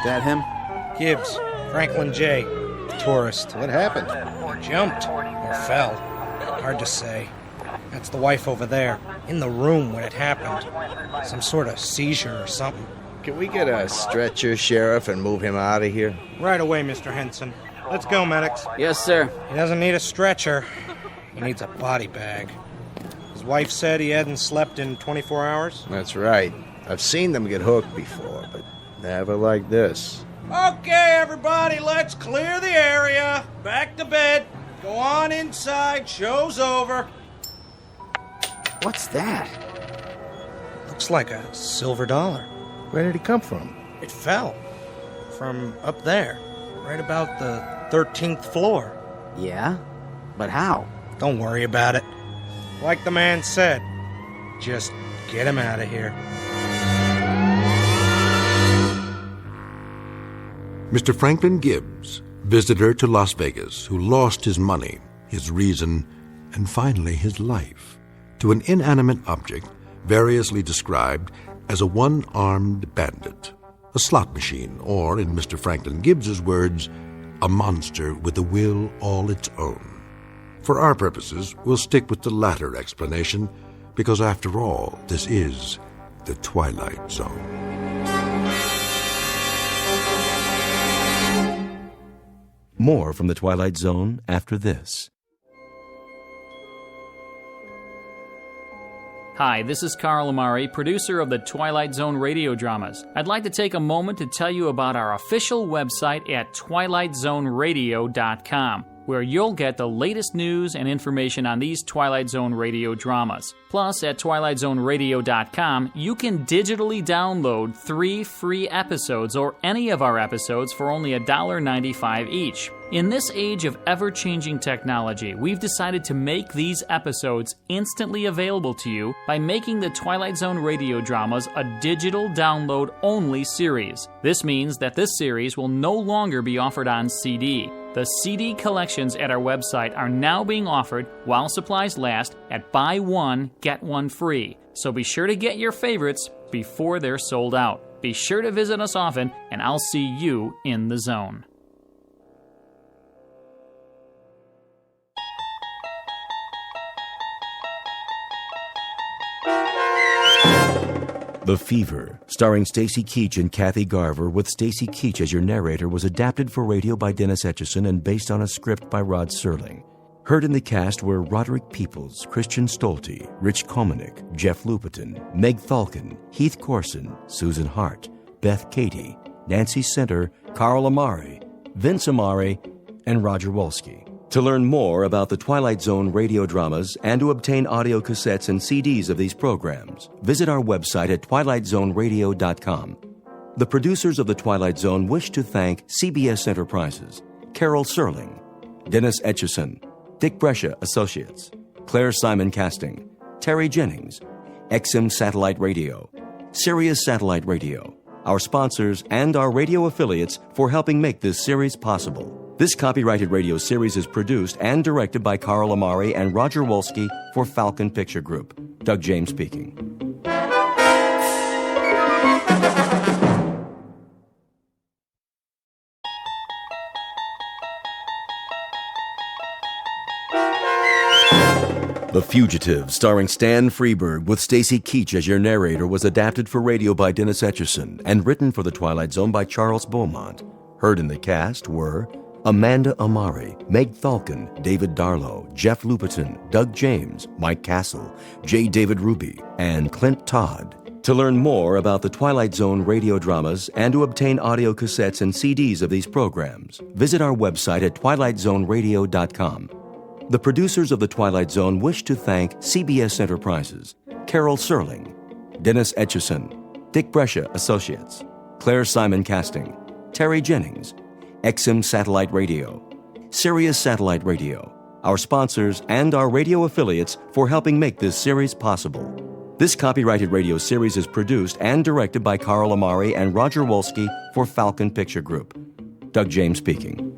That him? Gibbs, Franklin J., tourist. What happened? Jumped or fell. Hard to say. That's the wife over there, in the room when it happened. Some sort of seizure or something. Can we get a stretcher, Sheriff, and move him out of here? Right away, Mr. Henson. Let's go, medics. Yes, sir. He doesn't need a stretcher. He needs a body bag. His wife said he hadn't slept in 24 hours. That's right. I've seen them get hooked before, but never like this. Okay, everybody, let's clear the area. Back to bed. Go on inside. Show's over. What's that? Looks like a silver dollar. Where did it come from? It fell. From up there. Right about the 13th floor. Yeah? But how? Don't worry about it. Like the man said, just get him out of here. Mr. Franklin Gibbs, visitor to Las Vegas, who lost his money, his reason, and finally his life, to an inanimate object variously described as a one-armed bandit, a slot machine, or, in Mr. Franklin Gibbs's words, a monster with a will all its own. For our purposes, we'll stick with the latter explanation, because after all, this is the Twilight Zone. More from the Twilight Zone after this. Hi, this is Carl Amari, producer of the Twilight Zone radio dramas. I'd like to take a moment to tell you about our official website at twilightzoneradio.com, where you'll get the latest news and information on these Twilight Zone radio dramas. Plus, at twilightzoneradio.com, you can digitally download 3 free episodes or any of our episodes for only $1.95 each. In this age of ever-changing technology, we've decided to make these episodes instantly available to you by making the Twilight Zone radio dramas a digital download-only series. This means that this series will no longer be offered on CD. The CD collections at our website are now being offered while supplies last at buy one, get one free. So be sure to get your favorites before they're sold out. Be sure to visit us often, and I'll see you in the zone. The Fever, starring Stacy Keach and Kathy Garver, with Stacy Keach as your narrator, was adapted for radio by Dennis Etchison and based on a script by Rod Serling. Heard in the cast were Roderick Peoples, Christian Stolte, Rich Komanek, Jeff Lupetin, Meg Thalken, Heath Corson, Susan Hart, Beth Cady, Nancy Center, Carl Amari, Vince Amari, and Roger Wolski. To learn more about the Twilight Zone radio dramas and to obtain audio cassettes and CDs of these programs, visit our website at twilightzoneradio.com. The producers of The Twilight Zone wish to thank CBS Enterprises, Carol Serling, Dennis Etchison, Dick Brescia Associates, Claire Simon Casting, Terry Jennings, XM Satellite Radio, Sirius Satellite Radio, our sponsors, and our radio affiliates for helping make this series possible. This copyrighted radio series is produced and directed by Carl Amari and Roger Wolski for Falcon Picture Group. Doug James speaking. The Fugitive, starring Stan Freberg with Stacy Keach as your narrator, was adapted for radio by Dennis Etchison and written for The Twilight Zone by Charles Beaumont. Heard in the cast were Amanda Amari, Meg Thalken, David Darlow, Jeff Lupetin, Doug James, Mike Castle, J. David Ruby, and Clint Todd. To learn more about the Twilight Zone radio dramas and to obtain audio cassettes and CDs of these programs, visit our website at twilightzoneradio.com. The producers of The Twilight Zone wish to thank CBS Enterprises, Carol Serling, Dennis Etchison, Dick Brescia Associates, Claire Simon Casting, Terry Jennings, XM Satellite Radio, Sirius Satellite Radio, our sponsors, and our radio affiliates for helping make this series possible. This copyrighted radio series is produced and directed by Carl Amari and Roger Wolski for Falcon Picture Group. Doug James speaking.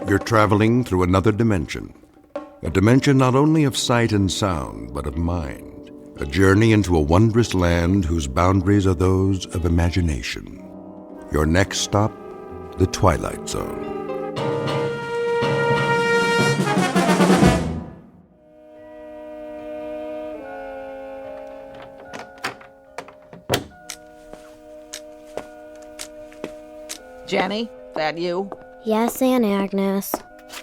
You're traveling through another dimension. A dimension not only of sight and sound, but of mind. A journey into a wondrous land whose boundaries are those of imagination. Your next stop, the Twilight Zone. Jenny, that you? Yes, Aunt Agnes.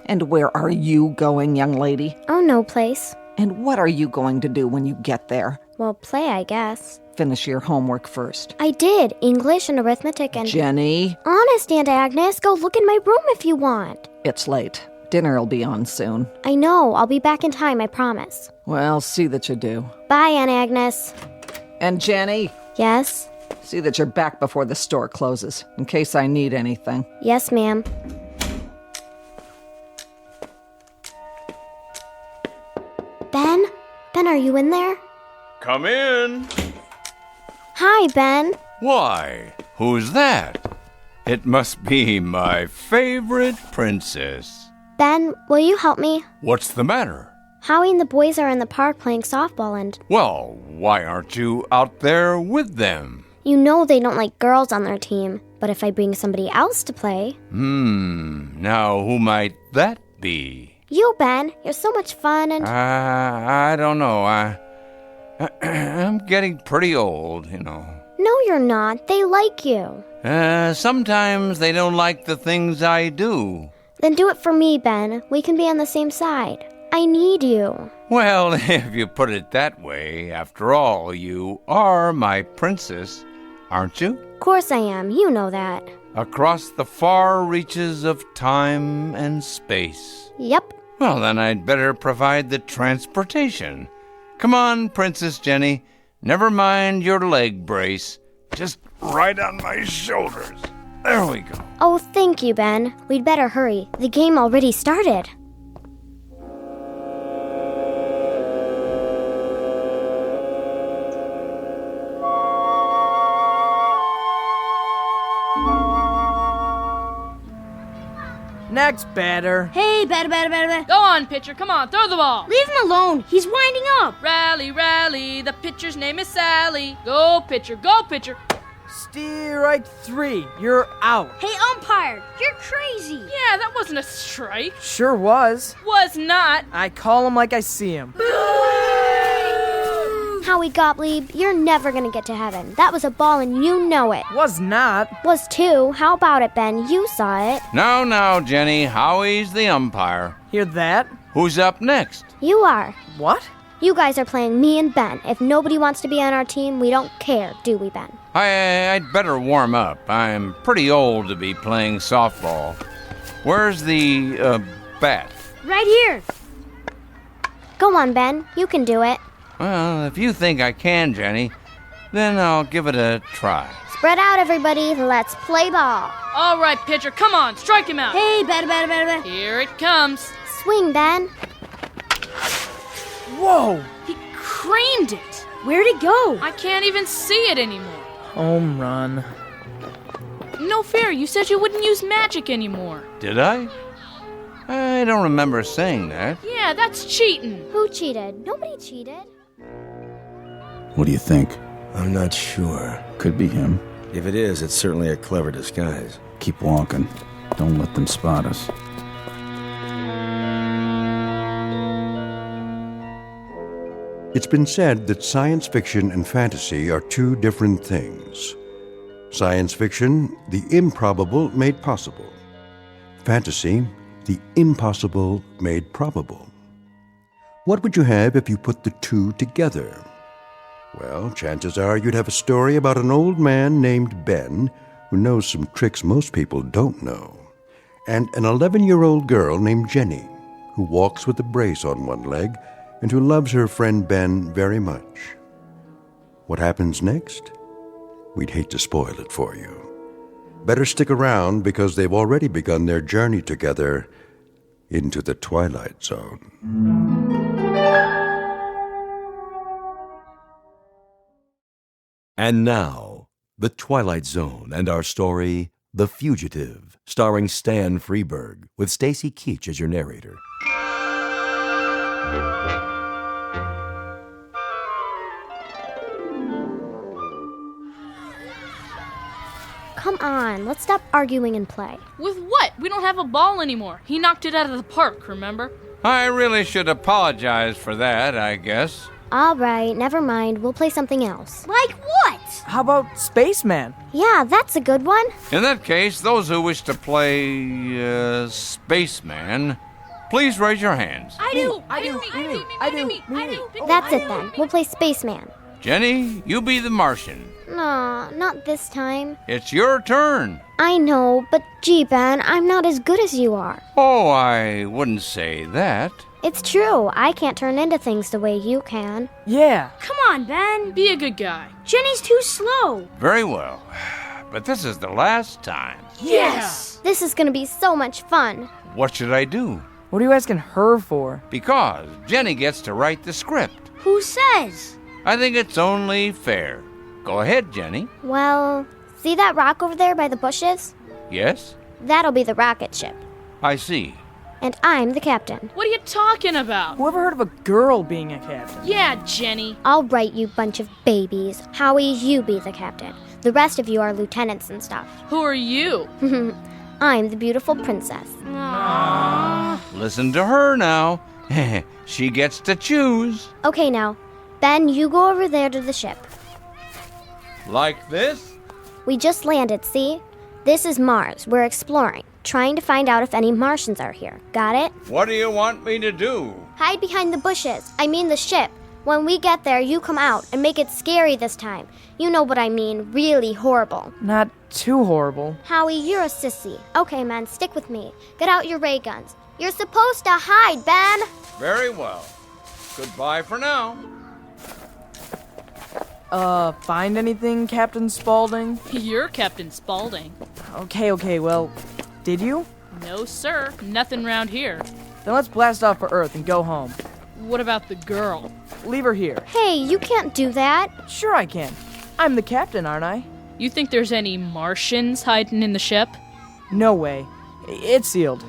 And where are you going, young lady? Oh, no place. And what are you going to do when you get there? Well, play, I guess. Finish your homework first. I did. English and arithmetic and... Jenny? Honest, Aunt Agnes. Go look in my room if you want. It's late. Dinner will be on soon. I know. I'll be back in time, I promise. Well, see that you do. Bye, Aunt Agnes. And Jenny? Yes? See that you're back before the store closes, in case I need anything. Yes, ma'am. Ben? Ben, are you in there? Come in. Hi, Ben. Why, who's that? It must be my favorite princess. Ben, will you help me? What's the matter? Howie and the boys are in the park playing softball and... Well, why aren't you out there with them? You know they don't like girls on their team, but if I bring somebody else to play... Now who might that be? You, Ben. You're so much fun and... I don't know. I'm getting pretty old, you know. No, you're not. They like you. Sometimes they don't like the things I do. Then do it for me, Ben. We can be on the same side. I need you. Well, if you put it that way, after all, you are my princess, aren't you? Of course I am. You know that. Across the far reaches of time and space. Yep. Well, then I'd better provide the transportation. Come on, Princess Jenny. Never mind your leg brace. Just right on my shoulders. There we go. Oh, thank you, Ben. We'd better hurry. The game already started. Next batter. Hey, batter. Go on, pitcher. Come on, throw the ball. Leave him alone. He's winding up. Rally, rally. The pitcher's name is Sally. Go, pitcher. Go, pitcher. Strike 3. You're out. Hey, umpire. You're crazy. Yeah, that wasn't a strike. Sure was. Was not. I call him like I see him. Howie Gottlieb, you're never gonna get to heaven. That was a ball and you know it. Was not. Was too. How about it, Ben? You saw it. Now, Jenny. Howie's the umpire. Hear that? Who's up next? You are. What? You guys are playing me and Ben. If nobody wants to be on our team, we don't care, do we, Ben? I'd better warm up. I'm pretty old to be playing softball. Where's the, bat? Right here. Go on, Ben. You can do it. Well, if you think I can, Jenny, then I'll give it a try. Spread out, everybody. Let's play ball. All right, pitcher. Come on. Strike him out. Hey, batter. Here it comes. Swing, Ben. Whoa! He creamed it. Where'd it go? I can't even see it anymore. Home run. No fair. You said you wouldn't use magic anymore. Did I? I don't remember saying that. Yeah, that's cheating. Who cheated? Nobody cheated. What do you think? I'm not sure. Could be him. If it is, it's certainly a clever disguise. Keep walking. Don't let them spot us. It's been said that science fiction and fantasy are two different things. Science fiction, the improbable made possible. Fantasy, the impossible made probable. What would you have if you put the two together? Well, chances are you'd have a story about an old man named Ben who knows some tricks most people don't know, and an 11-year-old girl named Jenny who walks with a brace on one leg and who loves her friend Ben very much. What happens next? We'd hate to spoil it for you. Better stick around because they've already begun their journey together into the Twilight Zone. And now, The Twilight Zone and our story, The Fugitive, starring Stan Freberg, with Stacy Keach as your narrator. Come on, let's stop arguing and play. With what? We don't have a ball anymore. He knocked it out of the park, remember? I really should apologize for that, I guess. All right, never mind. We'll play something else. Like what? How about Spaceman? Yeah, that's a good one. In that case, those who wish to play, Spaceman, please raise your hands. I do. That's it then. We'll play Spaceman. Jenny, you be the Martian. No, not this time. It's your turn. I know, but gee, Ben, I'm not as good as you are. Oh, I wouldn't say that. It's true. I can't turn into things the way you can. Yeah. Come on, Ben. Be a good guy. Jenny's too slow. Very well. But this is the last time. Yes! This is gonna be so much fun. What should I do? What are you asking her for? Because Jenny gets to write the script. Who says? I think it's only fair. Go ahead, Jenny. Well, see that rock over there by the bushes? Yes? That'll be the rocket ship. I see. And I'm the captain. What are you talking about? Whoever heard of a girl being a captain? Yeah, Jenny. All right, you bunch of babies. Howie, you be the captain. The rest of you are lieutenants and stuff. Who are you? I'm the beautiful princess. Listen to her now. She gets to choose. Okay, now. Ben, you go over there to the ship. Like this? We just landed, see? This is Mars. We're exploring, trying to find out if any Martians are here. Got it? What do you want me to do? Hide behind the bushes. I mean the ship. When we get there, you come out and make it scary this time. You know what I mean, really horrible. Not too horrible. Howie, you're a sissy. Okay, men, stick with me. Get out your ray guns. You're supposed to hide, Ben. Very well. Goodbye for now. Find anything, Captain Spaulding? You're Captain Spaulding. Okay, well, did you? No, sir. Nothing around here. Then let's blast off for Earth and go home. What about the girl? Leave her here. Hey, you can't do that. Sure I can. I'm the captain, aren't I? You think there's any Martians hiding in the ship? No way. It's sealed.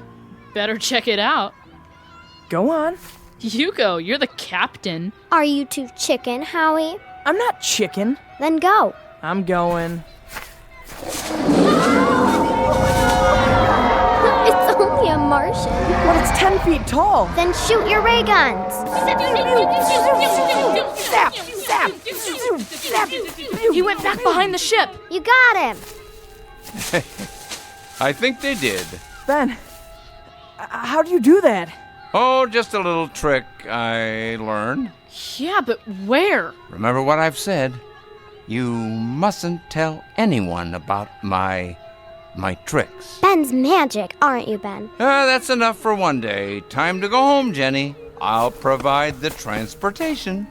Better check it out. Go on. You go. You're the captain. Are you too chicken, Howie? I'm not chicken. Then go. I'm going. It's only a Martian. But it's 10 feet tall. Then shoot your ray guns. Zap! Zap! Zap! He went back behind the ship. You got him. I think they did. Ben, how do you do that? Oh, just a little trick I learned. Yeah, but where? Remember what I've said. You mustn't tell anyone about my tricks. Ben's magic, aren't you, Ben? That's enough for one day. Time to go home, Jenny. I'll provide the transportation.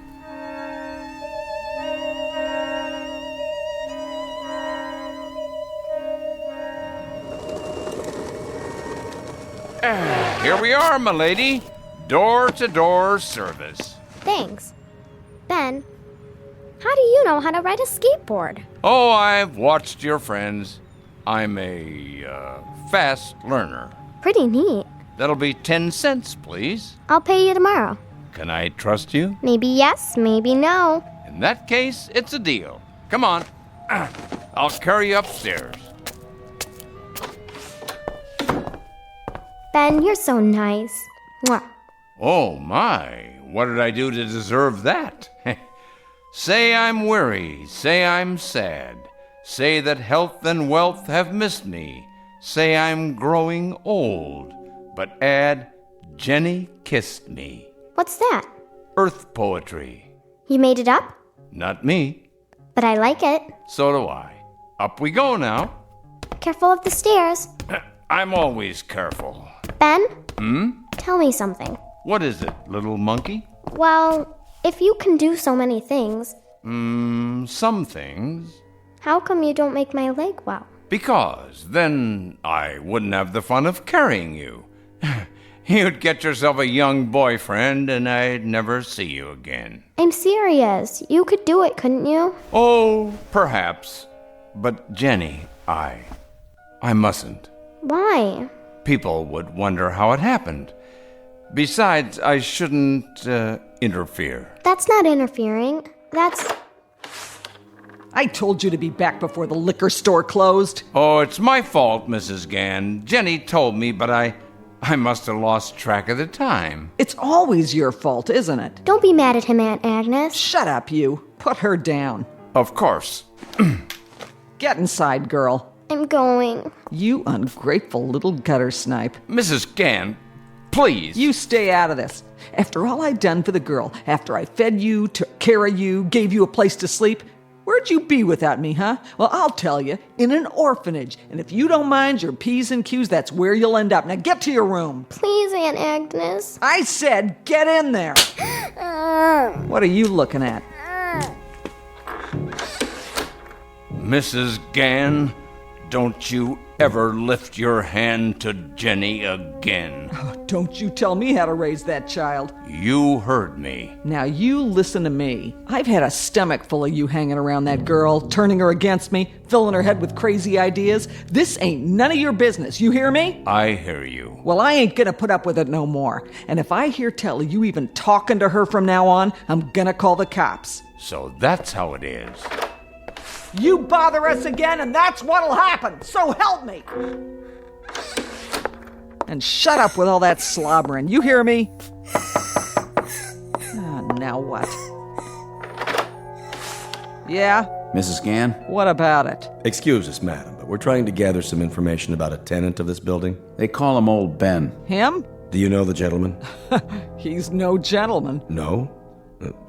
Here we are, my lady. Door-to-door service. Thanks. Ben, how do you know how to ride a skateboard? Oh, I've watched your friends. I'm a fast learner. Pretty neat. That'll be 10 cents, please. I'll pay you tomorrow. Can I trust you? Maybe yes, maybe no. In that case, it's a deal. Come on. I'll carry you upstairs. Ben, you're so nice. Mwah. Oh, my. What did I do to deserve that? Say I'm weary. Say I'm sad. Say that health and wealth have missed me. Say I'm growing old. But add, Jenny kissed me. What's that? Earth poetry. You made it up? Not me. But I like it. So do I. Up we go now. Careful of the stairs. I'm always careful. Ben? Tell me something. What is it, little monkey? Well, if you can do so many things... Some things. How come you don't make my leg well? Because then I wouldn't have the fun of carrying you. You'd get yourself a young boyfriend and I'd never see you again. I'm serious. You could do it, couldn't you? Oh, perhaps. But Jenny, I mustn't. Why? People would wonder how it happened. Besides, I shouldn't interfere. That's not interfering. That's... I told you to be back before the liquor store closed. Oh, it's my fault, Mrs. Gann. Jenny told me, but I must have lost track of the time. It's always your fault, isn't it? Don't be mad at him, Aunt Agnes. Shut up, you. Put her down. Of course. Get inside, girl. I'm going. You ungrateful little gutter snipe. Mrs. Gann, please. You stay out of this. After all I'd done for the girl, after I fed you, took care of you, gave you a place to sleep, where'd you be without me, huh? Well, I'll tell you, in an orphanage. And if you don't mind your P's and Q's, that's where you'll end up. Now get to your room. Please, Aunt Agnes. I said get in there. What are you looking at? Mrs. Gann, don't you ever lift your hand to Jenny again. Don't you tell me how to raise that child. You heard me. Now you listen to me. I've had a stomach full of you hanging around that girl, turning her against me, filling her head with crazy ideas. This ain't none of your business, you hear me? I hear you. Well, I ain't gonna put up with it no more. And if I hear tell of you even talking to her from now on, I'm gonna call the cops. So that's how it is. You bother us again, and that's what'll happen. So help me. And shut up with all that slobbering. You hear me? Now what? Yeah? Mrs. Gann? What about it? Excuse us, madam, but we're trying to gather some information about a tenant of this building. They call him Old Ben. Him? Do you know the gentleman? He's no gentleman. No?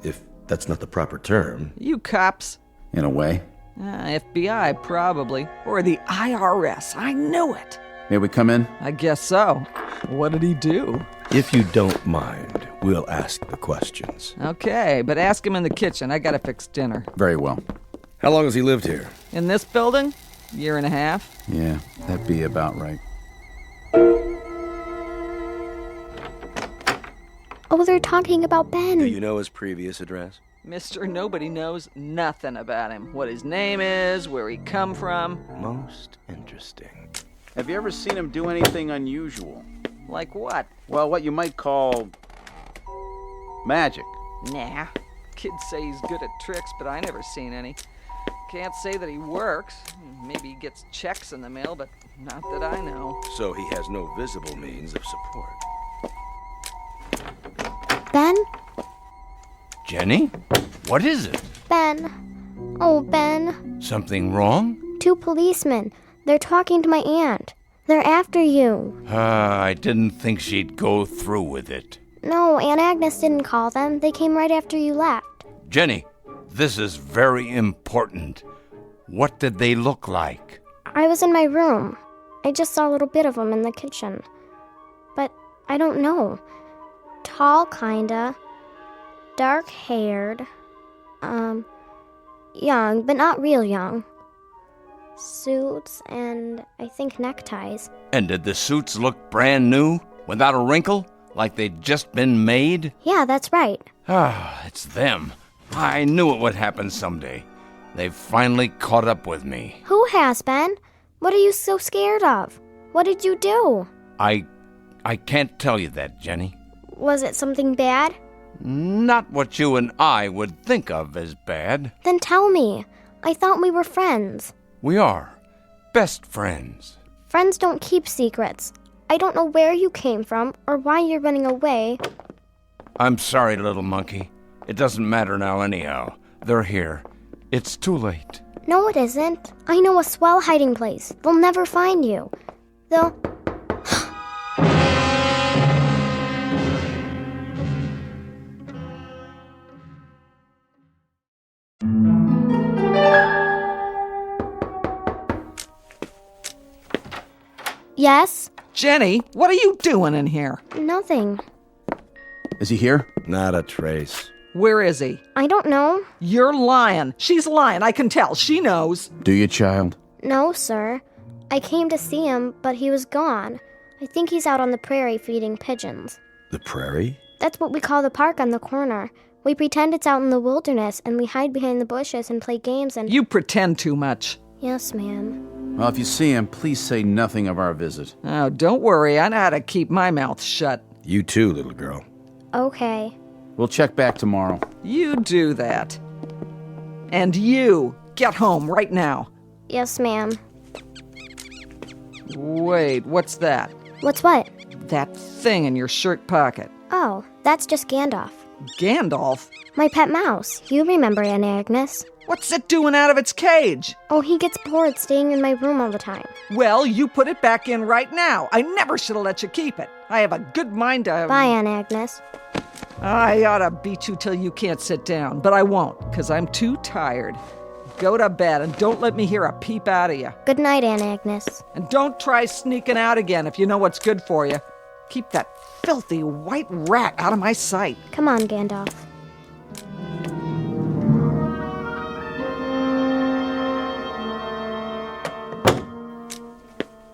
If that's not the proper term. You cops. In a way. FBI, probably. Or the IRS. I knew it. May we come in? I guess so. What did he do? If you don't mind, we'll ask the questions. Okay, but ask him in the kitchen. I gotta fix dinner. Very well. How long has he lived here? In this building? Year and a half. Yeah, that'd be about right. Oh, they're talking about Ben. Do you know his previous address? Mr. Nobody knows nothing about him. What his name is, where he come from. Most interesting. Have you ever seen him do anything unusual? Like what? Well, what you might call magic. Nah. Kids say he's good at tricks, but I never seen any. Can't say that he works. Maybe he gets checks in the mail, but not that I know. So he has no visible means of support. Ben? Jenny? What is it? Ben. Oh, Ben. Something wrong? 2 policemen. They're talking to my aunt. They're after you. I didn't think she'd go through with it. No, Aunt Agnes didn't call them. They came right after you left. Jenny, this is very important. What did they look like? I was in my room. I just saw a little bit of them in the kitchen. But I don't know. Tall, kinda. Dark-haired. Young, but not real young. Suits and, I think, neckties. And did the suits look brand new, without a wrinkle, like they'd just been made? Yeah, that's right. It's them. I knew it would happen someday. They've finally caught up with me. Who has, Ben? What are you so scared of? What did you do? I can't tell you that, Jenny. Was it something bad? Not what you and I would think of as bad. Then tell me. I thought we were friends. We are. Best friends. Friends don't keep secrets. I don't know where you came from or why you're running away. I'm sorry, little monkey. It doesn't matter now anyhow. They're here. It's too late. No, it isn't. I know a swell hiding place. They'll never find you. They'll... Yes? Jenny, what are you doing in here? Nothing. Is he here? Not a trace. Where is he? I don't know. You're lying. She's lying. I can tell. She knows. Do you, child? No, sir. I came to see him, but he was gone. I think he's out on the prairie feeding pigeons. The prairie? That's what we call the park on the corner. We pretend it's out in the wilderness, and we hide behind the bushes and play games and... You pretend too much. Yes, ma'am. Well, if you see him, please say nothing of our visit. Oh, don't worry. I know how to keep my mouth shut. You too, little girl. Okay. We'll check back tomorrow. You do that. And you, get home right now. Yes, ma'am. Wait, what's that? What's what? That thing in your shirt pocket. Oh, that's just Gandalf. Gandalf? My pet mouse. You remember Aunt Agnes. What's it doing out of its cage? Oh, he gets bored staying in my room all the time. Well, you put it back in right now. I never should have let you keep it. I have a good mind to... Bye, Aunt Agnes. I ought to beat you till you can't sit down, but I won't, because I'm too tired. Go to bed and don't let me hear a peep out of you. Good night, Aunt Agnes. And don't try sneaking out again if you know what's good for you. Keep that filthy white rat out of my sight. Come on, Gandalf.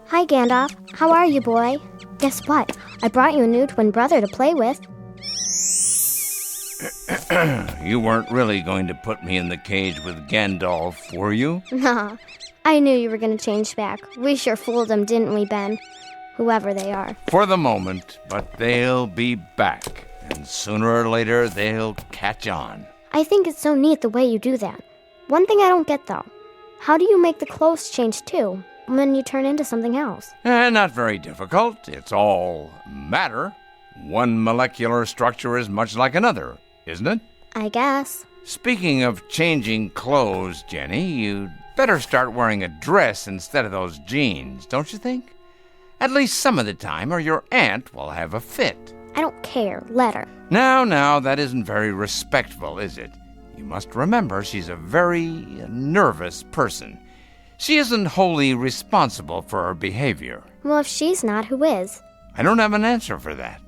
Hi, Gandalf. How are you, boy? Guess what? I brought you a new twin brother to play with. You weren't really going to put me in the cage with Gandalf, were you? Nah, I knew you were going to change back. We sure fooled them, didn't we, Ben? Whoever they are. For the moment, but they'll be back. And sooner or later, they'll catch on. I think it's so neat the way you do that. One thing I don't get, though. How do you make the clothes change, too, when you turn into something else? Not very difficult. It's all matter. One molecular structure is much like another, isn't it? I guess. Speaking of changing clothes, Jenny, you'd better start wearing a dress instead of those jeans, don't you think? At least some of the time, or your aunt will have a fit. I don't care. Let her. Now, that isn't very respectful, is it? You must remember she's a very nervous person. She isn't wholly responsible for her behavior. Well, if she's not, who is? I don't have an answer for that.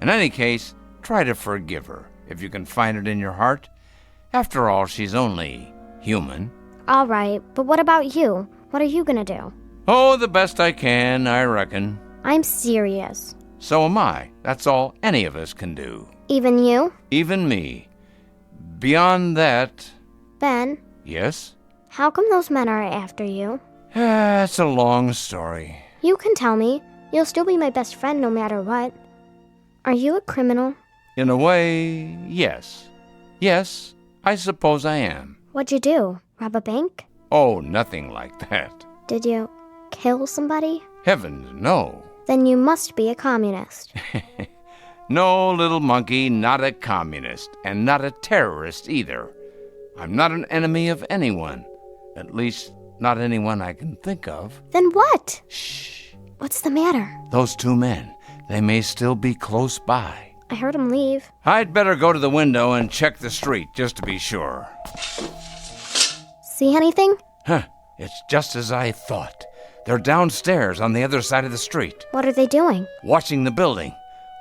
In any case, try to forgive her, if you can find it in your heart. After all, she's only human. All right, but what about you? What are you gonna do? Oh, the best I can, I reckon. I'm serious. So am I. That's all any of us can do. Even you? Even me. Beyond that... Ben? Yes? How come those men are after you? It's a long story. You can tell me. You'll still be my best friend no matter what. Are you a criminal? In a way, yes. Yes, I suppose I am. What'd you do? Rob a bank? Oh, nothing like that. Did you kill somebody? Heavens, no. Then you must be a communist. No, little monkey, not a communist, and not a terrorist either. I'm not an enemy of anyone. At least, not anyone I can think of. Then what? Shh. What's the matter? Those two men, they may still be close by. I heard them leave. I'd better go to the window and check the street, just to be sure. See anything? Huh, it's just as I thought. They're downstairs on the other side of the street. What are they doing? Watching the building,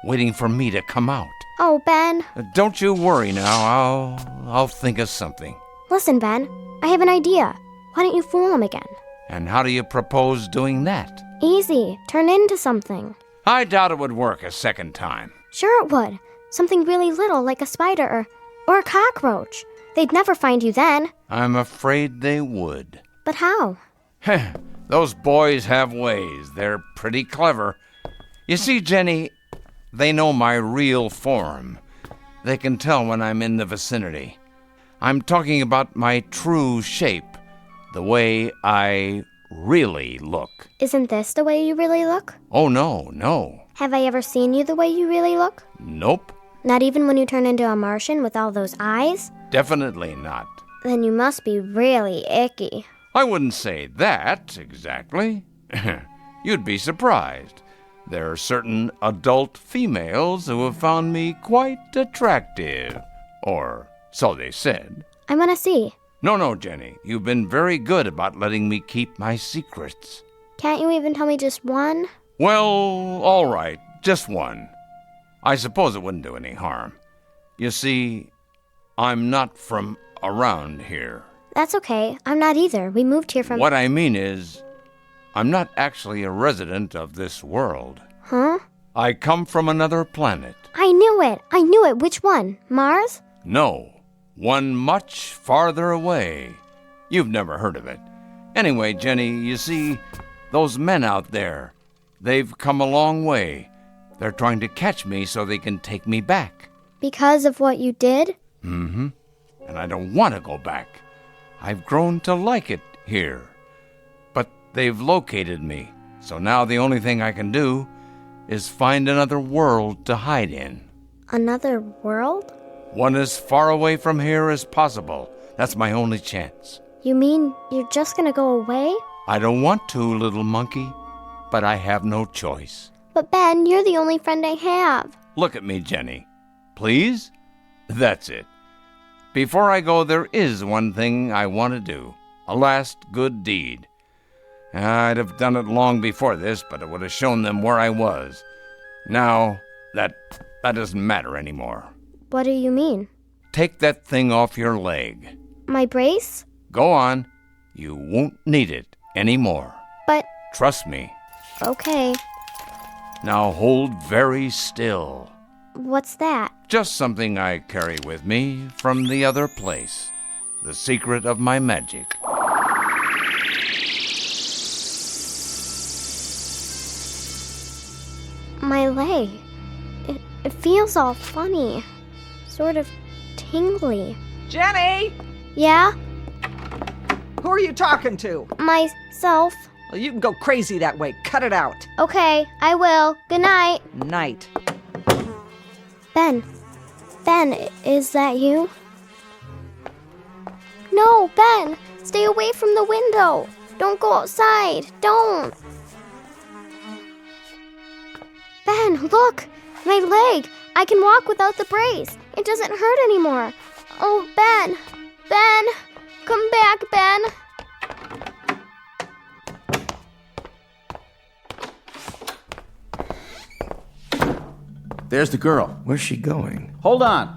waiting for me to come out. Oh, Ben. Don't you worry now, I'll think of something. Listen, Ben, I have an idea. Why don't you fool them again? And how do you propose doing that? Easy. Turn into something. I doubt it would work a second time. Sure it would. Something really little like a spider or a cockroach. They'd never find you then. I'm afraid they would. But how? Those boys have ways. They're pretty clever. You see, Jenny, they know my real form. They can tell when I'm in the vicinity. I'm talking about my true shape, the way I really look. Isn't this the way you really look? Oh, no. Have I ever seen you the way you really look? Nope. Not even when you turn into a Martian with all those eyes? Definitely not. Then you must be really icky. I wouldn't say that, exactly. You'd be surprised. There are certain adult females who have found me quite attractive. Or so they said. I want to see. No, Jenny. You've been very good about letting me keep my secrets. Can't you even tell me just one? Well, all right. Just one. I suppose it wouldn't do any harm. You see, I'm not from around here. That's okay. I'm not either. We moved here from... What I mean is, I'm not actually a resident of this world. Huh? I come from another planet. I knew it. Which one? Mars? No. One much farther away. You've never heard of it. Anyway, Jenny, you see, those men out there, they've come a long way. They're trying to catch me so they can take me back. Because of what you did? Mm-hmm. And I don't want to go back. I've grown to like it here. But they've located me, so now the only thing I can do is find another world to hide in. Another world? One as far away from here as possible. That's my only chance. You mean you're just gonna go away? I don't want to, little monkey, but I have no choice. But Ben, you're the only friend I have. Look at me, Jenny. Please? That's it. Before I go, there is one thing I want to do. A last good deed. I'd have done it long before this, but it would have shown them where I was. Now, that doesn't matter anymore. What do you mean? Take that thing off your leg. My brace? Go on. You won't need it anymore. But... Trust me. Okay. Now hold very still. What's that? Just something I carry with me from the other place. The secret of my magic. My leg. It feels all funny. Sort of tingly. Jenny! Yeah? Who are you talking to? Myself. Well, you can go crazy that way. Cut it out. Okay, I will. Good night. Night. Ben, is that you? No, Ben! Stay away from the window! Don't go outside! Don't! Ben, look! My leg! I can walk without the brace! It doesn't hurt anymore! Oh, Ben! Ben! Come back, Ben! There's the girl. Where's she going? Hold on.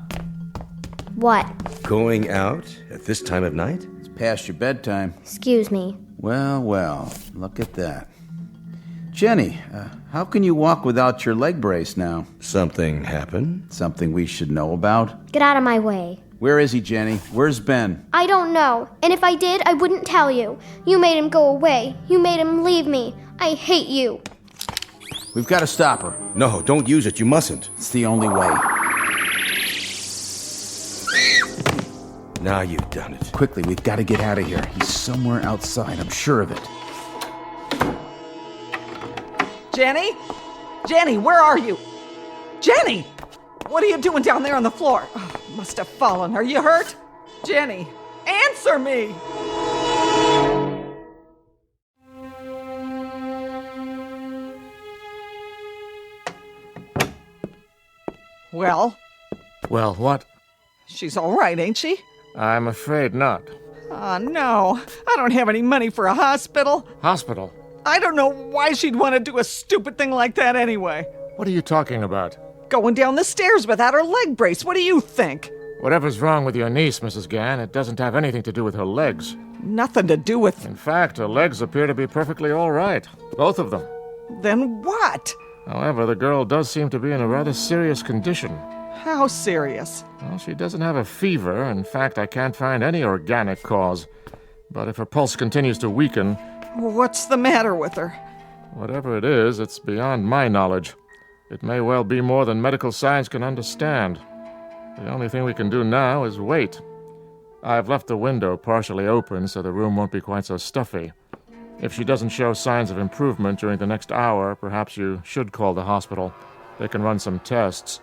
What? Going out at this time of night? It's past your bedtime. Excuse me. Well, look at that. Jenny, how can you walk without your leg brace now? Something happened? Something we should know about? Get out of my way. Where is he, Jenny? Where's Ben? I don't know. And if I did, I wouldn't tell you. You made him go away. You made him leave me. I hate you. We've got to stop her. No, don't use it. You mustn't. It's the only way. Now you've done it. Quickly, we've got to get out of here. He's somewhere outside. I'm sure of it. Jenny? Jenny, where are you? Jenny! What are you doing down there on the floor? Oh, must have fallen. Are you hurt? Jenny, answer me! Well? Well, what? She's all right, ain't she? I'm afraid not. Oh, no. I don't have any money for a hospital. Hospital? I don't know why she'd want to do a stupid thing like that anyway. What are you talking about? Going down the stairs without her leg brace. What do you think? Whatever's wrong with your niece, Mrs. Gann, it doesn't have anything to do with her legs. Nothing to do with... In fact, her legs appear to be perfectly all right. Both of them. Then what? However, the girl does seem to be in a rather serious condition. How serious? Well, she doesn't have a fever. In fact, I can't find any organic cause. But if her pulse continues to weaken... What's the matter with her? Whatever it is, it's beyond my knowledge. It may well be more than medical science can understand. The only thing we can do now is wait. I've left the window partially open so the room won't be quite so stuffy. If she doesn't show signs of improvement during the next hour, perhaps you should call the hospital. They can run some tests,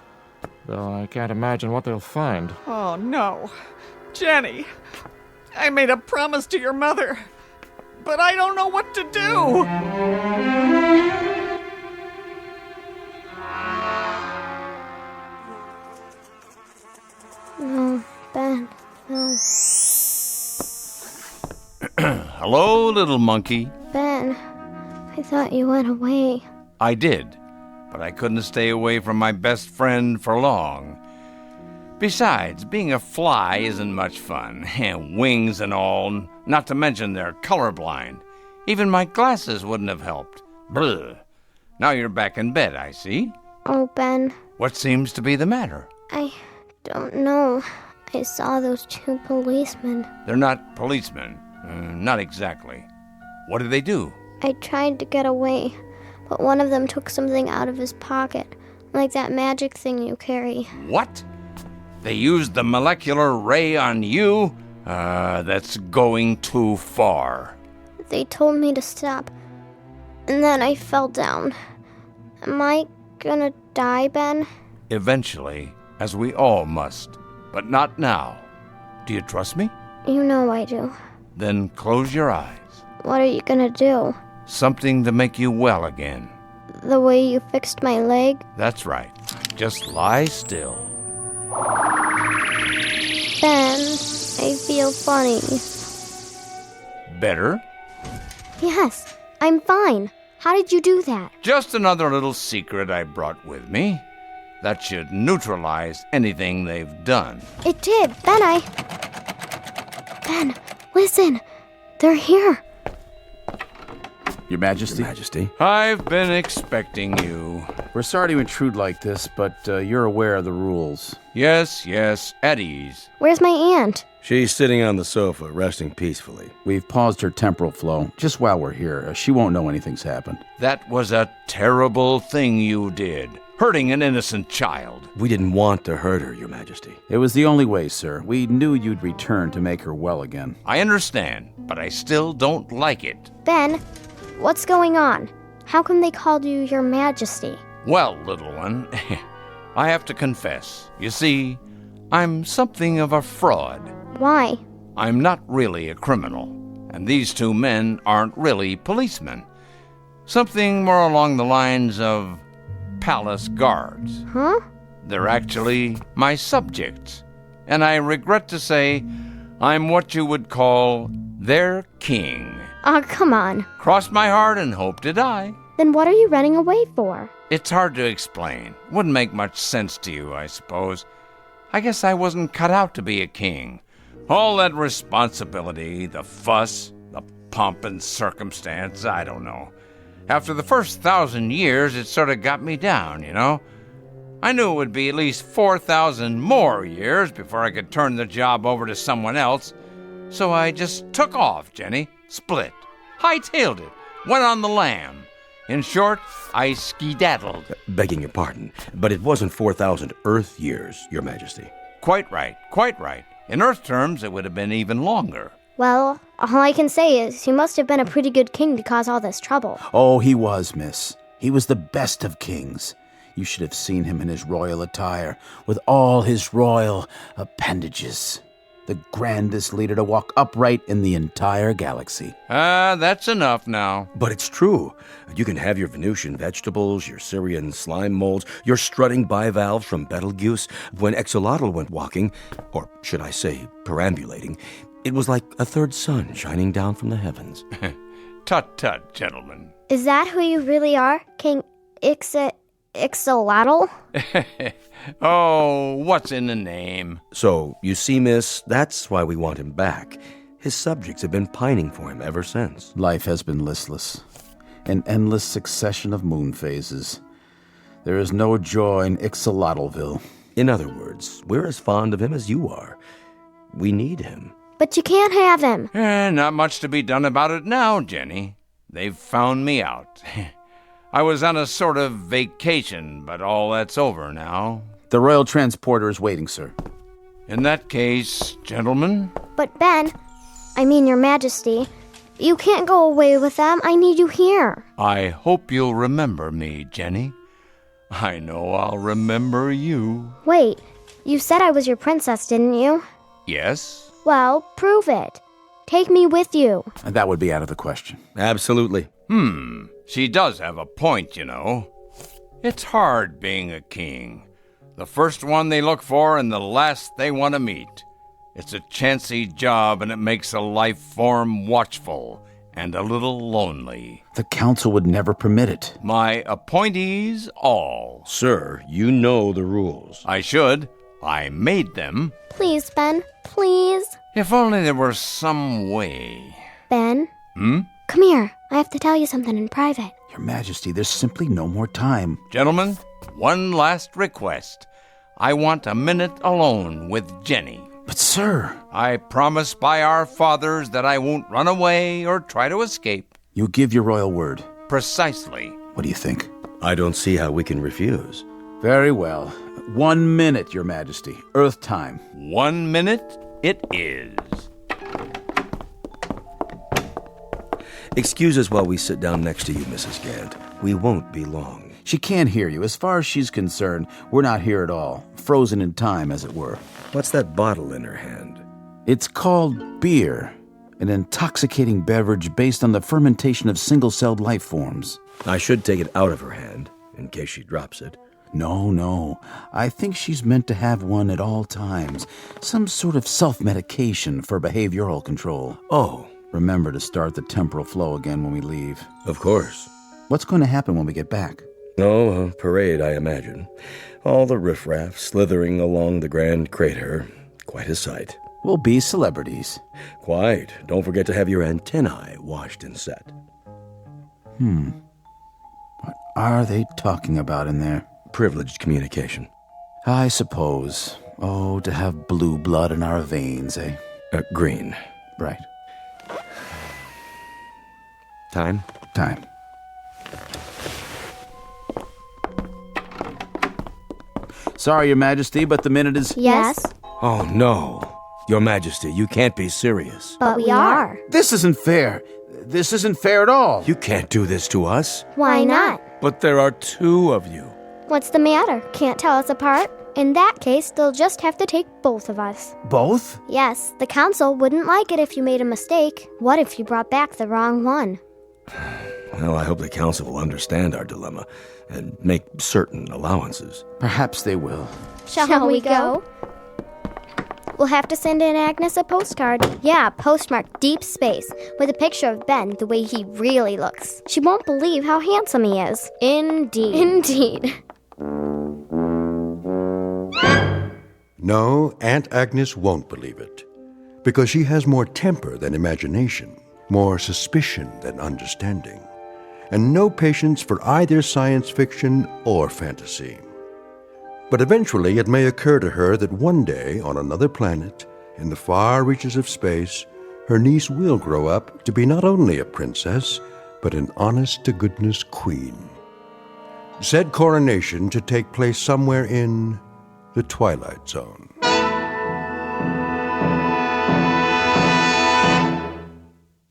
though I can't imagine what they'll find. Oh, no. Jenny, I made a promise to your mother, but I don't know what to do. No, Ben, no. Hello, little monkey. Ben, I thought you went away. I did, but I couldn't stay away from my best friend for long. Besides, being a fly isn't much fun. Wings and all, not to mention they're colorblind. Even my glasses wouldn't have helped. Bleh. Now you're back in bed, I see. Oh, Ben. What seems to be the matter? I don't know. I saw those two policemen. They're not policemen. Not exactly. What did they do? I tried to get away, but one of them took something out of his pocket, like that magic thing you carry. What? They used the molecular ray on you? That's going too far. They told me to stop, and then I fell down. Am I gonna die, Ben? Eventually, as we all must, but not now. Do you trust me? You know I do. Then close your eyes. What are you gonna do? Something to make you well again. The way you fixed my leg? That's right. Just lie still. Ben, I feel funny. Better? Yes, I'm fine. How did you do that? Just another little secret I brought with me. That should neutralize anything they've done. It did. Ben, listen. They're here. Your Majesty? Your Majesty. I've been expecting you. We're sorry to intrude like this, but you're aware of the rules. Yes, at ease. Where's my aunt? She's sitting on the sofa, resting peacefully. We've paused her temporal flow, just while we're here. She won't know anything's happened. That was a terrible thing you did. Hurting an innocent child. We didn't want to hurt her, Your Majesty. It was the only way, sir. We knew you'd return to make her well again. I understand, but I still don't like it. Ben, what's going on? How come they called you Your Majesty? Well, little one, I have to confess. You see, I'm something of a fraud. Why? I'm not really a criminal, and these two men aren't really policemen. Something more along the lines of palace guards. Huh? They're actually my subjects, and I regret to say I'm what you would call their king. Oh, come on. Cross my heart and hope to die. Then what are you running away for? It's hard to explain. Wouldn't make much sense to you, I suppose. I guess I wasn't cut out to be a king. All that responsibility, the fuss, the pomp and circumstance, I don't know. After the first 1,000 years, it sort of got me down, you know? I knew it would be at least 4,000 more years before I could turn the job over to someone else. So I just took off, Jenny. Split. Hightailed it. Went on the lam. In short, I skedaddled. Begging your pardon, but it wasn't 4,000 Earth years, Your Majesty. Quite right, quite right. In Earth terms, it would have been even longer. Well, all I can say is he must have been a pretty good king to cause all this trouble. Oh, he was, miss. He was the best of kings. You should have seen him in his royal attire, with all his royal appendages. The grandest leader to walk upright in the entire galaxy. That's enough now. But it's true. You can have your Venusian vegetables, your Syrian slime molds, your strutting bivalves from Betelgeuse. When Exolotl went walking, or should I say perambulating, it was like a third sun shining down from the heavens. Tut-tut, gentlemen. Is that who you really are, King Ixolotl? Oh, what's in the name? So, you see, miss, that's why we want him back. His subjects have been pining for him ever since. Life has been listless. An endless succession of moon phases. There is no joy in Ixolotlville. In other words, we're as fond of him as you are. We need him. But you can't have him. Not much to be done about it now, Jenny. They've found me out. I was on a sort of vacation, but all that's over now. The royal transporter is waiting, sir. In that case, gentlemen. But Ben, I mean your majesty, you can't go away with them. I need you here. I hope you'll remember me, Jenny. I know I'll remember you. Wait, you said I was your princess, didn't you? Yes. Well, prove it. Take me with you. That would be out of the question. Absolutely. She does have a point, you know. It's hard being a king. The first one they look for and the last they want to meet. It's a chancy job, and it makes a life form watchful and a little lonely. The council would never permit it. My appointees all. Sir, you know the rules. I should. I made them. Please, Ben, please. If only there were some way. Ben? Come here. I have to tell you something in private. Your Majesty, there's simply no more time. Gentlemen, one last request. I want a minute alone with Jenny. But, sir... I promise by our fathers that I won't run away or try to escape. You give your royal word. Precisely. What do you think? I don't see how we can refuse. Very well. 1 minute, Your Majesty. Earth time. 1 minute it is. Excuse us while we sit down next to you, Mrs. Gant. We won't be long. She can't hear you. As far as she's concerned, we're not here at all. Frozen in time, as it were. What's that bottle in her hand? It's called beer, an intoxicating beverage based on the fermentation of single-celled life forms. I should take it out of her hand, in case she drops it. No. I think she's meant to have one at all times. Some sort of self-medication for behavioral control. Oh. Remember to start the temporal flow again when we leave. Of course. What's going to happen when we get back? Oh, a parade, I imagine. All the riffraff slithering along the grand crater. Quite a sight. We'll be celebrities. Quite. Don't forget to have your antennae washed and set. What are they talking about in there? Privileged communication. I suppose. Oh, to have blue blood in our veins, eh? Green. Right. Time? Time. Sorry, Your Majesty, but the minute is... Yes? Oh, no. Your Majesty, you can't be serious. But we are. This isn't fair. This isn't fair at all. You can't do this to us. Why not? But there are two of you. What's the matter? Can't tell us apart? In that case, they'll just have to take both of us. Both? Yes, the council wouldn't like it if you made a mistake. What if you brought back the wrong one? Well, I hope the council will understand our dilemma and make certain allowances. Perhaps they will. Shall we go? We'll have to send in Agnes a postcard. Yeah, postmarked deep space, with a picture of Ben the way he really looks. She won't believe how handsome he is. Indeed. No, Aunt Agnes won't believe it, because she has more temper than imagination, more suspicion than understanding, and no patience for either science fiction or fantasy. But eventually it may occur to her that one day, on another planet, in the far reaches of space, her niece will grow up to be not only a princess, but an honest-to-goodness queen. Said coronation to take place somewhere in the Twilight Zone.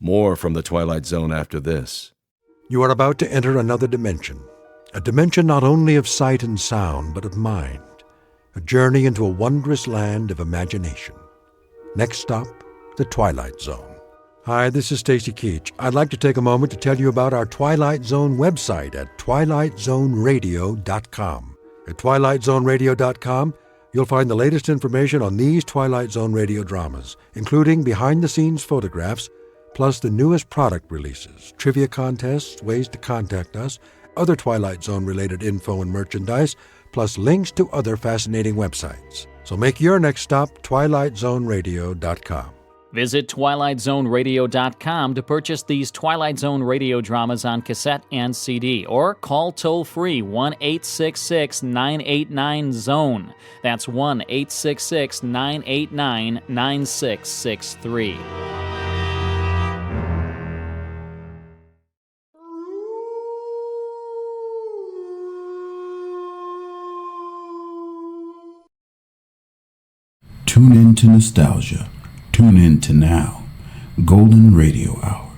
More from the Twilight Zone after this. You are about to enter another dimension. A dimension not only of sight and sound, but of mind. A journey into a wondrous land of imagination. Next stop, the Twilight Zone. Hi, this is Stacy Keach. I'd like to take a moment to tell you about our Twilight Zone website at twilightzoneradio.com. At twilightzoneradio.com, you'll find the latest information on these Twilight Zone radio dramas, including behind-the-scenes photographs, plus the newest product releases, trivia contests, ways to contact us, other Twilight Zone-related info and merchandise, plus links to other fascinating websites. So make your next stop twilightzoneradio.com. Visit twilightzoneradio.com to purchase these Twilight Zone radio dramas on cassette and CD, or call toll-free 1-866-989-ZONE. That's 1-866-989-9663. Tune in to nostalgia. Tune in to now. Golden Radio Hour.